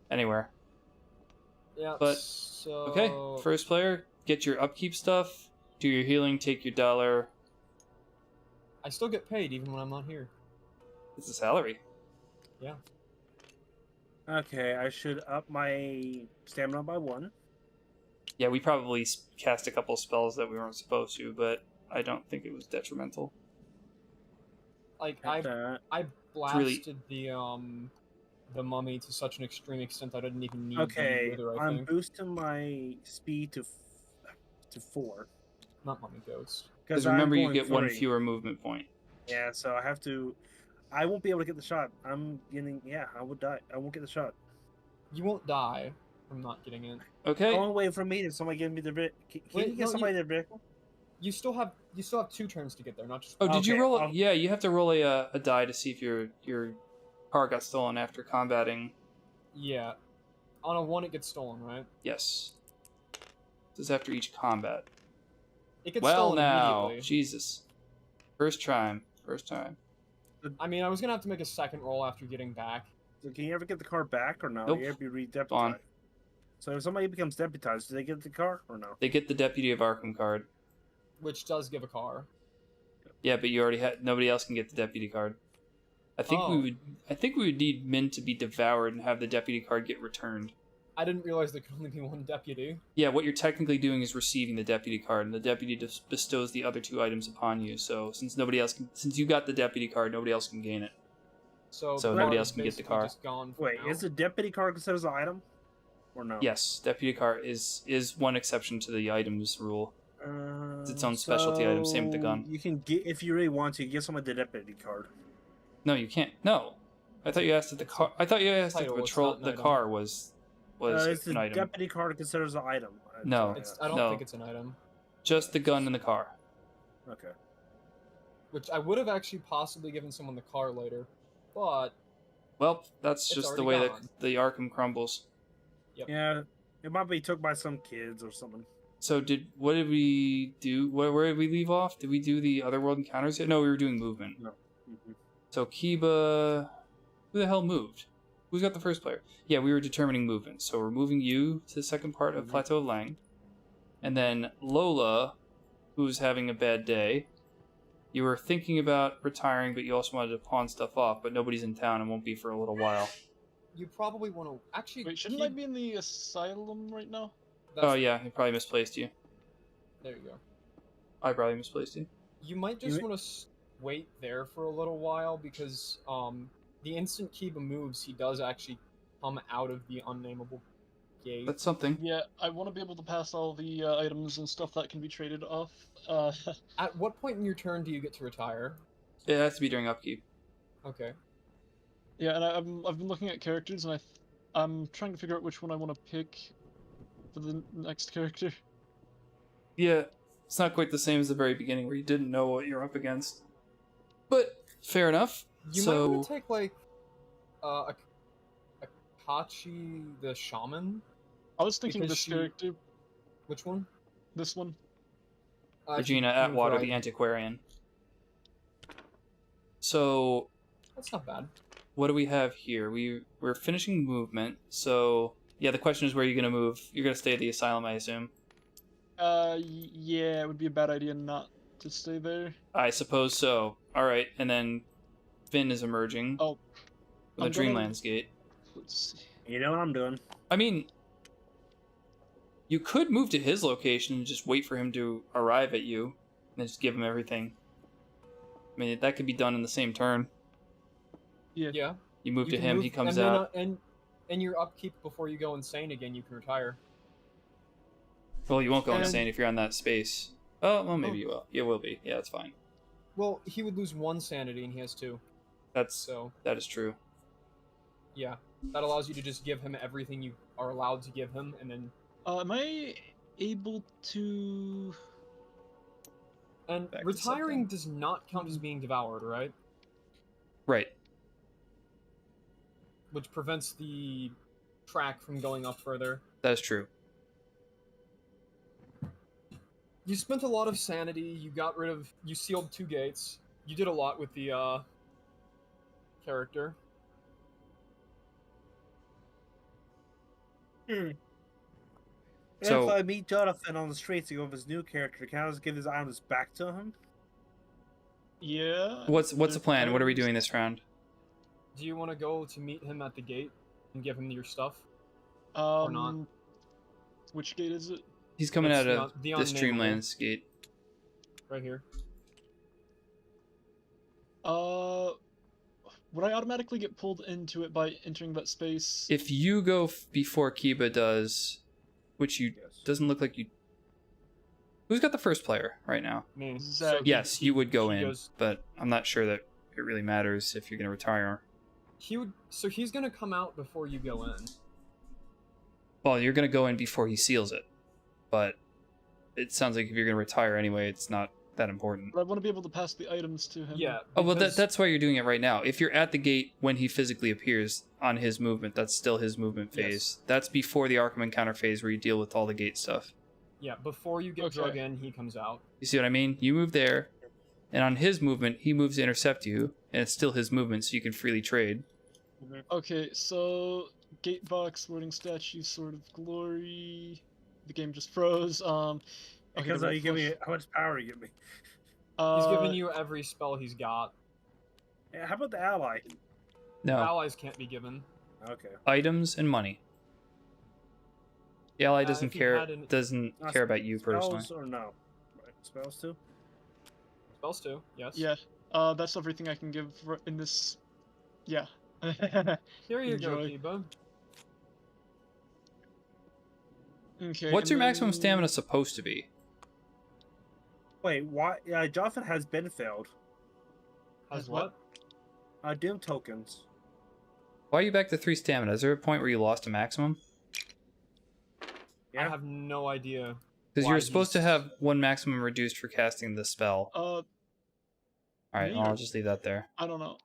Speaker 1: Anywhere.
Speaker 4: Yeah.
Speaker 1: But-
Speaker 4: so...
Speaker 1: Okay, first player, get your upkeep stuff, do your healing, take your dollar.
Speaker 4: I still get paid even when I'm not here.
Speaker 1: It's a salary.
Speaker 4: Yeah.
Speaker 3: Okay, I should up my stamina by 1.
Speaker 1: Yeah, we probably cast a couple spells that we weren't supposed to, but I don't think it was detrimental.
Speaker 4: Like
Speaker 3: Got that.
Speaker 4: I
Speaker 1: really-
Speaker 4: blasted the mummy to such an extreme extent I didn't even need
Speaker 3: Okay,
Speaker 4: the wither, I
Speaker 3: I'm
Speaker 4: think.
Speaker 3: boosting my speed to 4.
Speaker 4: Not mummy ghost.
Speaker 1: Because remember, you get 1 fewer movement point.
Speaker 3: Yeah, so I have to. I won't be able to get the shot. I'm getting. Yeah, I would die. I won't get the shot.
Speaker 4: You won't die from not getting in.
Speaker 1: Okay.
Speaker 3: How long away from me did somebody give me the brick? Can
Speaker 4: Wait,
Speaker 3: you get
Speaker 4: no,
Speaker 3: somebody the brick?
Speaker 4: You still have 2 turns to get there, not just
Speaker 1: Oh,
Speaker 4: one.
Speaker 1: did you
Speaker 3: Okay,
Speaker 1: roll?
Speaker 3: I'll-
Speaker 1: Yeah, you have to roll a die to see if your car got stolen after combating.
Speaker 4: Yeah. On a 1 it gets stolen, right?
Speaker 1: Yes. This is after each combat.
Speaker 4: It gets
Speaker 1: Well,
Speaker 4: stolen
Speaker 1: now,
Speaker 4: immediately.
Speaker 1: Jesus. First time.
Speaker 4: I mean, I was gonna have to make a second roll after getting back.
Speaker 3: So can you ever get the car back or no?
Speaker 1: Nope.
Speaker 3: You have to be
Speaker 1: Gone.
Speaker 3: re-deputized. So if somebody becomes deputized, do they get the car or no?
Speaker 1: They get the Deputy of Arkham card.
Speaker 4: Which does give a car.
Speaker 1: Yeah, but you already had. Nobody else can get the deputy card. I think
Speaker 4: Oh.
Speaker 1: I think we would need Min to be devoured and have the deputy card get returned.
Speaker 4: I didn't realize there could only be 1 deputy.
Speaker 1: Yeah, what you're technically doing is receiving the deputy card, and the deputy just bestows the other 2 items upon you. So since you got the deputy card, nobody else can gain it.
Speaker 4: So
Speaker 1: nobody
Speaker 4: car
Speaker 1: else
Speaker 4: is
Speaker 1: can get the
Speaker 4: basically
Speaker 1: car.
Speaker 4: Just gone for
Speaker 3: Wait,
Speaker 4: now.
Speaker 3: is the deputy car considered as an item or no?
Speaker 1: Yes, deputy card is one exception to the items rule. It's its own specialty item, same with the gun.
Speaker 3: You can get if you really want to get someone the deputy card.
Speaker 1: No, you can't. No, I thought you asked if the car. I thought you asked if the
Speaker 4: Title, it's
Speaker 1: patrol.
Speaker 4: not an
Speaker 1: The
Speaker 4: item.
Speaker 1: car was
Speaker 3: Is
Speaker 1: an
Speaker 3: the
Speaker 1: item.
Speaker 3: deputy card considered as an item?
Speaker 1: No.
Speaker 4: I don't
Speaker 1: No.
Speaker 4: think it's an item.
Speaker 1: Just the gun in the car.
Speaker 3: Okay.
Speaker 4: Which I would have actually possibly given someone the car later, but
Speaker 1: Well, that's
Speaker 4: It's
Speaker 1: just the
Speaker 4: already
Speaker 1: way
Speaker 4: gone.
Speaker 1: that the Arkham crumbles.
Speaker 3: Yeah, it might be took by some kids or something.
Speaker 1: So what did we do? Where did we leave off? Did we do the otherworld encounters yet? No, we were doing movement.
Speaker 3: No. Mhm.
Speaker 1: So Kiba, who the hell moved? Who's got the first player? Yeah, we were determining movement. So we're moving you to the second part of
Speaker 3: Mhm.
Speaker 1: Plateau of Lang. And then Lola, who's having a bad day. You were thinking about retiring, but you also wanted to pawn stuff off, but nobody's in town and won't be for a little while.
Speaker 4: you probably want to actually.
Speaker 2: Wait, shouldn't I be in the asylum right now?
Speaker 1: Oh yeah, he probably misplaced you.
Speaker 4: There you go.
Speaker 1: I probably misplaced you.
Speaker 4: You might just
Speaker 3: You-
Speaker 4: want to wait there for a little while because the instant Kiba moves, he does actually come out of the unnameable gate.
Speaker 1: That's something.
Speaker 2: Yeah, I want to be able to pass all the items and stuff that can be traded off.
Speaker 4: At what point in your turn do you get to retire?
Speaker 1: It has to be during upkeep.
Speaker 4: Okay.
Speaker 2: yeah, and I've been looking at characters, and I'm trying to figure out which one I want to pick for the next character.
Speaker 1: Yeah, it's not quite the same as the very beginning where you didn't know what you're up against. But fair enough.
Speaker 4: You
Speaker 1: so
Speaker 4: might want to take like Akachi the shaman.
Speaker 2: I was thinking
Speaker 4: Because
Speaker 2: this
Speaker 4: she-
Speaker 2: character,
Speaker 4: Which one?
Speaker 2: this one.
Speaker 1: Regina
Speaker 4: Actually,
Speaker 1: Atwater,
Speaker 4: right.
Speaker 1: the antiquarian. So
Speaker 4: That's not bad.
Speaker 1: what do we have here? We're finishing movement. So yeah, the question is where you're gonna move. You're gonna stay at the asylum, I assume.
Speaker 2: Yeah, it would be a bad idea not to stay there.
Speaker 1: I suppose so. All right, and then Finn is emerging.
Speaker 2: Oh,
Speaker 1: from the
Speaker 2: I'm gonna-
Speaker 1: Dreamlands Gate.
Speaker 2: Let's see.
Speaker 3: You know what I'm doing?
Speaker 1: I mean, you could move to his location and just wait for him to arrive at you, and then just give him everything. I mean, that could be done in the same turn.
Speaker 2: Yeah.
Speaker 4: Yeah.
Speaker 1: You move
Speaker 4: You
Speaker 1: to
Speaker 4: can
Speaker 1: him,
Speaker 4: move-
Speaker 1: he comes
Speaker 4: and then,
Speaker 1: out.
Speaker 4: And your upkeep before you go insane again, you can retire.
Speaker 1: Well, you won't go
Speaker 4: and-
Speaker 1: insane if you're on that space. Oh, well, maybe
Speaker 4: Oh.
Speaker 1: you will. You will be. Yeah, that's fine.
Speaker 4: Well, he would lose 1 sanity and he has 2.
Speaker 1: That
Speaker 4: So,
Speaker 1: is true.
Speaker 4: yeah. That allows you to just give him everything you are allowed to give him, and then...
Speaker 2: Am I able to?
Speaker 4: And
Speaker 2: Back to
Speaker 4: retiring
Speaker 2: something.
Speaker 4: does not count as being devoured, right?
Speaker 1: Right.
Speaker 4: Which prevents the track from going up further.
Speaker 1: That is true.
Speaker 4: You spent a lot of sanity. You sealed 2 gates. You did a lot with the character.
Speaker 1: So-
Speaker 3: if I meet Jonathan on the streets, of his new character, can I just give his items back to him?
Speaker 2: Yeah.
Speaker 1: What's the
Speaker 2: there's
Speaker 1: plan? What are we
Speaker 2: items.
Speaker 1: doing this round?
Speaker 4: Do you want to go to meet him at the gate and give him your stuff? Or not?
Speaker 2: Which gate is it?
Speaker 1: He's coming
Speaker 4: It's
Speaker 1: out of
Speaker 4: the
Speaker 1: this
Speaker 4: unnameable.
Speaker 1: Dreamlands gate.
Speaker 4: Right here.
Speaker 2: Would I automatically get pulled into it by entering that space?
Speaker 1: If you go before Kiba does, which you
Speaker 3: Yes.
Speaker 1: doesn't look like you. Who's got the first player right now?
Speaker 4: Me.
Speaker 2: Zach.
Speaker 1: Yes, you would go
Speaker 4: he
Speaker 1: in,
Speaker 4: goes-
Speaker 1: but I'm not sure that it really matters if you're going to retire.
Speaker 4: So he's gonna come out before you go in.
Speaker 1: Well, you're going to go in before he seals it, but it sounds like if you're going to retire anyway, it's not that important.
Speaker 2: But I want to be able to pass the items to him.
Speaker 4: Yeah.
Speaker 1: Oh, well,
Speaker 4: because-
Speaker 1: that's why you're doing it right now. If you're at the gate when he physically appears on his movement, that's still his movement phase.
Speaker 4: Yes.
Speaker 1: That's before the Arkham encounter phase where you deal with all the gate stuff.
Speaker 4: Yeah, before you get
Speaker 2: Okay.
Speaker 4: drug in, he comes out.
Speaker 1: You see what I mean? You move there, and on his movement, he moves to intercept you, and it's still his movement, so you can freely trade.
Speaker 2: Okay, so gate box, loading statue, sword of glory. The game just froze. Okay,
Speaker 3: Because
Speaker 2: the
Speaker 3: you give me
Speaker 2: flush.
Speaker 3: how much power you give me.
Speaker 4: He's giving you every spell he's got.
Speaker 3: Yeah, how about the ally?
Speaker 1: No,
Speaker 4: Allies can't be given.
Speaker 3: Okay.
Speaker 1: items and money. The ally doesn't
Speaker 4: if you
Speaker 1: care
Speaker 4: had an-
Speaker 1: care about you personally.
Speaker 3: Spells or no? Right, spells too.
Speaker 4: Spells too, yes.
Speaker 2: Yeah, that's everything I can give in this. Yeah.
Speaker 4: Here you go,
Speaker 2: Enjoy.
Speaker 4: Kiba.
Speaker 2: Okay.
Speaker 1: What's
Speaker 2: and
Speaker 1: your maximum
Speaker 2: then-
Speaker 1: stamina supposed to be?
Speaker 3: Wait, why? Jonathan has been failed.
Speaker 4: Has what?
Speaker 3: Doom tokens.
Speaker 1: Why are you back to 3 stamina? Is there a point where you lost a maximum?
Speaker 3: Yeah.
Speaker 4: I have no idea.
Speaker 1: Because
Speaker 4: Why
Speaker 1: you're supposed to
Speaker 4: he's-
Speaker 1: have 1 maximum reduced for casting the spell. Alright,
Speaker 2: me
Speaker 1: I'll
Speaker 2: or-
Speaker 1: just leave that there.
Speaker 2: I don't know.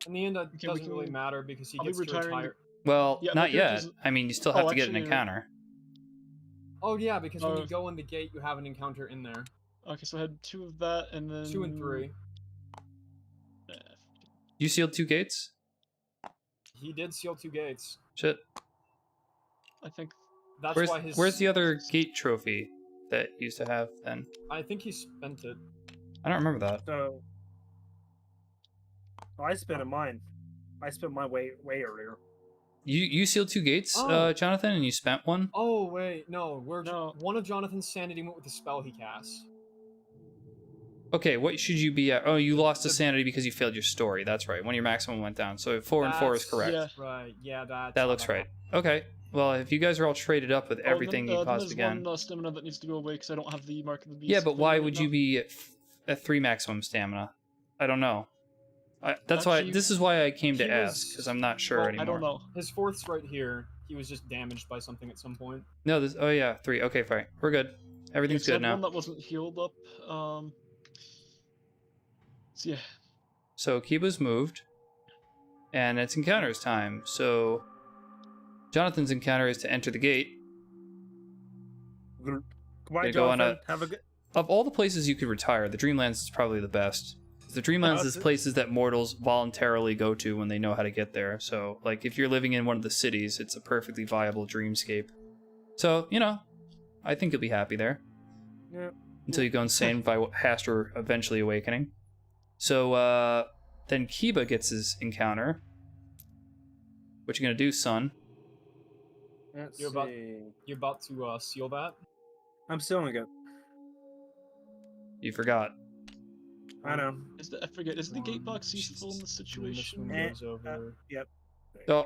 Speaker 4: In the end, it
Speaker 2: Okay, we
Speaker 4: doesn't really
Speaker 2: can-
Speaker 4: matter because he
Speaker 2: I'll be
Speaker 4: gets to
Speaker 2: retiring
Speaker 4: retire.
Speaker 1: Well,
Speaker 2: Yeah,
Speaker 1: not
Speaker 2: my character
Speaker 1: yet.
Speaker 2: doesn't-
Speaker 1: I mean, you still have
Speaker 2: Oh,
Speaker 1: to get an
Speaker 2: actually,
Speaker 1: encounter.
Speaker 4: Oh yeah, because when
Speaker 2: Oh.
Speaker 4: you go in the gate, you have an encounter in there.
Speaker 2: Okay, so I had 2 of that, and then
Speaker 4: 2 and 3.
Speaker 1: You sealed 2 gates?
Speaker 4: He did seal 2 gates.
Speaker 1: Shit.
Speaker 2: I think.
Speaker 4: That's
Speaker 1: Where's,
Speaker 4: why his.
Speaker 1: where's the other gate trophy that you used to have then?
Speaker 4: I think he spent it.
Speaker 1: I don't remember that.
Speaker 3: So. Oh, I spent mine. I spent mine way earlier.
Speaker 1: You sealed 2 gates,
Speaker 4: Oh.
Speaker 1: Jonathan, and you spent 1?
Speaker 4: Oh wait, no.
Speaker 2: No.
Speaker 4: One of Jonathan's sanity went with the spell he casts.
Speaker 1: Okay, what should you be at? Oh, you lost a sanity because you failed your story. That's right. When your maximum went down. So 4 and 4 is
Speaker 4: That's
Speaker 1: correct.
Speaker 2: Yeah.
Speaker 4: Right. Yeah,
Speaker 1: That
Speaker 4: how
Speaker 1: looks right.
Speaker 4: happened.
Speaker 1: Okay. Well, if you guys are all traded up with
Speaker 2: Oh,
Speaker 1: everything
Speaker 2: then,
Speaker 1: you
Speaker 2: then
Speaker 1: possibly
Speaker 2: there's
Speaker 1: can.
Speaker 2: one stamina that needs to go away because I don't have the mark of the beast.
Speaker 1: Yeah, but why would you
Speaker 2: No.
Speaker 1: be at 3 maximum stamina? I don't know. That's why.
Speaker 2: Actually,
Speaker 1: This is why I came to
Speaker 4: he
Speaker 1: ask
Speaker 4: was-
Speaker 1: because I'm not sure
Speaker 4: well,
Speaker 1: anymore.
Speaker 2: I don't know.
Speaker 4: His 4th's right here. He was just damaged by something at some point.
Speaker 1: No, this. Oh yeah, 3. Okay, fine. We're good. Everything's
Speaker 2: Except
Speaker 1: good now.
Speaker 2: one that wasn't healed up. So yeah.
Speaker 1: So Kiba's moved, and it's encounters time. So Jonathan's encounter is to enter the gate.
Speaker 3: Goodbye,
Speaker 1: Gonna go on
Speaker 3: Jonathan. Have a good.
Speaker 1: Of all the places you could retire, the Dreamlands is probably the best. The Dreamlands is places that mortals voluntarily go to when they know how to get there. So, like, if you're living in one of the cities, it's a perfectly viable dreamscape. So, you know, I think you'll be happy there.
Speaker 3: Yeah.
Speaker 1: Until you go insane by Hastur eventually awakening. So, then Kiba gets his encounter. What you gonna do, son?
Speaker 3: Let's
Speaker 4: You're about-
Speaker 3: see.
Speaker 4: You about to seal that?
Speaker 3: I'm sealing it.
Speaker 1: You forgot.
Speaker 3: I know.
Speaker 2: I forget. Is the gate box useful in this
Speaker 4: This
Speaker 2: situation?
Speaker 4: one
Speaker 3: Eh,
Speaker 4: goes over.
Speaker 3: Yep.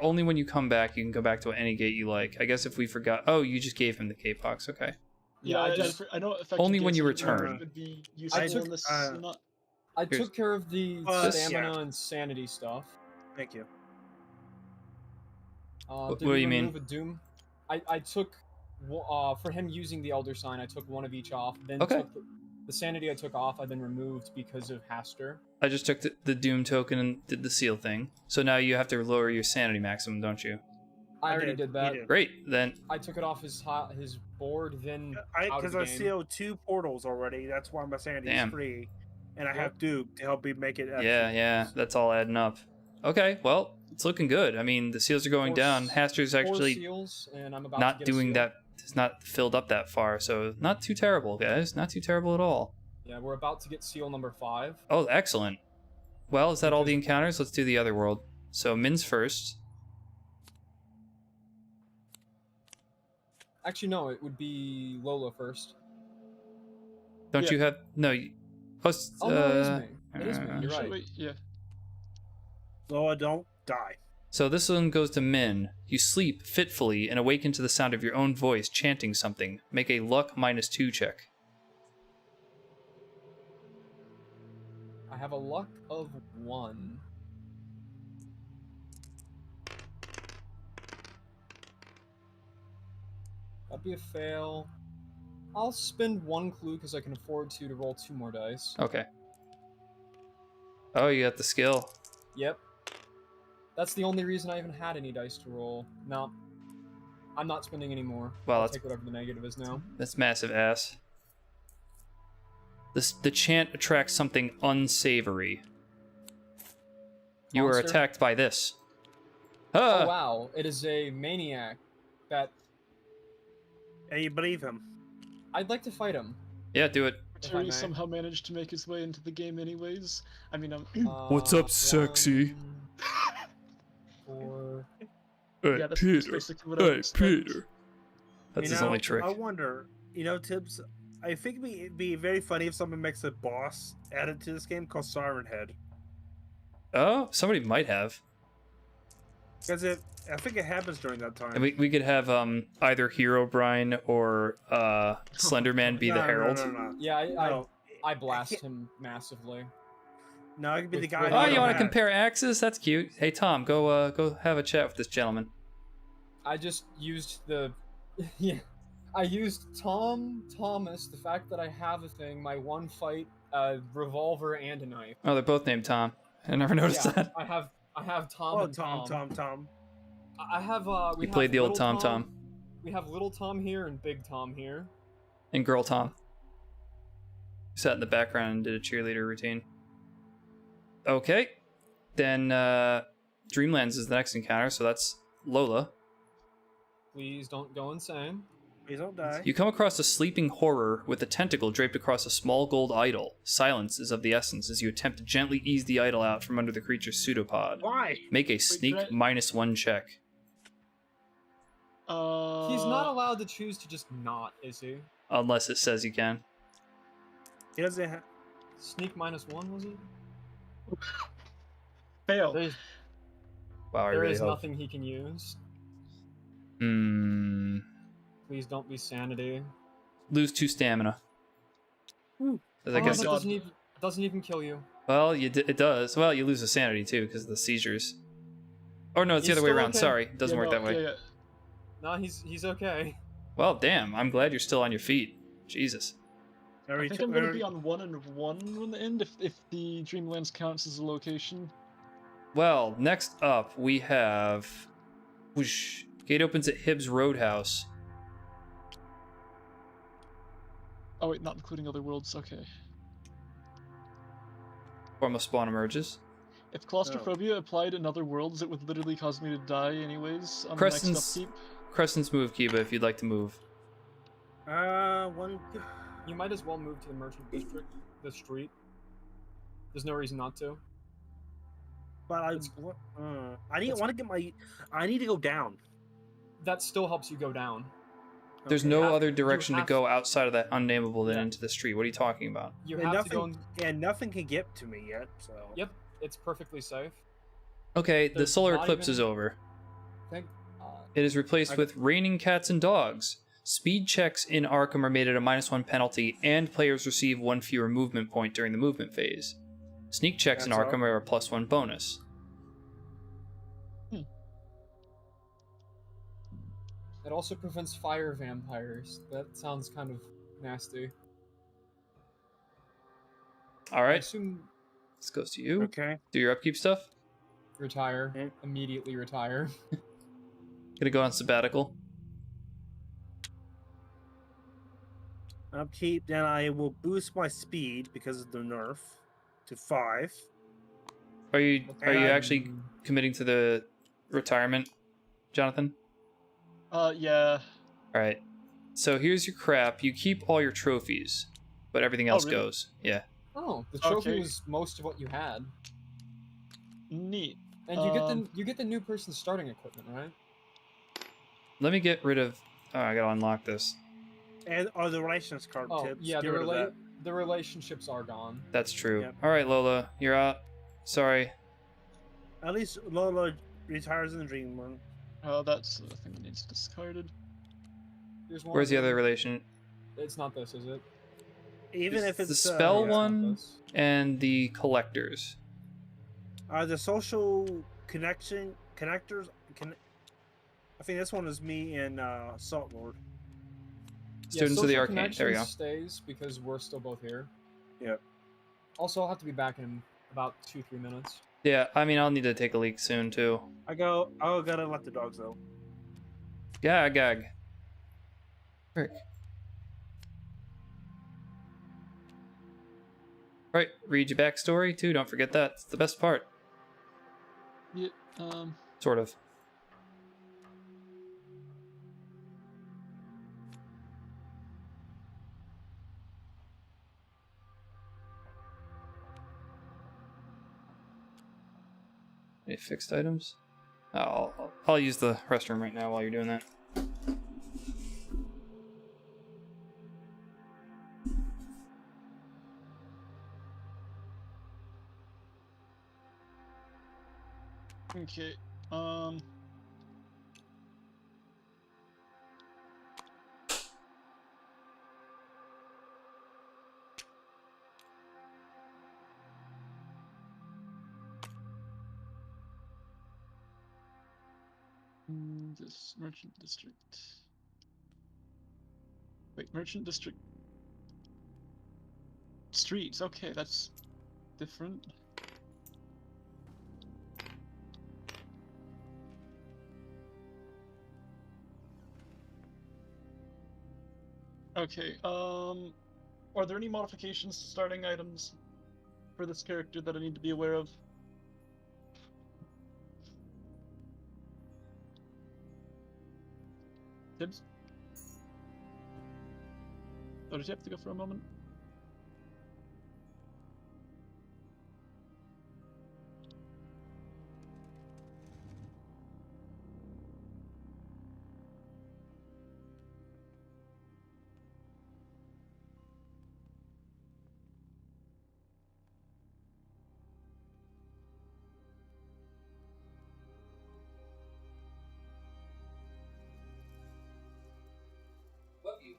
Speaker 1: Only when you come back, you can go back to any gate you like. I guess if we forgot... Oh, you just gave him the gate box. Okay.
Speaker 2: Yeah, I know. Effective
Speaker 1: Only when
Speaker 2: gates
Speaker 1: you
Speaker 2: would be-
Speaker 1: return.
Speaker 2: Would be useful
Speaker 4: I took-
Speaker 2: in this. Not.
Speaker 4: I
Speaker 1: Here's-
Speaker 4: took care of the
Speaker 3: This-
Speaker 4: stamina and sanity stuff.
Speaker 3: Thank you.
Speaker 1: What
Speaker 4: Did
Speaker 1: do
Speaker 4: we
Speaker 1: you mean?
Speaker 4: remove a doom? I took for him using the Elder Sign. I took one of each off. Then
Speaker 1: Okay.
Speaker 4: took the sanity I took off. I then removed because of Hastur.
Speaker 1: I just took the Doom token and did the seal thing. So now you have to lower your sanity maximum, don't you?
Speaker 4: I already did that.
Speaker 3: You did.
Speaker 1: Great. Then
Speaker 4: I took it off his board, then
Speaker 3: Because I sealed 2 portals already. That's why my sanity is
Speaker 1: Damn.
Speaker 3: free, and I
Speaker 4: Yep.
Speaker 3: have Duke to help me make it.
Speaker 1: yeah, that's all adding up. Okay, well, it's looking good. I mean, the seals are going
Speaker 4: Four
Speaker 1: down.
Speaker 4: s-
Speaker 1: Haster's
Speaker 4: 4
Speaker 1: actually
Speaker 4: seals, and I'm about
Speaker 1: not
Speaker 4: to get a
Speaker 1: doing
Speaker 4: seal.
Speaker 1: that. It's not filled up that far, so not too terrible, guys. Not too terrible at all.
Speaker 4: Yeah, we're about to get seal number 5.
Speaker 1: Oh, excellent. Well, is that all the encounters? Let's do the other world. So Min's first.
Speaker 4: Actually, no, it would be Lola first.
Speaker 1: Don't
Speaker 2: Yeah.
Speaker 1: you have no?
Speaker 4: Oh, no, it is me. It is me.
Speaker 1: uh,
Speaker 4: You're right.
Speaker 2: Wait, yeah.
Speaker 3: Lola, don't die.
Speaker 1: So this one goes to Min. You sleep fitfully and awaken to the sound of your own voice chanting something. Make a luck -2 check.
Speaker 4: I have a luck of 1. That'd be a fail. I'll spend 1 clue because I can afford to roll 2 more dice.
Speaker 1: Okay. Oh, you got the skill.
Speaker 4: Yep. That's the only reason I even had any dice to roll. No. I'm not spending any more.
Speaker 1: Well,
Speaker 4: I'll
Speaker 1: that's-
Speaker 4: take whatever the negative is now.
Speaker 1: That's massive ass. The chant attracts something unsavory. You are
Speaker 4: Monster?
Speaker 1: attacked by this.
Speaker 4: Oh
Speaker 1: Ah!
Speaker 4: wow, it is a maniac that
Speaker 3: And you believe him.
Speaker 4: I'd like to fight him.
Speaker 1: Yeah, do it.
Speaker 4: If I
Speaker 2: Terry
Speaker 4: may.
Speaker 2: somehow managed to make his way into the game anyways. I mean,
Speaker 1: What's up, sexy?
Speaker 4: 4.
Speaker 1: Hey,
Speaker 2: yeah, that's basically what I would expect.
Speaker 1: That's
Speaker 3: You
Speaker 1: his
Speaker 3: know,
Speaker 1: only trick.
Speaker 3: I wonder, Tibbs, I think it'd be very funny if someone makes a boss added to this game called Siren Head.
Speaker 1: Oh, somebody might have.
Speaker 3: Because I think it happens during that time.
Speaker 1: And we could have either Hero Brian or Slenderman be the Herald.
Speaker 3: No.
Speaker 4: Yeah,
Speaker 3: No,
Speaker 4: I blast
Speaker 3: can't-
Speaker 4: him massively.
Speaker 3: No, it could be the
Speaker 4: With-
Speaker 3: guy.
Speaker 4: with-
Speaker 1: Oh,
Speaker 3: who
Speaker 1: you want to
Speaker 3: has-
Speaker 1: compare axes? That's cute. Hey Tom, go have a chat with this gentleman.
Speaker 4: I just used the yeah. I used Thomas, the fact that I have a thing, my one fight, a revolver and a knife.
Speaker 1: Oh, they're both named Tom. I never noticed
Speaker 4: Yeah,
Speaker 1: that.
Speaker 4: I have Tom
Speaker 3: Oh,
Speaker 4: and
Speaker 3: Tom.
Speaker 4: I have we
Speaker 1: You played
Speaker 4: have
Speaker 1: the old
Speaker 4: little
Speaker 1: Tom.
Speaker 4: We have little Tom here and big Tom here.
Speaker 1: And Girl Tom. Sat in the background and did a cheerleader routine. Okay. Then Dreamlands is the next encounter, so that's Lola.
Speaker 4: Please don't go insane.
Speaker 3: Please don't die.
Speaker 1: You come across a sleeping horror with a tentacle draped across a small gold idol. Silence is of the essence as you attempt to gently ease the idol out from under the creature's pseudopod.
Speaker 3: Why?
Speaker 1: Make a sneak
Speaker 2: can I-
Speaker 1: -1 check.
Speaker 4: He's not allowed to choose to just not, is he?
Speaker 1: Unless it says you can.
Speaker 3: He doesn't have.
Speaker 4: Sneak -1 was it?
Speaker 2: Fail.
Speaker 4: There's,
Speaker 1: Wow, I
Speaker 4: there
Speaker 1: really
Speaker 4: is
Speaker 1: hope.
Speaker 4: nothing he can use. Please don't be sanity.
Speaker 1: Lose 2 stamina. As I
Speaker 4: Oh,
Speaker 1: guess
Speaker 4: that
Speaker 2: God.
Speaker 4: doesn't even kill you.
Speaker 1: well, it does. Well, you lose a sanity too because of the seizures. Or no, it's the
Speaker 4: He's
Speaker 1: other way
Speaker 4: still
Speaker 1: around.
Speaker 4: okay.
Speaker 1: Sorry, it doesn't
Speaker 2: Yeah,
Speaker 1: work
Speaker 2: no,
Speaker 1: that way.
Speaker 2: Yeah.
Speaker 4: No, he's okay.
Speaker 1: Well, damn. I'm glad you're still on your feet. Jesus.
Speaker 2: I think I'm going to be on 1 and 1 when the end if the Dreamlands counts as a location.
Speaker 1: Well, next up we have. Whoosh. Gate opens at Hibbs Roadhouse.
Speaker 2: Oh wait, not including other worlds. Okay.
Speaker 1: Form of spawn emerges.
Speaker 2: If claustrophobia applied in other worlds, it would literally cause me to die anyways. On
Speaker 1: Crescent's-
Speaker 2: the next upkeep.
Speaker 1: Crescent's move, Kiba, if you'd like to move.
Speaker 3: One.
Speaker 4: You might as well move to the merchant district, the street. There's no reason not to.
Speaker 3: But I didn't want to get my. I need to go down.
Speaker 4: That still helps you go down.
Speaker 1: There's
Speaker 3: Okay,
Speaker 1: no
Speaker 3: I-
Speaker 1: other direction to
Speaker 4: have-
Speaker 1: go outside of that unnameable than
Speaker 4: Yeah.
Speaker 1: into the street. What are you talking about?
Speaker 4: You
Speaker 3: and
Speaker 4: have to go.
Speaker 3: nothing. And nothing can get to me yet. So.
Speaker 4: Yep, it's perfectly safe.
Speaker 1: Okay, the
Speaker 4: There's
Speaker 1: solar
Speaker 4: not
Speaker 1: eclipse
Speaker 4: even-
Speaker 1: is over.
Speaker 4: Thank.
Speaker 1: It is replaced
Speaker 4: I-
Speaker 1: with raining cats and dogs. Speed checks in Arkham are made at a -1 penalty, and players receive 1 fewer movement point during the movement phase. Sneak checks in
Speaker 3: That's
Speaker 1: Arkham are a +1 bonus.
Speaker 4: It also prevents fire vampires. That sounds kind of nasty.
Speaker 1: All
Speaker 4: I
Speaker 1: right,
Speaker 4: assume
Speaker 1: this goes to you.
Speaker 3: Okay.
Speaker 1: Do your upkeep stuff.
Speaker 4: retire.
Speaker 3: Mm.
Speaker 4: Immediately retire.
Speaker 1: Gonna go on sabbatical.
Speaker 3: Upkeep, then I will boost my speed because of the nerf to 5.
Speaker 1: Are you
Speaker 3: And
Speaker 1: actually committing to the retirement, Jonathan?
Speaker 2: Yeah.
Speaker 1: All right. So here's your crap. You keep all your trophies, but everything else
Speaker 2: really?
Speaker 1: goes. Yeah.
Speaker 4: Oh, the trophy
Speaker 2: Okay.
Speaker 4: was most of what you had,
Speaker 2: Neat.
Speaker 4: and you get the new person's starting equipment, right?
Speaker 1: Let me get rid of. Oh, I gotta unlock this.
Speaker 3: And the relations card
Speaker 4: Oh,
Speaker 3: tips.
Speaker 4: yeah,
Speaker 3: Get rid of that.
Speaker 4: the relationships are gone.
Speaker 1: That's true.
Speaker 3: Yep.
Speaker 1: All right, Lola, you're out. Sorry.
Speaker 3: At least Lola retires in the dream one.
Speaker 2: That's the thing that needs discarded.
Speaker 4: Here's one
Speaker 1: Where's
Speaker 4: of
Speaker 1: the other
Speaker 4: them.
Speaker 1: relation?
Speaker 4: It's not this, is it?
Speaker 3: Even if it's
Speaker 1: the spell
Speaker 3: yeah.
Speaker 4: It's not
Speaker 1: one
Speaker 4: this.
Speaker 1: and the collectors.
Speaker 3: The social connectors. I think this one is me and Salt Lord.
Speaker 1: Students of the
Speaker 4: Social
Speaker 1: Arcane. There we go.
Speaker 4: Connections stays because we're still both here.
Speaker 3: Yep.
Speaker 4: Also, I'll have to be back in about 2-3 minutes.
Speaker 1: Yeah, I mean, I'll need to take a leak soon too.
Speaker 3: I gotta let the dogs out.
Speaker 1: Gag. Frick. Right, read your backstory too. Don't forget that. It's the best part.
Speaker 2: Yeah.
Speaker 1: Sort of. Any fixed items? I'll use the restroom right now while you're doing that.
Speaker 2: Okay. This merchant district. Wait, merchant district. Streets. Okay, that's different. Okay, are there any modifications to starting items for this character that I need to be aware of? Tibbs? Oh, did you have to go for a moment?
Speaker 1: Love you.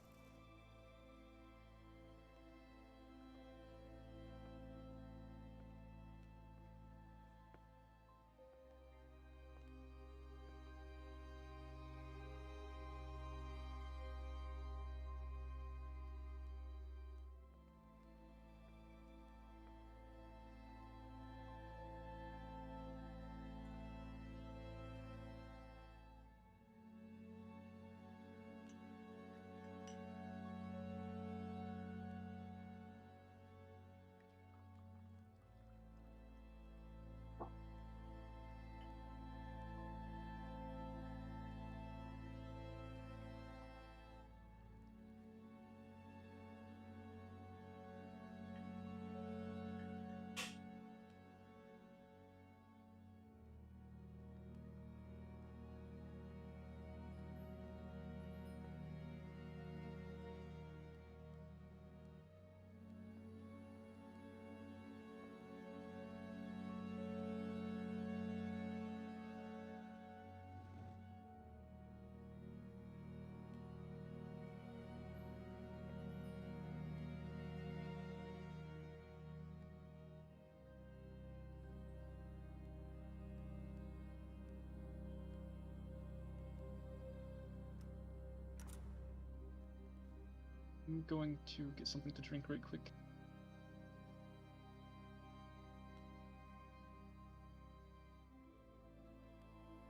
Speaker 1: I'm going to get something to drink right quick.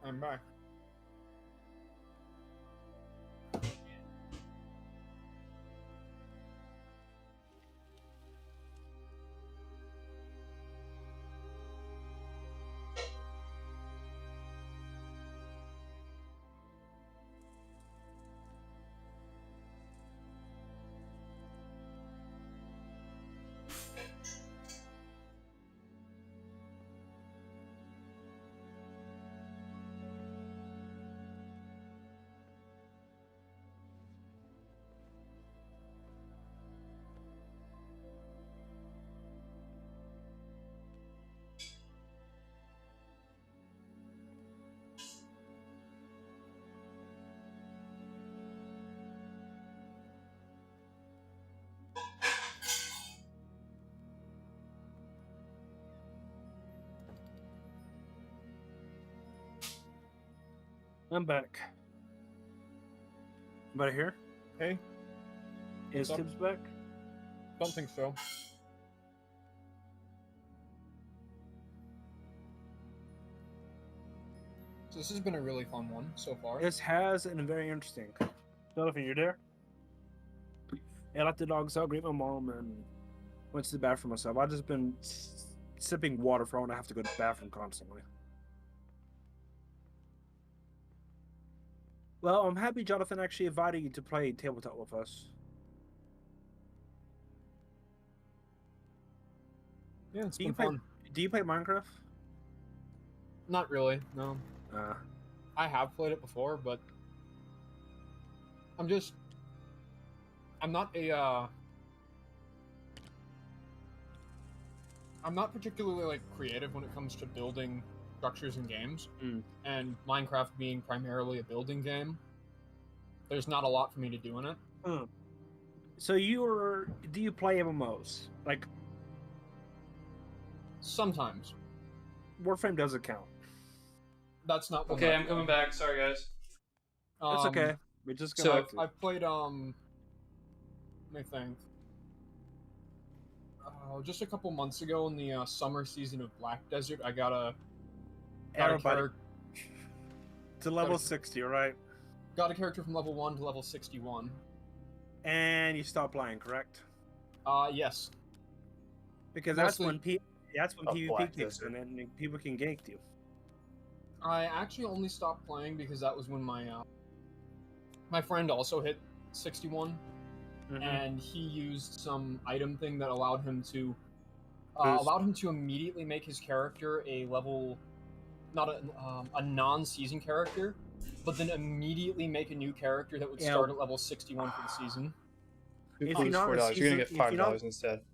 Speaker 4: I'm back.
Speaker 3: I'm back. Anybody here?
Speaker 4: Hey,
Speaker 3: Is
Speaker 4: What's up?
Speaker 3: Tibbs back?
Speaker 4: don't think so. So this has been a really fun one so far.
Speaker 3: This has and very interesting. Jonathan, you're there? Yeah, I let the dogs out, greet my mom, and went to the bathroom myself. I've just been sipping water for when I have to go to the bathroom constantly. Well, I'm happy Jonathan actually invited you to play tabletop with us.
Speaker 4: Yeah, it's
Speaker 3: Do you
Speaker 4: been
Speaker 3: play?
Speaker 4: fun.
Speaker 3: Do you play Minecraft?
Speaker 4: Not really, no. I have played it before, but I'm not particularly like creative when it comes to building structures in games. And Minecraft being primarily a building game, there's not a lot for me to do in it.
Speaker 3: So do you play MMOs? Like
Speaker 4: Sometimes.
Speaker 3: Warframe doesn't count.
Speaker 4: That's not one
Speaker 1: Okay,
Speaker 4: that-
Speaker 1: I'm coming back. Sorry, guys.
Speaker 3: That's
Speaker 4: Um,
Speaker 3: okay. We just
Speaker 1: so
Speaker 3: go.
Speaker 4: I've played let me think. Just a couple months ago in the summer season of Black Desert, I got a
Speaker 3: Everybody
Speaker 4: character
Speaker 3: to level 60, right?
Speaker 4: from level 1 to level 61.
Speaker 3: And you stop playing, correct?
Speaker 4: Yes.
Speaker 3: Because
Speaker 4: Mostly-
Speaker 3: that's when
Speaker 1: Of
Speaker 3: PvP
Speaker 1: Black
Speaker 3: kicks
Speaker 1: Desert.
Speaker 3: in and people can gank you.
Speaker 4: I actually only stopped playing because that was when my friend also hit 61, and he used some item thing that allowed him to immediately make his character a level, not a non-season character, but then immediately make a new character that would
Speaker 3: Yeah.
Speaker 4: start at level 61 for the season.
Speaker 3: If
Speaker 1: Lose
Speaker 3: you're not on
Speaker 1: $4. You're gonna get
Speaker 3: season- if you're not-
Speaker 1: $5 instead.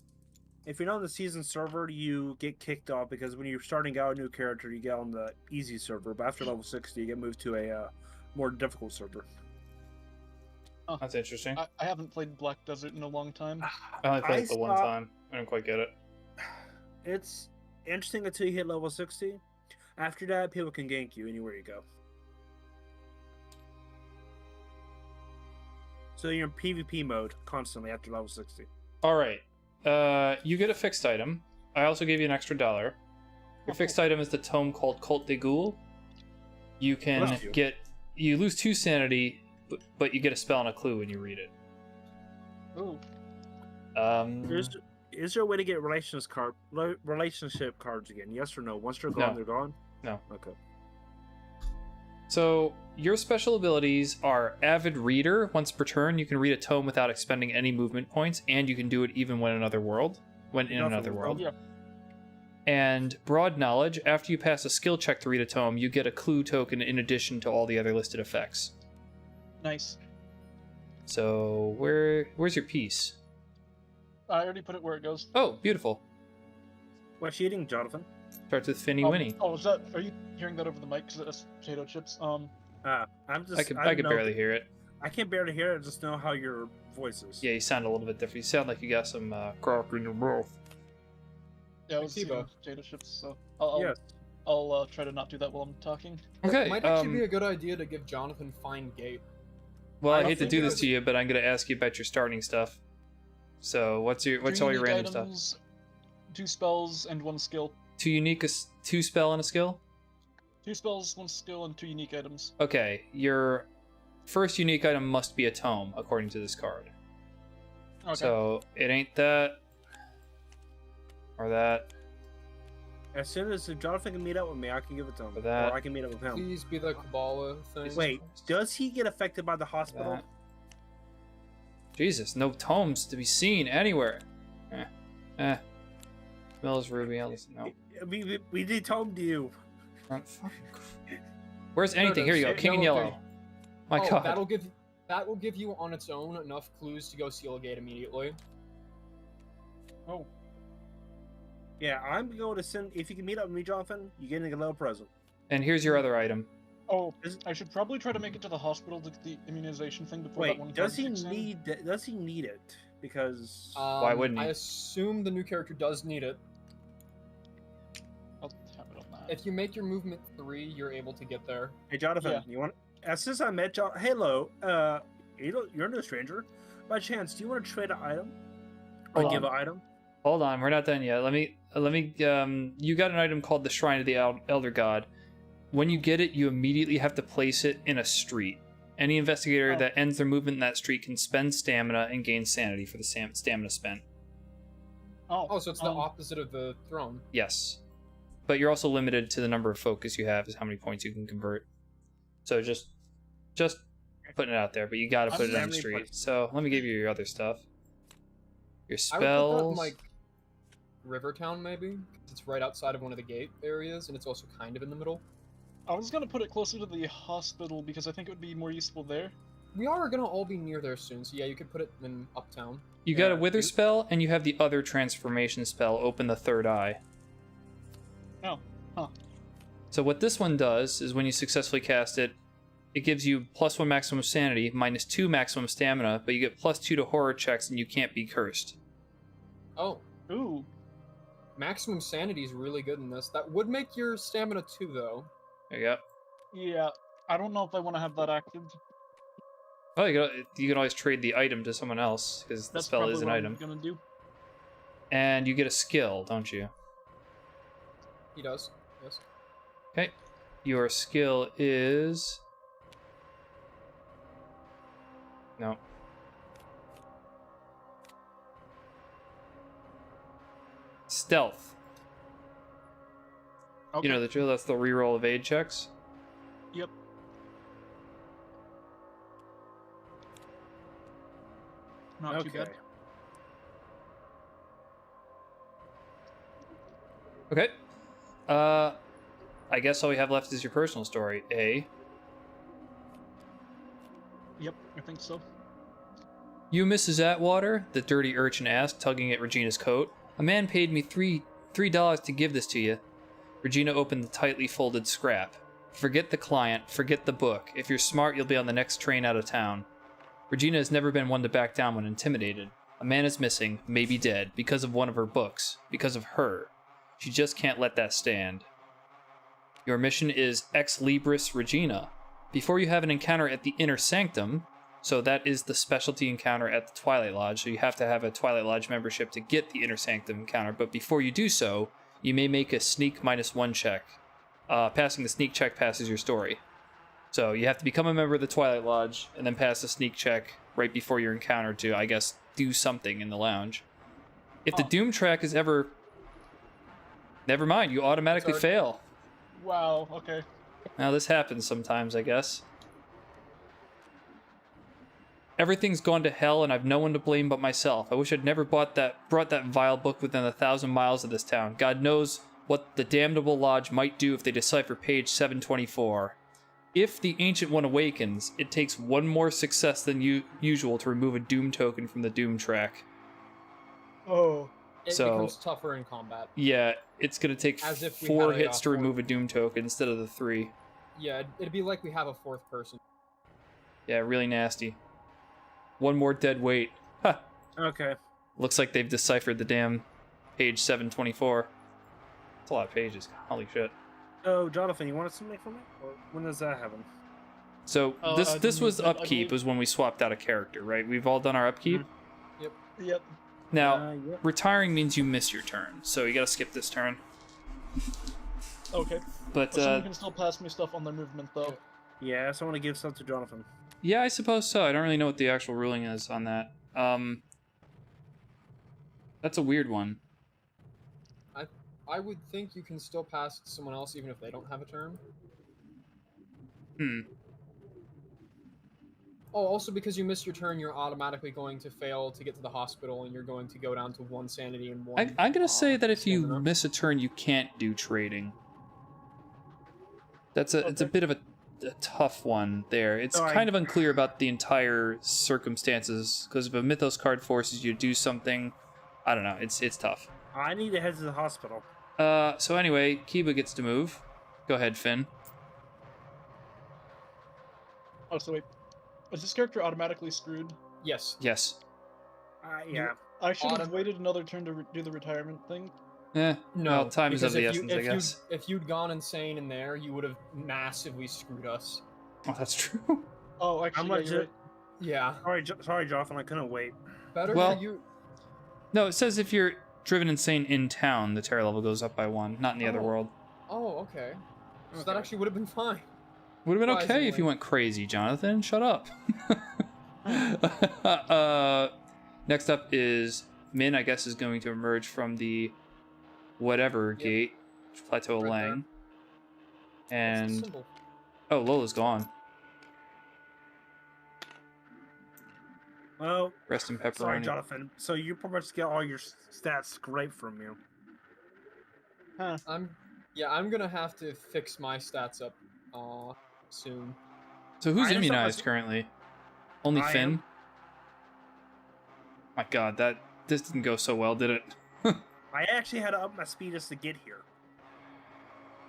Speaker 3: If you're not on the season server, you get kicked off because when you're starting out a new character, you get on the easy server. But after level 60, you get moved to a more difficult server.
Speaker 1: That's interesting.
Speaker 2: I haven't played Black Desert in a long time.
Speaker 1: I only played
Speaker 3: I
Speaker 1: it the one
Speaker 3: saw-
Speaker 1: time. I don't quite get it.
Speaker 3: It's interesting until you hit level 60. After that, people can gank you anywhere you go. So you're in PvP mode constantly after level 60.
Speaker 1: All right. You get a fixed item. I also gave you an extra $1. Your fixed item is the tome called Cult de Ghoul. You can
Speaker 3: Bless you.
Speaker 1: you lose 2 sanity, but you get a spell and a clue when you read it.
Speaker 2: Ooh.
Speaker 3: Is there a way to get relationship cards again? Yes or no? Once they're gone,
Speaker 1: No.
Speaker 3: they're gone?
Speaker 1: No.
Speaker 3: Okay.
Speaker 1: So your special abilities are Avid Reader. Once per turn, you can read a tome without expending any movement points, and you can do it even when in another world.
Speaker 2: Yeah.
Speaker 1: And Broad Knowledge. After you pass a skill check to read a tome, you get a clue token in addition to all the other listed effects.
Speaker 2: Nice.
Speaker 1: So where's your piece?
Speaker 2: I already put it where it goes.
Speaker 1: Oh, beautiful.
Speaker 3: What's you eating, Jonathan?
Speaker 1: Starts with Finny Winnie.
Speaker 2: Oh, is that? Are you hearing that over the mic? 'Cause it's potato chips.
Speaker 3: I'm just.
Speaker 1: I could barely hear it.
Speaker 3: I can't barely hear it. I just know how your voice is.
Speaker 1: Yeah, you sound a little bit different. You sound like you got some crock in your mouth.
Speaker 2: Yeah, I was
Speaker 4: Akiva.
Speaker 2: eating potato chips, so I'll
Speaker 3: Yes.
Speaker 2: try to not do that while I'm talking.
Speaker 1: Okay.
Speaker 4: Might actually be a good idea to give Jonathan Fine Gate.
Speaker 1: Well, I
Speaker 4: I
Speaker 1: hate to
Speaker 4: think
Speaker 1: do
Speaker 4: it
Speaker 1: this
Speaker 4: was-
Speaker 1: to you, but I'm gonna ask you about your starting stuff. So what's all your
Speaker 2: Unique
Speaker 1: random stuff?
Speaker 2: items, 2 spells and 1 skill.
Speaker 1: 2 spell and a skill?
Speaker 2: 2 spells, 1 skill, and 2 unique items.
Speaker 1: Okay, your first unique item must be a tome, according to this card.
Speaker 2: Okay.
Speaker 1: So it ain't that or that.
Speaker 3: As soon as Jonathan can meet up with me, I can give it to him.
Speaker 1: For that.
Speaker 3: Or I can meet up with him.
Speaker 4: Please be the Kabbalah thing.
Speaker 3: Wait, does he get affected by the hospital?
Speaker 1: That. Jesus, no tomes to be seen anywhere. Mills Ruby, no.
Speaker 3: We did tome to you.
Speaker 1: Where's anything? Here you go,
Speaker 4: Shit,
Speaker 1: King in
Speaker 4: yellow
Speaker 1: Yellow. My
Speaker 4: Oh,
Speaker 1: God.
Speaker 4: that will give you on its own enough clues to go seal a gate immediately.
Speaker 2: Oh,
Speaker 3: Yeah, I'm going to send. If you can meet up with me, Jonathan, you're getting a little present.
Speaker 1: And here's your other item.
Speaker 2: oh, I should probably try to make it to the hospital to get the immunization thing before that
Speaker 3: Wait,
Speaker 2: one.
Speaker 3: does
Speaker 2: card
Speaker 3: he
Speaker 2: kicks in.
Speaker 3: need? Does he need it? Because
Speaker 1: Why wouldn't he?
Speaker 4: I assume the new character does need it.
Speaker 2: I'll have it on that.
Speaker 4: If you make your movement 3, you're able to get there.
Speaker 3: hey, Jonathan,
Speaker 2: Yeah.
Speaker 3: you want? since I met y'all, hello, you're no stranger. By chance, do you want to trade an item? Or
Speaker 1: Hold
Speaker 3: give
Speaker 1: on.
Speaker 3: an item?
Speaker 1: Hold on, we're not done yet. Let me. You got an item called the Shrine of the Elder God. When you get it, you immediately have to place it in a street. Any investigator that ends their movement in that street can spend stamina and gain sanity for the stamina spent.
Speaker 4: Oh, so it's the opposite of the throne.
Speaker 1: Yes. But you're also limited to the number of focus you have, is how many points you can convert. So just putting it out there, but you gotta put it on the street. So let me give you your other stuff. Your
Speaker 4: I would put that in,
Speaker 1: spells.
Speaker 4: like, Rivertown, maybe? 'Cause it's right outside of one of the gate areas, and it's also kind of in the middle.
Speaker 2: I was gonna put it closer to the hospital because I think it would be more useful there.
Speaker 4: We are gonna all be near there soon, so yeah, you could put it in Uptown.
Speaker 1: You got a wither spell, and you have the other transformation spell, Open the Third Eye.
Speaker 2: Oh, huh.
Speaker 1: So what this one does is when you successfully cast it, it gives you +1 maximum sanity, -2 maximum stamina, but you get +2 to horror checks, and you can't be cursed.
Speaker 4: Oh,
Speaker 2: Ooh.
Speaker 4: maximum sanity is really good in this. That would make your stamina 2, though.
Speaker 1: There you go.
Speaker 2: Yeah, I don't know if I want to have that active.
Speaker 1: Oh, you can always trade the item to someone else, because the
Speaker 2: That's
Speaker 1: spell
Speaker 2: probably
Speaker 1: is an
Speaker 2: what
Speaker 1: item.
Speaker 2: I'm gonna do.
Speaker 1: And you get a skill, don't you?
Speaker 4: He does, yes.
Speaker 1: Okay. Your skill is... No. Stealth.
Speaker 2: Okay.
Speaker 1: You know the drill, that's the reroll of aid checks.
Speaker 2: Yep. Not too bad.
Speaker 1: Okay. I guess all we have left is your personal story, eh?
Speaker 2: Yep, I think so.
Speaker 1: You, Mrs. Atwater? The dirty urchin asked, tugging at Regina's coat. A man paid me $3 to give this to you. Regina opened the tightly folded scrap. Forget the client, forget the book. If you're smart, you'll be on the next train out of town. Regina has never been one to back down when intimidated. A man is missing, maybe dead, because of one of her books, because of her. She just can't let that stand. Your mission is Ex Libris Regina. Before you have an encounter at the Inner Sanctum, so that is the specialty encounter at the Twilight Lodge, so you have to have a Twilight Lodge membership to get the Inner Sanctum encounter, but before you do so, you may make a sneak -1 check. Passing the sneak check passes your story. So you have to become a member of the Twilight Lodge, and then pass the sneak check right before your encounter to, I guess, do something in the lounge. If the Doom track is ever... Never mind, you automatically fail.
Speaker 2: Wow, okay.
Speaker 1: Now, this happens sometimes, I guess. Everything's gone to hell, and I've no one to blame but myself. I wish I'd never brought that vile book within 1,000 miles of this town. God knows what the damnable lodge might do if they decipher page 724. If the Ancient One awakens, it takes one more success than usual to remove a Doom token from the Doom track.
Speaker 2: Oh.
Speaker 4: It
Speaker 1: So-
Speaker 4: becomes tougher in combat.
Speaker 1: Yeah, it's going to take
Speaker 4: As if we
Speaker 1: 4
Speaker 4: had a,
Speaker 1: hits to remove a Doom token instead of the 3.
Speaker 4: Yeah, it'd be like we have a 4th person.
Speaker 1: Yeah, really nasty. One more dead weight. Ha!
Speaker 3: Okay.
Speaker 1: Looks like they've deciphered the damn page 724. That's a lot of pages. Holy shit.
Speaker 3: Oh, Jonathan, you wanted something from me? Or when does that happen?
Speaker 1: So this was
Speaker 2: I
Speaker 1: upkeep,
Speaker 2: believe-
Speaker 1: was when we swapped out a character, right? We've all done our upkeep.
Speaker 2: Yep.
Speaker 1: Now,
Speaker 3: Yep.
Speaker 1: retiring means you miss your turn, so you gotta skip this turn.
Speaker 2: Okay.
Speaker 1: But,
Speaker 2: But someone can still pass me stuff on their movement, though.
Speaker 3: Yeah, so I want to give stuff to Jonathan.
Speaker 1: yeah, I suppose so. I don't really know what the actual ruling is on that. That's a weird one.
Speaker 4: I would think you can still pass to someone else even if they don't have a turn. Oh, also because you missed your turn, you're automatically going to fail to get to the hospital, and you're going to go down to 1 sanity and 1.
Speaker 1: I'm gonna say that if you
Speaker 4: stamina.
Speaker 1: miss a turn, you can't do trading. It's a bit of a tough one there. It's
Speaker 3: So
Speaker 1: kind of unclear about the entire circumstances, because if a Mythos card forces you to do something, I don't know. It's tough.
Speaker 3: I need to head to the hospital.
Speaker 1: So anyway, Kiba gets to move. Go ahead, Finn.
Speaker 2: Oh, so wait. Is this character automatically screwed?
Speaker 4: Yes.
Speaker 1: Yes.
Speaker 3: Yeah.
Speaker 2: I should have
Speaker 4: Autom-
Speaker 2: waited another turn to do the retirement thing.
Speaker 1: No. Well, time is of
Speaker 4: because
Speaker 1: the
Speaker 4: if
Speaker 1: essence,
Speaker 4: you,
Speaker 1: I
Speaker 4: if you-
Speaker 1: guess.
Speaker 4: If you'd gone insane in there, you would have massively screwed us.
Speaker 1: Oh, that's true.
Speaker 2: Oh, actually,
Speaker 3: much
Speaker 2: yeah, you're right.
Speaker 4: Yeah.
Speaker 3: Sorry, Joffin, I couldn't wait.
Speaker 4: Better
Speaker 1: Well-
Speaker 4: for you.
Speaker 1: No, it says if you're driven insane in town, the terror level goes up by 1, not in the other
Speaker 4: Oh.
Speaker 1: world.
Speaker 4: Oh, okay. So that
Speaker 3: Okay.
Speaker 4: actually would have been fine.
Speaker 1: Would have been okay if
Speaker 4: Surprisingly.
Speaker 1: you went crazy, Jonathan. Shut up. Next up is Min, I guess, is going to emerge from the whatever gate, Plateau
Speaker 4: Right
Speaker 1: Lang.
Speaker 4: What's the
Speaker 1: And,
Speaker 4: symbol?
Speaker 1: oh, Lola's gone.
Speaker 3: Well,
Speaker 1: Rest in
Speaker 3: sorry,
Speaker 1: pepperoni.
Speaker 3: Jonathan. So you pretty much get all your stats scraped from you.
Speaker 2: Huh.
Speaker 4: I'm gonna have to fix my stats up soon.
Speaker 1: So who's
Speaker 3: I just
Speaker 1: immunized
Speaker 3: thought-
Speaker 1: currently? Only
Speaker 3: I
Speaker 1: Finn?
Speaker 3: am.
Speaker 1: My god, this didn't go so well, did it?
Speaker 3: I actually had to up my speed just to get here.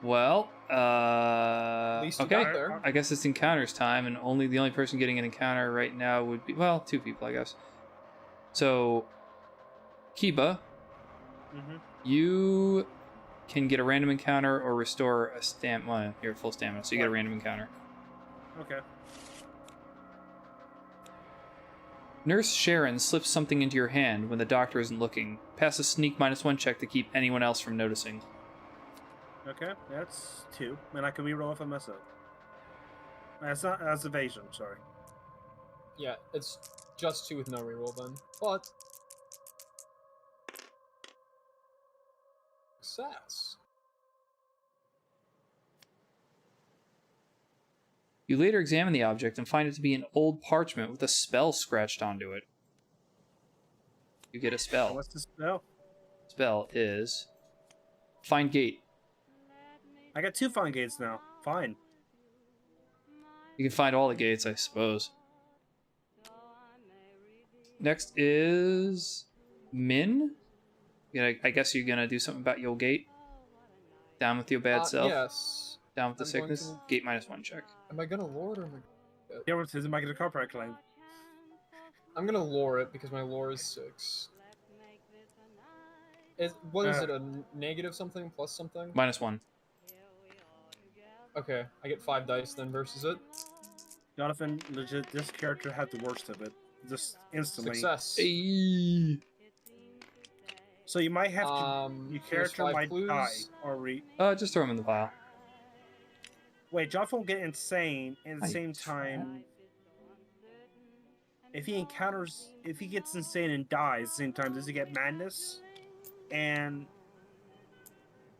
Speaker 1: Well,
Speaker 4: At least you
Speaker 1: okay.
Speaker 4: got there.
Speaker 1: I guess it's encounters time, and the only person getting an encounter right now would be, well, 2 people, I guess. So, Kiba,
Speaker 3: Mm-hmm.
Speaker 1: you can get a random encounter or restore a well, you're at full stamina, so you get a
Speaker 3: What?
Speaker 1: random encounter.
Speaker 3: Okay.
Speaker 1: Nurse Sharon slips something into your hand when the doctor isn't looking. Pass a sneak -1 check to keep anyone else from noticing.
Speaker 3: Okay, that's 2, and I can reroll if I mess up. That's evasion. Sorry.
Speaker 4: Yeah, it's just 2 with no reroll then. But success.
Speaker 1: You later examine the object and find it to be an old parchment with a spell scratched onto it. You get a spell.
Speaker 3: What's the spell?
Speaker 1: Spell is Find Gate.
Speaker 3: I got 2 fine gates now. Fine.
Speaker 1: You can find all the gates, I suppose. Next is Min. I guess you're gonna do something about your gate. Down with your bad self.
Speaker 4: Yes.
Speaker 1: Down with the
Speaker 4: I'm going
Speaker 1: sickness.
Speaker 4: to-
Speaker 1: Gate -1 check.
Speaker 4: Am I gonna lore it or am I...
Speaker 3: The other is, am I going to copyright claim?
Speaker 4: I'm gonna lore it because my lore is 6. What is it? A negative something plus something?
Speaker 1: -1.
Speaker 4: Okay, I get 5 dice then versus it.
Speaker 3: Jonathan, legit, this character had the worst of it. Just instantly.
Speaker 4: Success.
Speaker 1: Hey.
Speaker 3: So you might have to. Your
Speaker 4: here's
Speaker 3: character
Speaker 4: 5
Speaker 3: might
Speaker 4: clues.
Speaker 3: die or
Speaker 1: Just throw him in the pile.
Speaker 3: Wait, Jonathan will get insane and at the
Speaker 1: I
Speaker 3: same time. If he gets insane and dies at the same time, does he get madness? And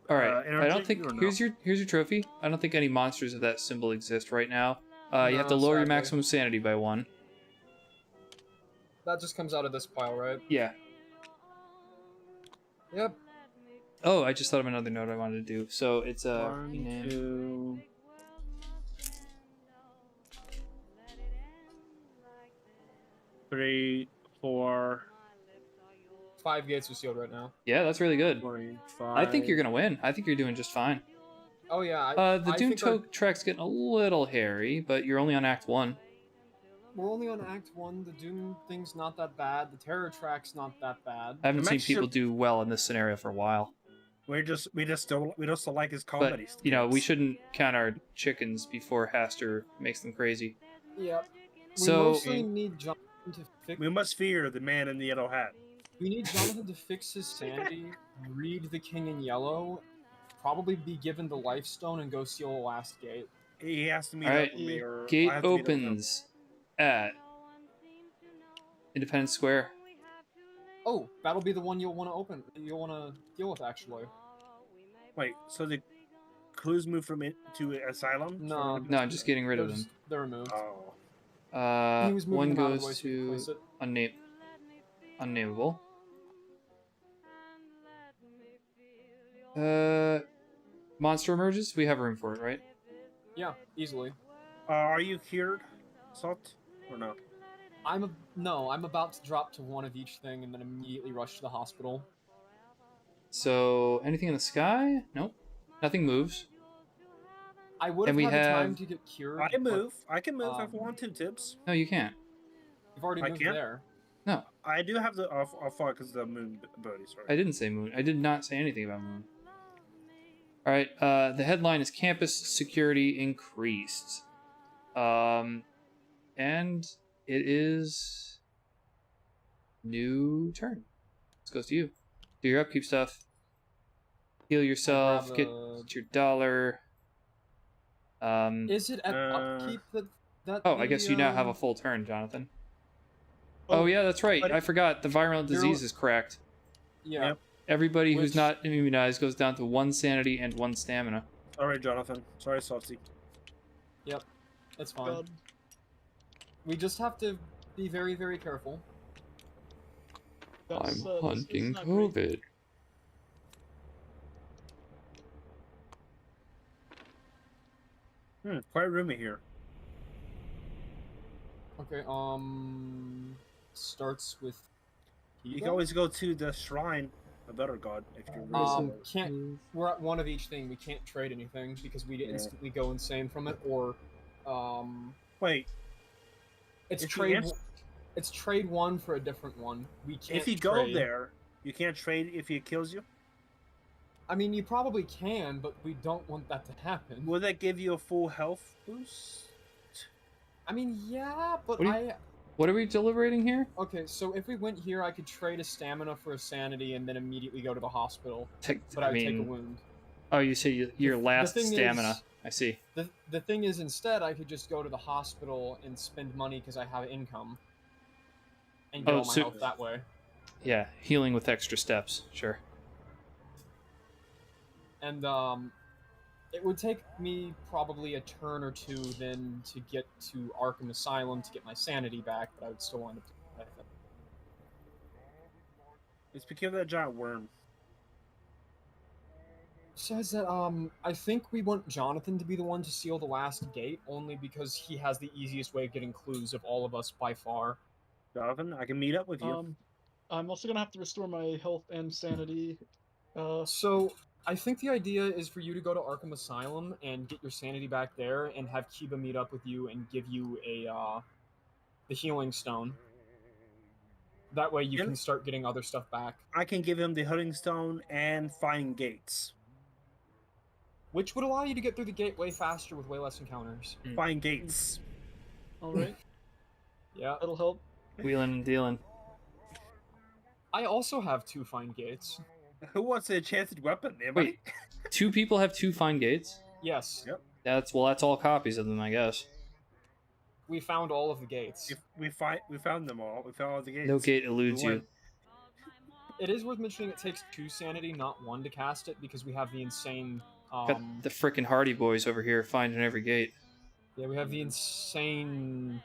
Speaker 1: All right. I
Speaker 3: energy
Speaker 1: don't think
Speaker 3: or no?
Speaker 1: here's your trophy. I don't think any monsters of that symbol exist right now. You have to
Speaker 4: No,
Speaker 1: lower your
Speaker 4: sadly.
Speaker 1: maximum sanity by 1.
Speaker 4: That just comes out of this pile, right?
Speaker 1: Yeah.
Speaker 4: Yep.
Speaker 1: Oh, I just thought of another note I wanted to do. So it's
Speaker 3: 1, 2. 3, 4,
Speaker 4: 5 gates are sealed right now.
Speaker 1: Yeah, that's really good.
Speaker 3: 5.
Speaker 1: I think you're gonna win. I think you're doing just fine.
Speaker 4: Oh yeah.
Speaker 1: The
Speaker 4: I
Speaker 1: Doom
Speaker 4: think our-
Speaker 1: track's getting a little hairy, but you're only on Act 1.
Speaker 4: We're only on Act 1. The Doom thing's not that bad. The Terror track's not that bad.
Speaker 1: I haven't
Speaker 3: I'm
Speaker 1: seen
Speaker 3: actually-
Speaker 1: people do well in this scenario for a while.
Speaker 3: We just still like his
Speaker 1: But
Speaker 3: comedy.
Speaker 1: we
Speaker 3: skills.
Speaker 1: shouldn't count our chickens before Haster makes them crazy.
Speaker 4: Yep. We
Speaker 1: So-
Speaker 4: mostly need Jonathan to fix.
Speaker 3: We must fear the man in the yellow hat.
Speaker 4: We need Jonathan to fix his sanity, read the King in Yellow, probably be given the Life Stone, and go seal the last gate.
Speaker 3: He has to meet
Speaker 1: All
Speaker 3: up
Speaker 1: right,
Speaker 3: with me, or
Speaker 1: Gate
Speaker 3: I have to meet up with him.
Speaker 1: opens at Independence Square.
Speaker 4: Oh, that'll be the one you'll want to open. You'll want to deal with, actually.
Speaker 3: Wait, so the clues move from it to Asylum?
Speaker 4: No.
Speaker 1: No, I'm just getting rid of them.
Speaker 4: They're removed.
Speaker 3: Oh.
Speaker 4: He was moving
Speaker 1: One
Speaker 4: them out of the way
Speaker 1: goes
Speaker 4: so you can
Speaker 1: to
Speaker 4: place it.
Speaker 1: unnameable. Monster emerges. We have room for it, right?
Speaker 4: Yeah, easily.
Speaker 3: Are you cured, Salt? Or no?
Speaker 4: No, I'm about to drop to one of each thing and then immediately rush to the hospital.
Speaker 1: So anything in the sky? Nope. Nothing moves.
Speaker 4: I would
Speaker 1: And
Speaker 4: have
Speaker 1: we
Speaker 4: had the time
Speaker 1: have-
Speaker 4: to get cured.
Speaker 3: I can
Speaker 4: but
Speaker 3: move. I can move if I
Speaker 4: um,
Speaker 3: want to, Tibbs.
Speaker 1: No, you can't.
Speaker 4: You've already
Speaker 3: I
Speaker 4: moved
Speaker 3: can't?
Speaker 4: there.
Speaker 1: No,
Speaker 3: I do have the off because of the moon ability. Sorry.
Speaker 1: I didn't say moon. I did not say anything about moon. All right. The headline is Campus Security Increased. And it is new turn. This goes to you. Do your upkeep stuff. Heal yourself.
Speaker 4: Grab
Speaker 1: Get your dollar.
Speaker 4: Is it at upkeep that
Speaker 1: Oh, I guess you now have a full turn, Jonathan. Oh yeah, that's right. I forgot. The viral disease is cracked.
Speaker 4: Yeah.
Speaker 3: Yep.
Speaker 1: Everybody who's not immunized goes down to 1 sanity and 1 stamina.
Speaker 3: Sorry, Jonathan. Sorry, Softy.
Speaker 4: Yep. It's fine.
Speaker 2: God.
Speaker 4: We just have to be very, very careful.
Speaker 2: That's,
Speaker 1: I'm
Speaker 2: this
Speaker 1: hunting
Speaker 2: is not great.
Speaker 1: COVID.
Speaker 3: Quite roomy here.
Speaker 4: Okay, starts with
Speaker 3: You can always go to the shrine, a better god, if you're really
Speaker 4: we're at one of each thing. We can't trade anything because we instantly go insane from it, or
Speaker 3: Wait,
Speaker 4: it's
Speaker 3: if
Speaker 4: trade
Speaker 3: you
Speaker 4: it's trade one for a different one. We can't
Speaker 3: if you go
Speaker 4: trade.
Speaker 3: there, you can't trade if he kills you?
Speaker 4: I mean, you probably can, but we don't want that to happen.
Speaker 3: Will that give you a full health boost?
Speaker 4: I mean, yeah, but
Speaker 1: What are we deliberating here?
Speaker 4: Okay, so if we went here, I could trade a stamina for a sanity and then immediately go to the hospital. But I would take a wound.
Speaker 1: Oh, you say your last
Speaker 4: thing
Speaker 1: stamina.
Speaker 4: is-
Speaker 1: I see.
Speaker 4: The thing is, instead, I could just go to the hospital and spend money because I have income. And get all my health that way.
Speaker 1: Yeah, healing with extra steps. Sure.
Speaker 4: And, it would take me probably a turn or two then to get to Arkham Asylum to get my sanity back, but I would still wind up doing that.
Speaker 3: It's because of that giant worm.
Speaker 4: Says that, I think we want Jonathan to be the one to seal the last gate, only because he has the easiest way of getting clues of all of us by far.
Speaker 3: Jonathan, I can meet up with you.
Speaker 2: I'm also gonna have to restore my health and sanity.
Speaker 4: So, I think the idea is for you to go to Arkham Asylum and get your sanity back there, and have Kiba meet up with you and give you the healing stone. That way you can start getting other stuff back.
Speaker 3: I can give him the hunting stone and find gates.
Speaker 4: Which would allow you to get through the gate way faster with way less encounters.
Speaker 3: Find gates.
Speaker 2: Alright,
Speaker 4: Yeah.
Speaker 2: that'll help.
Speaker 1: Wheeling and dealing.
Speaker 4: I also have 2 fine gates.
Speaker 3: Who wants an enchanted weapon?
Speaker 1: Wait, 2 people have 2 fine gates?
Speaker 4: Yes.
Speaker 3: Yep.
Speaker 1: That's all copies of them, I guess.
Speaker 4: We found all of the gates.
Speaker 3: We found them all. We found all the gates.
Speaker 1: No gate eludes you.
Speaker 4: It is worth mentioning it takes 2 sanity, not 1 to cast it, because we have the insane...
Speaker 1: Got the frickin' Hardy Boys over here finding every gate.
Speaker 4: Yeah, we have the insane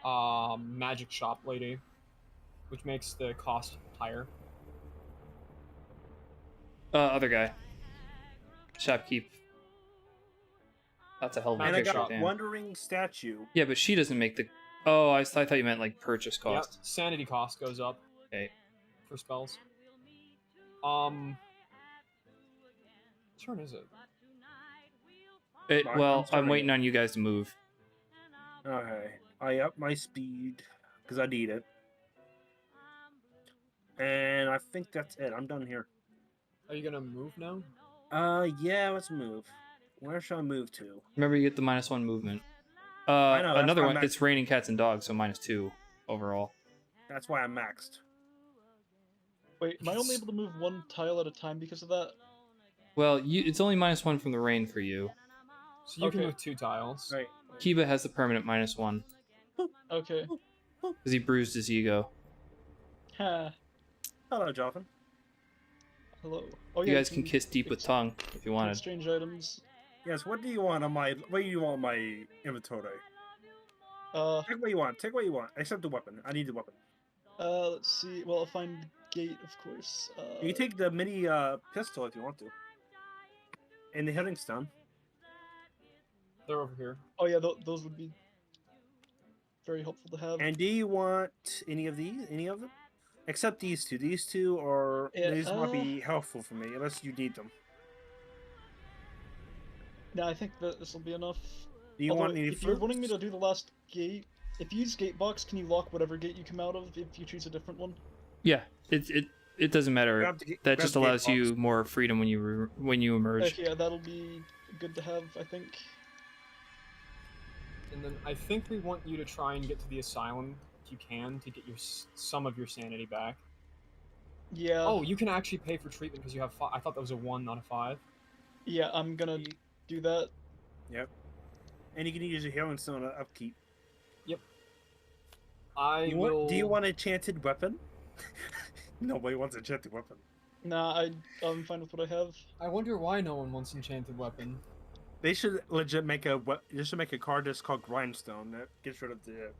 Speaker 4: magic shop lady, which makes the cost higher.
Speaker 1: Other guy. Shopkeep. That's a hell of a
Speaker 3: And I
Speaker 1: picture,
Speaker 3: got a
Speaker 1: damn.
Speaker 3: wandering statue.
Speaker 1: Yeah, but she doesn't make the... Oh, I thought you meant, like, purchase cost.
Speaker 4: Yep, sanity cost goes up.
Speaker 1: Okay.
Speaker 4: For spells. What turn is it?
Speaker 1: Well, I'm waiting on you guys to move.
Speaker 3: Okay. I up my speed, because I need it. And I think that's it. I'm done here.
Speaker 4: Are you gonna move now?
Speaker 3: Yeah, let's move. Where should I move to?
Speaker 1: Remember, you get the -1 movement.
Speaker 3: I know, that's
Speaker 1: Another
Speaker 3: why
Speaker 1: one,
Speaker 3: I'm
Speaker 1: it's raining cats and dogs, so -2 overall.
Speaker 3: That's why I'm maxed.
Speaker 2: Wait, am I only able to move 1 tile at a time because of that?
Speaker 1: Well, it's only -1 from the rain for you.
Speaker 4: So you can move 2 tiles.
Speaker 3: Right.
Speaker 1: Kiba has the permanent -1,
Speaker 2: Okay.
Speaker 1: because he bruised his ego.
Speaker 2: Ha.
Speaker 3: Hello, Jonathan.
Speaker 2: Hello. Oh,
Speaker 1: You guys can kiss deep with tongue, if you wanted.
Speaker 2: Exchange items.
Speaker 3: Yes, what do you want on my... What do you want on my inventory? Take what you want. Take what you want. Except the weapon. I need the weapon.
Speaker 2: Let's see. Well, I'll find gate, of course.
Speaker 3: You can take the mini pistol if you want to. And the hunting stone.
Speaker 4: They're over here.
Speaker 2: Oh yeah, those would be very helpful to have.
Speaker 3: And do you want any of these? Any of them? Except these two. These two are...
Speaker 2: Yeah,
Speaker 3: these might be helpful for me, unless you need them.
Speaker 2: No, I think that this will be enough.
Speaker 3: Do you
Speaker 2: Although,
Speaker 3: want any
Speaker 2: if you're wanting me
Speaker 3: fruits?
Speaker 2: to do the last gate, if you use gate box, can you lock whatever gate you come out of if you choose a different one?
Speaker 1: Yeah, it doesn't matter.
Speaker 3: Grab the
Speaker 1: That
Speaker 3: grab
Speaker 1: just
Speaker 3: the gate
Speaker 1: allows you
Speaker 3: box.
Speaker 1: more freedom when you emerge.
Speaker 2: Okay, yeah, that'll be good to have, I think.
Speaker 4: And then I think we want you to try and get to the asylum if you can to get some of your sanity back.
Speaker 2: Yeah.
Speaker 4: Oh, you can actually pay for treatment because you have 5. I thought that was a 1, not a 5.
Speaker 2: Yeah, I'm gonna do that.
Speaker 3: Yep. And you can use a healing stone to upkeep.
Speaker 4: Yep.
Speaker 3: Do you want a enchanted weapon? Nobody wants a enchanted weapon.
Speaker 2: Nah, I'm fine with what I have.
Speaker 4: I wonder why no one wants enchanted weapon.
Speaker 3: They should legit make a card just called Grindstone that gets rid of the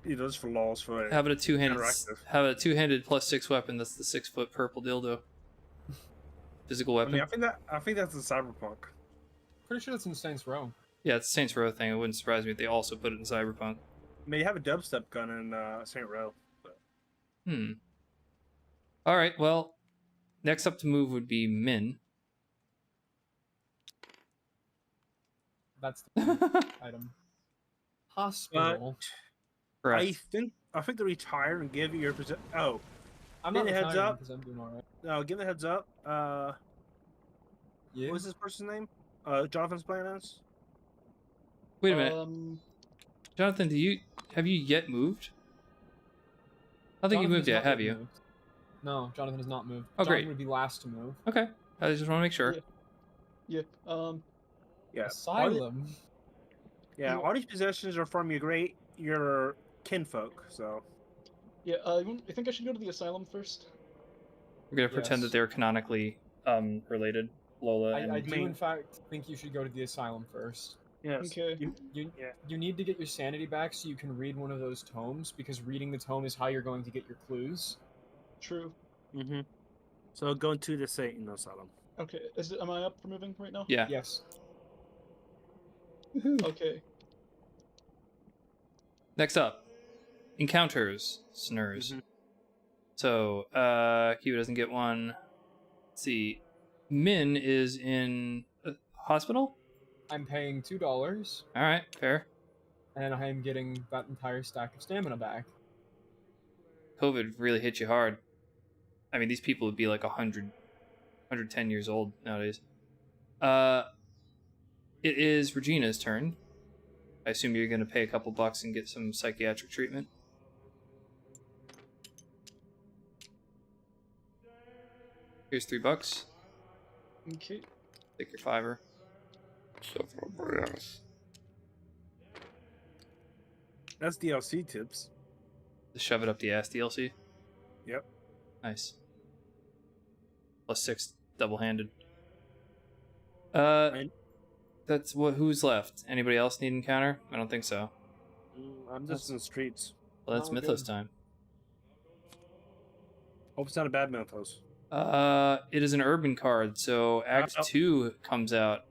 Speaker 3: just for laws for
Speaker 1: How about a two-handed?
Speaker 3: interactive.
Speaker 1: How about a two-handed +6 weapon? That's the 6-foot purple dildo. Physical weapon.
Speaker 3: I mean, I think that's a cyberpunk.
Speaker 4: Pretty sure that's in Saints Row.
Speaker 1: Yeah, it's a Saints Row thing. It wouldn't surprise me if they also put it in Cyberpunk.
Speaker 3: I mean, you have a dubstep gun in Saint Row. But...
Speaker 1: All right. Well, next up to move would be Min.
Speaker 4: That's the item. Hospital.
Speaker 1: Correct.
Speaker 3: I think to retire and give you your position. Oh,
Speaker 4: I'm
Speaker 3: give
Speaker 4: not
Speaker 3: me a heads
Speaker 4: retiring
Speaker 3: up.
Speaker 4: because I'm doing alright.
Speaker 3: No, give me a heads up.
Speaker 4: Yeah.
Speaker 3: What was this person's name? Jonathan's playing as.
Speaker 1: Wait a minute, Jonathan. Have you yet moved? I don't think you moved yet, have you?
Speaker 4: Moved. No, Jonathan has not moved.
Speaker 1: Oh,
Speaker 4: Jonathan
Speaker 1: great.
Speaker 4: would be last to move.
Speaker 1: Okay, I just want to make sure.
Speaker 2: Yeah.
Speaker 3: Yeah.
Speaker 4: Asylum.
Speaker 3: All these possessions are from your kinfolk. So.
Speaker 2: Yeah. I think I should go to the asylum first.
Speaker 1: We're gonna pretend
Speaker 4: Yes.
Speaker 1: that they're canonically related. Lola.
Speaker 4: I
Speaker 1: and
Speaker 4: do in fact think you should go to the asylum first.
Speaker 3: Yes.
Speaker 2: Okay.
Speaker 4: You need to get your sanity back so you can read one of those tomes, because reading the tome is how you're going to get your clues.
Speaker 2: True.
Speaker 3: Mm-hmm. So go to the Satan Asylum.
Speaker 2: Okay. Am I up for moving right now?
Speaker 1: Yeah.
Speaker 4: Yes.
Speaker 2: Okay.
Speaker 1: Next up, encounters, snurs.
Speaker 3: Mhm.
Speaker 1: So, Q doesn't get one. Let's see. Min is in a hospital?
Speaker 4: I'm paying $2,
Speaker 1: Alright, fair.
Speaker 4: and I am getting that entire stack of stamina back.
Speaker 1: COVID really hit you hard. I mean, these people would be like 110 years old nowadays. It is Regina's turn. I assume you're going to pay a couple bucks and get some psychiatric treatment. Here's $3.
Speaker 2: Okay.
Speaker 1: Take your $5.
Speaker 3: That's DLC tips.
Speaker 1: Just shove it up the ass DLC.
Speaker 3: Yep.
Speaker 1: Nice. +6, double-handed.
Speaker 3: And-
Speaker 1: That's what. Who's left? Anybody else need encounter? I don't think so.
Speaker 3: I'm just in the streets.
Speaker 1: Well, that's
Speaker 4: Oh,
Speaker 1: Mythos
Speaker 4: good.
Speaker 1: time.
Speaker 3: Hope it's not a bad Mythos.
Speaker 1: It is an urban card, so Act 2 comes out.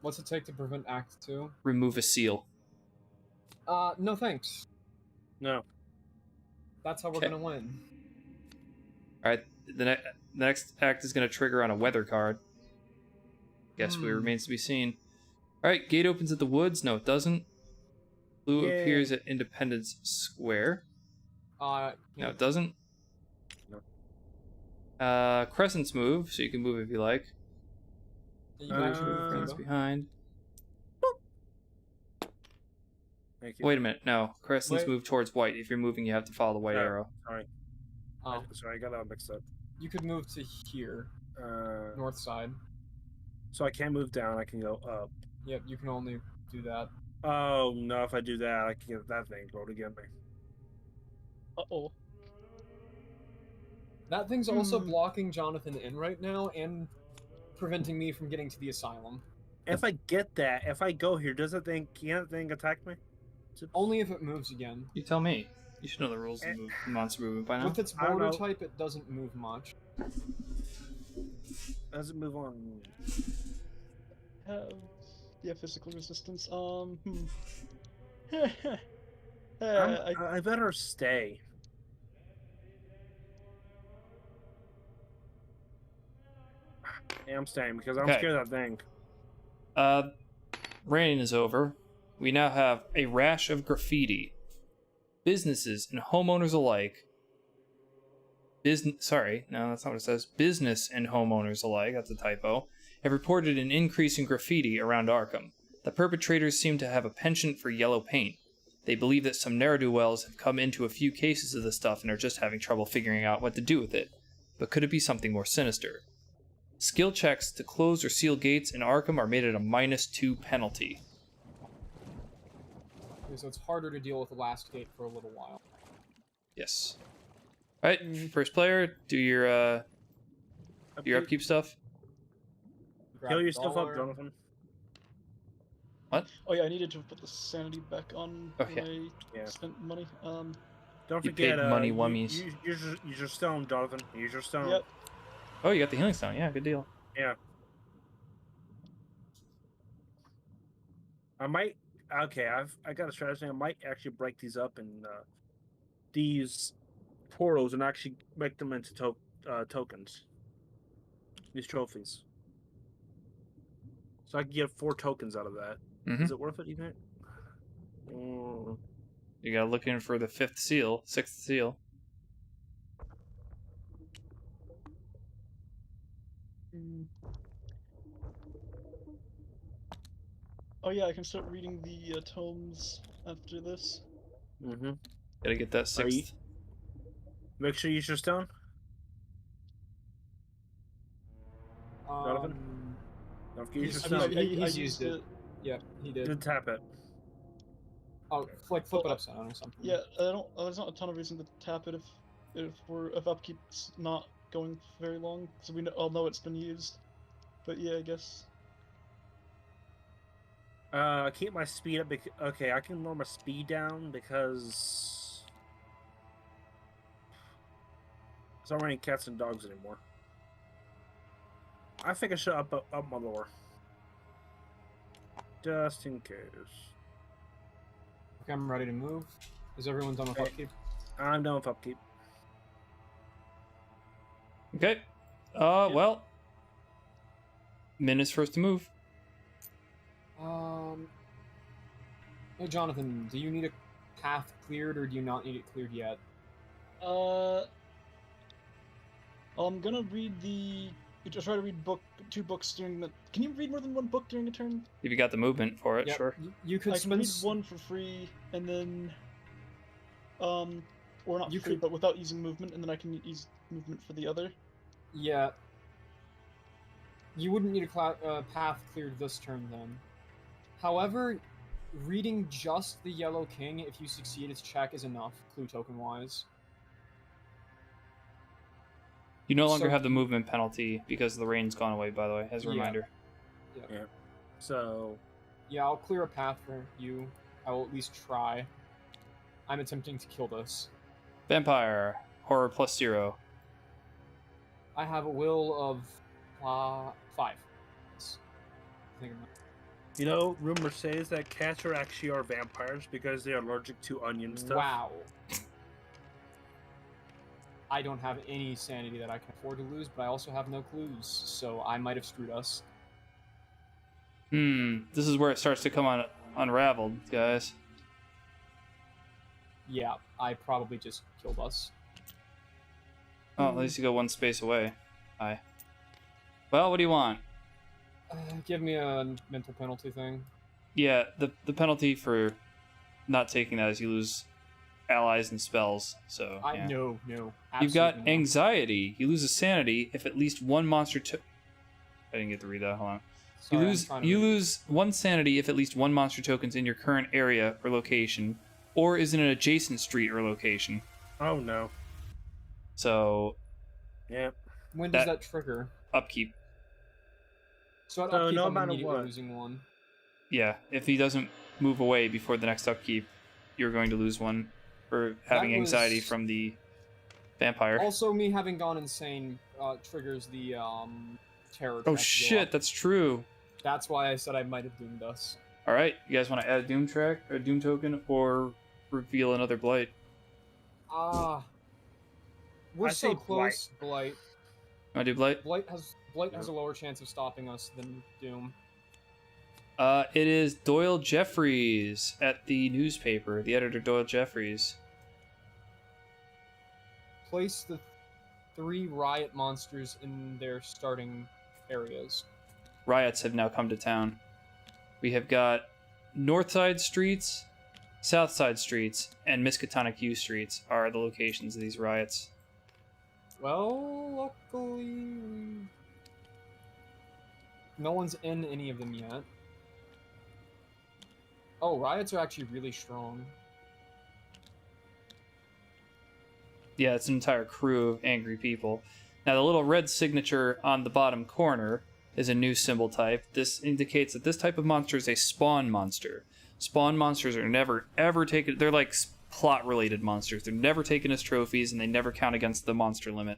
Speaker 4: What's it take to prevent Act 2?
Speaker 1: Remove a seal.
Speaker 4: No thanks.
Speaker 3: No.
Speaker 4: That's how we're
Speaker 1: Okay.
Speaker 4: gonna win.
Speaker 1: Alright, the next act is going to trigger on a weather card. Guess what remains to be seen. Alright, gate opens at the woods. No, it doesn't. Blue
Speaker 3: Yay.
Speaker 1: appears at Independence Square. No, it doesn't.
Speaker 3: No.
Speaker 1: Crescents move, so you can move if you like.
Speaker 4: You can actually move
Speaker 1: Crescents
Speaker 4: Rainbow.
Speaker 1: behind.
Speaker 3: Thank you.
Speaker 1: Wait a minute, no. Crescents
Speaker 4: Wait.
Speaker 1: move towards white. If you're moving, you have to follow the white
Speaker 3: Oh.
Speaker 1: arrow.
Speaker 3: Sorry.
Speaker 4: Oh,
Speaker 3: Sorry, I got that mixed up.
Speaker 4: you could move to here, north side.
Speaker 3: So I can't move down. I can go up.
Speaker 4: Yep, you can only do that.
Speaker 3: Oh no! If I do that, I can get that thing rolled against me.
Speaker 2: Uh-oh.
Speaker 4: That thing's also blocking Jonathan in right now and preventing me from getting to the asylum.
Speaker 3: If I get that, if I go here, does that thing? Can that thing attack me?
Speaker 4: Only if it moves again.
Speaker 1: You tell me. You should know the rules of monster movement by now.
Speaker 4: With its
Speaker 3: I don't
Speaker 4: border
Speaker 3: know.
Speaker 4: type, it doesn't move much.
Speaker 3: Does it move on?
Speaker 2: Yeah, physical resistance.
Speaker 3: I better stay. Yeah, I'm staying because I'm
Speaker 1: Okay.
Speaker 3: scared of that thing.
Speaker 1: Rain is over. We now have a rash of graffiti. Businesses and homeowners alike. Sorry, no, that's not what it says. Business and homeowners alike, that's a typo, have reported an increase in graffiti around Arkham. The perpetrators seem to have a penchant for yellow paint. They believe that some ne'er-do-wells have come into a few cases of the stuff and are just having trouble figuring out what to do with it. But could it be something more sinister? Skill checks to close or seal gates in Arkham are made at a -2 penalty.
Speaker 4: Okay, so it's harder to deal with the last gate for a little while.
Speaker 1: Yes. Alright, first player, do your upkeep stuff.
Speaker 4: Grab
Speaker 3: Heal
Speaker 4: a
Speaker 3: yourself up,
Speaker 4: dollar.
Speaker 3: Jonathan.
Speaker 1: What?
Speaker 2: Oh yeah, I needed to put the sanity back on
Speaker 1: Okay.
Speaker 2: when I
Speaker 3: Yeah.
Speaker 2: spent money.
Speaker 3: Don't
Speaker 1: You
Speaker 3: forget,
Speaker 1: paid money, wummies.
Speaker 3: Use your stone, Jonathan. Use your stone.
Speaker 2: Yep.
Speaker 1: Oh, you got the healing stone. Yeah, good deal.
Speaker 3: Yeah. I might. Okay, I got a strategy. I might actually break these up in these portals and actually make them into tokens. These trophies. So I can get 4 tokens out of that.
Speaker 1: Mm-hmm.
Speaker 3: Is it worth it, you think? Mm.
Speaker 1: You gotta look in for the 5th seal, 6th seal.
Speaker 2: Oh yeah, I can start reading the tomes after this.
Speaker 3: Mm-hmm.
Speaker 1: Gotta get that
Speaker 3: Are you-
Speaker 1: 6th.
Speaker 3: Make sure you use your stone. Jonathan? Don't forget to use your
Speaker 4: He's,
Speaker 3: stone.
Speaker 4: he's used it. Yeah, he did.
Speaker 3: Then tap it.
Speaker 4: Oh, like flip it upside down or something.
Speaker 2: Yeah, I don't. There's not a ton of reason to tap it if upkeep's not going very long, so I'll know it's been used. But yeah, I guess.
Speaker 3: Keep my speed up. Okay, I can lower my speed down because it's not raining cats and dogs anymore. I think I should up my lore, just in case.
Speaker 4: Okay, I'm ready to move. Is everyone done with
Speaker 3: Okay.
Speaker 4: upkeep?
Speaker 3: I'm done with upkeep.
Speaker 1: Okay. Well. Min is first to move.
Speaker 4: Hey, Jonathan, do you need a path cleared or do you not need it cleared yet?
Speaker 2: I'm gonna read try to read 2 books during the. Can you read more than 1 book during a turn?
Speaker 1: If you got the movement for it,
Speaker 4: Yep,
Speaker 1: sure.
Speaker 4: You could
Speaker 2: I can
Speaker 4: spend.
Speaker 2: read 1 for free, and then, or not
Speaker 4: You
Speaker 2: free,
Speaker 4: could-
Speaker 2: but without using movement, and then I can use movement for the other.
Speaker 4: Yeah. You wouldn't need a path cleared this turn then. However, reading just the Yellow King, if you succeed its check, is enough, clue token wise.
Speaker 1: You no longer
Speaker 4: So-
Speaker 1: have the movement penalty because the rain's gone away, by the way, as a
Speaker 4: Yeah.
Speaker 1: reminder.
Speaker 3: So
Speaker 4: Yeah, I'll clear a path for you. I will at least try. I'm attempting to kill this.
Speaker 1: Vampire. Horror +0.
Speaker 4: I have a will of 5. Yes. I think I'm-
Speaker 3: you know, rumor says that cats are vampires because they are allergic to onion stuff.
Speaker 4: Wow. I don't have any sanity that I can afford to lose, but I also have no clues, so I might have screwed us.
Speaker 1: This is where it starts to come unraveled, guys.
Speaker 4: Yeah, I probably just killed us.
Speaker 1: Oh, at least you go 1 space away. Hi. Well, what do you want?
Speaker 4: Give me a mental penalty thing.
Speaker 1: Yeah, the penalty for not taking that is you lose allies and spells, so yeah.
Speaker 4: No.
Speaker 1: You've got
Speaker 4: absolutely not.
Speaker 1: anxiety. You lose a sanity if at least 1 monster I didn't get to read that, hold on.
Speaker 4: Sorry, I'm
Speaker 1: You lose
Speaker 4: trying to
Speaker 1: you
Speaker 4: read.
Speaker 1: lose 1 sanity if at least 1 monster token's in your current area or location, or is in an adjacent street or location.
Speaker 3: Oh no.
Speaker 1: So
Speaker 3: Yeah.
Speaker 4: When does
Speaker 1: that-
Speaker 4: that trigger?
Speaker 1: upkeep.
Speaker 4: So at
Speaker 3: So
Speaker 4: upkeep,
Speaker 3: no
Speaker 4: I'm
Speaker 3: matter
Speaker 4: immediately
Speaker 3: what.
Speaker 4: losing 1.
Speaker 1: Yeah, if he doesn't move away before the next upkeep, you're going to lose 1 for having
Speaker 4: That
Speaker 1: anxiety
Speaker 4: was-
Speaker 1: from the vampire.
Speaker 4: Also, me having gone insane triggers the terror.
Speaker 1: Oh
Speaker 4: check to go
Speaker 1: shit,
Speaker 4: up.
Speaker 1: that's true.
Speaker 4: That's why I said I might have doomed us.
Speaker 1: All right, you guys want to add a doom track or a doom token, or reveal another blight?
Speaker 4: We're
Speaker 3: I
Speaker 4: so
Speaker 3: say
Speaker 4: close. Blight.
Speaker 1: Want to do blight?
Speaker 4: Blight has a lower chance of stopping us than Doom.
Speaker 1: It is Doyle Jeffries at the newspaper. The editor, Doyle Jeffries.
Speaker 4: Place the 3 riot monsters in their starting areas.
Speaker 1: Riots have now come to town. We have got North Side Streets, South Side Streets, and Miskatonic U Streets are the locations of these riots.
Speaker 4: Well, luckily, no one's in any of them yet. Oh, riots are actually really strong.
Speaker 1: Yeah, it's an entire crew of angry people. Now, the little red signature on the bottom corner is a new symbol type. This indicates that this type of monster is a spawn monster. Spawn monsters are never, ever taken... They're like plot-related monsters. They're never taken as trophies, and they never count against the monster limit.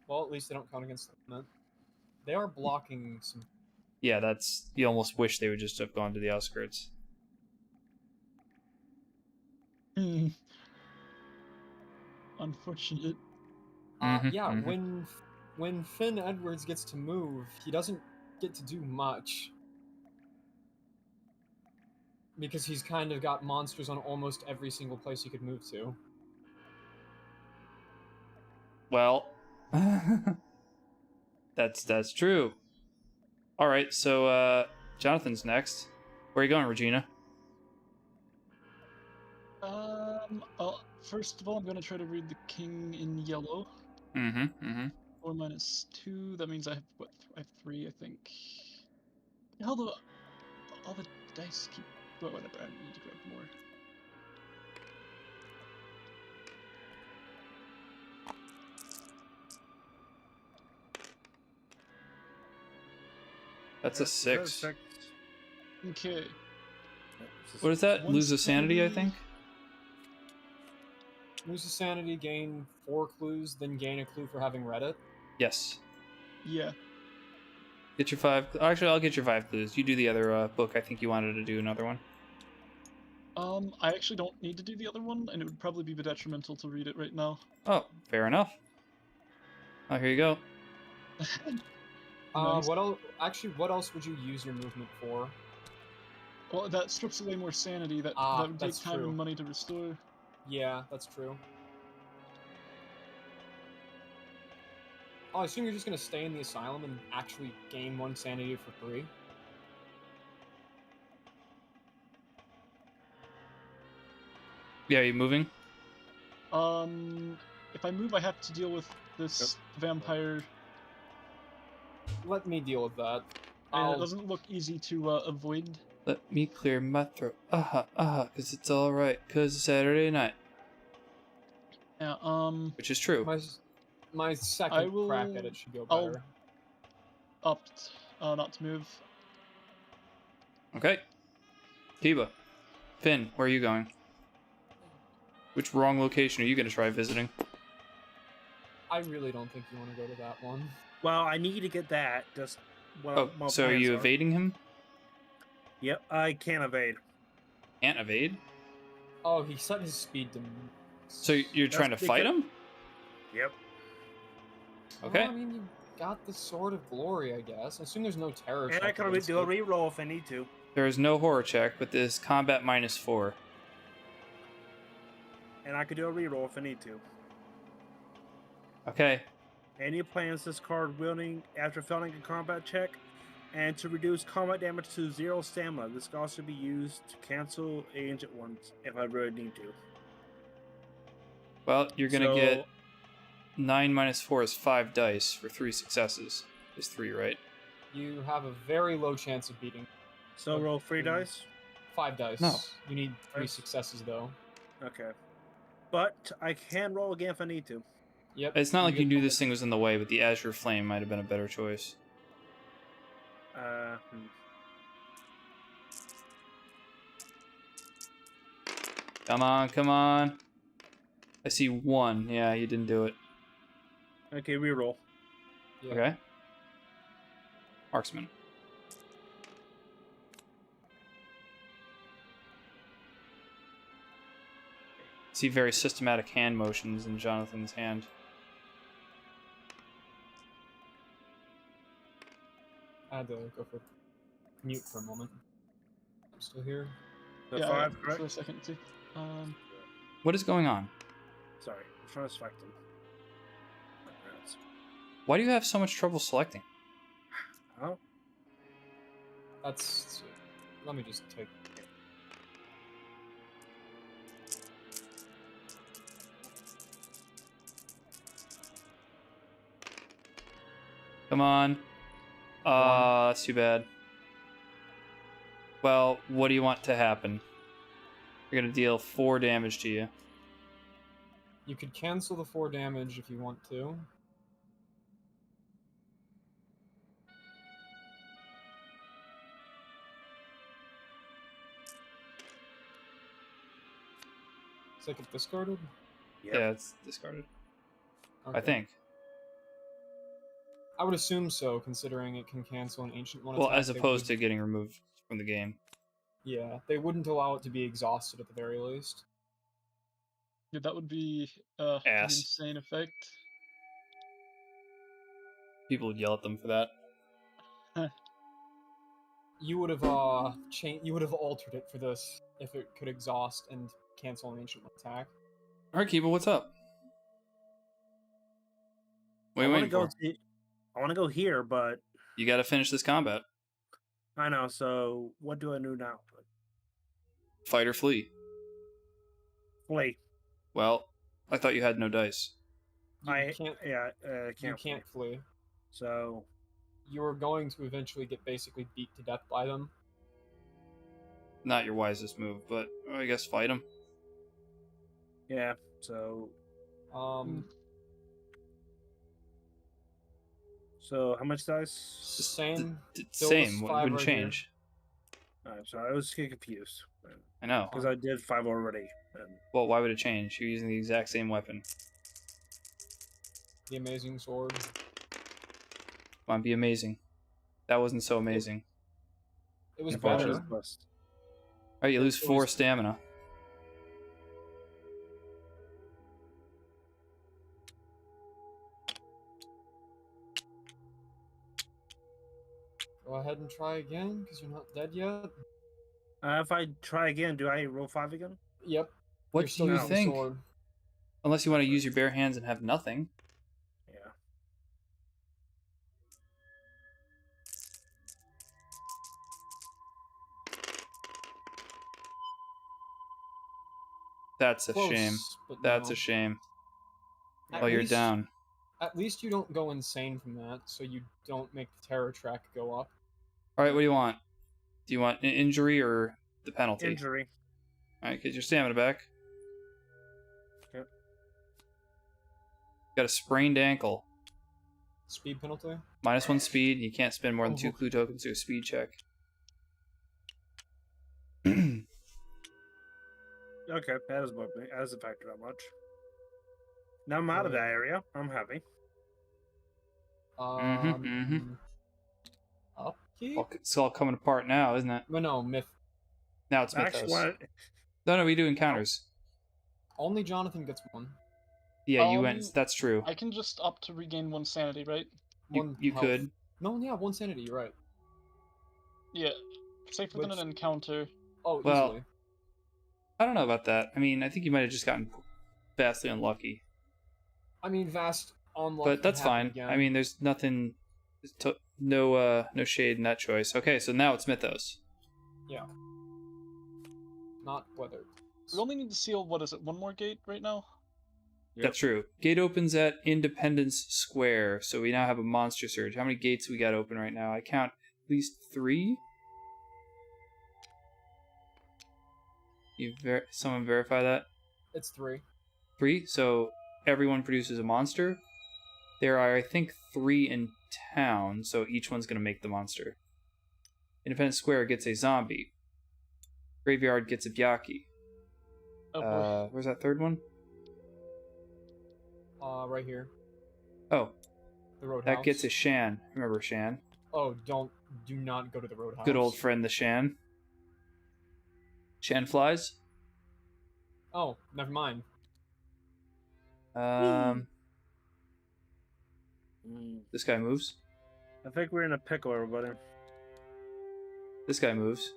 Speaker 4: Well, at least they don't count against them. They are blocking some...
Speaker 1: Yeah, that's... You almost wish they would just have gone to the outskirts.
Speaker 2: Unfortunate.
Speaker 4: Yeah, when Finn Edwards gets to move, he doesn't get to do much. Because he's kind of got monsters on almost every single place he could move to.
Speaker 1: Well, that's true. All right, so Jonathan's next. Where are you going, Regina?
Speaker 2: First of all, I'm gonna try to read the king in yellow. 4 minus 2. That means I have what? I have 3, I think. All the dice keep. But whatever. I need to grab more.
Speaker 1: That's a 6.
Speaker 2: Okay.
Speaker 1: What is that?
Speaker 2: One
Speaker 1: Lose a sanity, I
Speaker 2: sanity.
Speaker 1: think?
Speaker 4: Lose a sanity, gain 4 clues, then gain a clue for having read it.
Speaker 1: Yes.
Speaker 2: Yeah.
Speaker 1: Get your 5. Actually, I'll get your 5 clues. You do the other book. I think you wanted to do another one.
Speaker 2: I actually don't need to do the other one, and it would probably be detrimental to read it right now.
Speaker 1: Oh, fair enough. Oh, here you go.
Speaker 2: Nice.
Speaker 4: What else? Actually, what else would you use your movement for?
Speaker 2: Well, that strips away more sanity. That would take
Speaker 4: that's
Speaker 2: time
Speaker 4: true.
Speaker 2: and money to restore.
Speaker 4: Yeah, that's true. Oh, I assume you're just gonna stay in the asylum and actually gain 1 sanity for free.
Speaker 1: Yeah, are you moving?
Speaker 2: If I move, I have to deal with this vampire,
Speaker 4: Let me deal with that.
Speaker 2: and it doesn't look easy to avoid.
Speaker 1: Let me clear my throat. Cause it's alright, cause it's Saturday night.
Speaker 2: Yeah.
Speaker 1: Which is true.
Speaker 4: My second crack at it should go better.
Speaker 2: Opt not to move.
Speaker 1: Okay. Kiba. Finn, where are you going? Which wrong location are you going to try visiting?
Speaker 4: I really don't think you want to go to that one.
Speaker 3: Well, I need to get that. Just
Speaker 1: Oh, so are you evading him?
Speaker 3: Yep, I can't evade.
Speaker 1: Can't evade?
Speaker 4: Oh, he set his speed to...
Speaker 1: So you're trying to fight him?
Speaker 3: Yep.
Speaker 1: Okay.
Speaker 4: Well, I mean, you got the Sword of Glory, I guess. I assume there's no terror
Speaker 3: And I
Speaker 4: check
Speaker 3: can
Speaker 4: against
Speaker 3: do a
Speaker 4: it.
Speaker 3: reroll if I need to.
Speaker 1: There is no horror check, but this combat -4.
Speaker 3: And I could do a reroll if I need to.
Speaker 1: Okay.
Speaker 3: Any plans this card wielding after failing a combat check, and to reduce combat damage to 0 stamina. This can also be used to cancel agent at once if I really need to.
Speaker 1: Well, you're going to get 9 minus 4 is 5 dice for 3 successes. Is 3, right?
Speaker 4: You have a very low chance of beating.
Speaker 3: So roll 3 dice?
Speaker 4: 5 dice.
Speaker 1: No.
Speaker 4: You need 3
Speaker 3: Yes.
Speaker 4: successes, though.
Speaker 3: Okay. But I can roll again if I need to.
Speaker 4: Yep.
Speaker 1: It's not like you
Speaker 4: get
Speaker 1: knew this thing was in the way, but the Azure Flame might have been a better choice. Come on, come on. I see 1. Yeah, you didn't do it.
Speaker 3: Okay, reroll.
Speaker 4: Yeah.
Speaker 1: Okay. Marksman. See very systematic hand motions in Jonathan's hand.
Speaker 4: I had to go for mute for a moment. I'm still here.
Speaker 3: The
Speaker 2: Yeah,
Speaker 3: 5,
Speaker 2: for
Speaker 3: correct?
Speaker 2: a second too.
Speaker 1: What is going on?
Speaker 3: Sorry, I'm trying to select them.
Speaker 1: Why do you have so much trouble selecting?
Speaker 3: Oh,
Speaker 4: That's. Let me just take.
Speaker 1: Come on. That's too bad. Well, what do you want to happen? You're gonna deal 4 damage to you.
Speaker 4: You could cancel the 4 damage if you want to. It's like it's discarded?
Speaker 3: Yep.
Speaker 1: Yeah, it's discarded. I
Speaker 4: Okay.
Speaker 1: think.
Speaker 4: I would assume so, considering it can cancel an ancient one.
Speaker 1: Well,
Speaker 4: attack,
Speaker 1: as
Speaker 4: they
Speaker 1: opposed
Speaker 4: would-
Speaker 1: to getting removed from the game.
Speaker 4: Yeah, they wouldn't allow it to be exhausted at the very least.
Speaker 2: Yeah, that would be an
Speaker 1: Ass.
Speaker 2: insane effect.
Speaker 1: People would yell at them for that.
Speaker 4: You would have you would have altered it for this if it could exhaust and cancel an ancient one attack.
Speaker 1: Alright, Keeble, what's up? What are you waiting for?
Speaker 3: I want to go here, but
Speaker 1: You gotta finish this combat.
Speaker 3: I know. So what do I do now?
Speaker 1: Fight or flee.
Speaker 3: Flee.
Speaker 1: Well, I thought you had no dice.
Speaker 4: You can't.
Speaker 3: Can't.
Speaker 4: You can't flee.
Speaker 3: So
Speaker 4: You are going to eventually get basically beat to death by them.
Speaker 1: Not your wisest move, but I guess fight them.
Speaker 3: yeah. So how much dice?
Speaker 4: Same.
Speaker 1: Same,
Speaker 4: Those
Speaker 1: what
Speaker 4: 5
Speaker 1: wouldn't
Speaker 4: right here.
Speaker 1: change.
Speaker 3: Alright, so I was getting confused
Speaker 1: I know.
Speaker 3: because I did 5 already. And
Speaker 1: Well, why would it change? You're using the exact same weapon.
Speaker 4: The amazing sword.
Speaker 1: Come on, be amazing. That wasn't so amazing.
Speaker 4: It was
Speaker 1: Unfortunately.
Speaker 4: better.
Speaker 1: Alright, you lose
Speaker 4: It
Speaker 1: 4
Speaker 4: was-
Speaker 1: stamina.
Speaker 4: Go ahead and try again, because you're not dead yet.
Speaker 3: If I try again, do I roll 5 again?
Speaker 4: Yep.
Speaker 1: What
Speaker 4: You're
Speaker 1: do
Speaker 4: still
Speaker 1: you
Speaker 4: using the
Speaker 1: think?
Speaker 4: sword.
Speaker 1: Unless you want to use your bare hands and have nothing.
Speaker 3: Yeah.
Speaker 1: That's a
Speaker 4: Close,
Speaker 1: shame.
Speaker 4: but
Speaker 1: That's
Speaker 4: no.
Speaker 1: a shame.
Speaker 4: At
Speaker 1: Oh, you're
Speaker 4: least-
Speaker 1: down.
Speaker 4: At least you don't go insane from that, so you don't make the terror track go up.
Speaker 1: Alright, what do you want? Do you want an injury or the penalty?
Speaker 3: Injury.
Speaker 1: Alright, get your stamina back.
Speaker 3: Yep.
Speaker 1: Got a sprained ankle.
Speaker 4: Speed penalty?
Speaker 1: -1 speed. You can't spend more than 2
Speaker 4: Oh.
Speaker 1: clue tokens to a speed check.
Speaker 3: Okay, that doesn't bug me. That doesn't factor that much. Now I'm out of that area. I'm happy.
Speaker 4: Upkeep?
Speaker 1: Well, it's all coming apart now, isn't it?
Speaker 4: But no, myth.
Speaker 1: Now it's
Speaker 3: Actually,
Speaker 1: Mythos.
Speaker 3: what?
Speaker 1: No, we do encounters.
Speaker 4: Only Jonathan gets one.
Speaker 1: Yeah, you went. That's true.
Speaker 2: I can just opt to regain 1 sanity, right?
Speaker 1: You
Speaker 4: health.
Speaker 1: could.
Speaker 4: No, yeah, 1 sanity, you're right.
Speaker 2: Yeah. Safe within
Speaker 4: Which-
Speaker 2: an encounter.
Speaker 4: Oh,
Speaker 1: Well,
Speaker 4: easily.
Speaker 1: I don't know about that. I mean, I think you might have just gotten vastly unlucky.
Speaker 4: I mean, vast unlucky.
Speaker 1: But that's
Speaker 4: happen
Speaker 1: fine.
Speaker 4: again.
Speaker 1: I mean, there's nothing. No shade in that choice. Okay, so now it's Mythos.
Speaker 4: not weathered.
Speaker 2: We only need to seal, what is it, 1 more gate right now?
Speaker 3: Yep.
Speaker 1: That's true. Gate opens at Independence Square, so we now have a monster surge. How many gates we got open right now? I count at least 3. Someone verify that?
Speaker 4: It's 3.
Speaker 1: 3. So everyone produces a monster. There are, I think, 3 in town, so each one's going to make the monster. Independence Square gets a zombie. Graveyard gets a Byaki.
Speaker 2: Oh boy.
Speaker 1: Where's that third one?
Speaker 4: Right here.
Speaker 1: Oh,
Speaker 4: The roadhouse.
Speaker 1: that gets a Shan. Remember Shan?
Speaker 4: Oh, do not go to the roadhouse.
Speaker 1: Good old friend, the Shan. Shan flies.
Speaker 4: Oh, never mind.
Speaker 1: This guy moves.
Speaker 3: I think we're in a pickle, everybody.
Speaker 1: This guy moves.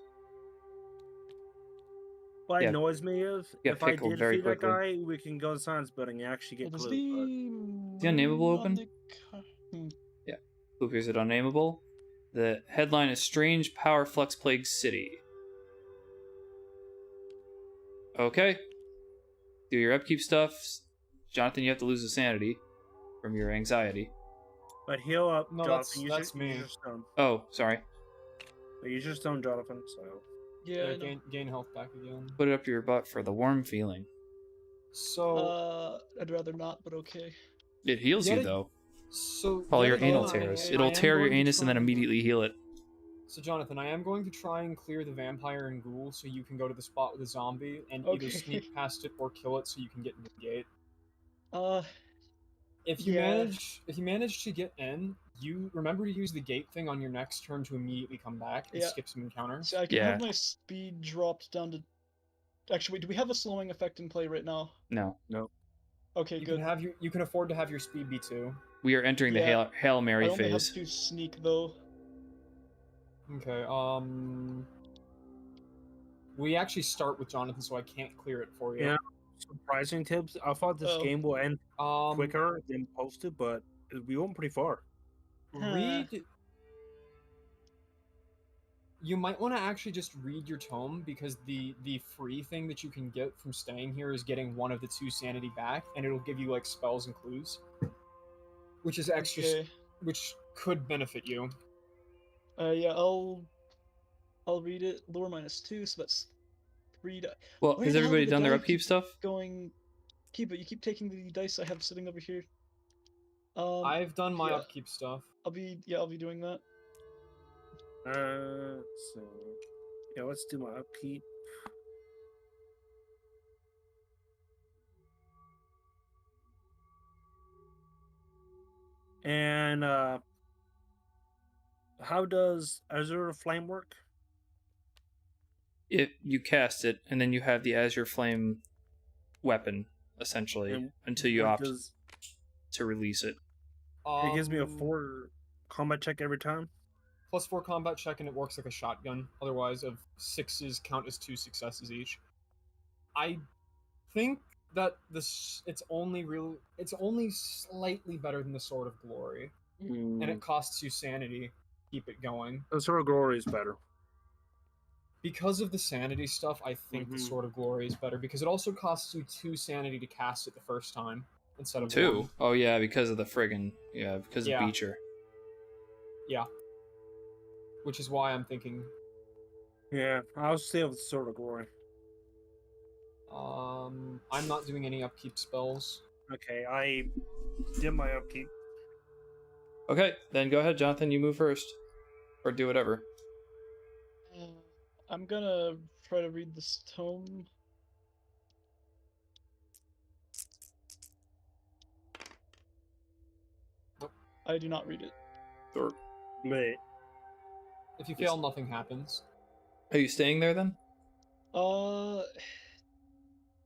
Speaker 3: What
Speaker 1: Yeah.
Speaker 3: annoys me is
Speaker 1: Get
Speaker 3: if I
Speaker 1: pickled
Speaker 3: did
Speaker 1: very
Speaker 3: feed that
Speaker 1: quickly.
Speaker 3: guy, we can go to the science building and actually get
Speaker 2: What is
Speaker 3: clues.
Speaker 2: the
Speaker 1: the unnameable open?
Speaker 2: Nordic-
Speaker 1: Who appears at unnameable? The headline is Strange Power Flux Plague City. Okay. Do your upkeep stuff. Jonathan, you have to lose the sanity from your anxiety.
Speaker 3: But heal up,
Speaker 4: No,
Speaker 3: Jonathan.
Speaker 4: that's me.
Speaker 3: Use your stone.
Speaker 1: Oh, sorry.
Speaker 3: But use your stone, Jonathan. So.
Speaker 2: Yeah, I know.
Speaker 4: gain health back again.
Speaker 1: Put it up your butt for the warm feeling.
Speaker 4: So
Speaker 2: I'd rather not, but okay.
Speaker 1: It heals
Speaker 4: Yet
Speaker 1: you,
Speaker 4: it-
Speaker 1: though.
Speaker 4: so
Speaker 1: All
Speaker 4: yet
Speaker 1: your
Speaker 4: again,
Speaker 1: anal
Speaker 4: I-
Speaker 1: tears.
Speaker 4: I
Speaker 1: It'll
Speaker 4: am
Speaker 1: tear your
Speaker 4: going to
Speaker 1: anus and then
Speaker 4: try-
Speaker 1: immediately heal it.
Speaker 4: So Jonathan, I am going to try and clear the vampire and ghoul so you can go to the spot with the zombie and
Speaker 2: Okay.
Speaker 4: either sneak past it or kill it so you can get into the gate. If you
Speaker 2: Yeah.
Speaker 4: manage to get in, you remember to use the gate thing on your next turn to immediately come back and
Speaker 2: Yeah.
Speaker 4: skip some encounters.
Speaker 2: So I can
Speaker 1: Yeah.
Speaker 2: have my speed dropped down to. Actually, wait, do we have a slowing effect in play right now?
Speaker 1: No.
Speaker 2: Okay,
Speaker 4: You
Speaker 2: good.
Speaker 4: can have you can afford to have your speed be 2.
Speaker 1: We are entering the
Speaker 2: Yeah.
Speaker 1: Hail
Speaker 2: I
Speaker 1: Mary
Speaker 2: only have
Speaker 1: phase.
Speaker 2: to sneak though.
Speaker 4: Okay. We actually start with Jonathan, so I can't clear it for you.
Speaker 3: Yeah. Surprising tips. I thought this
Speaker 2: Oh.
Speaker 3: game will end
Speaker 4: Um,
Speaker 3: quicker than posted, but we went pretty far.
Speaker 4: read. You might want to actually just read your tome because the free thing that you can get from staying here is getting one of the 2 sanity back, and it'll give you like spells and clues, which is extra,
Speaker 2: Okay.
Speaker 4: which could benefit you.
Speaker 2: Yeah, I'll read it. Lower -2, so that's 3.
Speaker 1: Well,
Speaker 2: Where
Speaker 1: has
Speaker 2: the hell
Speaker 1: everybody
Speaker 2: did the
Speaker 1: done their
Speaker 2: die
Speaker 1: upkeep
Speaker 2: keep
Speaker 1: stuff?
Speaker 2: Going. Keep it. You keep taking the dice I have sitting over here.
Speaker 4: I've done my
Speaker 2: yeah.
Speaker 4: upkeep stuff.
Speaker 2: I'll be doing that.
Speaker 3: So yeah, let's do my upkeep. And how does Azure Flame work?
Speaker 1: If you cast it, and then you have the Azure Flame weapon, essentially,
Speaker 3: And
Speaker 1: until you
Speaker 3: what
Speaker 1: opt
Speaker 3: does-
Speaker 1: to release it.
Speaker 3: it gives me a
Speaker 4: Um,
Speaker 3: 4 combat check every time.
Speaker 4: +4 combat check, and it works like a shotgun. Otherwise, of 6s count as 2 successes each. I think that it's only slightly better than the Sword of Glory, and it costs you sanity. Keep it going.
Speaker 3: The Sword of Glory is better.
Speaker 4: Because of the sanity stuff, I think the
Speaker 3: Mhm.
Speaker 4: Sword of Glory is better because it also costs you 2 sanity to cast it the first time instead of
Speaker 1: 2?
Speaker 4: 1.
Speaker 1: Oh yeah, because of the friggin' because
Speaker 4: Yeah.
Speaker 1: of Beecher.
Speaker 4: Yeah. Which is why I'm thinking.
Speaker 3: Yeah, I'll stay with Sword of Glory.
Speaker 4: I'm not doing any upkeep spells.
Speaker 3: Okay, I did my upkeep.
Speaker 1: Okay, then go ahead, Jonathan. You move first, or do whatever.
Speaker 2: I'm gonna try to read this tome.
Speaker 4: Nope.
Speaker 2: I do not read it.
Speaker 1: Or
Speaker 3: Mate.
Speaker 4: If you fail, nothing happens.
Speaker 1: are you staying there then?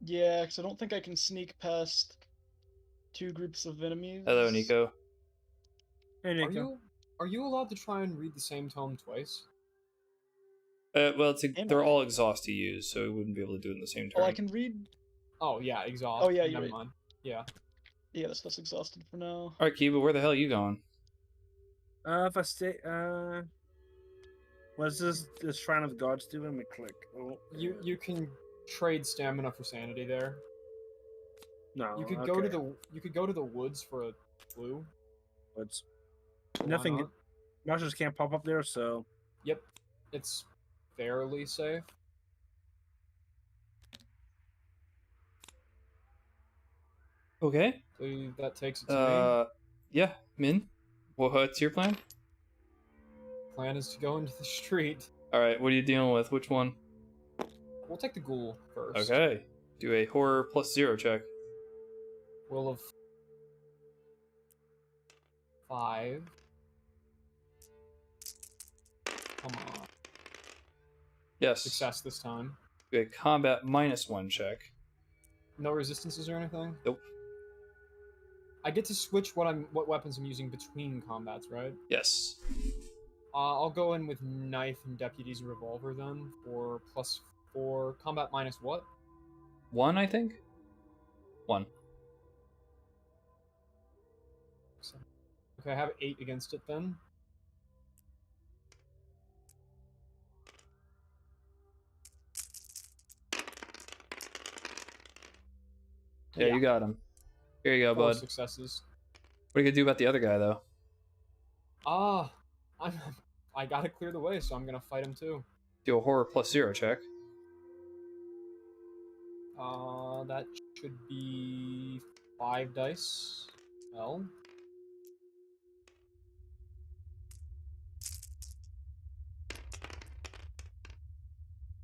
Speaker 2: Yeah, because I don't think I can sneak past 2 groups of enemies.
Speaker 1: Hello, Nico.
Speaker 3: Hey,
Speaker 4: Are
Speaker 3: Nico.
Speaker 4: you allowed to try and read the same tome twice?
Speaker 1: Well,
Speaker 2: Am
Speaker 1: they're
Speaker 2: I?
Speaker 1: all exhaust to use, so we wouldn't be able to do it in the same turn.
Speaker 2: Oh, I can read.
Speaker 4: Oh yeah, exhaust.
Speaker 2: Oh, yeah, you're
Speaker 4: never
Speaker 2: right.
Speaker 4: mind. Yeah.
Speaker 2: Yeah, that's exhausted for now.
Speaker 1: All right, Kiba, where the hell are you going?
Speaker 3: If I stay, what's this Shrine of the Gods do? Let me click. Oh,
Speaker 4: You can trade stamina for sanity there.
Speaker 3: no.
Speaker 4: You could go to the woods for a clue.
Speaker 3: What's
Speaker 4: Why
Speaker 3: nothing?
Speaker 4: not?
Speaker 3: Monsters can't pop up there, so
Speaker 4: Yep. It's fairly safe.
Speaker 1: Okay.
Speaker 4: So that takes it to me.
Speaker 1: Yeah, Min. What's your plan?
Speaker 4: Plan is to go into the street.
Speaker 1: All right, what are you dealing with? Which one?
Speaker 4: We'll take the ghoul first.
Speaker 1: Okay. Do a horror +0 check.
Speaker 4: Will of 5. Come on.
Speaker 1: Yes.
Speaker 4: Success this time.
Speaker 1: Do a combat -1 check.
Speaker 4: No resistances or anything?
Speaker 1: Nope.
Speaker 4: I get to switch what weapons I'm using between combats, right?
Speaker 1: Yes.
Speaker 4: I'll go in with knife and deputy's revolver then for +4 combat minus what?
Speaker 1: 1, I think. 1.
Speaker 4: Okay, I have 8 against it then.
Speaker 1: Yeah,
Speaker 3: Yeah.
Speaker 1: you got him. Here you go,
Speaker 4: 4
Speaker 1: bud.
Speaker 4: successes.
Speaker 1: What are you gonna do about the other guy, though?
Speaker 4: I gotta clear the way, so I'm gonna fight him too.
Speaker 1: Do a horror +0 check.
Speaker 4: That should be 5 dice. Well,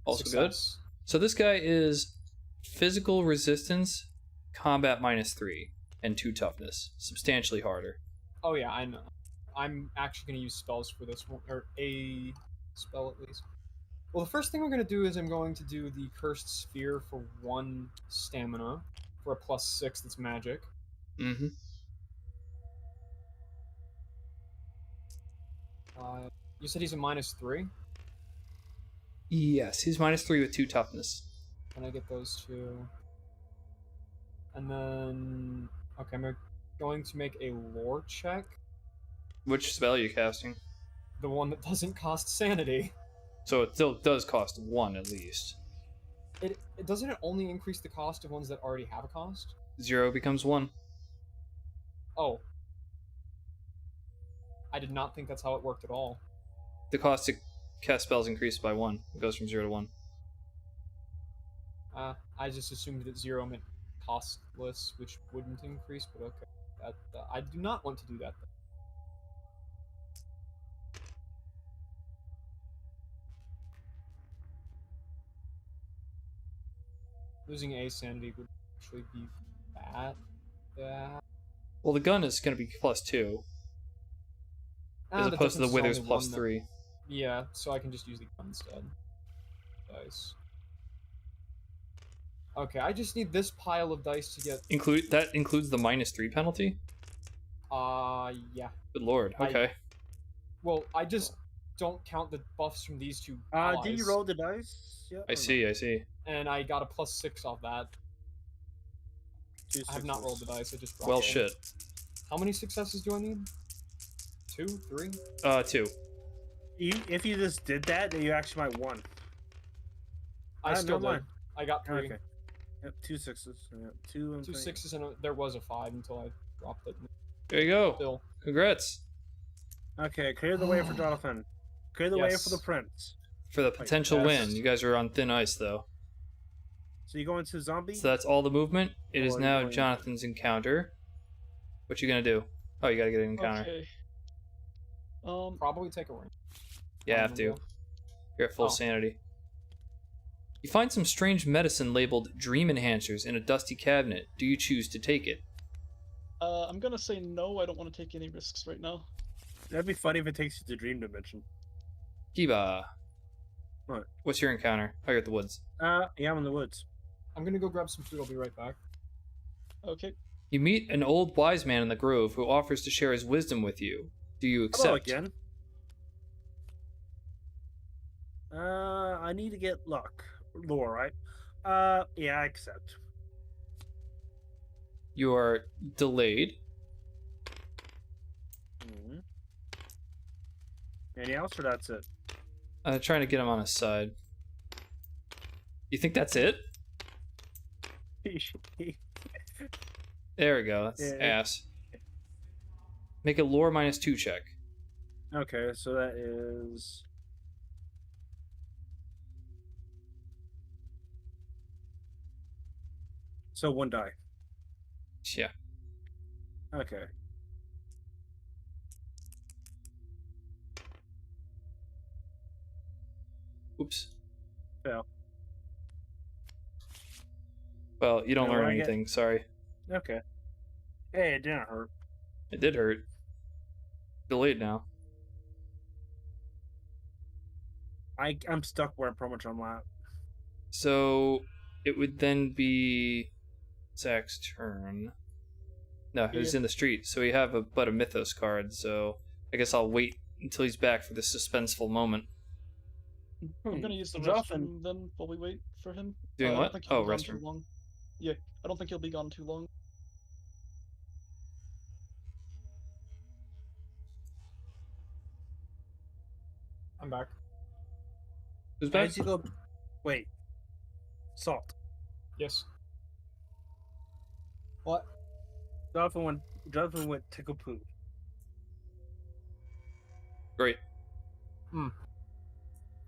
Speaker 1: Also
Speaker 4: success.
Speaker 1: good. So this guy is physical resistance, combat -3, and 2 toughness. Substantially harder.
Speaker 4: Oh yeah, I know. I'm actually gonna use spells for this one, or a spell at least. Well, the first thing I'm gonna do is I'm going to do the Cursed Sphere for 1 stamina, for a +6 that's magic.
Speaker 1: Mm-hmm.
Speaker 4: You said he's a -3?
Speaker 1: Yes, he's -3 with 2 toughness.
Speaker 4: Can I get those two? And then... Okay, I'm going to make a lore check.
Speaker 1: Which spell are you casting?
Speaker 4: The one that doesn't cost sanity.
Speaker 1: So it still does cost 1 at least.
Speaker 4: It doesn't it only increase the cost of ones that already have a cost?
Speaker 1: 0 becomes 1.
Speaker 4: Oh. I did not think that's how it worked at all.
Speaker 1: The cost to cast spells increases by 1. It goes from 0 to 1.
Speaker 4: I just assumed that 0 meant costless, which wouldn't increase, but okay. I do not want to do that. Losing a sanity would actually be bad.
Speaker 1: Well, the gun is going to be +2, as
Speaker 4: the
Speaker 1: opposed to the
Speaker 4: difference is
Speaker 1: withers
Speaker 4: only one
Speaker 1: +3.
Speaker 4: Yeah, so I can just use the gun instead. Dice. Okay, I just need this pile of dice to get...
Speaker 1: That includes the -3 penalty?
Speaker 4: Yeah.
Speaker 1: Good lord, okay.
Speaker 4: Well, I just don't count the buffs from these two
Speaker 3: Did
Speaker 4: allies.
Speaker 3: you roll the dice? Yeah.
Speaker 1: I see.
Speaker 4: And I got a +6 off that.
Speaker 3: 2
Speaker 4: I have not
Speaker 3: successes.
Speaker 4: rolled the dice, I just dropped
Speaker 1: Well,
Speaker 4: them.
Speaker 1: shit.
Speaker 4: How many successes do I need? 2? 3?
Speaker 1: 2.
Speaker 3: If you just did that, then you actually might won.
Speaker 4: I still
Speaker 3: never
Speaker 4: did.
Speaker 3: mind.
Speaker 4: I got 3.
Speaker 3: Okay. Yep, 2 6s. Yep, 2 and
Speaker 4: 2
Speaker 3: 3.
Speaker 4: 6s and there was a 5 until I dropped it.
Speaker 1: There you go.
Speaker 4: Still.
Speaker 1: Congrats.
Speaker 3: Okay, clear the way for Jonathan. Clear the way
Speaker 4: Yes.
Speaker 3: for the prince.
Speaker 1: For the potential
Speaker 3: yes.
Speaker 1: win. You guys are on thin ice, though.
Speaker 3: So you go into zombie?
Speaker 1: So that's all the movement. It is
Speaker 3: Or
Speaker 1: now
Speaker 3: going-
Speaker 1: Jonathan's encounter. What you gonna do? Oh, you gotta get an encounter.
Speaker 2: Okay.
Speaker 4: Probably take a ring.
Speaker 1: You have to. You're at full
Speaker 4: Oh.
Speaker 1: sanity. You find some strange medicine labeled Dream Enhancers in a dusty cabinet. Do you choose to take it?
Speaker 2: I'm gonna say no. I don't want to take any risks right now.
Speaker 3: That'd be funny if it takes you to dream dimension.
Speaker 1: Kiba.
Speaker 3: What?
Speaker 1: What's your encounter? Oh, you're at the woods.
Speaker 3: Yeah, I'm in the woods.
Speaker 4: I'm gonna go grab some food, I'll be right back.
Speaker 2: Okay.
Speaker 1: You meet an old wise man in the grove who offers to share his wisdom with you. Do you accept?
Speaker 3: Hello again. I need to get luck. Lore, right? Yeah, I accept.
Speaker 1: You are delayed.
Speaker 3: Mm-hmm. Anything else, or that's it?
Speaker 1: Trying to get him on his side. You think that's it? There we go. That's
Speaker 3: Yeah.
Speaker 1: ass. Make a lore -2 check.
Speaker 3: Okay, so that is... So 1 die.
Speaker 1: Yeah.
Speaker 3: Okay.
Speaker 1: Oops.
Speaker 3: Fail.
Speaker 1: Well, you don't
Speaker 3: Yeah,
Speaker 1: learn
Speaker 3: what I get?
Speaker 1: anything. Sorry.
Speaker 3: Okay. Hey, it didn't hurt.
Speaker 1: It did hurt. Delayed now.
Speaker 3: I'm stuck where I'm pretty much on lap.
Speaker 1: So it would then be Zach's turn. No, he was
Speaker 2: Yeah.
Speaker 1: in the street, so we have but a Mythos card. So I guess I'll wait until he's back for this suspenseful moment.
Speaker 2: I'm gonna use the
Speaker 3: Jonathan.
Speaker 2: restroom then while we wait for him.
Speaker 1: Doing
Speaker 2: I
Speaker 1: what?
Speaker 2: don't think he'll
Speaker 1: Oh,
Speaker 2: be gone too
Speaker 1: restroom.
Speaker 2: long. Yeah, I don't think he'll be gone too long.
Speaker 4: I'm back.
Speaker 1: Who's back?
Speaker 3: As you go... Wait. Salt.
Speaker 4: Yes. What?
Speaker 3: Jonathan went tickle poo.
Speaker 1: Great.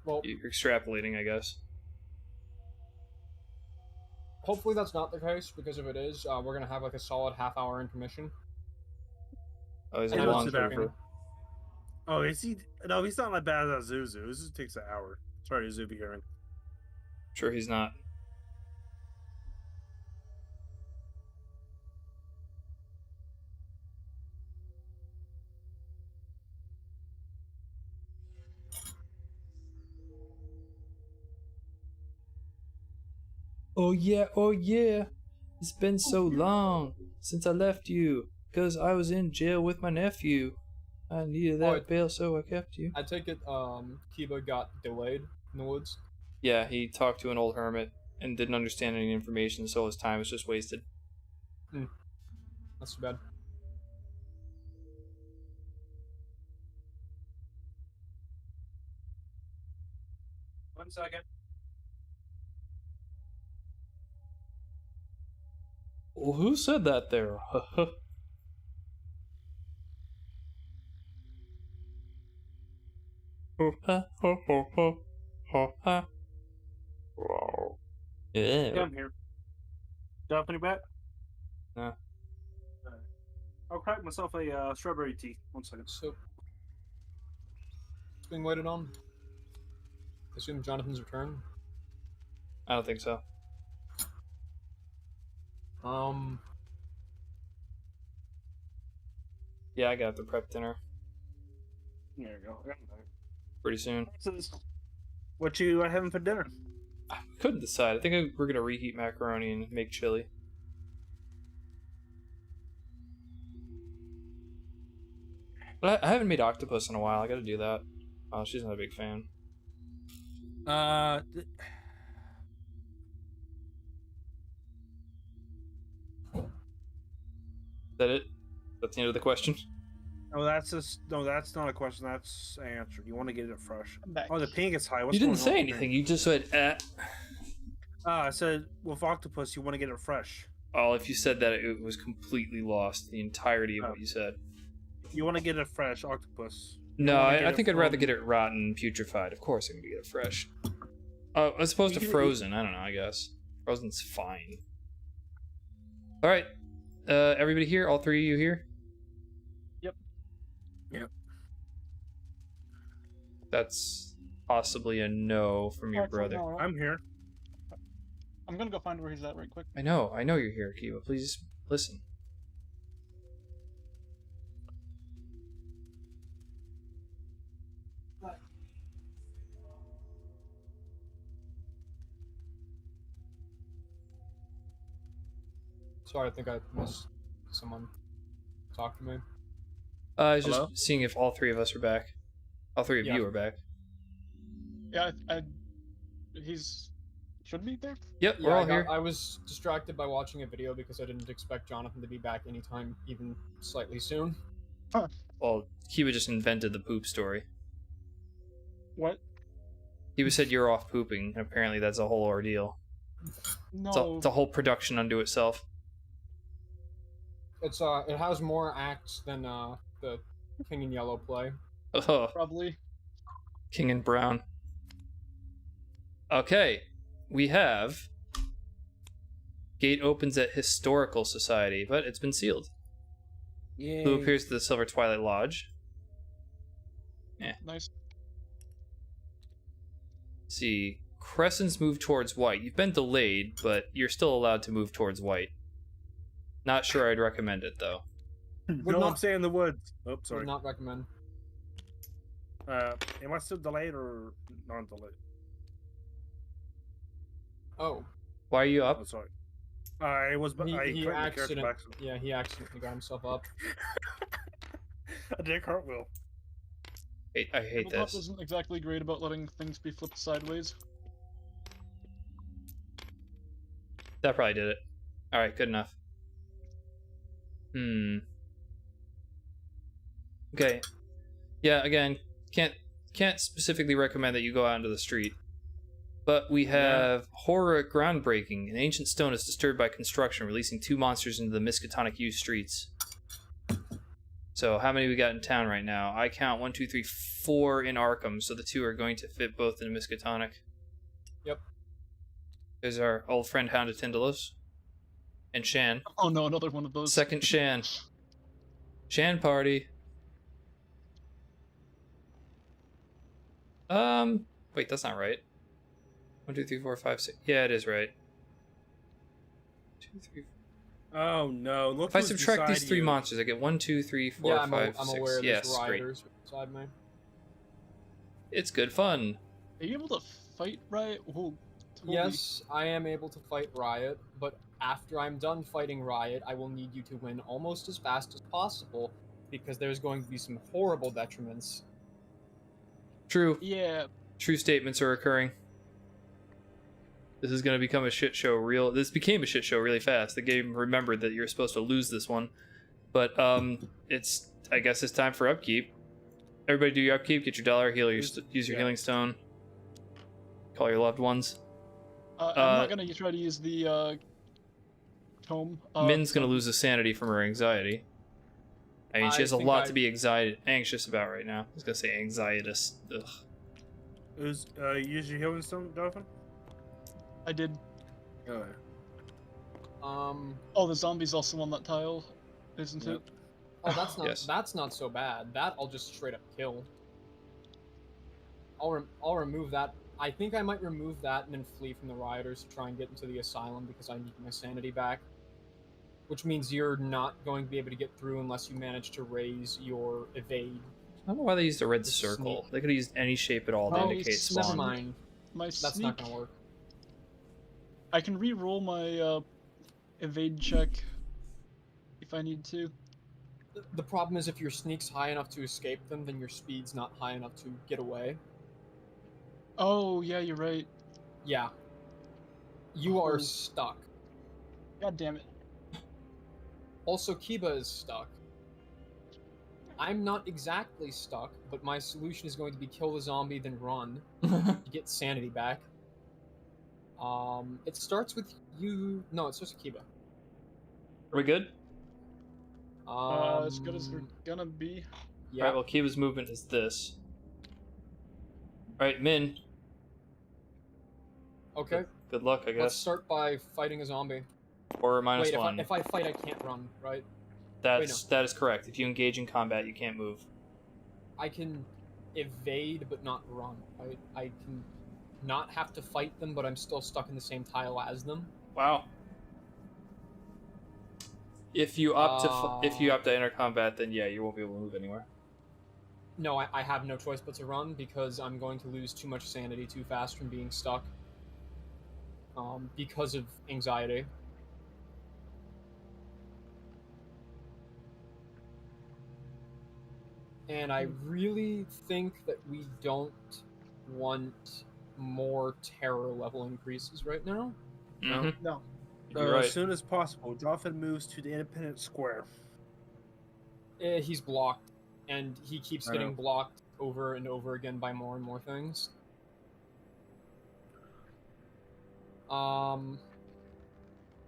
Speaker 4: Well,
Speaker 1: You're extrapolating, I guess.
Speaker 4: hopefully that's not the case, because if it is, we're gonna have like a solid half-hour intermission.
Speaker 1: Oh, he's a
Speaker 4: And
Speaker 3: Yeah,
Speaker 1: long
Speaker 3: that's about
Speaker 1: trooper.
Speaker 3: Oh, is he? No, he's not that bad as Zuzu. This takes an hour. Sorry, Zuzu hearing.
Speaker 1: Sure, he's not. Oh yeah. It's been so long since I left you, 'cause I was in jail with my nephew. I needed that bail, so I kept you.
Speaker 4: I take it, Kiba got delayed in the woods.
Speaker 1: Yeah, he talked to an old hermit and didn't understand any information, so his time was just wasted.
Speaker 4: That's too bad.
Speaker 3: One second.
Speaker 1: Well, who said that there?
Speaker 3: Yeah,
Speaker 1: Yeah.
Speaker 3: I'm here. Jonathan, you back?
Speaker 1: No.
Speaker 3: I'll crack myself a strawberry tea. 1 second.
Speaker 4: So, it's being waited on. Assume Jonathan's return.
Speaker 1: I don't think so. Yeah, I got the prep dinner
Speaker 3: There you go.
Speaker 1: pretty soon.
Speaker 3: What you having for dinner?
Speaker 1: I couldn't decide. I think we're gonna reheat macaroni and make chili. But I haven't made octopus in a while. I gotta do that. Oh, she's not a big fan. Is that it? That's the end of the question?
Speaker 3: No, that's not a question. That's an answer. You want to get it fresh.
Speaker 2: I'm back.
Speaker 3: Oh, the ping gets high. What's
Speaker 1: You didn't
Speaker 3: going on
Speaker 1: say
Speaker 3: with the
Speaker 1: anything.
Speaker 3: ping?
Speaker 1: You just said, eh.
Speaker 3: I said with octopus, you want to get it fresh.
Speaker 1: Oh, if you said that, it was completely lost. The entirety of what you said.
Speaker 3: You want to get it fresh, octopus.
Speaker 1: No,
Speaker 3: wanna
Speaker 1: I
Speaker 3: get it
Speaker 1: think I'd rather
Speaker 3: from-
Speaker 1: get it rotten, putrefied. Of course I'm gonna get it fresh. As opposed to
Speaker 3: You can-
Speaker 1: frozen. I don't know, I guess. Frozen's fine. Alright. Everybody here? All three of you here?
Speaker 2: Yep.
Speaker 3: Yep.
Speaker 1: That's possibly a no from your
Speaker 2: Alright,
Speaker 1: brother.
Speaker 2: no,
Speaker 3: I'm here.
Speaker 2: I'm gonna go find where he's at right quick.
Speaker 1: I know you're here, Kiba. Please listen.
Speaker 4: Sorry, I think I missed someone talk to me.
Speaker 1: I was
Speaker 3: Hello?
Speaker 1: just seeing if all three of us are back. All three of
Speaker 4: Yeah.
Speaker 1: you are back.
Speaker 2: Yeah, he's should be there.
Speaker 1: Yep,
Speaker 4: Yeah,
Speaker 1: we're all here.
Speaker 4: I was distracted by watching a video because I didn't expect Jonathan to be back anytime, even slightly soon.
Speaker 1: Well, Kiba just invented the poop story.
Speaker 2: What?
Speaker 1: Kiba said you're off pooping, and apparently that's a whole ordeal.
Speaker 2: No.
Speaker 1: It's a whole production unto itself.
Speaker 4: It has more acts than the King in Yellow play.
Speaker 1: Oh,
Speaker 2: Probably.
Speaker 1: King and Brown. Okay, we have gate opens at Historical Society, but it's been sealed.
Speaker 3: Yeah.
Speaker 1: Who appears to the Silver Twilight Lodge?
Speaker 2: Nice.
Speaker 1: Let's see, Crescents move towards white. You've been delayed, but you're still allowed to move towards white. Not sure I'd recommend it though.
Speaker 3: No,
Speaker 4: Would not-
Speaker 3: I'm staying in the woods. Oh,
Speaker 4: Would
Speaker 3: sorry.
Speaker 4: not recommend.
Speaker 3: Am I still delayed or non-delayed?
Speaker 4: Oh,
Speaker 1: Why are you
Speaker 3: Oh,
Speaker 1: up?
Speaker 3: sorry. It was.
Speaker 4: he,
Speaker 3: I
Speaker 4: he
Speaker 3: clicked the character
Speaker 4: accident.
Speaker 3: back.
Speaker 4: Yeah, he accidentally got himself up.
Speaker 3: I did a cartwheel.
Speaker 1: I hate
Speaker 2: Tabletop
Speaker 1: this.
Speaker 2: isn't exactly great about letting things be flipped sideways.
Speaker 1: That probably did it. Alright, good enough. Okay. Yeah, again, can't specifically recommend that you go out into the street. But we have horror groundbreaking. An ancient stone is disturbed by construction, releasing 2 monsters into the Miskatonic U streets. So how many we got in town right now? I count 1, 2, 3, 4 in Arkham, so the 2 are going to fit both in Miskatonic.
Speaker 4: Yep.
Speaker 1: There's our old friend Hound of Tindalos. And Shan.
Speaker 2: Oh no, another one of those.
Speaker 1: Second Shan. Shan party. Wait, that's not right. 1, 2, 3, 4, 5, 6. Yeah, it is right. 2, 3.
Speaker 3: Oh no! Look
Speaker 1: If I
Speaker 3: who's
Speaker 1: subtract these
Speaker 3: beside
Speaker 1: 3
Speaker 3: you.
Speaker 1: monsters, I get 1, 2, 3, 4,
Speaker 4: Yeah,
Speaker 1: 5,
Speaker 4: I'm
Speaker 1: 6.
Speaker 4: aware
Speaker 1: Yes,
Speaker 4: there's
Speaker 1: great.
Speaker 4: rioters beside me.
Speaker 1: It's good fun.
Speaker 2: Are you able to fight Riot? Oh, totally.
Speaker 4: Yes, I am able to fight Riot, but after I'm done fighting Riot, I will need you to win almost as fast as possible, because there's going to be some horrible detriments.
Speaker 1: True.
Speaker 2: Yeah.
Speaker 1: True statements are occurring. This is going to become a shit show This became a shit show really fast. The game remembered that you're supposed to lose this one. But, I guess it's time for upkeep. Everybody do your upkeep, get your dollar, use your healing stone. Call your loved ones.
Speaker 2: I'm not gonna try to use the, tome.
Speaker 1: Min's going to lose a sanity from her anxiety. I mean, she has a lot to be anxious about right now. I was going to say anxietous. Ugh.
Speaker 3: Use your healing stone, Dolphin.
Speaker 2: I did.
Speaker 3: Oh.
Speaker 2: Oh, the zombie's also on that tile, isn't it?
Speaker 4: Oh, that's not
Speaker 1: Yes.
Speaker 4: that's not so bad. That I'll just straight up kill. I'll remove that. I think I might remove that and then flee from the rioters to try and get into the asylum because I need my sanity back. Which means you're not going to be able to get through unless you manage to raise your evade.
Speaker 1: I don't know why they used a red circle. They could have used any shape at all to indicate spawn.
Speaker 4: Never mind.
Speaker 2: My
Speaker 4: That's
Speaker 2: sneak.
Speaker 4: not gonna work.
Speaker 2: I can re-roll my evade check if I need to.
Speaker 4: The problem is if your sneak's high enough to escape them, then your speed's not high enough to get away.
Speaker 2: Oh yeah, you're right.
Speaker 4: Yeah. You are
Speaker 2: Oh.
Speaker 4: stuck.
Speaker 2: God damn it.
Speaker 4: Also, Kiba is stuck. I'm not exactly stuck, but my solution is going to be kill the zombie, then run to get sanity back. It starts with you. No, it starts with Kiba.
Speaker 1: Are we good?
Speaker 2: As good as we're gonna be.
Speaker 4: Yeah.
Speaker 1: Alright, well, Kiva's movement is this. Alright, Min.
Speaker 4: Okay.
Speaker 1: Good luck, I
Speaker 4: Let's
Speaker 1: guess.
Speaker 4: start by fighting a zombie.
Speaker 1: Or minus
Speaker 4: Wait,
Speaker 1: 1.
Speaker 4: if I fight, I can't run, right?
Speaker 1: That is correct. If you engage in combat, you can't move.
Speaker 4: I can evade but not run. I can not have to fight them, but I'm still stuck in the same tile as them.
Speaker 1: Wow. If you opt to enter combat, then yeah, you won't be able to move anywhere.
Speaker 4: No, I have no choice but to run because I'm going to lose too much sanity too fast from being stuck. Because of anxiety. And I really think that we don't want more terror level increases right now.
Speaker 1: Mhm.
Speaker 2: No.
Speaker 1: You're right.
Speaker 3: As soon as possible, Dolphin moves to the Independent Square.
Speaker 4: He's blocked, and he keeps
Speaker 3: I
Speaker 4: getting
Speaker 3: know.
Speaker 4: blocked over and over again by more and more things. I'm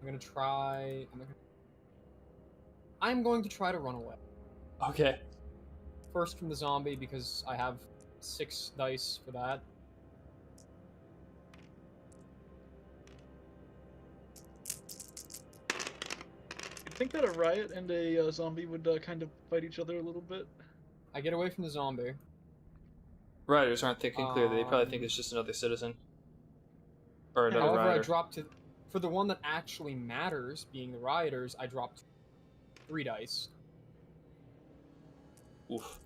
Speaker 4: going to try to run away.
Speaker 1: Okay.
Speaker 4: First from the zombie because I have 6 dice for that.
Speaker 2: I think that a riot and a zombie would kind of fight each other a little bit.
Speaker 4: I get away from the zombie.
Speaker 1: Riders aren't thinking clearly. They probably think it's just another citizen. Or another
Speaker 4: However,
Speaker 1: rider.
Speaker 4: I dropped to for the one that actually matters, being the rioters. I dropped 3 dice.
Speaker 1: Oof.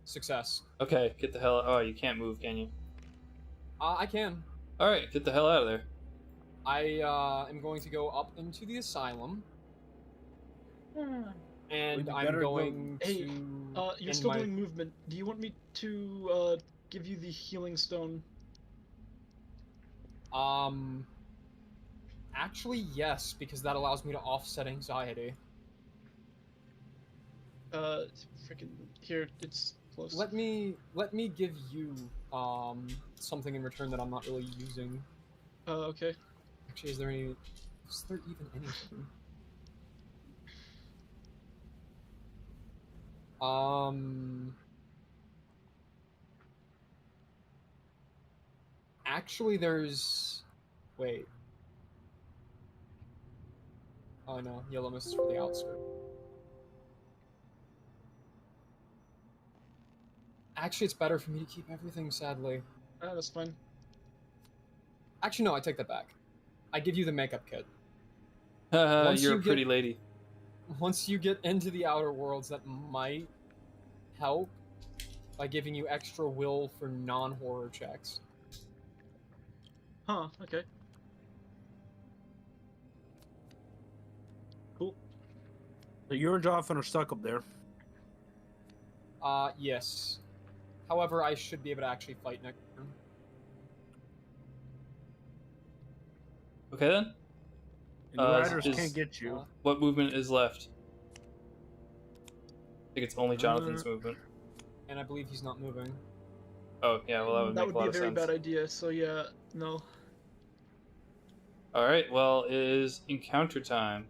Speaker 4: Success.
Speaker 1: Okay, get the hell. Oh, you can't move, can you?
Speaker 4: I can.
Speaker 1: All right, get the hell out of there.
Speaker 4: I am going to go up into the asylum, and
Speaker 3: you
Speaker 4: I'm
Speaker 3: better go-
Speaker 4: going
Speaker 2: Hey,
Speaker 4: to.
Speaker 2: you're
Speaker 4: end
Speaker 2: still
Speaker 4: my-
Speaker 2: doing movement. Do you want me to give you the healing stone?
Speaker 4: Actually, yes, because that allows me to offset anxiety.
Speaker 2: Freaking here. It's close.
Speaker 4: Let me give you something in return that I'm not really using.
Speaker 2: Okay.
Speaker 4: Actually, is there even anything? Actually, there's. Wait. Oh no, yellow mist is for the outskirt. Actually, it's better for me to keep everything, sadly.
Speaker 2: That's fine.
Speaker 4: Actually, no, I take that back. I give you the makeup kit.
Speaker 1: You're a pretty lady.
Speaker 4: Once you get into the Outer Worlds, that might help by giving you extra will for non-horror checks.
Speaker 2: Huh, okay. Cool.
Speaker 3: So you and Jonathan are stuck up there.
Speaker 4: Yes. However, I should be able to actually fight next turn.
Speaker 1: Okay then.
Speaker 3: And the riders can't get you.
Speaker 1: What movement is left? I think it's only Jonathan's movement.
Speaker 4: And I believe he's not moving.
Speaker 1: Oh yeah, well that would make a lot
Speaker 2: be a
Speaker 1: of
Speaker 2: very
Speaker 1: sense.
Speaker 2: bad idea. So yeah, no.
Speaker 1: All right, well it is encounter time.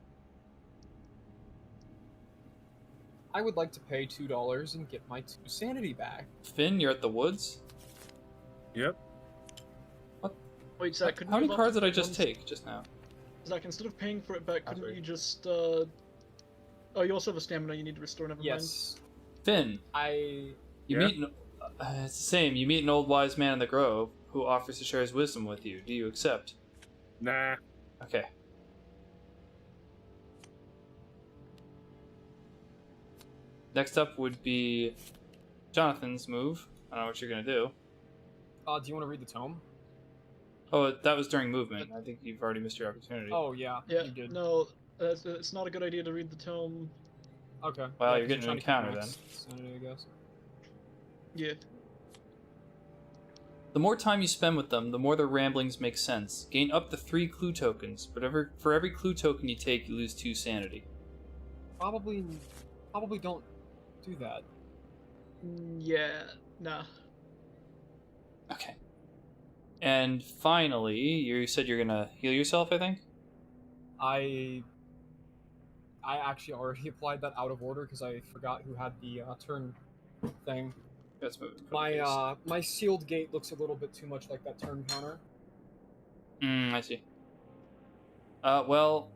Speaker 4: I would like to pay $2 and get my 2 sanity back.
Speaker 1: Finn, you're at the woods.
Speaker 3: Yep.
Speaker 2: Wait, Zach, couldn't
Speaker 1: How
Speaker 2: you
Speaker 1: many
Speaker 2: give
Speaker 1: cards
Speaker 2: up
Speaker 1: did I just
Speaker 2: ones-
Speaker 1: take just now?
Speaker 2: Zach, instead of paying for it back, couldn't
Speaker 1: Sorry.
Speaker 2: you just Oh, you also have a stamina you need to restore. Never mind.
Speaker 4: Yes.
Speaker 1: Finn,
Speaker 4: I
Speaker 1: you
Speaker 3: Yeah?
Speaker 1: meet it's the same. You meet an old wise man in the grove who offers to share his wisdom with you. Do you accept?
Speaker 3: Nah.
Speaker 1: Okay. Next up would be Jonathan's move. I don't know what you're gonna do.
Speaker 4: do you want to read the tome?
Speaker 1: Oh, that was during movement. I think you've already missed your opportunity.
Speaker 4: Oh yeah,
Speaker 2: Yeah,
Speaker 4: you did.
Speaker 2: no, it's not a good idea to read the tome.
Speaker 4: Okay.
Speaker 1: Well,
Speaker 4: Yeah,
Speaker 1: you're
Speaker 4: 'cause
Speaker 1: getting an
Speaker 4: trying to keep
Speaker 1: encounter
Speaker 4: max sanity, I guess.
Speaker 2: Yeah.
Speaker 1: The more time you spend with them, the more their ramblings make sense. Gain up to 3 clue tokens, but for every clue token you take, you lose 2 sanity.
Speaker 4: Probably don't do that.
Speaker 2: Yeah, nah.
Speaker 1: Okay. And finally, you said you're gonna heal yourself, I think?
Speaker 4: I actually already applied that out of order because I forgot who had the turn thing.
Speaker 1: Let's move.
Speaker 4: My sealed gate looks a little bit too much like that turn counter.
Speaker 1: I see. Well,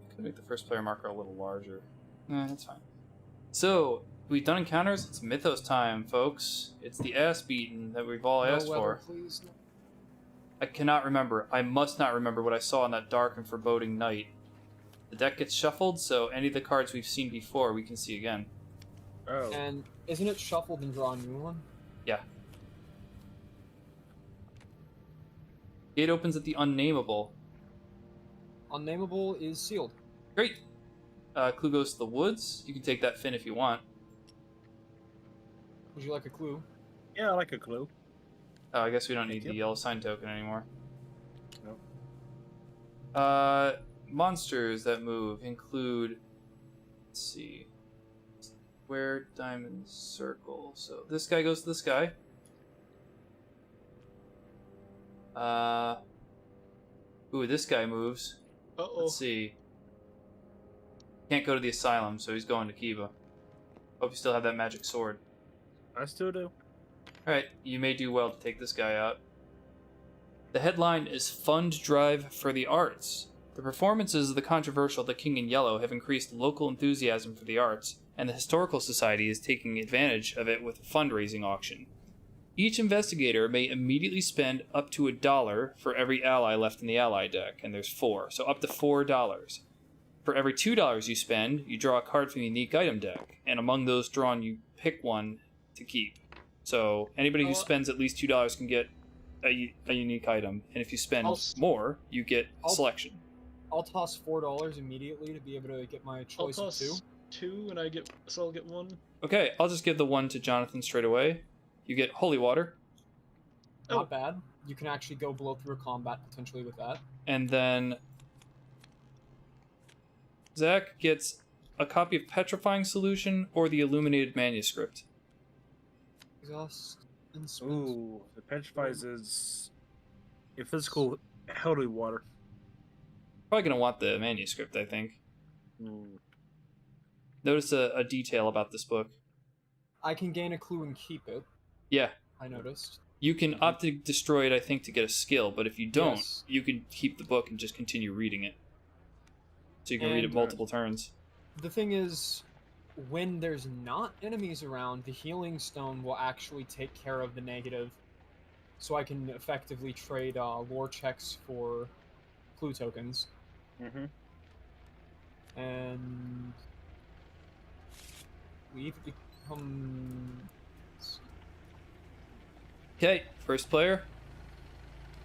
Speaker 1: I could make the first player marker a little larger. That's fine. So, we've done encounters. It's Mythos time, folks. It's the ass beating that we've all asked
Speaker 4: No weather,
Speaker 1: for.
Speaker 4: please. No.
Speaker 1: I cannot remember. I must not remember what I saw on that dark and foreboding night. The deck gets shuffled, so any of the cards we've seen before we can see again.
Speaker 3: Oh.
Speaker 4: And isn't it shuffled and draw a new one?
Speaker 1: Yeah. Gate opens at the unnameable.
Speaker 4: Unnameable is sealed.
Speaker 1: Great. Clue goes to the woods. You can take that, Finn, if you want.
Speaker 4: Would you like a clue?
Speaker 3: Yeah, I like a clue.
Speaker 1: Oh, I guess we don't need
Speaker 3: Thank
Speaker 1: the
Speaker 3: you.
Speaker 1: yellow sign token anymore.
Speaker 3: Nope.
Speaker 1: Monsters that move include, let's see, square, diamond, circle. So this guy goes to this guy. Ooh, this guy moves.
Speaker 2: Uh-oh.
Speaker 1: Let's see. Can't go to the asylum, so he's going to Kiva. Hope you still have that magic sword.
Speaker 3: I still do.
Speaker 1: Alright, you may do well to take this guy out. The headline is Fund Drive for the Arts. The performances of the controversial The King in Yellow have increased local enthusiasm for the arts, and the Historical Society is taking advantage of it with a fundraising auction. Each investigator may immediately spend up to $1 for every ally left in the ally deck, and there's 4, so up to $4. For every $2 you spend, you draw a card from the unique item deck, and among those drawn, you pick one to keep. So anybody who spends at least $2 can get a unique item, and if you spend more, you get selection.
Speaker 4: I'll toss $4 immediately to be able to get my choice
Speaker 2: I'll
Speaker 4: of 2.
Speaker 2: toss 2, and I'll get 1.
Speaker 1: Okay, I'll just give the 1 to Jonathan straight away. You get Holy Water.
Speaker 4: Not bad. You can actually go blow through a combat potentially with that.
Speaker 1: And then Zach gets a copy of Petrifying Solution or the Illuminated Manuscript.
Speaker 4: Exhaust and spend.
Speaker 3: Ooh, the petrifies is a physical holy water.
Speaker 1: Probably gonna want the manuscript, I think.
Speaker 3: Mm.
Speaker 1: Notice a detail about this book.
Speaker 4: I can gain a clue and keep it.
Speaker 1: Yeah,
Speaker 4: I noticed.
Speaker 1: you can opt to destroy it, I think, to get a skill, but if you don't,
Speaker 4: Yes.
Speaker 1: you can keep the book and just continue reading it. So you can read it
Speaker 4: And-
Speaker 1: multiple turns.
Speaker 4: The thing is, when there's not enemies around, the healing stone will actually take care of the negative, so I can effectively trade lore checks for clue tokens.
Speaker 3: Mm-hmm.
Speaker 4: And we've become.
Speaker 1: Okay, first player.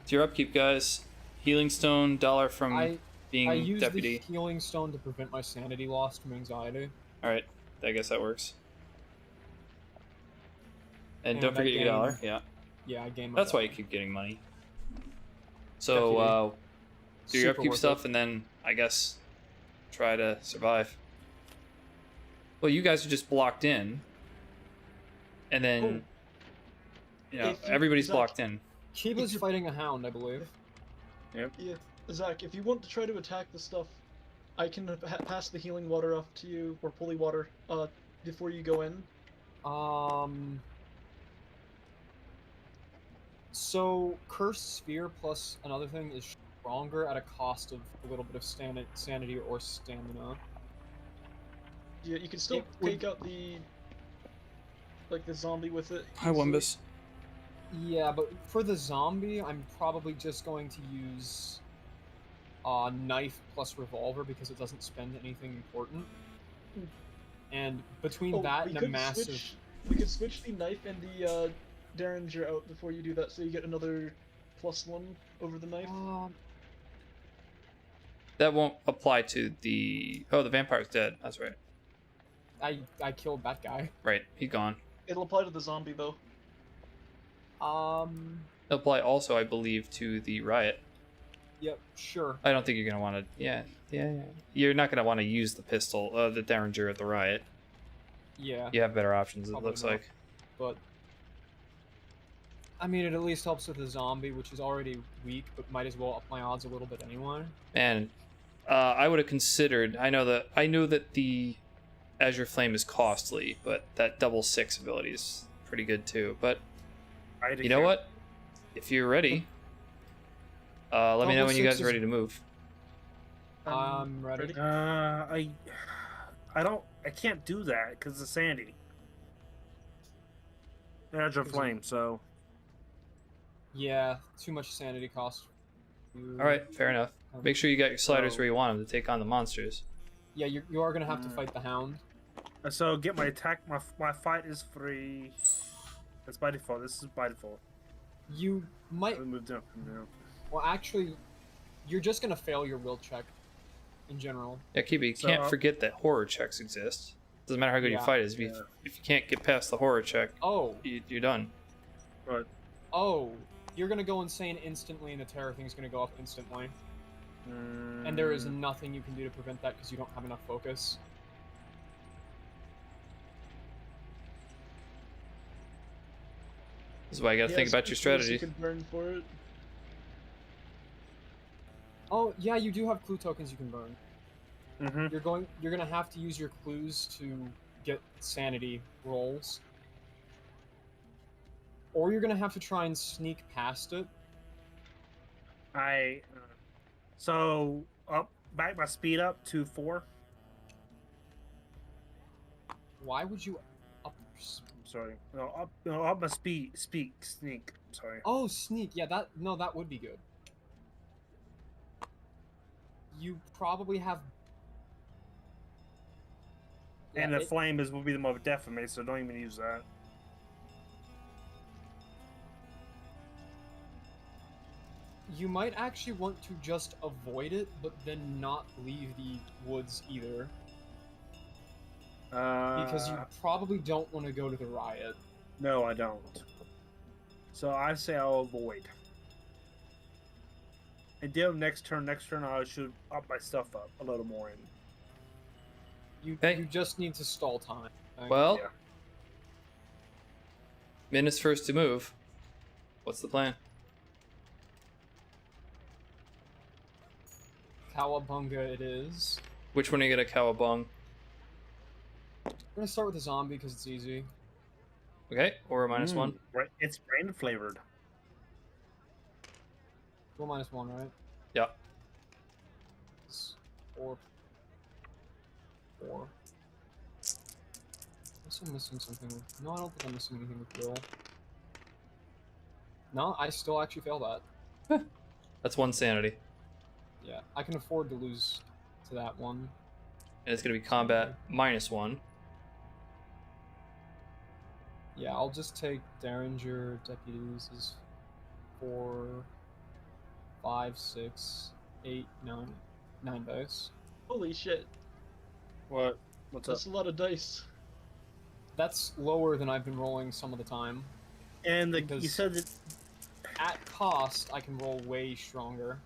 Speaker 1: It's your upkeep, guys. Healing stone, $1 from
Speaker 4: I
Speaker 1: being
Speaker 4: use
Speaker 1: deputy.
Speaker 4: the healing stone to prevent my sanity loss from anxiety.
Speaker 1: Alright, I guess that works. And
Speaker 4: And
Speaker 1: don't
Speaker 4: I
Speaker 1: forget your $1.
Speaker 4: gain-
Speaker 1: Yeah,
Speaker 4: Yeah, I gain my.
Speaker 1: that's why you
Speaker 4: dollar.
Speaker 1: keep getting money. So, do your
Speaker 4: Super
Speaker 1: upkeep
Speaker 4: worth
Speaker 1: stuff,
Speaker 4: it.
Speaker 1: and then, I guess, try to survive. Well, you guys are just blocked in. And then, you know,
Speaker 2: If you-
Speaker 1: everybody's
Speaker 2: Zach-
Speaker 1: blocked in.
Speaker 4: Kiba's fighting a hound, I believe.
Speaker 2: Yeah, Zach, if you want to try to attack the stuff, I can pass the healing water off to you, or holy water, before you go in.
Speaker 4: So cursed sphere plus another thing is stronger at a cost of a little bit of sanity or stamina.
Speaker 2: Yeah, you can still
Speaker 4: It would-
Speaker 2: take out the zombie with it.
Speaker 1: Hi,
Speaker 2: easily.
Speaker 1: Wumbus.
Speaker 4: Yeah, but for the zombie, I'm probably just going to use knife plus revolver because it doesn't spend anything important. And between
Speaker 2: Oh,
Speaker 4: that
Speaker 2: we
Speaker 4: and a
Speaker 2: could
Speaker 4: massive.
Speaker 2: we could switch the knife and the derringer out before you do that, so you get another +1 over the knife.
Speaker 1: That won't apply to the... Oh, the vampire's dead. That's right.
Speaker 4: I killed that guy.
Speaker 1: Right, he's gone.
Speaker 2: It'll apply to the zombie though.
Speaker 1: It'll apply also, I believe, to the riot.
Speaker 4: Yep, sure.
Speaker 1: I don't think you're going to want to... Yeah. You're not going to want to use the pistol, the derringer at the riot.
Speaker 4: Yeah,
Speaker 1: You have better options, it
Speaker 4: Probably
Speaker 1: looks
Speaker 4: not.
Speaker 1: like.
Speaker 4: but I mean, it at least helps with the zombie, which is already weak, but might as well up my odds a little bit anyway.
Speaker 1: Man, I would have considered... I know that the Azure Flame is costly, but that double 6 ability is pretty good too. But you know what? If you're ready, let me know
Speaker 4: Double
Speaker 1: when you
Speaker 4: 6
Speaker 1: guys are
Speaker 4: is-
Speaker 1: ready to move.
Speaker 4: I'm ready.
Speaker 3: I can't do that because of sanity. Edge of flame, so
Speaker 4: Yeah, too much sanity cost.
Speaker 1: All right, fair enough. Make sure you got your sliders where you want them to take on the monsters.
Speaker 4: Yeah, you are gonna have to fight the hound.
Speaker 3: get my attack. My fight is free. That's by default. This is by default.
Speaker 4: You might.
Speaker 3: I moved up from now.
Speaker 4: Well, actually, you're just gonna fail your will check. In general.
Speaker 1: Yeah, Kiba, you
Speaker 3: So,
Speaker 1: can't forget that horror checks exist. Doesn't matter how good your
Speaker 4: Yeah.
Speaker 1: fight is. If you can't get past the horror check,
Speaker 4: Oh,
Speaker 1: you're done.
Speaker 3: Right.
Speaker 4: oh, you're gonna go insane instantly, and the terror thing's gonna go off instantly. And there is nothing you can do to prevent that because you don't have enough focus.
Speaker 1: This is why you got to think about your strategy.
Speaker 2: You could burn for it.
Speaker 4: Oh yeah, you do have clue tokens you can burn.
Speaker 3: Mm-hmm.
Speaker 4: You're gonna have to use your clues to get sanity rolls. Or you're gonna have to try and sneak past it.
Speaker 3: So back my speed up to 4.
Speaker 4: Why would you up your
Speaker 3: I'm sorry. No, up my sneak. Sorry.
Speaker 4: Oh, sneak. Yeah, that would be good. You probably have.
Speaker 3: And
Speaker 4: Yeah,
Speaker 3: the flame will be the more death for me, so don't even use that.
Speaker 4: You might actually want to just avoid it, but then not leave the woods either, because you probably don't want to go to the riot.
Speaker 3: No, I don't. So I say I'll avoid. And then next turn I should up my stuff up a little more.
Speaker 4: You
Speaker 1: Okay.
Speaker 4: you just need to stall time. I think.
Speaker 1: Well,
Speaker 3: Yeah.
Speaker 1: Min is first to move. What's the plan?
Speaker 4: Cowabunga it is.
Speaker 1: Which one are you gonna cowabung?
Speaker 4: I'm gonna start with the zombie because it's easy.
Speaker 1: Okay, or a -1.
Speaker 3: It's rain flavored.
Speaker 4: Go -1, right?
Speaker 1: Yeah.
Speaker 4: It's 4. 4. Unless I'm missing something with... No, I don't think I'm missing anything with Bill. No, I still actually fail that.
Speaker 1: That's 1 sanity.
Speaker 4: Yeah, I can afford to lose to that one.
Speaker 1: And it's gonna be combat -1.
Speaker 4: Yeah, I'll just take Derringer deputies as 4, 5, 6, 8, 9 dice.
Speaker 2: Holy shit.
Speaker 3: What? What's
Speaker 2: That's a lot of dice.
Speaker 4: That's lower than I've been rolling some of the time.
Speaker 3: And you
Speaker 4: Because-
Speaker 3: said that
Speaker 4: At cost, I can roll way stronger.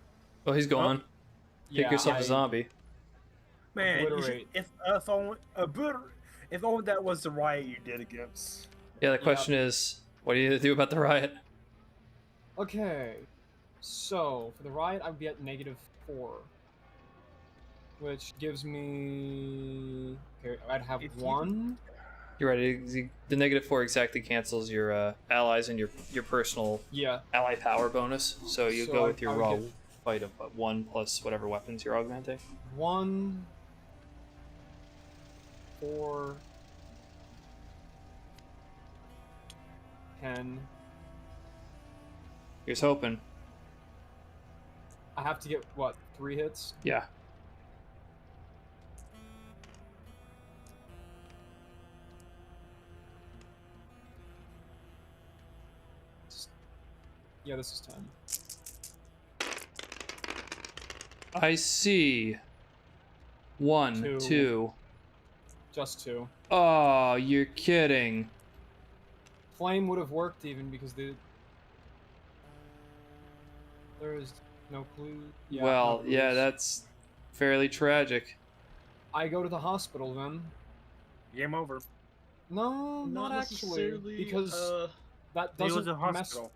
Speaker 1: Oh, he's gone.
Speaker 4: Yeah,
Speaker 1: Pick yourself a zombie.
Speaker 3: man, you should,
Speaker 4: Obliterate.
Speaker 3: if only that was the riot you did against.
Speaker 1: Yeah, the question is, what do you do about the riot?
Speaker 4: Okay, so for the riot, I would be at -4, which gives me. Okay, I'd have
Speaker 3: If you-
Speaker 4: 1.
Speaker 1: You're right. The -4 exactly cancels your allies and your personal
Speaker 4: Yeah,
Speaker 1: ally power bonus. So you
Speaker 4: So
Speaker 1: go
Speaker 4: I-
Speaker 1: with your
Speaker 4: I would
Speaker 1: raw
Speaker 4: get-
Speaker 1: fight of 1 plus whatever weapons you're augmenting.
Speaker 4: 1, 4, 10.
Speaker 1: Here's hoping.
Speaker 4: I have to get what 3 hits.
Speaker 1: Yeah.
Speaker 4: Yeah, this is 10.
Speaker 1: I see. 1,
Speaker 4: 2.
Speaker 1: 2.
Speaker 4: Just 2.
Speaker 1: Oh, you're kidding.
Speaker 4: Flame would have worked even because there is no clue. Yeah,
Speaker 1: Well,
Speaker 4: no
Speaker 1: yeah,
Speaker 4: clues.
Speaker 1: that's fairly tragic.
Speaker 4: I go to the hospital then.
Speaker 3: Game over.
Speaker 4: No, not actually,
Speaker 2: necessarily,
Speaker 4: because that
Speaker 3: He was
Speaker 4: doesn't
Speaker 3: in
Speaker 4: mess
Speaker 3: hospital.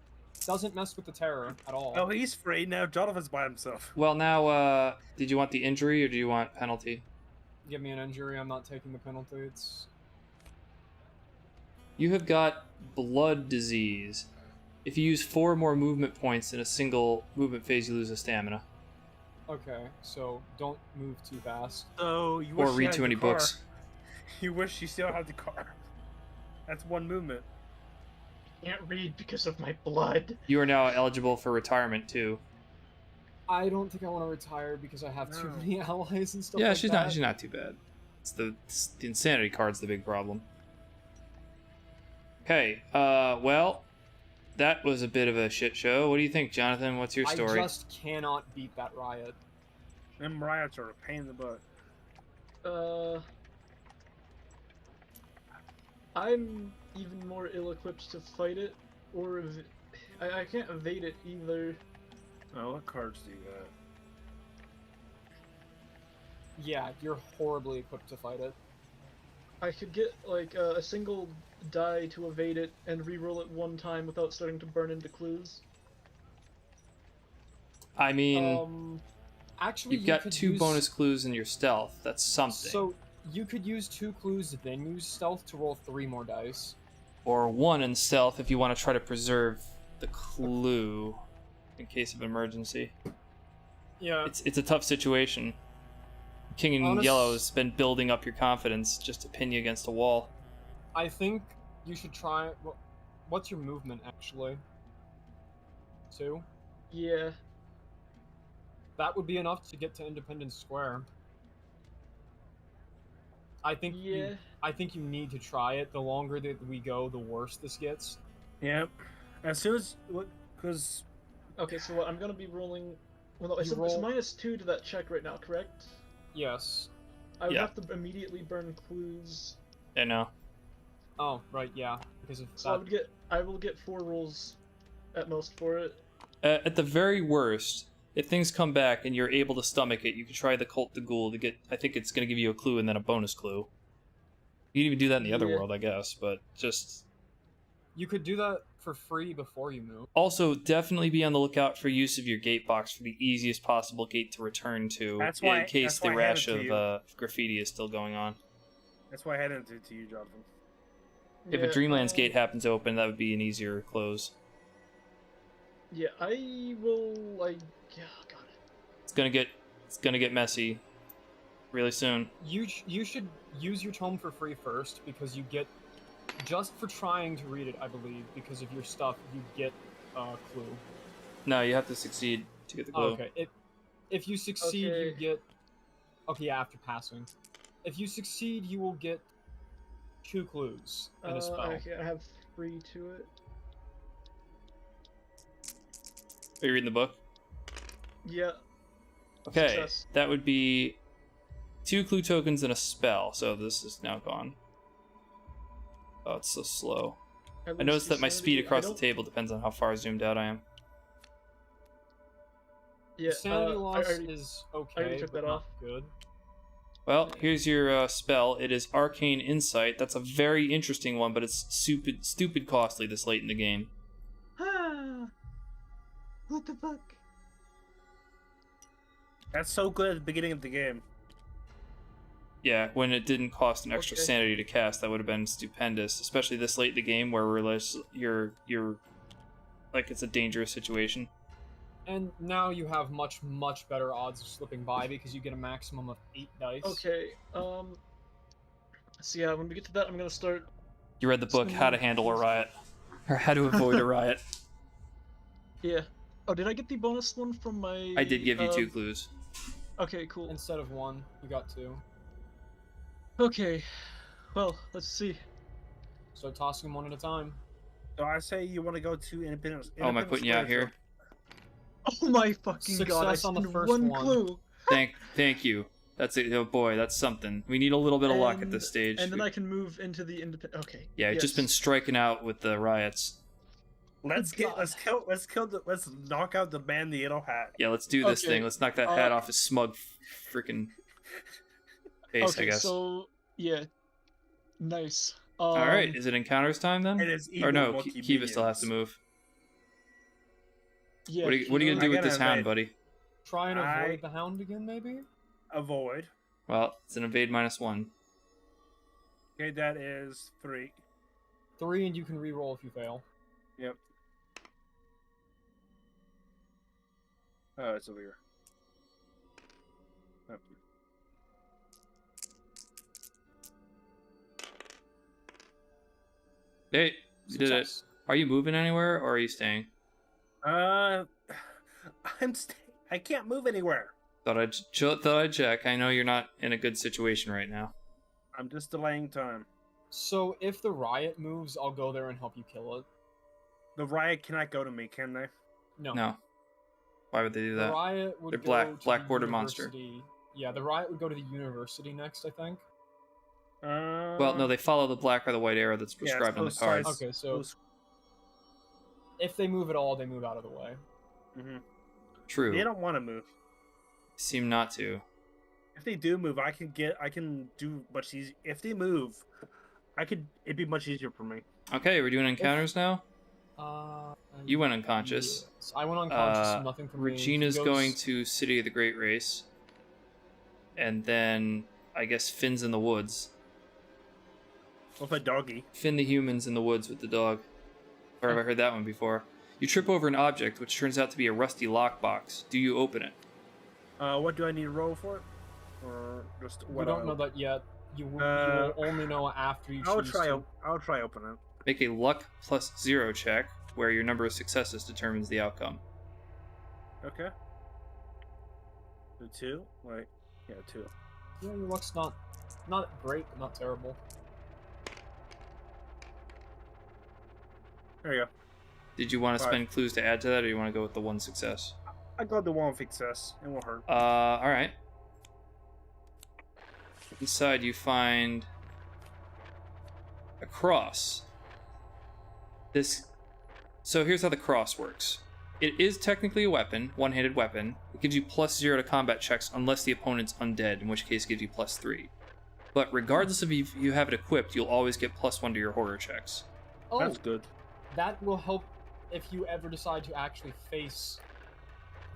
Speaker 4: with the terror at all.
Speaker 3: Oh, he's free now. Jonathan's by himself.
Speaker 1: Well, now, did you want the injury or do you want penalty?
Speaker 4: Give me an injury. I'm not taking the penalty. It's
Speaker 1: You have got blood disease. If you use 4 more movement points in a single movement phase, you lose a stamina.
Speaker 4: okay. So don't move too fast.
Speaker 3: So you
Speaker 1: Or
Speaker 3: wish you
Speaker 1: read
Speaker 3: had
Speaker 1: too
Speaker 3: the
Speaker 1: many
Speaker 3: car.
Speaker 1: books.
Speaker 3: You wish you still had the car. That's 1 movement.
Speaker 2: Can't read because of my blood.
Speaker 1: You are now eligible for retirement, too.
Speaker 4: I don't think I want to retire because I have too
Speaker 3: No.
Speaker 4: many allies and stuff.
Speaker 1: Yeah,
Speaker 4: like
Speaker 1: she's
Speaker 4: that.
Speaker 1: not too bad. It's the insanity card's the big problem. Okay, well, that was a bit of a shit show. What do you think, Jonathan? What's your story?
Speaker 4: I just cannot beat that riot.
Speaker 3: Them riots are a pain in the butt.
Speaker 2: I'm even more ill-equipped to fight it, or I can't evade it either.
Speaker 3: Oh, what cards do you got?
Speaker 4: Yeah, you're horribly equipped to fight it.
Speaker 2: I could get like a single die to evade it and re-roll it 1 time without starting to burn into clues.
Speaker 1: I mean,
Speaker 4: Actually,
Speaker 1: you've
Speaker 4: you
Speaker 1: got
Speaker 4: could
Speaker 1: 2
Speaker 4: use...
Speaker 1: bonus clues in your stealth. That's something.
Speaker 4: So you could use 2 clues, then use stealth to roll 3 more dice.
Speaker 1: Or 1 in stealth if you want to try to preserve the clue in case of emergency.
Speaker 4: Yeah.
Speaker 1: It's a tough situation. King in Yellow has been building up your confidence just to pin you against a wall.
Speaker 4: I think you should try. What's your movement actually? 2.
Speaker 2: Yeah.
Speaker 4: That would be enough to get to Independence Square. I think.
Speaker 2: Yeah.
Speaker 4: I think you need to try it. The longer that we go, the worse this gets.
Speaker 3: Yep. As soon as because
Speaker 2: Okay, so what, I'm gonna be rolling. Well, no, it's
Speaker 4: You roll-
Speaker 2: -2 to that check right now, correct?
Speaker 4: Yes.
Speaker 2: I would
Speaker 1: Yeah.
Speaker 2: have to immediately burn clues,
Speaker 1: I know.
Speaker 4: Oh, right. Yeah. Because of
Speaker 2: so
Speaker 4: that.
Speaker 2: I will get 4 rolls at most for it.
Speaker 1: At the very worst, if things come back and you're able to stomach it, you can try the Cult de Ghoul to get. I think it's going to give you a clue and then a bonus clue. You can even do that in the other
Speaker 2: Yeah.
Speaker 1: world, I guess, but just
Speaker 4: You could do that for free before you move.
Speaker 1: Also, definitely be on the lookout for use of your gate box for the easiest possible gate to return to, in case the rash of graffiti is still going on.
Speaker 3: That's why I handed it to you, Jonathan.
Speaker 1: If a Dreamlands gate happens to open, that would be an easier close.
Speaker 2: Yeah, I will, like, yeah, got it.
Speaker 1: It's gonna get messy really soon.
Speaker 4: You should use your tome for free first, because you get, just for trying to read it, I believe, because of your stuff, you get a clue.
Speaker 1: No, you have to succeed to get the clue.
Speaker 4: Okay, if you succeed, you get... Okay, yeah, after passing. If you succeed, you will get 2 clues and a spell.
Speaker 2: Okay, I have 3 to it.
Speaker 1: Are you reading the book?
Speaker 2: Yeah.
Speaker 1: Okay,
Speaker 2: Success.
Speaker 1: that would be 2 clue tokens and a spell, so this is now gone. Oh, it's so slow. I noticed that my speed across the table depends on how far zoomed out I am.
Speaker 2: Yeah,
Speaker 4: Sanity loss is okay,
Speaker 2: I already took
Speaker 4: but
Speaker 2: that
Speaker 4: not
Speaker 2: off.
Speaker 4: good.
Speaker 1: Well, here's your spell. It is Arcane Insight. That's a very interesting one, but it's stupid costly this late in the game.
Speaker 2: Ah, what the fuck?
Speaker 3: That's so good at the beginning of the game.
Speaker 1: Yeah, when it didn't cost an extra
Speaker 2: Okay.
Speaker 1: sanity to cast, that would have been stupendous, especially this late in the game where we're less, you're like it's a dangerous situation.
Speaker 4: And now you have much better odds of slipping by because you get a maximum of 8 dice.
Speaker 2: Okay, so yeah, when we get to that, I'm gonna start...
Speaker 1: You read the book, How to Handle a Riot, or How to Avoid a Riot.
Speaker 2: Yeah. Oh, did I get the bonus one from my...
Speaker 1: I did give you 2 clues.
Speaker 2: Okay, cool.
Speaker 4: Instead of 1, you got 2.
Speaker 2: Okay, well, let's see.
Speaker 4: So tossing them one at a time.
Speaker 3: So I say you want to go to Independence.
Speaker 1: Oh, am I putting you out here?
Speaker 2: Oh my fucking god, I
Speaker 4: Success on the
Speaker 2: spent
Speaker 4: first
Speaker 2: one
Speaker 4: one.
Speaker 2: clue!
Speaker 1: Thank you. That's it. Oh boy, that's something. We need a little bit of luck at this stage.
Speaker 2: And then I can move into the independent... Okay.
Speaker 1: Yeah, I've just been striking out with the riots.
Speaker 3: Let's knock out the man in the yellow hat.
Speaker 1: Yeah, let's do this
Speaker 2: Okay,
Speaker 1: thing. Let's knock that hat off his smug freaking face,
Speaker 2: Okay,
Speaker 1: I guess.
Speaker 2: so... Yeah. Nice.
Speaker 1: Alright, is it encounters time then?
Speaker 3: It is
Speaker 1: Or no,
Speaker 3: evil monkey
Speaker 1: Kiva still has to
Speaker 3: minions.
Speaker 1: move.
Speaker 2: Yeah,
Speaker 1: What are you gonna do
Speaker 3: I
Speaker 1: with
Speaker 3: gotta
Speaker 1: this hound,
Speaker 3: invade.
Speaker 1: buddy?
Speaker 4: Try and avoid the hound again, maybe?
Speaker 3: Avoid.
Speaker 1: Well, it's an evade -1.
Speaker 3: Okay, that is 3.
Speaker 4: 3, and you can re-roll if you fail.
Speaker 3: Yep. Oh, it's over here. Oh.
Speaker 1: Hey, you did it.
Speaker 4: Success.
Speaker 1: Are you moving anywhere, or are you staying?
Speaker 3: I can't move anywhere.
Speaker 1: Thought I'd check. I know you're not in a good situation right now.
Speaker 3: I'm just delaying time.
Speaker 4: So if the riot moves, I'll go there and help you kill it.
Speaker 3: The riot cannot go to me, can they?
Speaker 1: No. Why would they do
Speaker 4: The
Speaker 1: that?
Speaker 4: riot would
Speaker 1: They're
Speaker 4: go to
Speaker 1: black
Speaker 4: the
Speaker 1: border monster.
Speaker 4: university. Yeah, the riot would go to the university next, I think.
Speaker 1: Well, no, they follow the black or the white arrow that's prescribed on the
Speaker 3: both
Speaker 1: cards.
Speaker 3: sides.
Speaker 4: Okay, so if they move at all, they move out of the way.
Speaker 3: Mm-hmm.
Speaker 1: True.
Speaker 3: They don't want to move.
Speaker 1: Seem not to.
Speaker 3: If they do move, I can do much easier. If they move, it'd be much easier for me.
Speaker 1: Okay, we're doing encounters now?
Speaker 4: Uh,
Speaker 1: You went unconscious.
Speaker 4: yes. I went unconscious, so nothing from me.
Speaker 1: Regina's
Speaker 4: He goes-
Speaker 1: going to City of the Great Race. And then, I guess, Finn's in the woods.
Speaker 3: With a doggy.
Speaker 1: Finn the human's in the woods with the dog. Or have I heard that one before? You trip over an object, which turns out to be a rusty lockbox. Do you open it?
Speaker 3: What do I need to roll for it? Or just
Speaker 4: We
Speaker 3: what?
Speaker 4: don't know that yet. You will only know after you
Speaker 3: I'll
Speaker 4: choose
Speaker 3: try.
Speaker 4: to.
Speaker 3: I'll try open it.
Speaker 1: Make a luck +0 check, where your number of successes determines the outcome.
Speaker 3: Okay. The 2? Wait. Yeah, 2.
Speaker 4: Yeah, your luck's not great, but not terrible.
Speaker 3: There you go.
Speaker 1: Did you want to
Speaker 3: Alright.
Speaker 1: spend clues to add to that, or do you want to go with the 1 success?
Speaker 3: I got the 1 success. It won't hurt.
Speaker 1: Alright. Inside you find a cross. So here's how the cross works. It is technically a weapon, one-handed weapon. It gives you +0 to combat checks unless the opponent's undead, in which case it gives you +3. But regardless of if you have it equipped, you'll always get +1 to your horror checks.
Speaker 4: Oh,
Speaker 3: That's good.
Speaker 4: That will help if you ever decide to actually face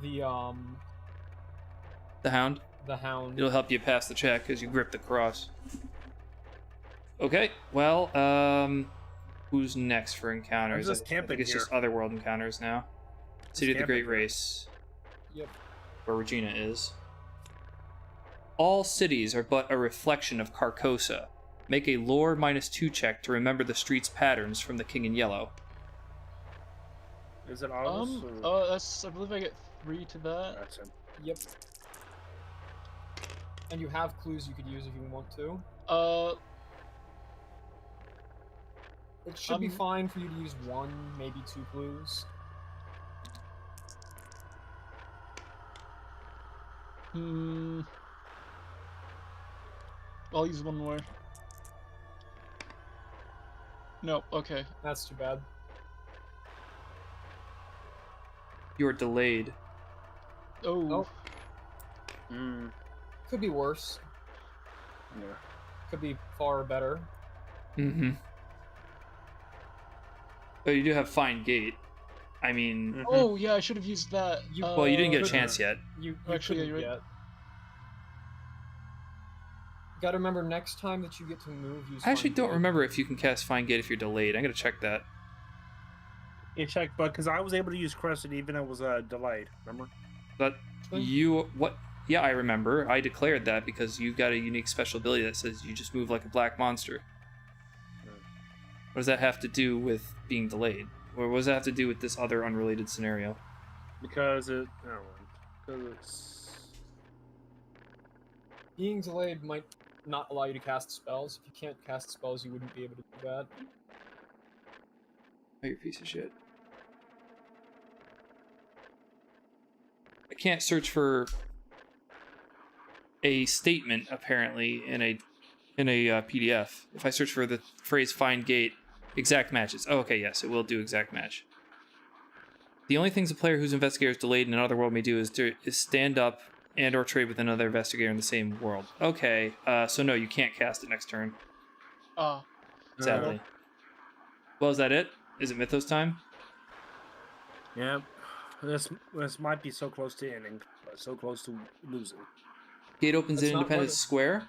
Speaker 4: the
Speaker 1: Hound.
Speaker 4: hound.
Speaker 1: It'll help you pass the check as you grip the cross. Okay, well, who's next for encounters?
Speaker 3: just
Speaker 1: I
Speaker 3: camping
Speaker 1: think it's
Speaker 3: here.
Speaker 1: just otherworld encounters now. City of the
Speaker 3: camping
Speaker 1: Great
Speaker 3: here.
Speaker 1: Race,
Speaker 4: Yep.
Speaker 1: where Regina is. All cities are but a reflection of Carcosa. Make a lore -2 check to remember the street's patterns from the King in Yellow.
Speaker 3: Is it all this? Or...
Speaker 2: That's, I believe I get 3 to that.
Speaker 3: That's it.
Speaker 4: Yep. And you have clues you could use if you want to. It should be fine for you to use 1, maybe 2 clues.
Speaker 2: I'll use 1 more. No, okay.
Speaker 4: That's too bad.
Speaker 1: You are delayed.
Speaker 2: Oh.
Speaker 4: Could be worse.
Speaker 3: Yeah.
Speaker 4: Could be far better.
Speaker 1: Mm-hmm. But you do have Fine Gate. I mean...
Speaker 2: Oh, yeah, I should have used that.
Speaker 1: well, you didn't get a chance yet.
Speaker 4: You
Speaker 2: Actually,
Speaker 4: couldn't
Speaker 2: you're right.
Speaker 4: yet. Gotta remember, next time that you get to move, use
Speaker 1: I actually
Speaker 4: Find
Speaker 1: don't
Speaker 4: Gate.
Speaker 1: remember if you can cast Fine Gate if you're delayed. I'm gonna check that.
Speaker 3: You check, but because I was able to use Crescent even though it was delayed. Remember?
Speaker 1: But you... What? Yeah, I remember. I declared that because you've got a unique special ability that says you just move like a black monster. What does that have to do with being delayed? Or what does that have to do with this other unrelated scenario?
Speaker 3: Because it. Oh, because it's.
Speaker 4: Being delayed might not allow you to cast spells. If you can't cast spells, you wouldn't be able to do that.
Speaker 1: Oh, you piece of shit. I can't search for a statement apparently in a PDF. If I search for the phrase "find gate," exact matches. Oh, okay, yes, it will do exact match. The only things a player whose investigator is delayed in another world may do is stand up and/or trade with another investigator in the same world. Okay, so no, you can't cast it next turn. Sadly. Well, is that it? Is it Mythos time?
Speaker 3: Yeah. This might be so close to ending, but so close to losing.
Speaker 1: Gate opens
Speaker 4: That's
Speaker 1: in
Speaker 4: not
Speaker 1: Independence
Speaker 4: worth it.
Speaker 1: Square.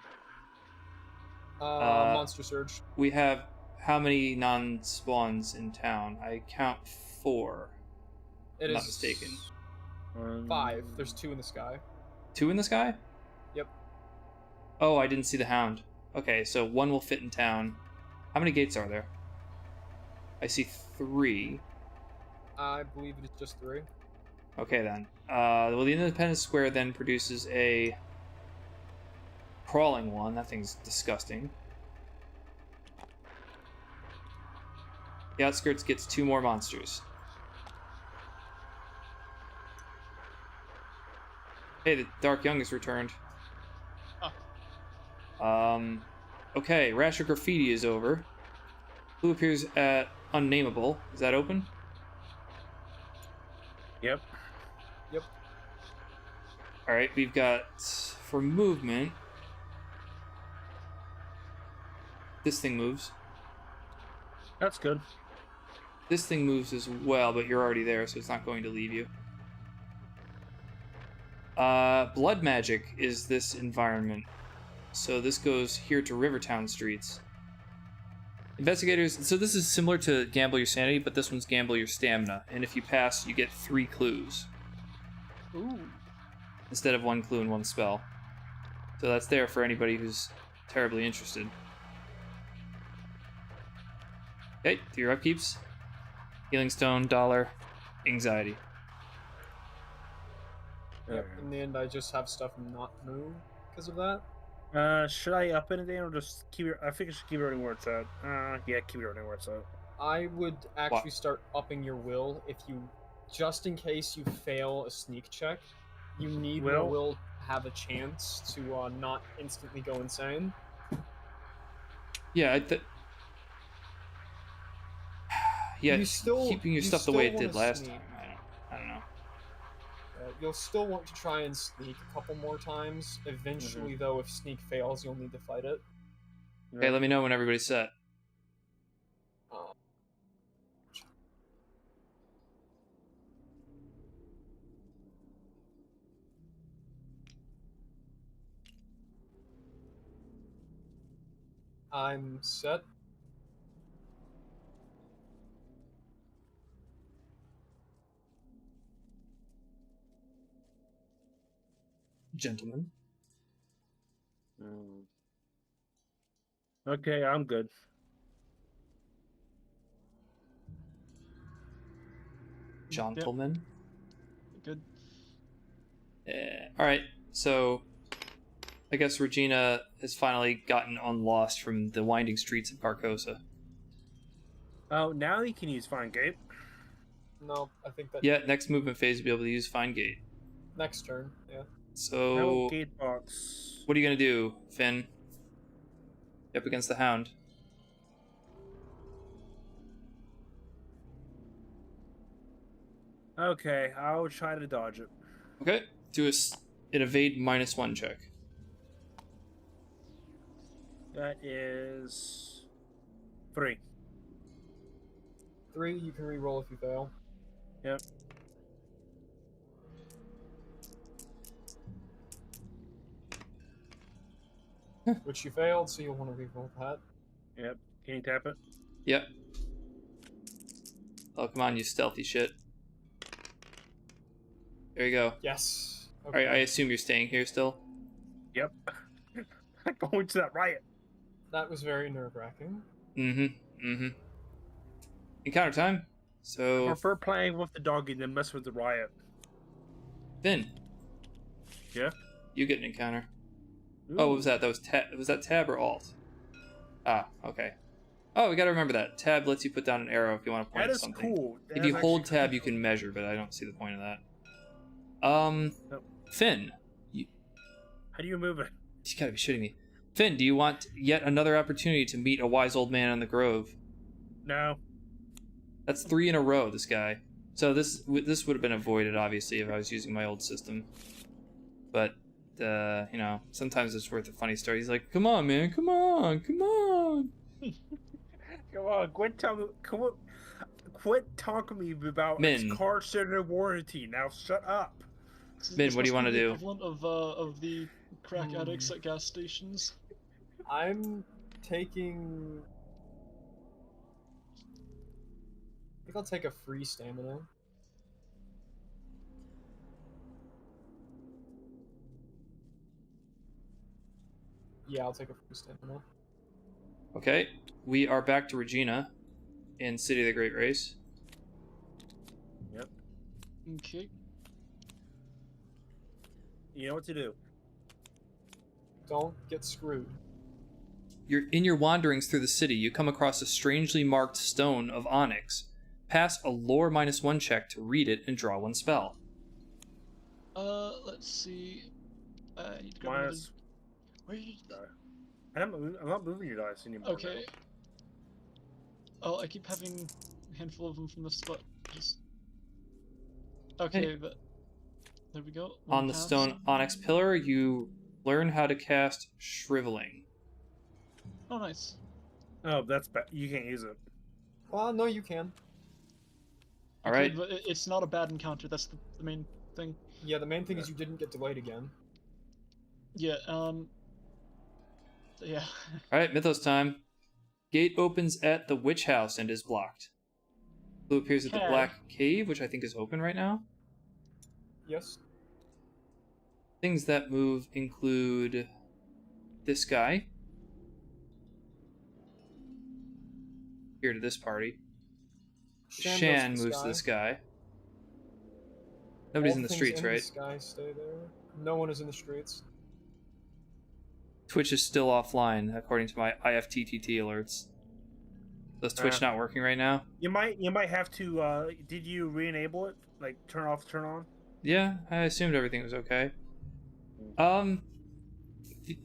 Speaker 4: Monster Surge.
Speaker 1: We have how many non-spawns in town? I count 4.
Speaker 4: It
Speaker 1: I'm
Speaker 4: is
Speaker 1: not mistaken.
Speaker 4: 5. There's 2 in the sky.
Speaker 1: 2 in the sky?
Speaker 4: Yep.
Speaker 1: Oh, I didn't see the hound. Okay, so 1 will fit in town. How many gates are there? I see 3.
Speaker 4: I believe it is just 3.
Speaker 1: Okay then. Well, the Independence Square then produces a crawling one. That thing's disgusting. The Outskirts gets 2 more monsters. Hey, the Dark Young has returned. Okay, Rasher Graffiti is over. Who appears at Unnameable? Is that open?
Speaker 3: Yep.
Speaker 4: Yep.
Speaker 1: Alright, we've got, for movement, this thing moves.
Speaker 3: That's good.
Speaker 1: This thing moves as well, but you're already there, so it's not going to leave you. Blood magic is this environment. So this goes here to Rivertown streets. Investigators, so this is similar to Gamble Your Sanity, but this one's Gamble Your Stamina. And if you pass, you get 3 clues.
Speaker 2: Ooh.
Speaker 1: Instead of 1 clue and 1 spell. So that's there for anybody who's terribly interested. Okay, do your upkeeps. Healing Stone, Dollar, Anxiety.
Speaker 4: Yep. In the end, I just have stuff not move because of that.
Speaker 3: Should I up anything or just keep it? I think I should keep it running where it's at. Yeah, keep it running where it's at.
Speaker 4: I would actually start upping your will if you, just in case you fail a sneak check, you need more will to have a chance to not instantly go insane.
Speaker 1: Yeah, yeah,
Speaker 4: You still-
Speaker 1: keeping your
Speaker 4: you
Speaker 1: stuff the way it
Speaker 4: still
Speaker 1: did
Speaker 4: wanna
Speaker 1: last
Speaker 4: sneak.
Speaker 1: time. I don't know.
Speaker 4: You'll still want to try and sneak a couple more times. Eventually, though, if sneak fails, you'll need to fight it.
Speaker 1: Okay, let me know when everybody's set.
Speaker 4: I'm set.
Speaker 1: Gentlemen.
Speaker 3: Okay, I'm good.
Speaker 1: Gentlemen.
Speaker 2: Good.
Speaker 1: All right, so I guess Regina has finally gotten unlost from the winding streets of Carcosa.
Speaker 3: Oh, now you can use Find Gate.
Speaker 4: No, I think that
Speaker 1: Yeah, next movement phase, you'll be able to use Find Gate.
Speaker 4: next turn. Yeah.
Speaker 1: So,
Speaker 3: No gate box.
Speaker 1: what are you going to do, Finn? Up against the Hound.
Speaker 3: Okay, I'll try to dodge it.
Speaker 1: Okay, do an evade -1 check.
Speaker 3: That is 3.
Speaker 4: 3, you can re-roll if you fail.
Speaker 3: Yep.
Speaker 4: Which you failed, so you'll want to re-roll that.
Speaker 3: Yep. Can you tap it?
Speaker 1: Yep. Oh, come on, you stealthy shit. There you go.
Speaker 4: Yes.
Speaker 1: All right, I assume you're staying here still?
Speaker 3: Yep. Going to that riot.
Speaker 4: That was very nerve-wracking.
Speaker 1: Encounter time.
Speaker 3: I
Speaker 1: So,
Speaker 3: prefer playing with the doggy than mess with the riot.
Speaker 1: Finn.
Speaker 3: Yeah?
Speaker 1: You get an encounter. Oh, what was that? That was was that tab or alt? Ah, okay. Oh, we gotta remember that. Tab lets you put down an arrow if you want to point
Speaker 3: That
Speaker 1: at
Speaker 3: is
Speaker 1: something.
Speaker 3: cool. That
Speaker 1: If
Speaker 3: is
Speaker 1: you hold
Speaker 3: actually
Speaker 1: tab,
Speaker 3: cool.
Speaker 1: you can measure, but I don't see the point of that.
Speaker 3: Nope.
Speaker 1: Finn.
Speaker 3: How do you move it?
Speaker 1: You gotta be shitting me. Finn, do you want yet another opportunity to meet a wise old man in the grove?
Speaker 3: No.
Speaker 1: That's 3 in a row, this guy. So this would have been avoided, obviously, if I was using my old system. But, you know, sometimes it's worth a funny story. He's like, come on, man, come on, come on.
Speaker 3: Come on, quit talking to me about
Speaker 1: Min.
Speaker 3: its car center warranty. Now shut up.
Speaker 1: Min, what do you want to do?
Speaker 2: Equivalent of the crack addicts at gas stations.
Speaker 4: I'm taking... I think I'll take a free stamina. Yeah, I'll take a free stamina.
Speaker 1: Okay, we are back to Regina in City of the Great Race.
Speaker 2: Okay.
Speaker 3: You know what to do.
Speaker 4: Don't get screwed.
Speaker 1: In your wanderings through the city, you come across a strangely marked stone of onyx. Pass a lore -1 check to read it and draw 1 spell.
Speaker 2: Let's see. I need to grab
Speaker 3: Minus.
Speaker 2: Where did you...
Speaker 3: I'm not moving your dice anymore.
Speaker 2: Okay. Oh, I keep having a handful of them from the spot. Just... Okay,
Speaker 1: Hey.
Speaker 2: but... There we go.
Speaker 1: On the stone onyx pillar, you learn how to cast Shriveling.
Speaker 2: Oh, nice.
Speaker 3: Oh, that's bad. You can't use it.
Speaker 4: Well, no, you can.
Speaker 1: All right.
Speaker 2: But it's not a bad encounter, that's the main thing.
Speaker 4: Yeah, the main thing is you didn't get delayed again.
Speaker 2: Yeah, yeah.
Speaker 1: All right, Mythos time. Gate opens at the witch house and is blocked. Blue appears at the
Speaker 2: Okay.
Speaker 1: black cave, which I think is open right now.
Speaker 4: Yes.
Speaker 1: Things that move include this guy. Here to this party. Shan
Speaker 4: goes to the
Speaker 1: moves to
Speaker 4: sky.
Speaker 1: this guy. Nobody's
Speaker 4: All
Speaker 1: in the
Speaker 4: things
Speaker 1: streets,
Speaker 4: in
Speaker 1: right?
Speaker 4: The sky stay there. No one is in the streets.
Speaker 1: Twitch is still offline, according to my IFTTT alerts. Does Twitch not working right now?
Speaker 3: You might have to. Did you re-enable it? Like turn off, turn on?
Speaker 1: Yeah, I assumed everything was okay.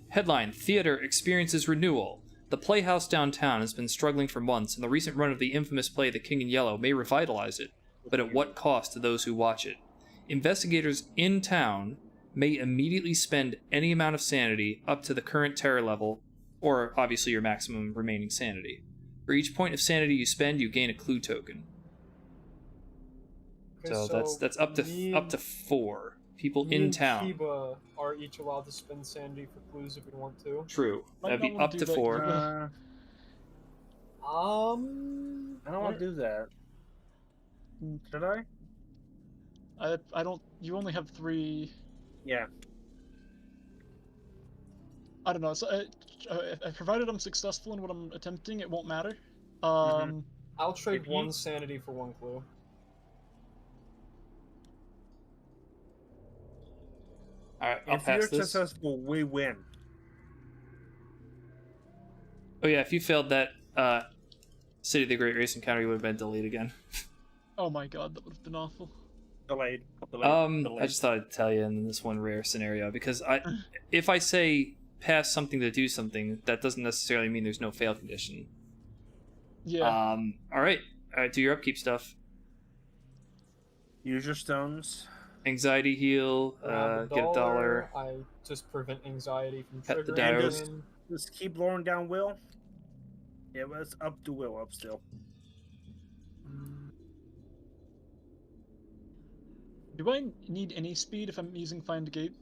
Speaker 1: Headline: Theater experiences renewal. The Playhouse downtown has been struggling for months, and the recent run of the infamous play The King in Yellow may revitalize it, but at what cost to those who watch it? Investigators in town may immediately spend any amount of sanity up to the current terror level, or obviously your maximum remaining sanity. For each point of sanity you spend, you gain a clue token.
Speaker 4: Okay,
Speaker 1: So that's up to 4. people
Speaker 4: Me
Speaker 1: in
Speaker 4: and
Speaker 1: town.
Speaker 4: Kiba are each allowed to spend sanity for clues if we want to.
Speaker 1: True.
Speaker 2: Might
Speaker 1: That'd
Speaker 2: not
Speaker 1: be
Speaker 2: wanna
Speaker 1: up
Speaker 2: do
Speaker 1: to
Speaker 2: that,
Speaker 1: 4.
Speaker 2: Kiba.
Speaker 3: I don't want to do that. Should I?
Speaker 2: I don't. You only have 3.
Speaker 3: Yeah.
Speaker 2: I don't know. So, provided I'm successful in what I'm attempting, it won't matter.
Speaker 4: I'll trade
Speaker 3: If you-
Speaker 4: 1 sanity for 1 clue.
Speaker 1: Alright, I'll
Speaker 3: If you're
Speaker 1: pass this.
Speaker 3: successful, we win.
Speaker 1: Oh yeah, if you failed that City of the Great Race encounter, you would have been delayed again.
Speaker 2: Oh my god, that would have been awful.
Speaker 3: Delayed.
Speaker 1: I just thought I'd tell you in this one rare scenario, because if I say pass something to do something, that doesn't necessarily mean there's no fail condition.
Speaker 2: Yeah.
Speaker 1: Alright, do your upkeep stuff.
Speaker 3: Use your stones.
Speaker 1: Anxiety heal,
Speaker 4: Grab
Speaker 1: get a dollar.
Speaker 4: I just prevent anxiety from
Speaker 1: Pet the
Speaker 4: triggering.
Speaker 1: dios.
Speaker 4: and
Speaker 3: Just keep lowering down Will. Yeah, well, it's up to Will up still.
Speaker 2: Do I need any speed if I'm using Find Gate?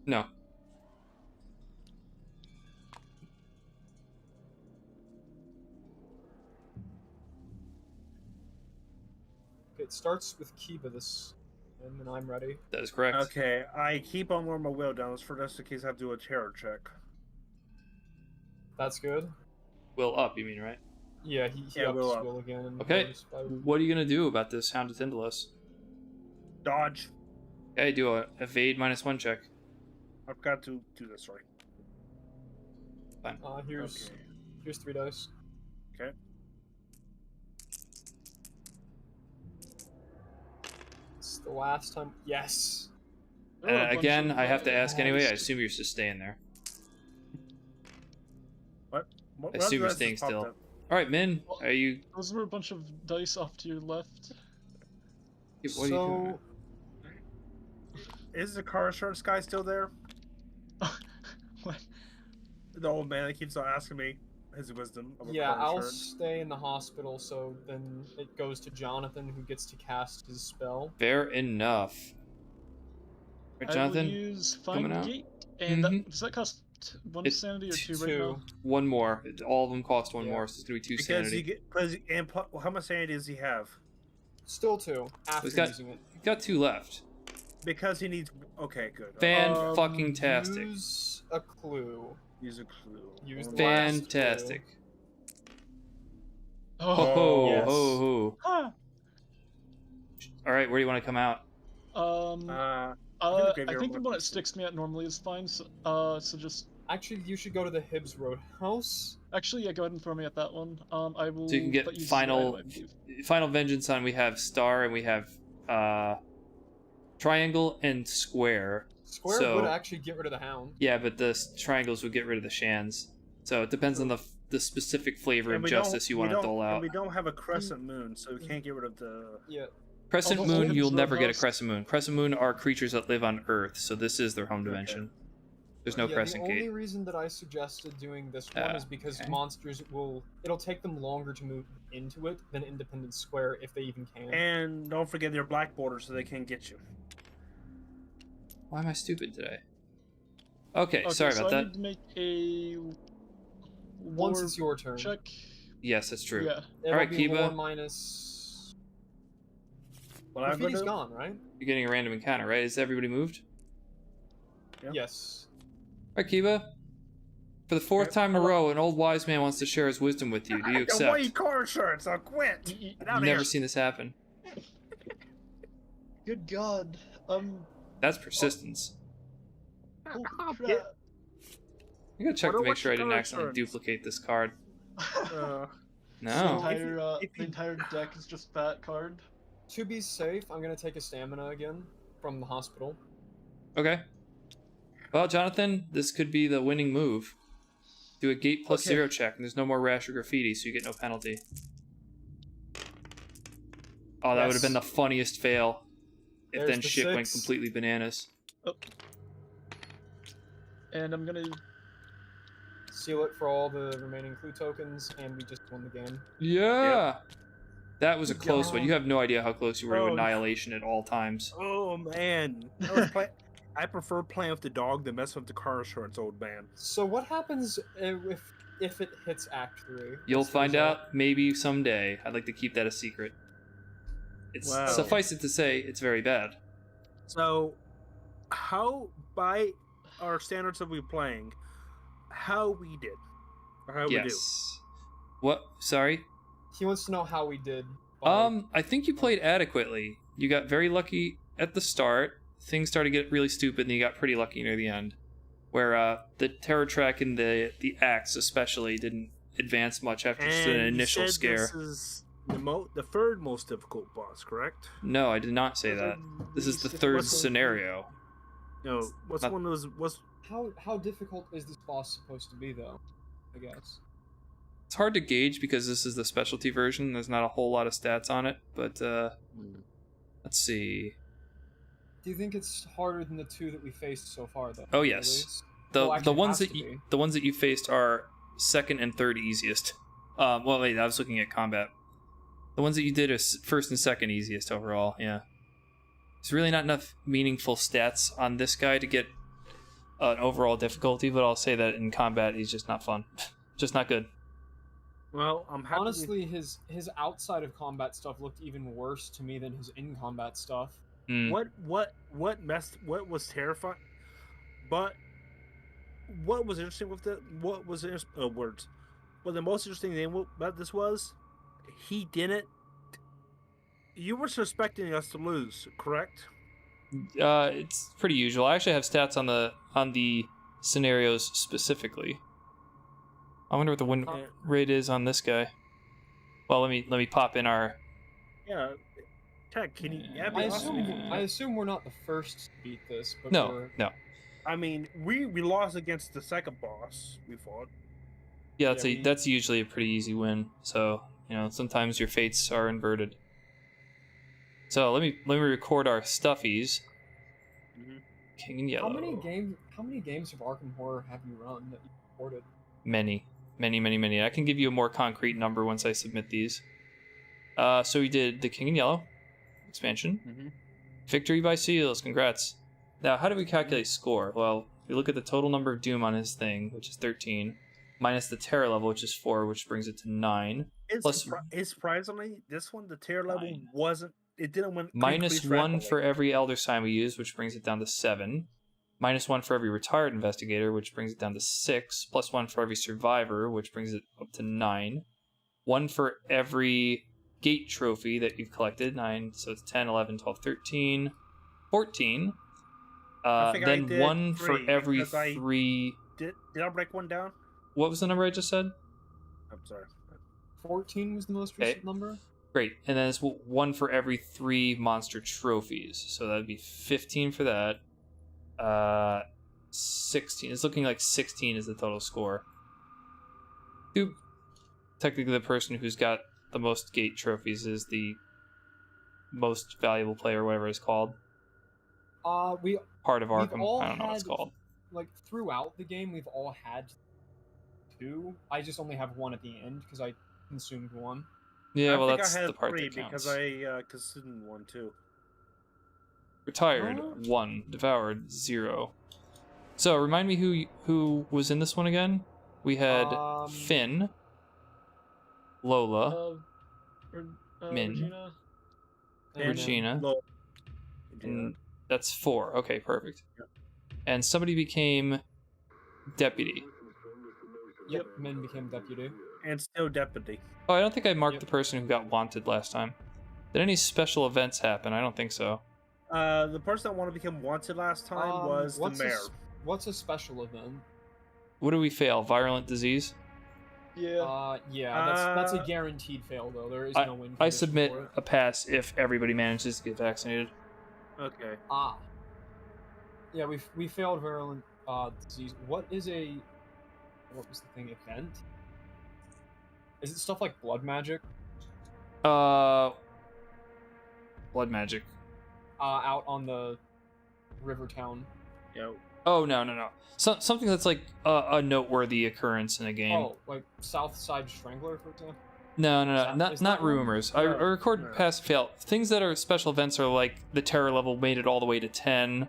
Speaker 1: No.
Speaker 4: It starts with Kiba this, and then I'm ready.
Speaker 1: That is correct.
Speaker 3: Okay, I keep on lowering my Will down for just in case I have to do a terror check.
Speaker 4: That's good.
Speaker 1: Will up, you mean, right?
Speaker 4: Yeah, he
Speaker 3: Yeah,
Speaker 4: ups
Speaker 3: Will up.
Speaker 4: Will again. And
Speaker 1: Okay.
Speaker 4: goes by-
Speaker 1: What are you gonna do about this Hound of Tyndalos?
Speaker 3: Dodge.
Speaker 1: Okay, do a evade -1 check.
Speaker 3: I've got to do this right.
Speaker 1: Fine.
Speaker 4: Here's
Speaker 3: Okay.
Speaker 4: here's 3 dice.
Speaker 3: Okay.
Speaker 4: It's the last time. Yes.
Speaker 2: There are a bunch
Speaker 1: Again,
Speaker 2: of,
Speaker 1: I have to ask anyway. I
Speaker 2: nice-
Speaker 1: assume you're just staying there.
Speaker 3: What
Speaker 1: I assume you're
Speaker 3: else
Speaker 1: staying
Speaker 3: just popped
Speaker 1: still.
Speaker 3: up?
Speaker 1: All right, Min,
Speaker 2: Well,
Speaker 1: are you?
Speaker 2: Those were a bunch of dice off to your left.
Speaker 1: What are you doing?
Speaker 3: Is the car insurance guy still there?
Speaker 2: What?
Speaker 3: The old man that keeps on asking me his wisdom of
Speaker 4: Yeah,
Speaker 3: car
Speaker 4: I'll
Speaker 3: insurance.
Speaker 4: stay in the hospital, so then it goes to Jonathan, who gets to cast his spell.
Speaker 1: Fair enough. Right,
Speaker 2: I
Speaker 1: Jonathan,
Speaker 2: will use
Speaker 1: coming
Speaker 2: Find
Speaker 1: out?
Speaker 2: Gate, and
Speaker 1: Mhm.
Speaker 2: does that cost 1
Speaker 1: It's
Speaker 2: sanity or 2 right
Speaker 4: 2.
Speaker 2: now?
Speaker 1: one more. All of them cost one
Speaker 4: Yeah.
Speaker 1: more, so it's gonna be 2
Speaker 3: Because
Speaker 1: sanity.
Speaker 3: you get, because and how much sanity does he have?
Speaker 4: Still 2 after
Speaker 1: He's got-
Speaker 4: using it.
Speaker 1: You've got 2 left.
Speaker 3: Because he needs. Okay, good.
Speaker 1: Fucking tastic.
Speaker 4: Use a clue.
Speaker 3: Use a clue.
Speaker 4: Use the last
Speaker 1: Fantastic.
Speaker 2: Oh,
Speaker 1: Ho ho
Speaker 4: yes.
Speaker 1: ho ho.
Speaker 2: ah!
Speaker 1: All right, where do you want to come out?
Speaker 3: Uh,
Speaker 2: I
Speaker 3: graveyard
Speaker 2: think the
Speaker 3: one.
Speaker 2: one it sticks me at normally is fine. So, so just
Speaker 4: Actually, you should go to the Hibbs Roadhouse.
Speaker 2: actually, yeah, go ahead and throw me at that one. I will.
Speaker 1: So you can get
Speaker 2: let use
Speaker 1: final
Speaker 2: the item, I believe.
Speaker 1: final vengeance on. We have star and we have triangle and square.
Speaker 4: Square
Speaker 1: So-
Speaker 4: would actually get rid of the Hound.
Speaker 1: Yeah, but the triangles would get rid of the shans. So it depends on the specific flavor
Speaker 3: and
Speaker 1: of
Speaker 3: we don't-
Speaker 1: justice you
Speaker 3: we
Speaker 1: want to
Speaker 3: don't-
Speaker 1: dole
Speaker 3: and
Speaker 1: out.
Speaker 3: we don't have a crescent moon, so we can't get rid of the.
Speaker 4: Yeah.
Speaker 1: Crescent
Speaker 2: Although
Speaker 1: moon,
Speaker 2: Hibbs
Speaker 1: you'll never get a
Speaker 2: Roadhouse-
Speaker 1: crescent moon. Crescent moon are creatures that live on Earth, so this is their home dimension. There's no
Speaker 4: Yeah,
Speaker 1: crescent
Speaker 4: the
Speaker 1: gate.
Speaker 4: only reason that I suggested doing this one is because
Speaker 1: okay.
Speaker 4: monsters it'll take them longer to move into it than Independence Square if they even can.
Speaker 3: And don't forget your black border, so they can't get you.
Speaker 1: Why am I stupid today? Okay,
Speaker 2: Okay,
Speaker 1: sorry
Speaker 2: so
Speaker 1: about
Speaker 2: I
Speaker 1: that.
Speaker 2: need to make a.
Speaker 4: Once
Speaker 2: lore
Speaker 4: it's your turn.
Speaker 2: check.
Speaker 1: Yes, that's true.
Speaker 2: Yeah.
Speaker 4: It'll
Speaker 1: Alright,
Speaker 4: be lore
Speaker 1: Kiba.
Speaker 4: minus.
Speaker 3: What I'm
Speaker 4: Graffiti's
Speaker 3: gonna do?
Speaker 4: gone, right?
Speaker 1: You're getting a random encounter, right? Is everybody moved?
Speaker 3: Yeah.
Speaker 4: Yes.
Speaker 1: All right, Kiba. For the 4th time in a row, an old wise man wants to share his wisdom with you. Do you
Speaker 3: I
Speaker 1: accept?
Speaker 3: don't want your car insurance. I'll quit. Get out
Speaker 1: You've
Speaker 3: of
Speaker 1: never
Speaker 3: here.
Speaker 1: seen this happen.
Speaker 2: Good God.
Speaker 1: That's persistence.
Speaker 2: Holy
Speaker 3: I'll
Speaker 2: crap.
Speaker 3: get-
Speaker 1: I gotta check
Speaker 3: What
Speaker 1: to
Speaker 3: do-
Speaker 1: make
Speaker 3: what's
Speaker 1: sure I
Speaker 3: your
Speaker 1: didn't
Speaker 3: car
Speaker 1: accidentally
Speaker 3: insurance?
Speaker 1: duplicate this card.
Speaker 3: Uh,
Speaker 1: No.
Speaker 3: if
Speaker 2: The
Speaker 3: you-
Speaker 2: entire deck is just that card.
Speaker 4: To be safe, I'm gonna take a stamina again from the hospital.
Speaker 1: Okay. Well, Jonathan, this could be the winning move. Do a gate plus
Speaker 2: Okay.
Speaker 1: 0 check, and there's no more rash or graffiti, so you get no penalty. Oh, that would have
Speaker 4: Yes.
Speaker 1: been the funniest fail. If
Speaker 4: There's
Speaker 1: then
Speaker 4: the
Speaker 1: shit went
Speaker 4: 6.
Speaker 1: completely bananas.
Speaker 2: And I'm gonna.
Speaker 4: Seal it for all the remaining clue tokens, and we just won the game.
Speaker 1: Yeah! That was a close one. You have no idea how close you were to
Speaker 3: Oh,
Speaker 1: annihilation at all times.
Speaker 3: Oh man, I prefer playing with the dog than messing with the car insurance, old man.
Speaker 4: So what happens if it hits Act 3?
Speaker 1: You'll
Speaker 4: What's the
Speaker 1: find
Speaker 4: result?
Speaker 1: out maybe someday. I'd like to keep that a secret. It's
Speaker 3: Wow.
Speaker 1: suffice it to say, it's very bad.
Speaker 3: So, how by our standards of we playing, how we did, or how we do?
Speaker 1: Yes. What? Sorry.
Speaker 4: He wants to know how we did. by-
Speaker 1: I think you played adequately. You got very lucky at the start. Things started to get really stupid, and you got pretty lucky near the end. Where the terror track and the axe especially didn't advance much after just an
Speaker 3: And you
Speaker 1: initial
Speaker 3: said
Speaker 1: scare.
Speaker 3: This is the third most difficult boss, correct?
Speaker 1: No, I did not say that. This is the third
Speaker 3: What's the-
Speaker 1: scenario.
Speaker 3: No, what's
Speaker 1: Not-
Speaker 3: one of those? What's
Speaker 4: How difficult is this boss supposed to be, though? I guess.
Speaker 1: It's hard to gauge because this is the specialty version. There's not a whole lot of stats on it, but let's see.
Speaker 4: Do you think it's harder than the two that we faced so far, though?
Speaker 1: Oh,
Speaker 4: at
Speaker 1: yes.
Speaker 4: least?
Speaker 1: The
Speaker 4: Well,
Speaker 1: the
Speaker 4: actually, it
Speaker 1: ones
Speaker 4: has
Speaker 1: that
Speaker 4: to
Speaker 1: you
Speaker 4: be.
Speaker 1: the ones that you faced are second and third easiest. Well, wait, I was looking at combat. The ones that you did are first and second easiest overall. Yeah. There's really not enough meaningful stats on this guy to get an overall difficulty, but I'll say that in combat he's just not fun, just not good.
Speaker 3: well, I'm happy.
Speaker 4: Honestly, his outside of combat stuff looked even worse to me than his in combat stuff.
Speaker 1: Mm.
Speaker 3: What was terrifying, but what was interesting with it? What was words? Well, the most interesting thing about this was he didn't. You were suspecting us to lose, correct?
Speaker 1: It's pretty usual. I actually have stats on the scenarios specifically. I wonder what the win rate is on this guy. Well, let me pop in our.
Speaker 3: Yeah. Tech, can you? Yeah,
Speaker 4: I assume we're not the first to beat this, but
Speaker 1: No.
Speaker 3: I mean, we lost against the second boss we fought.
Speaker 1: Yeah,
Speaker 4: Yeah,
Speaker 1: that's usually a pretty easy win. So sometimes your fates are inverted. So let me record our stuffies.
Speaker 3: Mhm.
Speaker 1: King and Yellow.
Speaker 4: How many games of Arkham Horror have you run that you recorded?
Speaker 1: Many. I can give you a more concrete number once I submit these. So we did the King and Yellow expansion.
Speaker 3: Mhm.
Speaker 1: Victory by Seals, congrats. Now, how do we calculate score? Well, we look at the total number of Doom on his thing, which is 13, minus the terror level, which is 4, which brings it to 9. Plus-
Speaker 3: Surprisingly, this one, the tier level
Speaker 1: 9.
Speaker 3: wasn't. It didn't win.
Speaker 1: Minus
Speaker 3: increase
Speaker 1: 1
Speaker 3: rapidly.
Speaker 1: for every Elder Sign we use, which brings it down to 7. Minus 1 for every Retired Investigator, which brings it down to 6. Plus 1 for every Survivor, which brings it up to 9. 1 for every Gate Trophy that you've collected, 9. So it's 10, 11, 12, 13, 14.
Speaker 3: I think I
Speaker 1: Then
Speaker 3: did
Speaker 1: 1 for
Speaker 3: 3,
Speaker 1: every
Speaker 3: because I-
Speaker 1: 3.
Speaker 3: Did I break one down?
Speaker 1: What was the number I just said?
Speaker 3: I'm sorry.
Speaker 4: 14 was the most
Speaker 1: Okay.
Speaker 4: recent number.
Speaker 1: Great. And then it's 1 for every 3 monster trophies. So that'd be 15 for that. 16. It's looking like 16 is the total score. Who, technically, the person who's got the most gate trophies is the most valuable player, whatever it's called.
Speaker 4: We
Speaker 1: Part of
Speaker 4: We've
Speaker 1: Arkham.
Speaker 4: all
Speaker 1: I don't know what it's
Speaker 4: had-
Speaker 1: called.
Speaker 4: like throughout the game we've all had 2. I just only have 1 at the end because I consumed 1.
Speaker 1: Yeah,
Speaker 3: I
Speaker 1: well,
Speaker 3: think
Speaker 1: that's
Speaker 3: I had
Speaker 1: the part
Speaker 3: 3
Speaker 1: that counts.
Speaker 3: because I consumed one too.
Speaker 1: Retired,
Speaker 4: Huh?
Speaker 1: 1. Devoured, 0. So, remind me who was in this one again? We had Finn, Lola, Min.
Speaker 2: Regina.
Speaker 4: And
Speaker 1: Regina.
Speaker 3: Low.
Speaker 1: And that's 4. Okay, perfect.
Speaker 3: Yep.
Speaker 1: And somebody became deputy.
Speaker 4: Yep, Min became deputy.
Speaker 3: And still deputy.
Speaker 1: Oh, I don't think I marked
Speaker 4: Yep.
Speaker 1: the person who got wanted last time. Did any special events happen? I don't think so.
Speaker 3: The person that wanted to become wanted last time was the
Speaker 4: what's a
Speaker 3: mayor.
Speaker 4: What's a special event?
Speaker 1: What do we fail? Virulent disease?
Speaker 2: Yeah.
Speaker 4: Yeah, that's a guaranteed fail though. There is no win.
Speaker 1: I
Speaker 4: condition
Speaker 1: submit
Speaker 4: for it.
Speaker 1: a pass if everybody manages to get vaccinated.
Speaker 3: Okay.
Speaker 4: Yeah, we failed virulent disease. What was the thing? Event? Is it stuff like blood magic?
Speaker 1: Blood magic.
Speaker 4: Out on the river town.
Speaker 3: Yo.
Speaker 1: Oh, no. Something that's like a noteworthy occurrence in a game.
Speaker 4: Oh, like South Side Strangler, for example.
Speaker 1: No,
Speaker 4: Is
Speaker 1: not
Speaker 4: that one?
Speaker 1: rumors. I record
Speaker 3: No.
Speaker 1: pass fail. Things that are special events are like the terror level made it all the way to 10.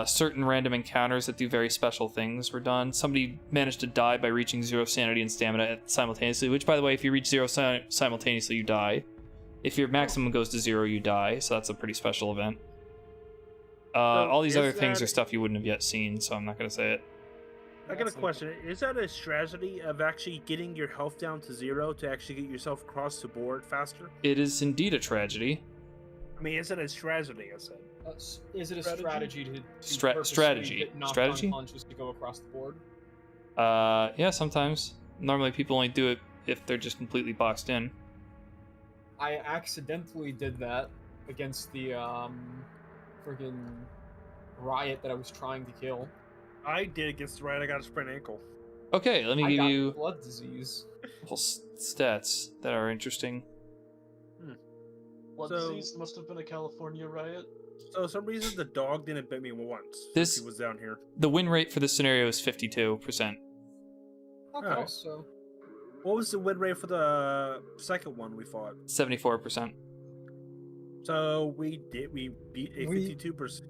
Speaker 1: Certain random encounters that do very special things were done. Somebody managed to die by reaching 0 sanity and stamina simultaneously, which, by the way, if you reach 0 simultaneously, you die. If your maximum goes to 0, you die, so that's a pretty special event. All these other things are stuff you wouldn't have yet seen, so I'm not going to say it.
Speaker 3: I got a question. Is that a strategy of actually getting your health down to 0 to actually get yourself across the board faster?
Speaker 1: It is indeed a tragedy.
Speaker 3: I mean, is it a strategy, I said?
Speaker 4: Is it a strategy to
Speaker 1: Strategy.
Speaker 4: hit knockdown
Speaker 1: Strategy?
Speaker 4: punches to go across the board?
Speaker 1: Yeah, sometimes. Normally people only do it if they're just completely boxed in.
Speaker 4: I accidentally did that against the friggin' riot that I was trying to kill.
Speaker 3: I did against the right. I got a sprained ankle.
Speaker 1: Okay, let me
Speaker 4: I
Speaker 1: give
Speaker 4: got
Speaker 1: you
Speaker 4: blood disease.
Speaker 1: a couple stats that are interesting.
Speaker 2: Blood
Speaker 3: So-
Speaker 2: disease must have been a California riot.
Speaker 3: So, for some reason, the dog didn't bite me once.
Speaker 1: This-
Speaker 3: He was down here.
Speaker 1: The win rate for this scenario is 52%.
Speaker 4: Okay,
Speaker 3: Oh.
Speaker 4: so
Speaker 3: What was the win rate for the second one we fought?
Speaker 1: 74%.
Speaker 3: So we beat a
Speaker 4: We-
Speaker 3: 52%.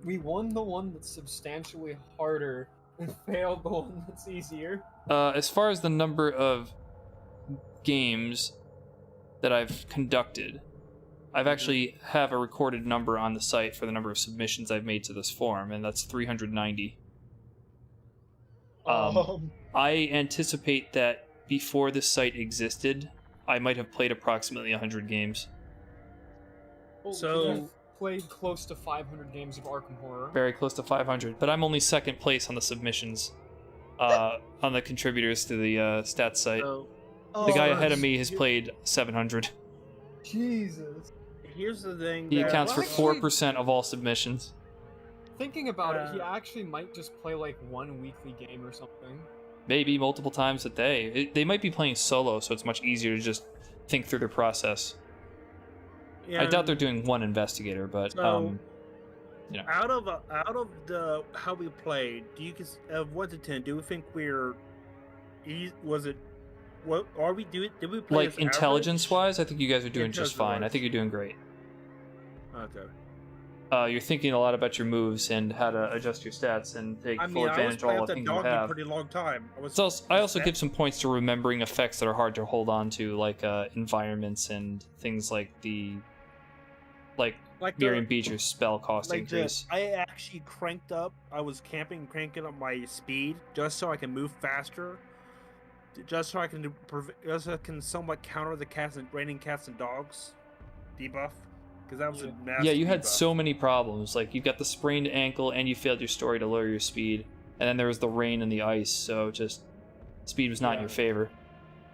Speaker 4: we won the one that's substantially harder and failed the one that's easier.
Speaker 1: As far as the number of games that I've conducted, I've actually have a recorded number on the site for the number of submissions I've made to this forum, and that's 390. I anticipate that before this site existed, I might have played approximately 100 games.
Speaker 3: So-
Speaker 4: I've played close to 500 games of Arkham Horror.
Speaker 1: Very close to 500, but I'm only second place on the submissions, on the contributors to the stats site.
Speaker 3: So
Speaker 1: The guy
Speaker 2: Oh,
Speaker 1: ahead of me has played 700.
Speaker 4: Jesus.
Speaker 3: here's the thing.
Speaker 1: He
Speaker 3: that-
Speaker 1: accounts for
Speaker 4: Well, actually-
Speaker 1: 4% of all submissions.
Speaker 4: Thinking about it, he
Speaker 3: Uh,
Speaker 4: actually might just play like one weekly game or something.
Speaker 1: Maybe multiple times a day. They might be playing solo, so it's much easier to just think through their process. I doubt they're doing one investigator, but
Speaker 3: So-
Speaker 1: you know.
Speaker 3: Out of the how we played, do you of 1 to 10? Do we think we're? Was it? What are we doing? Did we play
Speaker 1: Like
Speaker 3: as average?
Speaker 1: intelligence-wise, I think you guys are doing just fine. I
Speaker 3: Intelligence-wise.
Speaker 1: think you're doing great.
Speaker 3: Okay.
Speaker 1: You're thinking a lot about your moves and how to adjust your stats and take
Speaker 3: I
Speaker 1: full
Speaker 3: mean, I was
Speaker 1: advantage of
Speaker 3: playing
Speaker 1: all
Speaker 3: with
Speaker 1: the
Speaker 3: the
Speaker 1: things you
Speaker 3: dog a
Speaker 1: have.
Speaker 3: pretty long time.
Speaker 1: I also give some points to remembering effects that are hard to hold on to, like environments and things like
Speaker 3: like
Speaker 1: Miriam Beecher's spell cost
Speaker 3: like
Speaker 1: increase.
Speaker 3: I actually cranked up. I was cranking up my speed just so I can move faster, just so I can somewhat counter the raining cats and dogs debuff, because that was a nasty
Speaker 1: Yeah, you had
Speaker 3: debuff.
Speaker 1: so many problems. Like, you got the sprained ankle, and you failed your story to lower your speed. And then there was the rain and the ice, so just speed was not in
Speaker 4: Yeah.
Speaker 1: your favor.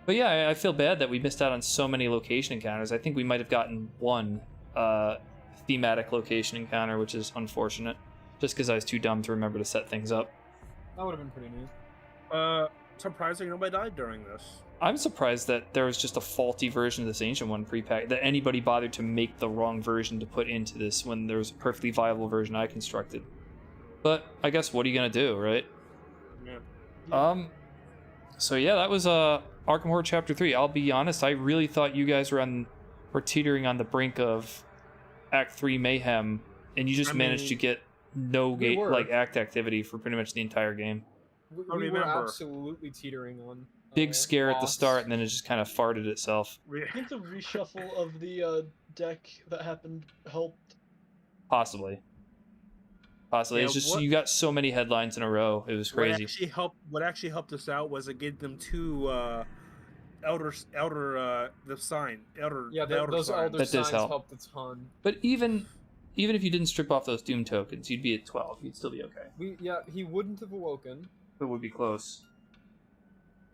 Speaker 1: But yeah, I feel bad that we missed out on so many location encounters. I think we might have gotten one thematic location encounter, which is unfortunate, just because I was too dumb to remember to set things up.
Speaker 4: That would have been pretty neat.
Speaker 3: Surprising nobody died during this.
Speaker 1: I'm surprised that there was just a faulty version of this ancient one pre-packed, that anybody bothered to make the wrong version to put into this when there was a perfectly viable version I constructed. But I guess what are you gonna do, right?
Speaker 3: Yeah.
Speaker 1: So yeah, that was Arkham Horror Chapter 3. I'll be honest, I really thought you guys were teetering on the brink of Act 3 mayhem, and you just managed to get no
Speaker 4: We were.
Speaker 1: act activity for pretty much the entire game.
Speaker 4: We
Speaker 3: I
Speaker 4: were
Speaker 3: remember.
Speaker 4: absolutely teetering on.
Speaker 1: Big scare at the
Speaker 4: boss.
Speaker 1: start, and then it just kind of farted itself.
Speaker 2: I think the reshuffle of the deck that happened helped.
Speaker 1: Possibly.
Speaker 3: Yeah,
Speaker 1: It's just
Speaker 3: what-
Speaker 1: you got so many headlines in a row. It was crazy.
Speaker 3: What actually helped us out was it gave them two elder the sign elder.
Speaker 4: Yeah,
Speaker 3: the elder
Speaker 4: those
Speaker 3: sign.
Speaker 4: elder
Speaker 1: That does
Speaker 4: signs
Speaker 1: help.
Speaker 4: helped a ton.
Speaker 1: But even if you didn't strip off those Doom tokens, you'd be at 12. You'd still be okay.
Speaker 4: He wouldn't have awoken.
Speaker 1: It would be close.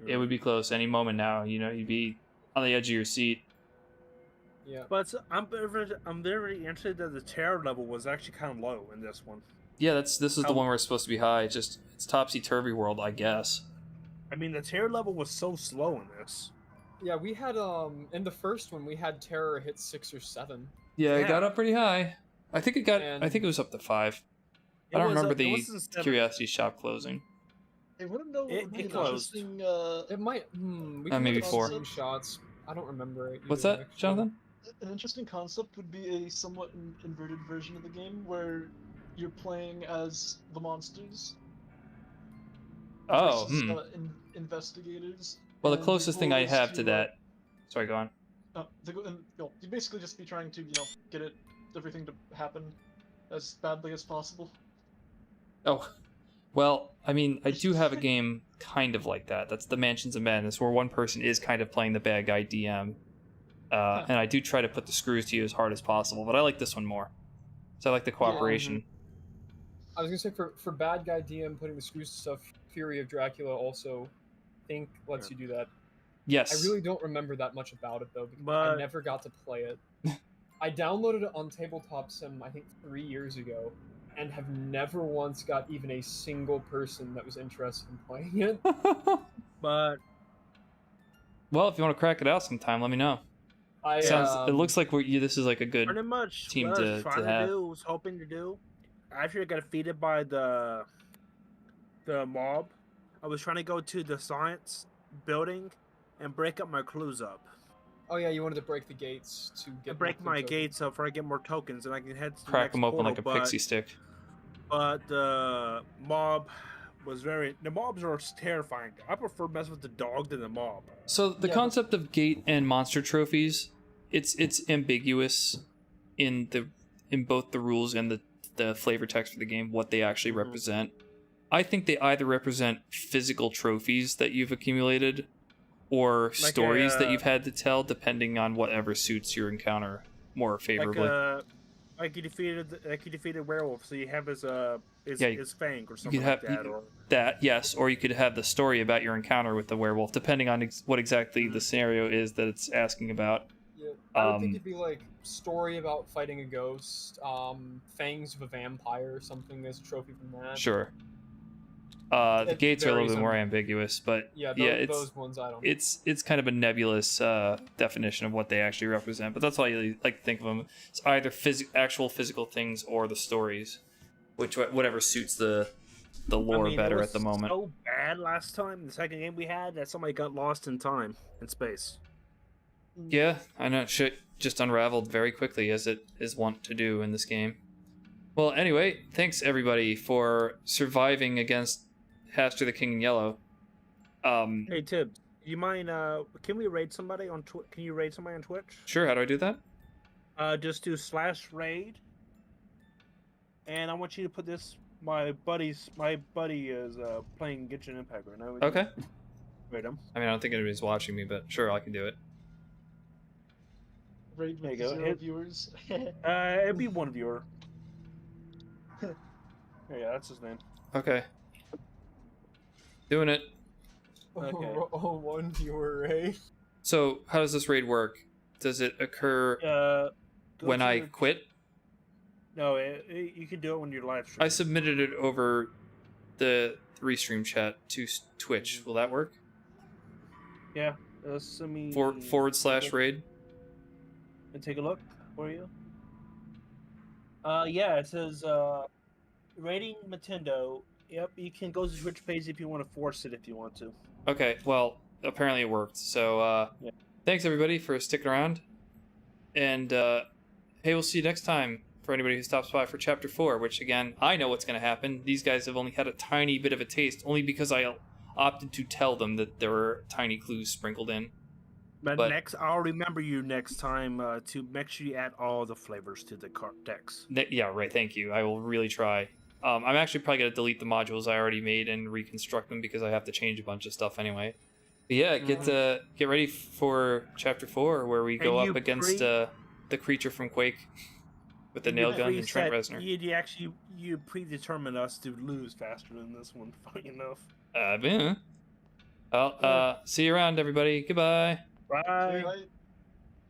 Speaker 1: It would be close any moment now. You know, you'd be on the edge of your seat.
Speaker 4: Yeah.
Speaker 3: But I'm very interested that the terror level was actually kind of low in this one.
Speaker 1: Yeah, this is the
Speaker 3: How-
Speaker 1: one where it's supposed to be high. It's topsy turvy world, I guess.
Speaker 3: I mean, the terror level was so slow in this.
Speaker 4: Yeah, we had in the first one we had terror hit 6 or 7.
Speaker 1: Yeah,
Speaker 3: Yeah.
Speaker 1: it got up pretty high. I think it
Speaker 4: And-
Speaker 1: was up to 5. I
Speaker 3: It
Speaker 1: don't
Speaker 3: was,
Speaker 1: remember
Speaker 3: it
Speaker 1: the
Speaker 3: wasn't 7.
Speaker 1: Curiosity Shop closing.
Speaker 2: I want to know what
Speaker 3: It-
Speaker 2: would be
Speaker 3: it
Speaker 2: an
Speaker 3: closed.
Speaker 2: interesting.
Speaker 4: It might. We
Speaker 1: Uh,
Speaker 4: can
Speaker 1: maybe
Speaker 4: look at
Speaker 1: 4.
Speaker 4: screenshots. I don't remember it.
Speaker 1: What's
Speaker 4: either,
Speaker 1: that,
Speaker 4: actually.
Speaker 1: Jonathan?
Speaker 2: An interesting concept would be a somewhat inverted version of the game where you're playing as the monsters
Speaker 1: Oh,
Speaker 2: versus investigators.
Speaker 1: Well, the
Speaker 2: and your
Speaker 1: closest thing
Speaker 2: goal
Speaker 1: I
Speaker 2: is
Speaker 1: have to that. Sorry, go on.
Speaker 2: you basically just be trying to get everything to happen as badly as possible.
Speaker 1: Oh, well, I mean, I do have a game kind of like that. That's the Mansions of Madness, where one person is kind of playing the bad guy DM. And I do try to put the screws to you as hard as possible, but I like this one more. So I like the cooperation.
Speaker 4: I was gonna say for bad guy DM putting the screws to stuff, Fury of Dracula also think lets you do that.
Speaker 1: Yes.
Speaker 4: I really don't remember that much about it though, because
Speaker 3: But-
Speaker 4: I never got to play it. I downloaded it on Tabletop Sim I think 3 years ago, and have never once got even a single person that was interested in playing it.
Speaker 3: But
Speaker 1: Well, if you want to crack it out sometime, let me know. It looks like this is like a good
Speaker 3: pretty much
Speaker 1: team
Speaker 3: what I
Speaker 1: to
Speaker 3: was trying
Speaker 1: have.
Speaker 3: to do, was hoping to do. After I got defeated by the mob, I was trying to go to the science building and break up my clues up.
Speaker 4: Oh yeah, you wanted to break the gates to get
Speaker 3: Break
Speaker 4: more
Speaker 3: my
Speaker 4: tokens.
Speaker 3: gates up for I get more tokens and I can head to the
Speaker 1: Crack
Speaker 3: next
Speaker 1: them open like a
Speaker 3: portal,
Speaker 1: pixie stick.
Speaker 3: But the mob was the mobs are terrifying. I prefer messing with the dog than the mob.
Speaker 1: So the
Speaker 4: Yeah,
Speaker 1: concept of gate and monster trophies, it's ambiguous in both the rules and the flavor text for the game what they actually represent. I think they either represent physical trophies that you've accumulated or stories that you've had to tell, depending on whatever suits your encounter more favorably.
Speaker 3: Like you defeated werewolf, so you have his fang or
Speaker 1: You
Speaker 3: something
Speaker 1: could have
Speaker 3: like that. Or
Speaker 1: that, yes, or you could have the story about your encounter with the werewolf, depending on what exactly the scenario is that it's asking about.
Speaker 4: Yeah, I would think it'd be like story about fighting a ghost, fangs of a vampire or something as a trophy from that.
Speaker 1: Sure. The
Speaker 4: It
Speaker 1: gates are a little
Speaker 4: varies
Speaker 1: bit more
Speaker 4: on-
Speaker 1: ambiguous, but
Speaker 4: Yeah, those ones I don't.
Speaker 1: it's kind of a nebulous definition of what they actually represent. But that's why you like to think of them. It's either actual physical things or the stories, whatever suits the lore better at the moment.
Speaker 3: So bad last time, the second game we had, that somebody got lost in time and space.
Speaker 1: Yeah, I know. Shit just unraveled very quickly, as it is wont to do in this game. Well, anyway, thanks everybody for surviving against Haster the King in Yellow.
Speaker 3: Hey Tibbs, you mind? Can we raid somebody on Twitch? Can you raid somebody on Twitch?
Speaker 1: Sure. How do I do that?
Speaker 3: Just do /raid, and I want you to put this. My buddy is playing Genshin Impact right now.
Speaker 1: Okay.
Speaker 3: Raid him.
Speaker 1: I mean, I don't think anybody's watching me, but sure, I can do it.
Speaker 2: Raid
Speaker 3: There
Speaker 2: with
Speaker 3: you go.
Speaker 2: 0 viewers.
Speaker 3: It'd be one viewer. Yeah, that's his name.
Speaker 1: Okay. Doing it.
Speaker 3: Okay.
Speaker 4: Oh, one viewer, eh?
Speaker 1: So, how does this raid work? Does it occur
Speaker 3: Go
Speaker 1: when
Speaker 3: to
Speaker 1: I
Speaker 3: your-
Speaker 1: quit?
Speaker 3: No, you can do it when you're live streaming.
Speaker 1: I submitted it over the restream chat to Twitch. Will that work?
Speaker 3: Yeah. Send me
Speaker 1: /raid.
Speaker 3: and take a look for you. Yeah, it says rating Nintendo. Yep, you can go to the Twitch page if you want to force it if you want to.
Speaker 1: Okay, well, apparently it worked. So,
Speaker 3: Yeah.
Speaker 1: Thanks everybody for sticking around. And, hey, we'll see you next time for anybody who stops by for Chapter 4, which, again, I know what's going to happen. These guys have only had a tiny bit of a taste, only because I opted to tell them that there were tiny clues sprinkled in.
Speaker 3: But
Speaker 1: But-
Speaker 3: next, I'll remember you next time to make sure you add all the flavors to the decks.
Speaker 1: Yeah, right, thank you. I will really try. I'm actually probably going to delete the modules I already made and reconstruct them because I have to change a bunch of stuff anyway. But yeah, get ready for Chapter 4 where we go
Speaker 3: And
Speaker 1: up against the creature from Quake with the nail gun and Trent Reznor.
Speaker 3: You predetermined us to lose faster than this one. Funny enough.
Speaker 1: Yeah. Well, see you around, everybody. Goodbye.
Speaker 3: Bye.
Speaker 2: Right.